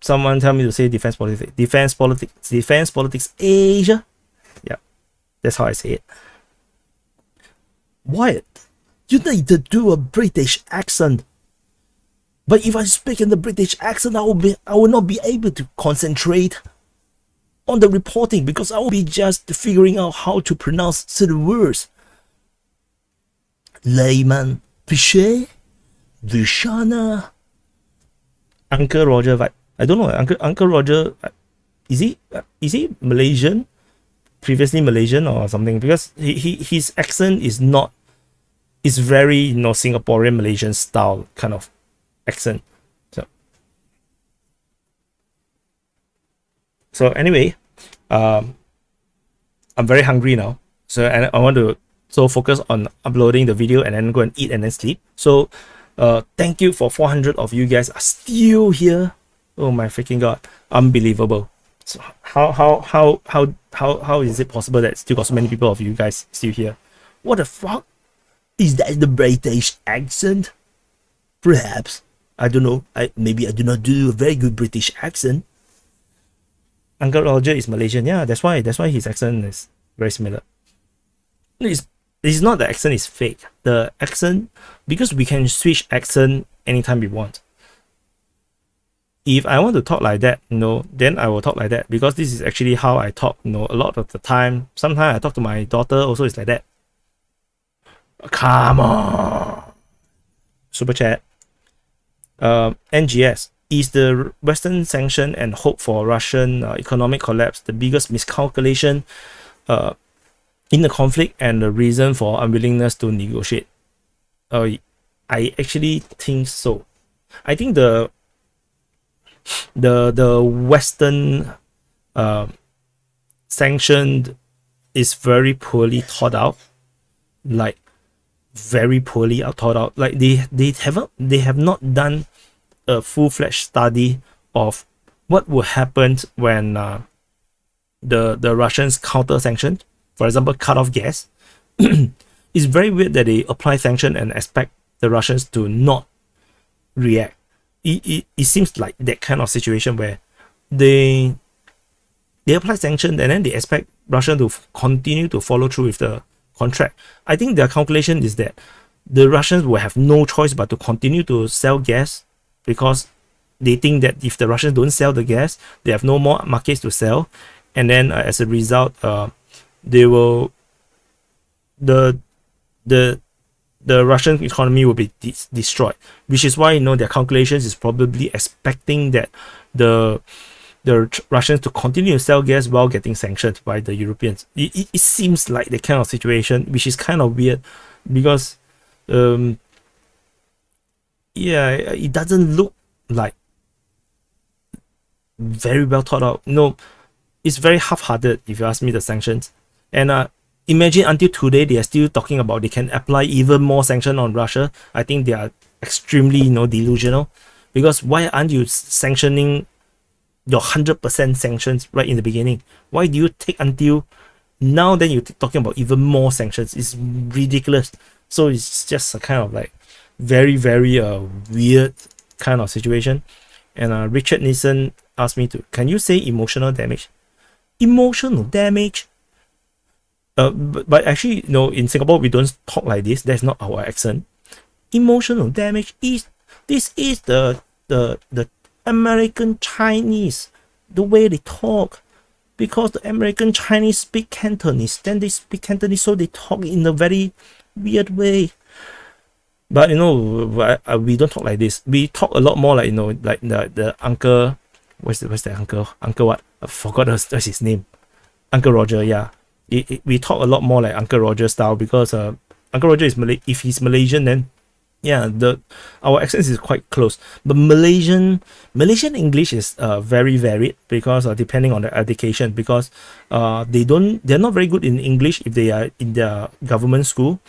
someone tell me to say defense politics Asia. Yeah, that's how I say it. Wyatt, you need to do a British accent. But if I speak in the British accent, I will not be able to concentrate on the reporting, because I will be just figuring out how to pronounce certain words. Layman, Pichet, Vyshana, Uncle Roger vibe. I don't know. Uncle Roger, is he Malaysian? Previously Malaysian or something? Because his accent is not it's very, you know, Singaporean Malaysian style kind of accent. So anyway, I'm very hungry now, so and I want to focus on uploading the video and then go and eat and then sleep. So thank you for 400 of you guys are still here. Oh my freaking god, unbelievable. So how is it possible that still got so many people of you guys still here? What the fuck? Is that the British accent? Perhaps. I don't know. Maybe I do not do a very good British accent. Uncle Roger is Malaysian. Yeah, that's why his accent is very similar. It's not the accent is fake. The accent, because we can switch accent anytime we want. If I want to talk like that, you know, then I will talk like that, because this is actually how I talk, you know, a lot of the time. Sometimes I talk to my daughter also, it's like that. Come on. Super chat. NGS. Is the Western sanction and hope for Russian economic collapse the biggest miscalculation in the conflict and the reason for unwillingness to negotiate? I actually think so. I think the Western sanction is very poorly thought out, like very poorly thought out. Like they have not done a full-fledged study of what will happen when the Russians counter sanction, for example, cut off gas. It's very weird that they apply sanction and expect the Russians to not react. It seems like that kind of situation where they apply sanction and then they expect Russia to continue to follow through with the contract. I think their calculation is that the Russians will have no choice but to continue to sell gas, because they think that if the Russians don't sell the gas, they have no more markets to sell, and then as a result, they will the Russian economy will be destroyed. Which is why, you know, their calculations is probably expecting that the Russians to continue to sell gas while getting sanctioned by the Europeans. It seems like the kind of situation, which is kind of weird, because yeah, it doesn't look like very well thought out. No, it's very half-hearted if you ask me, the sanctions. And imagine until today they are still talking about they can apply even more sanction on Russia. I think they are extremely, you know, delusional, because why aren't you sanctioning your 100% sanctions right in the beginning? Why do you take until now then you're talking about even more sanctions? It's ridiculous. So it's just a kind of like very weird kind of situation. And Richard Nielsen asked me to, can you say emotional damage? Emotional damage? But actually, you know, in Singapore we don't talk like this. That's not our accent. Emotional damage is, this is the American Chinese, the way they talk, because the American Chinese speak Cantonese, then they speak Cantonese, so they talk in a very weird way. But you know, we don't talk like this. We talk a lot more like, you know, like the uncle, what's that uncle what? I forgot what's his name. Uncle Roger, yeah. We talk a lot more like Uncle Roger style, because Uncle Roger is if he's Malaysian, then yeah, our accent is quite close. But Malaysian English is very varied, because depending on their education, because they're not very good in English if they are in their government school.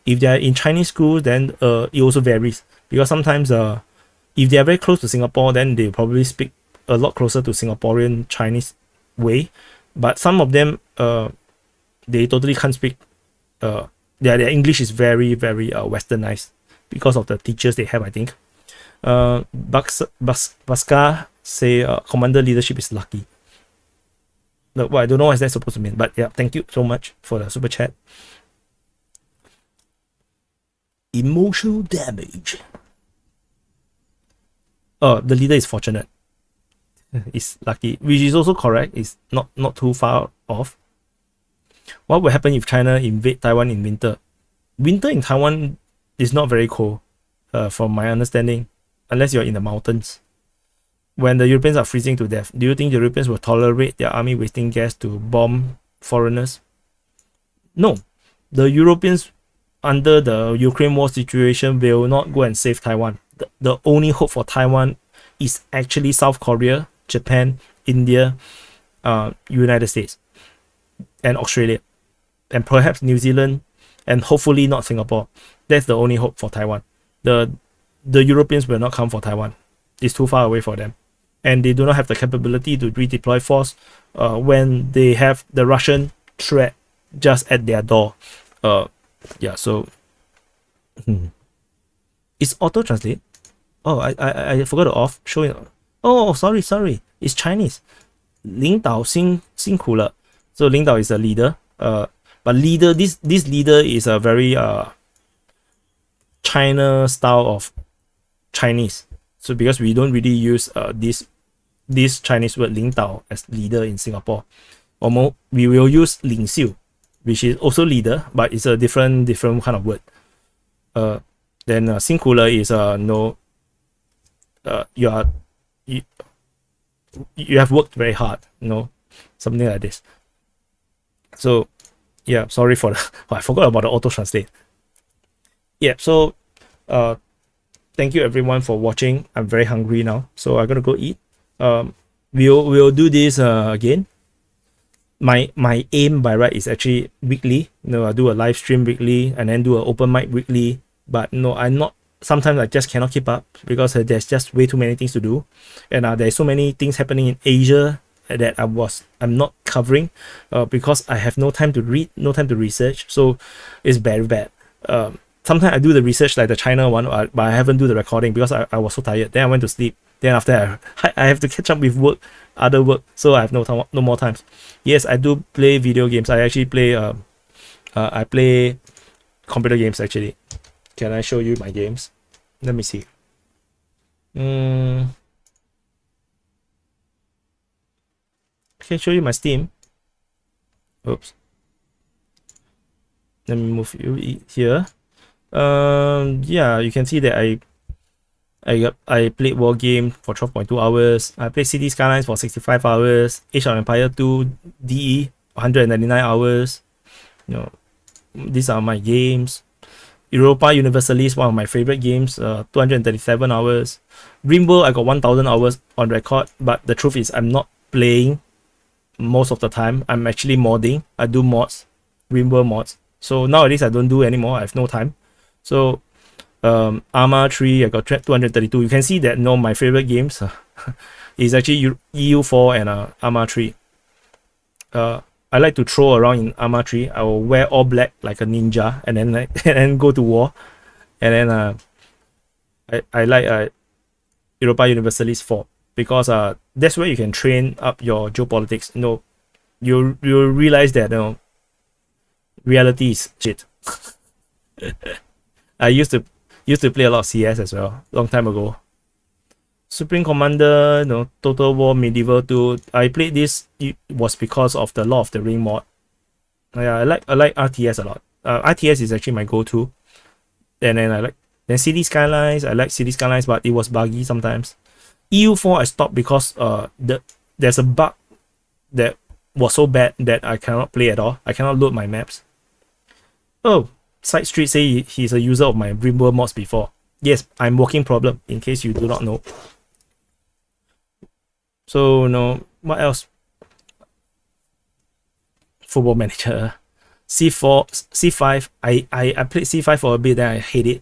If they are in Chinese school, then it also varies, because sometimes if they are very close to Singapore, then they probably speak a lot closer to Singaporean Chinese way. But some of them they totally can't speak. Their English is very westernized, because of the teachers they have, I think. Baska say commander leadership is lucky. Well, I don't know what that's supposed to mean, but yeah, thank you so much for the super chat. Emotional damage. Oh, the leader is fortunate. It's lucky, which is also correct. It's not too far off. What will happen if China invade Taiwan in winter? Winter in Taiwan is not very cold, from my understanding, unless you're in the mountains. When the Europeans are freezing to death, do you think the Europeans will tolerate their army wasting gas to bomb foreigners? No. The Europeans under the Ukraine war situation, will not go and save Taiwan. The only hope for Taiwan is actually South Korea, Japan, India, United States, and Australia, and perhaps New Zealand, and hopefully not Singapore. That's the only hope for Taiwan. The Europeans will not come for Taiwan. It's too far away for them, and they do not have the capability to redeploy force when they have the Russian threat just at their door. Yeah, so it's auto translate. Oh, I forgot to off showing. Oh, sorry, it's Chinese. 领导辛苦了. So 领导 is a leader. But leader, this leader is a very China style of Chinese. So because we don't really use this Chinese word 领导 as leader in Singapore. We will use 领袖, which is also leader, but it's a different kind of word. Then 辛苦了 is no. You have worked very hard, something like this. So yeah, sorry for the I forgot about the auto translate. Yeah, so thank you everyone for watching. I'm very hungry now, so I'm gonna go eat. We'll do this again. My aim by right is actually weekly. I do a live stream weekly and then do an open mic weekly. But no, I'm not. Sometimes I just cannot keep up because there's just way too many things to do, and there's so many things happening in Asia that I'm not covering because I have no time to read, no time to research. So it's very bad. Sometimes I do the research like the China one, but I haven't do the recording because I was so tired. Then I went to sleep. Then after I have to catch up with work, other work, so I have no more time. Yes, I do play video games. I actually play I play computer games actually. Can I show you my games? Let me see. I can show you my Steam. Oops. Let me move you here. Yeah, you can see that I played War Game for 12.2 hours. I played City Skylines for 65 hours. Age of Empire 2 DE 199 hours. These are my games. Europa Universalis, one of my favorite games, 237 hours. Rimworld, I got 1000 hours on record, but the truth is I'm not playing most of the time. I'm actually modding. I do mods, Rimworld mods. So nowadays I don't do anymore. I have no time. So Arma 3, I got 232. You can see that my favorite games is actually EU4 and Arma 3. I like to throw around in Arma 3. I will wear all black like a ninja and then go to war. And then I like Europa Universalis 4 because that's where you can train up your geopolitics. You realize that reality is shit. I used to play a lot of CS as well, long time ago. Supreme Commander, Total War Medieval 2. I played this. It was because of the Lord of the Ring mod. Yeah, I like RTS a lot. RTS is actually my go-to. And then City Skylines. I like City Skylines, but it was buggy sometimes. EU4 I stopped because there's a bug that was so bad that I cannot play at all. I cannot load my maps. Oh, Side Street say he's a user of my Rimworld mods before. Yes, I'm working problem, in case you do not know. So, what else? Football Manager. C4, C5. I played C5 for a bit, then I hate it.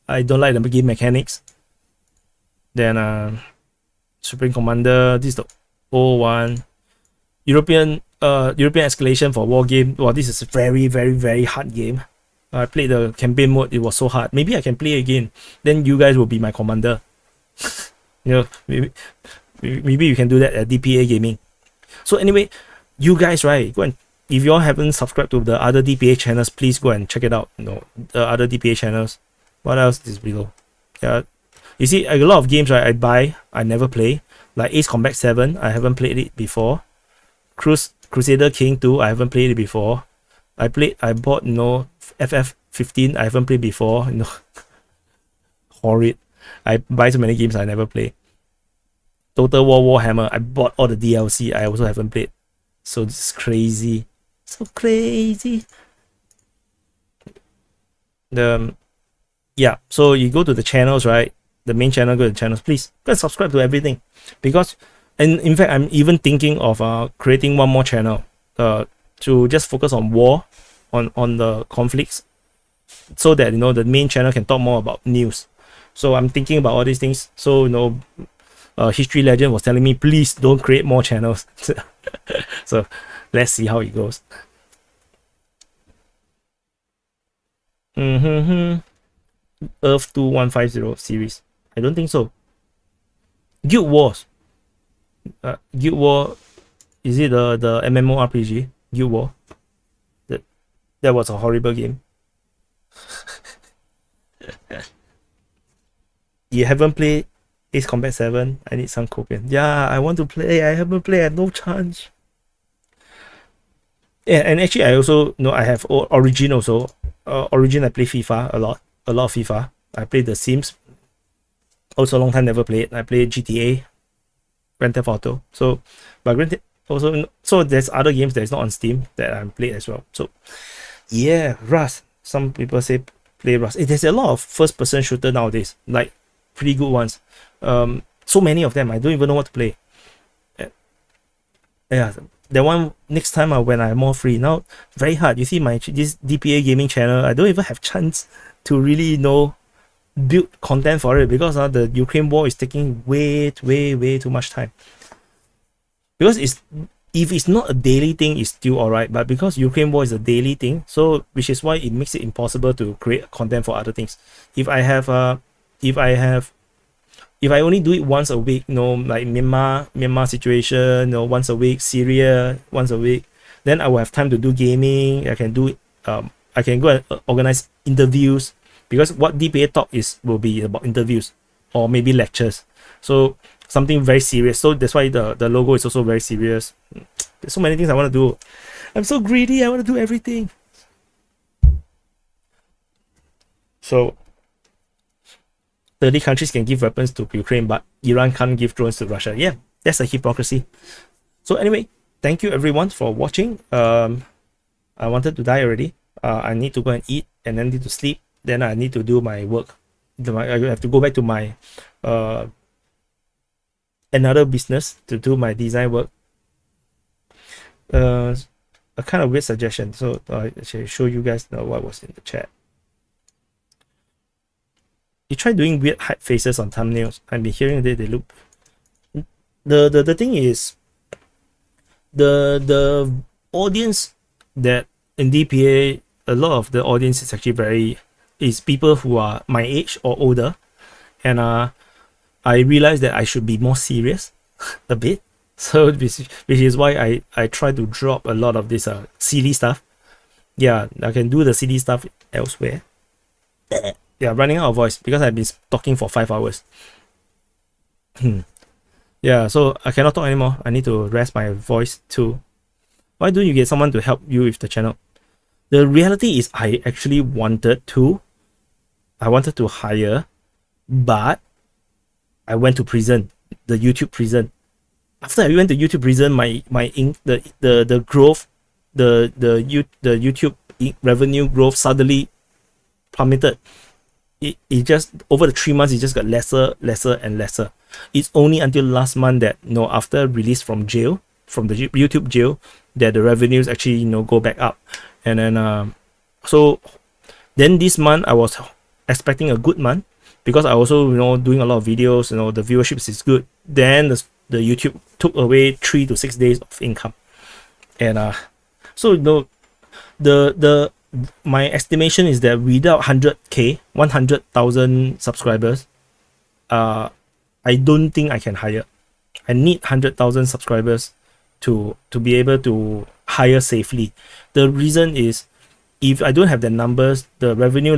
I don't like the game mechanics. Then, Supreme Commander. This is the old one. European Escalation for War Game. Wow, this is a very, very, very hard game. I played the campaign mode. It was so hard. Maybe I can play again. Then you guys will be my commander. Maybe you can do that at DPA Gaming. So anyway, you guys, right? Go and, if you all haven't subscribed to the other DPA channels, please go and check it out. The other DPA channels. What else is below? Yeah, you see a lot of games, right? I buy, I never play. Like Ace Combat 7, I haven't played it before. Crusader King 2, I haven't played it before. I bought FF15, I haven't played before. Horrid. I buy so many games I never play. Total War Warhammer, I bought all the DLC, I also haven't played. So this is crazy. So crazy. Yeah, so you go to the channels, right? The main channel, go to the channels. Please go and subscribe to everything, because, and in fact, I'm even thinking of creating one more channel to just focus on war, on the conflicts, so that the main channel can talk more about news. So I'm thinking about all these things. So History Legend was telling me, please don't create more channels. So let's see how it goes. Earth 2150 series. I don't think so. Guild Wars. Guild War, is it the MMORPG? Guild War. That was a horrible game. You haven't played Ace Combat 7? I need some Kupyansk. Yeah, I want to play. I haven't played. I have no chance. Yeah, and actually I also I have Origin also. Origin, I play FIFA a lot of FIFA. I played The Sims. Also, long time never played. I played GTA, Grand Theft Auto. So, but also, so there's other games that is not on Steam that I played as well. So, yeah, Rust. Some people say play Rust. There's a lot of first-person shooter nowadays, like pretty good ones. So many of them, I don't even know what to play. Yeah, that one next time when I'm more free. Now, very hard. You see this DPA gaming channel, I don't even have chance to really build content for it, because the Ukraine war is taking way too much time. Because if it's not a daily thing, it's still alright, but because Ukraine war is a daily thing, so which is why it makes it impossible to create content for other things. If I only do it once a week, like Myanmar situation, once a week, Syria once a week, then I will have time to do gaming. I can do I can go and organize interviews, because what DPA talk will be about interviews or maybe lectures. So something very serious. So that's why the logo is also very serious. There's so many things I want to do. I'm so greedy. I want to do everything. So 30 countries can give weapons to Ukraine, but Iran can't give drones to Russia. Yeah, that's a hypocrisy. So anyway, thank you everyone for watching. I wanted to die already. I need to go and eat, and then need to sleep. Then I need to do my work. I have to go back to my another business to do my design work. A kind of weird suggestion. So I should show you guys what was in the chat. You try doing weird hype faces on thumbnails. I've been hearing that they look. The thing is, the audience that in DPA, a lot of the audience is actually is people who are my age or older, and I realized that I should be more serious a bit. So which is why I try to drop a lot of this silly stuff. Yeah, I can do the silly stuff elsewhere. Yeah, running out of voice because I've been talking for 5 hours. Yeah, so I cannot talk anymore. I need to rest my voice too. Why don't you get someone to help you with the channel? The reality is I actually wanted to hire, but I went to prison, the YouTube prison. After I went to YouTube prison, the growth, the YouTube revenue growth suddenly plummeted. It just, over the 3 months, it just got lesser and lesser. It's only until last month that after release from jail, from the YouTube jail, that the revenues actually go back up. And then so then this month I was expecting a good month, because I also doing a lot of videos, the viewership is good. Then the YouTube took away 3 to 6 days of income. And so my estimation is that without 100,000 subscribers, I don't think I can hire. I need 100,000 subscribers to be able to hire safely. The reason is, if I don't have the numbers, the revenue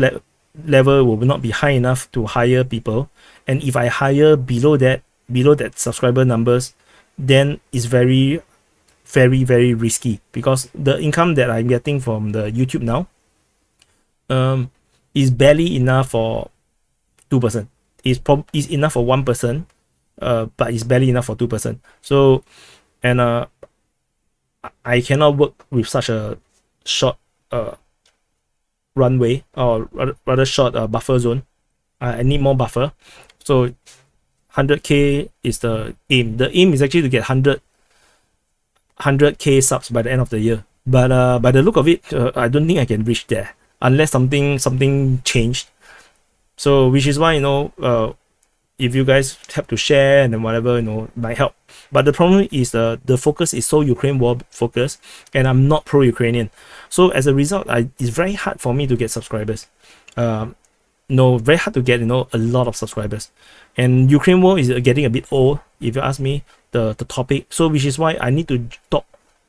level will not be high enough to hire people. And if I hire below that subscriber numbers, then it's very risky, because the income that I'm getting from the YouTube now is barely enough for 2%. It's enough for 1%, but it's barely enough for 2%. So, and I cannot work with such a short runway, or rather short buffer zone. I need more buffer. So 100k is the aim. The aim is actually to get 100k subs by the end of the year. But by the look of it, I don't think I can reach there unless something changed. So which is why, you know, if you guys have to share and then whatever, you know, might help. But the problem is the focus is so Ukraine war focused, and I'm not pro-Ukrainian. So as a result, it's very hard for me to get subscribers. No, very hard to get, you know, a lot of subscribers. And Ukraine war is getting a bit old, if you ask me, the topic. So which is why I need to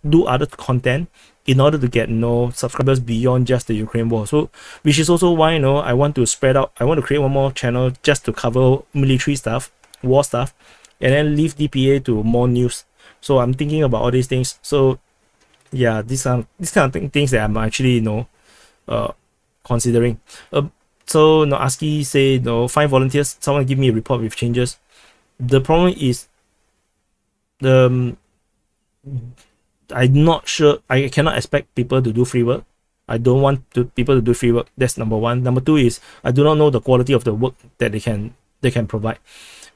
do other content in order to get, you know, subscribers beyond just the Ukraine war. So which is also why, you know, I want to spread out. I want to create one more channel just to cover military stuff, war stuff, and then leave DPA to more news. So I'm thinking about all these things. So yeah, these kind of things that I'm actually, you know, considering. So no, ASCII say, no, 5 volunteers, someone give me a report with changes. The problem is I'm not sure. I cannot expect people to do free work. I don't want people to do free work. That's number one. Number two is I do not know the quality of the work that they can provide.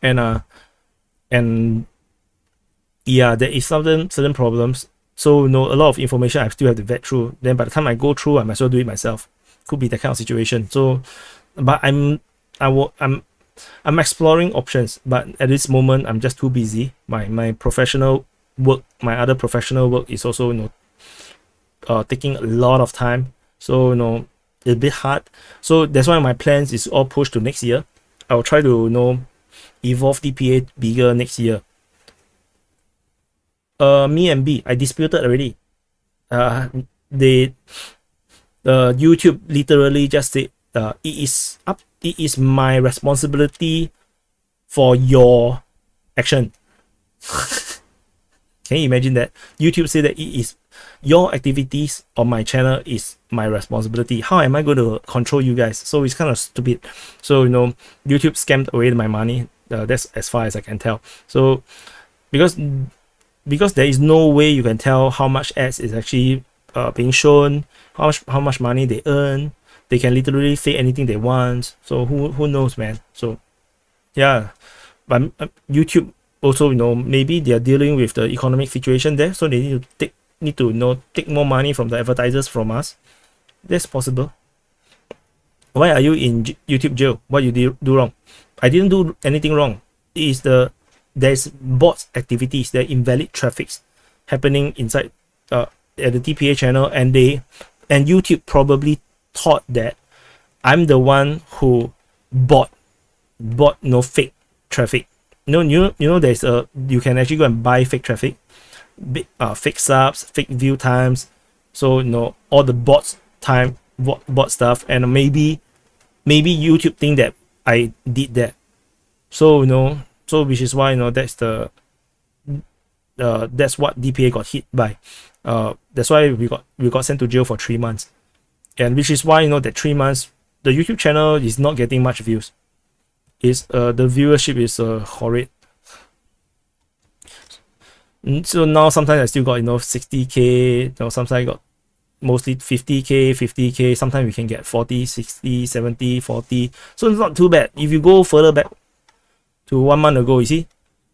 And yeah, there is certain problems. So, you know, a lot of information I still have to vet through. Then by the time I go through, I might as well do it myself. Could be that kind of situation. So, but I'm exploring options, but at this moment I'm just too busy. My professional work, my other professional work is also, you know, taking a lot of time. So, you know, it's a bit hard. So that's why my plans is all pushed to next year. I will try to, you know, evolve DPA bigger next year. Me and B, I disputed already. YouTube literally just said, it is my responsibility for your action. Can you imagine that? YouTube said that it is your activities on my channel is my responsibility. How am I going to control you guys? So it's kind of stupid. So, you know, YouTube scammed away my money. That's as far as I can tell. So because there is no way you can tell how much ads is actually being shown, how much money they earn. They can literally say anything they want. So who knows, man? So yeah, but YouTube also, you know, maybe they are dealing with the economic situation there, so they need to you know, take more money from the advertisers from us. That's possible. Why are you in YouTube jail? What you do wrong? I didn't do anything wrong. It is there's bots activities, there are invalid traffics happening inside at the DPA channel, and YouTube probably thought that I'm the one who bought no fake traffic. You know there's you can actually go and buy fake traffic, fake subs, fake view times. So, you know, all the bot stuff, and maybe YouTube think that I did that. So, you know, so which is why, you know, that's what DPA got hit by. That's why we got sent to jail for 3 months, and which is why, you know, that 3 months the YouTube channel is not getting much views. The viewership is horrid. So now sometimes I still got, you know, 60k, you know, sometimes I got mostly 50k. Sometimes we can get 40, 60, 70, 40. So it's not too bad. If you go further back to 1 month ago, you see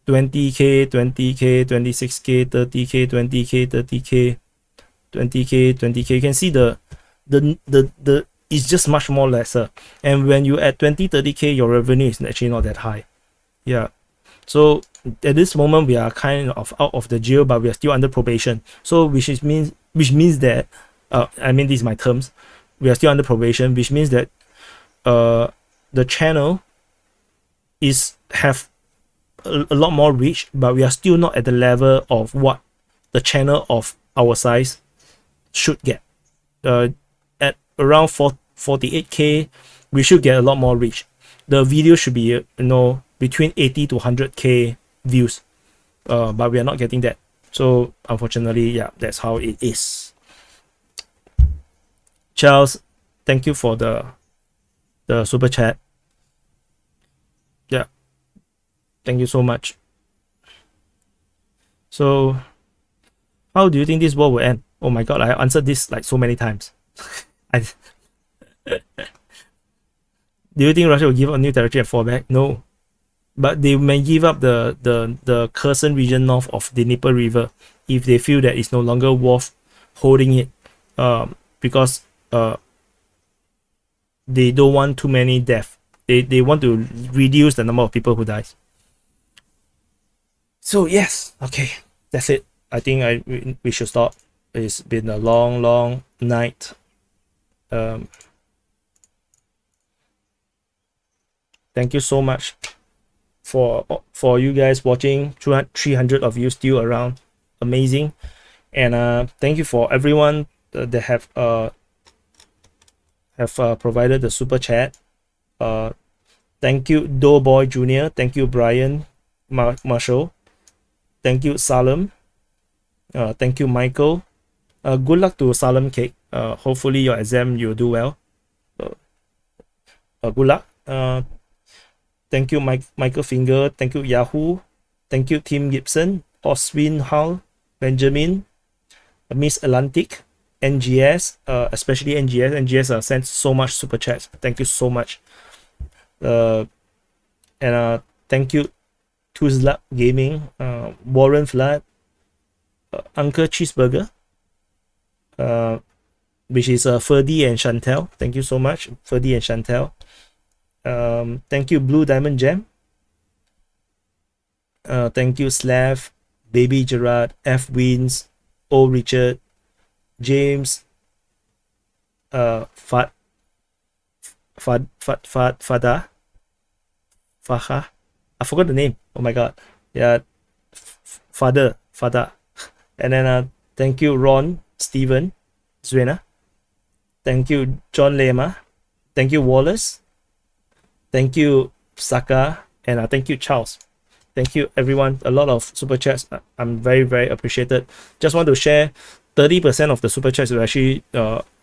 20k, 26k, 30k, 20k, 30k, 20k. You can see the it's just much more lesser. And when you at 20-30k, your revenue is actually not that high. Yeah. So at this moment we are kind of out of the jail, but we are still under probation. So which means that I mean, these are my terms. We are still under probation, which means that the channel have a lot more reach, but we are still not at the level of what the channel of our size should get. At around 48k, we should get a lot more reach. The video should be, you know, between 80 to 100k views, but we are not getting that. So unfortunately, yeah, that's how it is. Charles, thank you for the super chat. Yeah, thank you so much. So how do you think this war will end? Oh my god, I answered this like so many times. Do you think Russia will give up new territory and fall back? No. But they may give up the Kherson region north of the Dnieper River if they feel that it's no longer worth holding it, because they don't want too many deaths. They want to reduce the number of people who dies. So yes, okay, that's it. I think we should stop. It's been a long night. Thank you so much for you guys watching. 300 of you still around, amazing. And thank you for everyone that have provided the super chat. Thank you Doughboy Jr., thank you Brian Marshall, thank you Salem, thank you Michael. Good luck to Salem Cake. Hopefully your exam you'll do well. Good luck. Thank you Michael Finger, thank you Yahoo, thank you Tim Gibson, Oswin Hall, Benjamin, Miss Atlantic, NGS, especially NGS sent so much super chats. Thank you so much. And thank you Tuzla Gaming, Warren Flood, Uncle Cheeseburger, which is Ferdy and Chantel. Thank you so much, Ferdy and Chantel. Thank you Blue Diamond Gem. Thank you Slav, Baby Gerard, F Wins, O Richard, James, Fada, Faha. I forgot the name. Oh my god. Yeah, Fada. And then thank you Ron, Steven, Zuena. Thank you John Lema. Thank you Wallace. Thank you Saka, and thank you Charles. Thank you everyone. A lot of super chats. I'm very appreciated. Just want to share 30% of the super chats will actually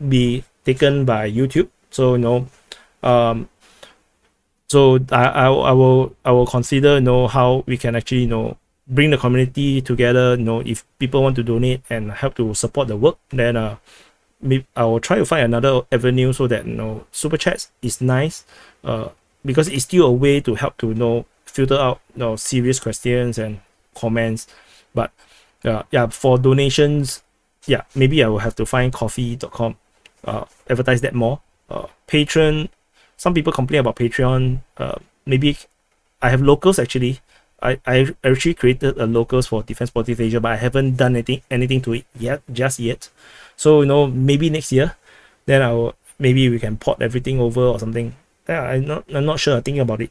be taken by YouTube. So so I will consider how we can actually bring the community together. If people want to donate and help to support the work, then I will try to find another avenue so that super chats is nice, because it's still a way to help to filter out serious questions and comments. But yeah, for donations, yeah, maybe I will have to find coffee.com, advertise that more. Patreon, some people complain about Patreon. Maybe I have locals actually. I actually created a locals for Defense Politics Asia, but I haven't done anything to it just yet. So maybe next year, then maybe we can port everything over or something. Yeah, I'm not sure. I'm thinking about it.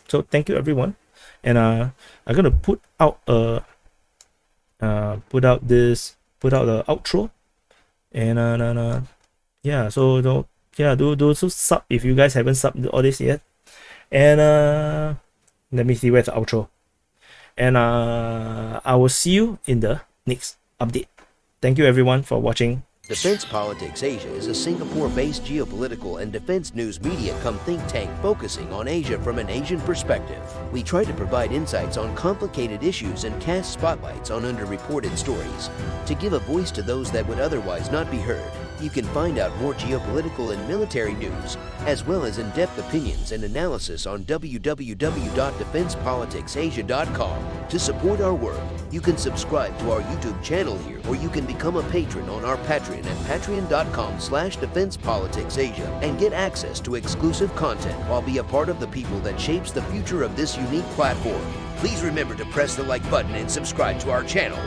So thank you everyone, and I'm gonna put out the outro, and yeah. So yeah, do sub if you guys haven't subbed all this yet, and let me see where's the outro, and I will see you in the next update. Thank you everyone for watching. Defense Politics Asia is a Singapore-based geopolitical and defense news media cum think tank focusing on Asia from an Asian perspective. We try to provide insights on complicated issues and cast spotlights on underreported stories to give a voice to those that would otherwise not be heard. You can find out more geopolitical and military news, as well as in-depth opinions and analysis on www.defensepoliticsasia.com. To support our work, you can subscribe to our YouTube channel here, or you can become a patron on our Patreon at patreon.com/defensepoliticsasia and get access to exclusive content while be a part of the people that shapes the future of this unique platform. Please remember to press the like button and subscribe to our channel.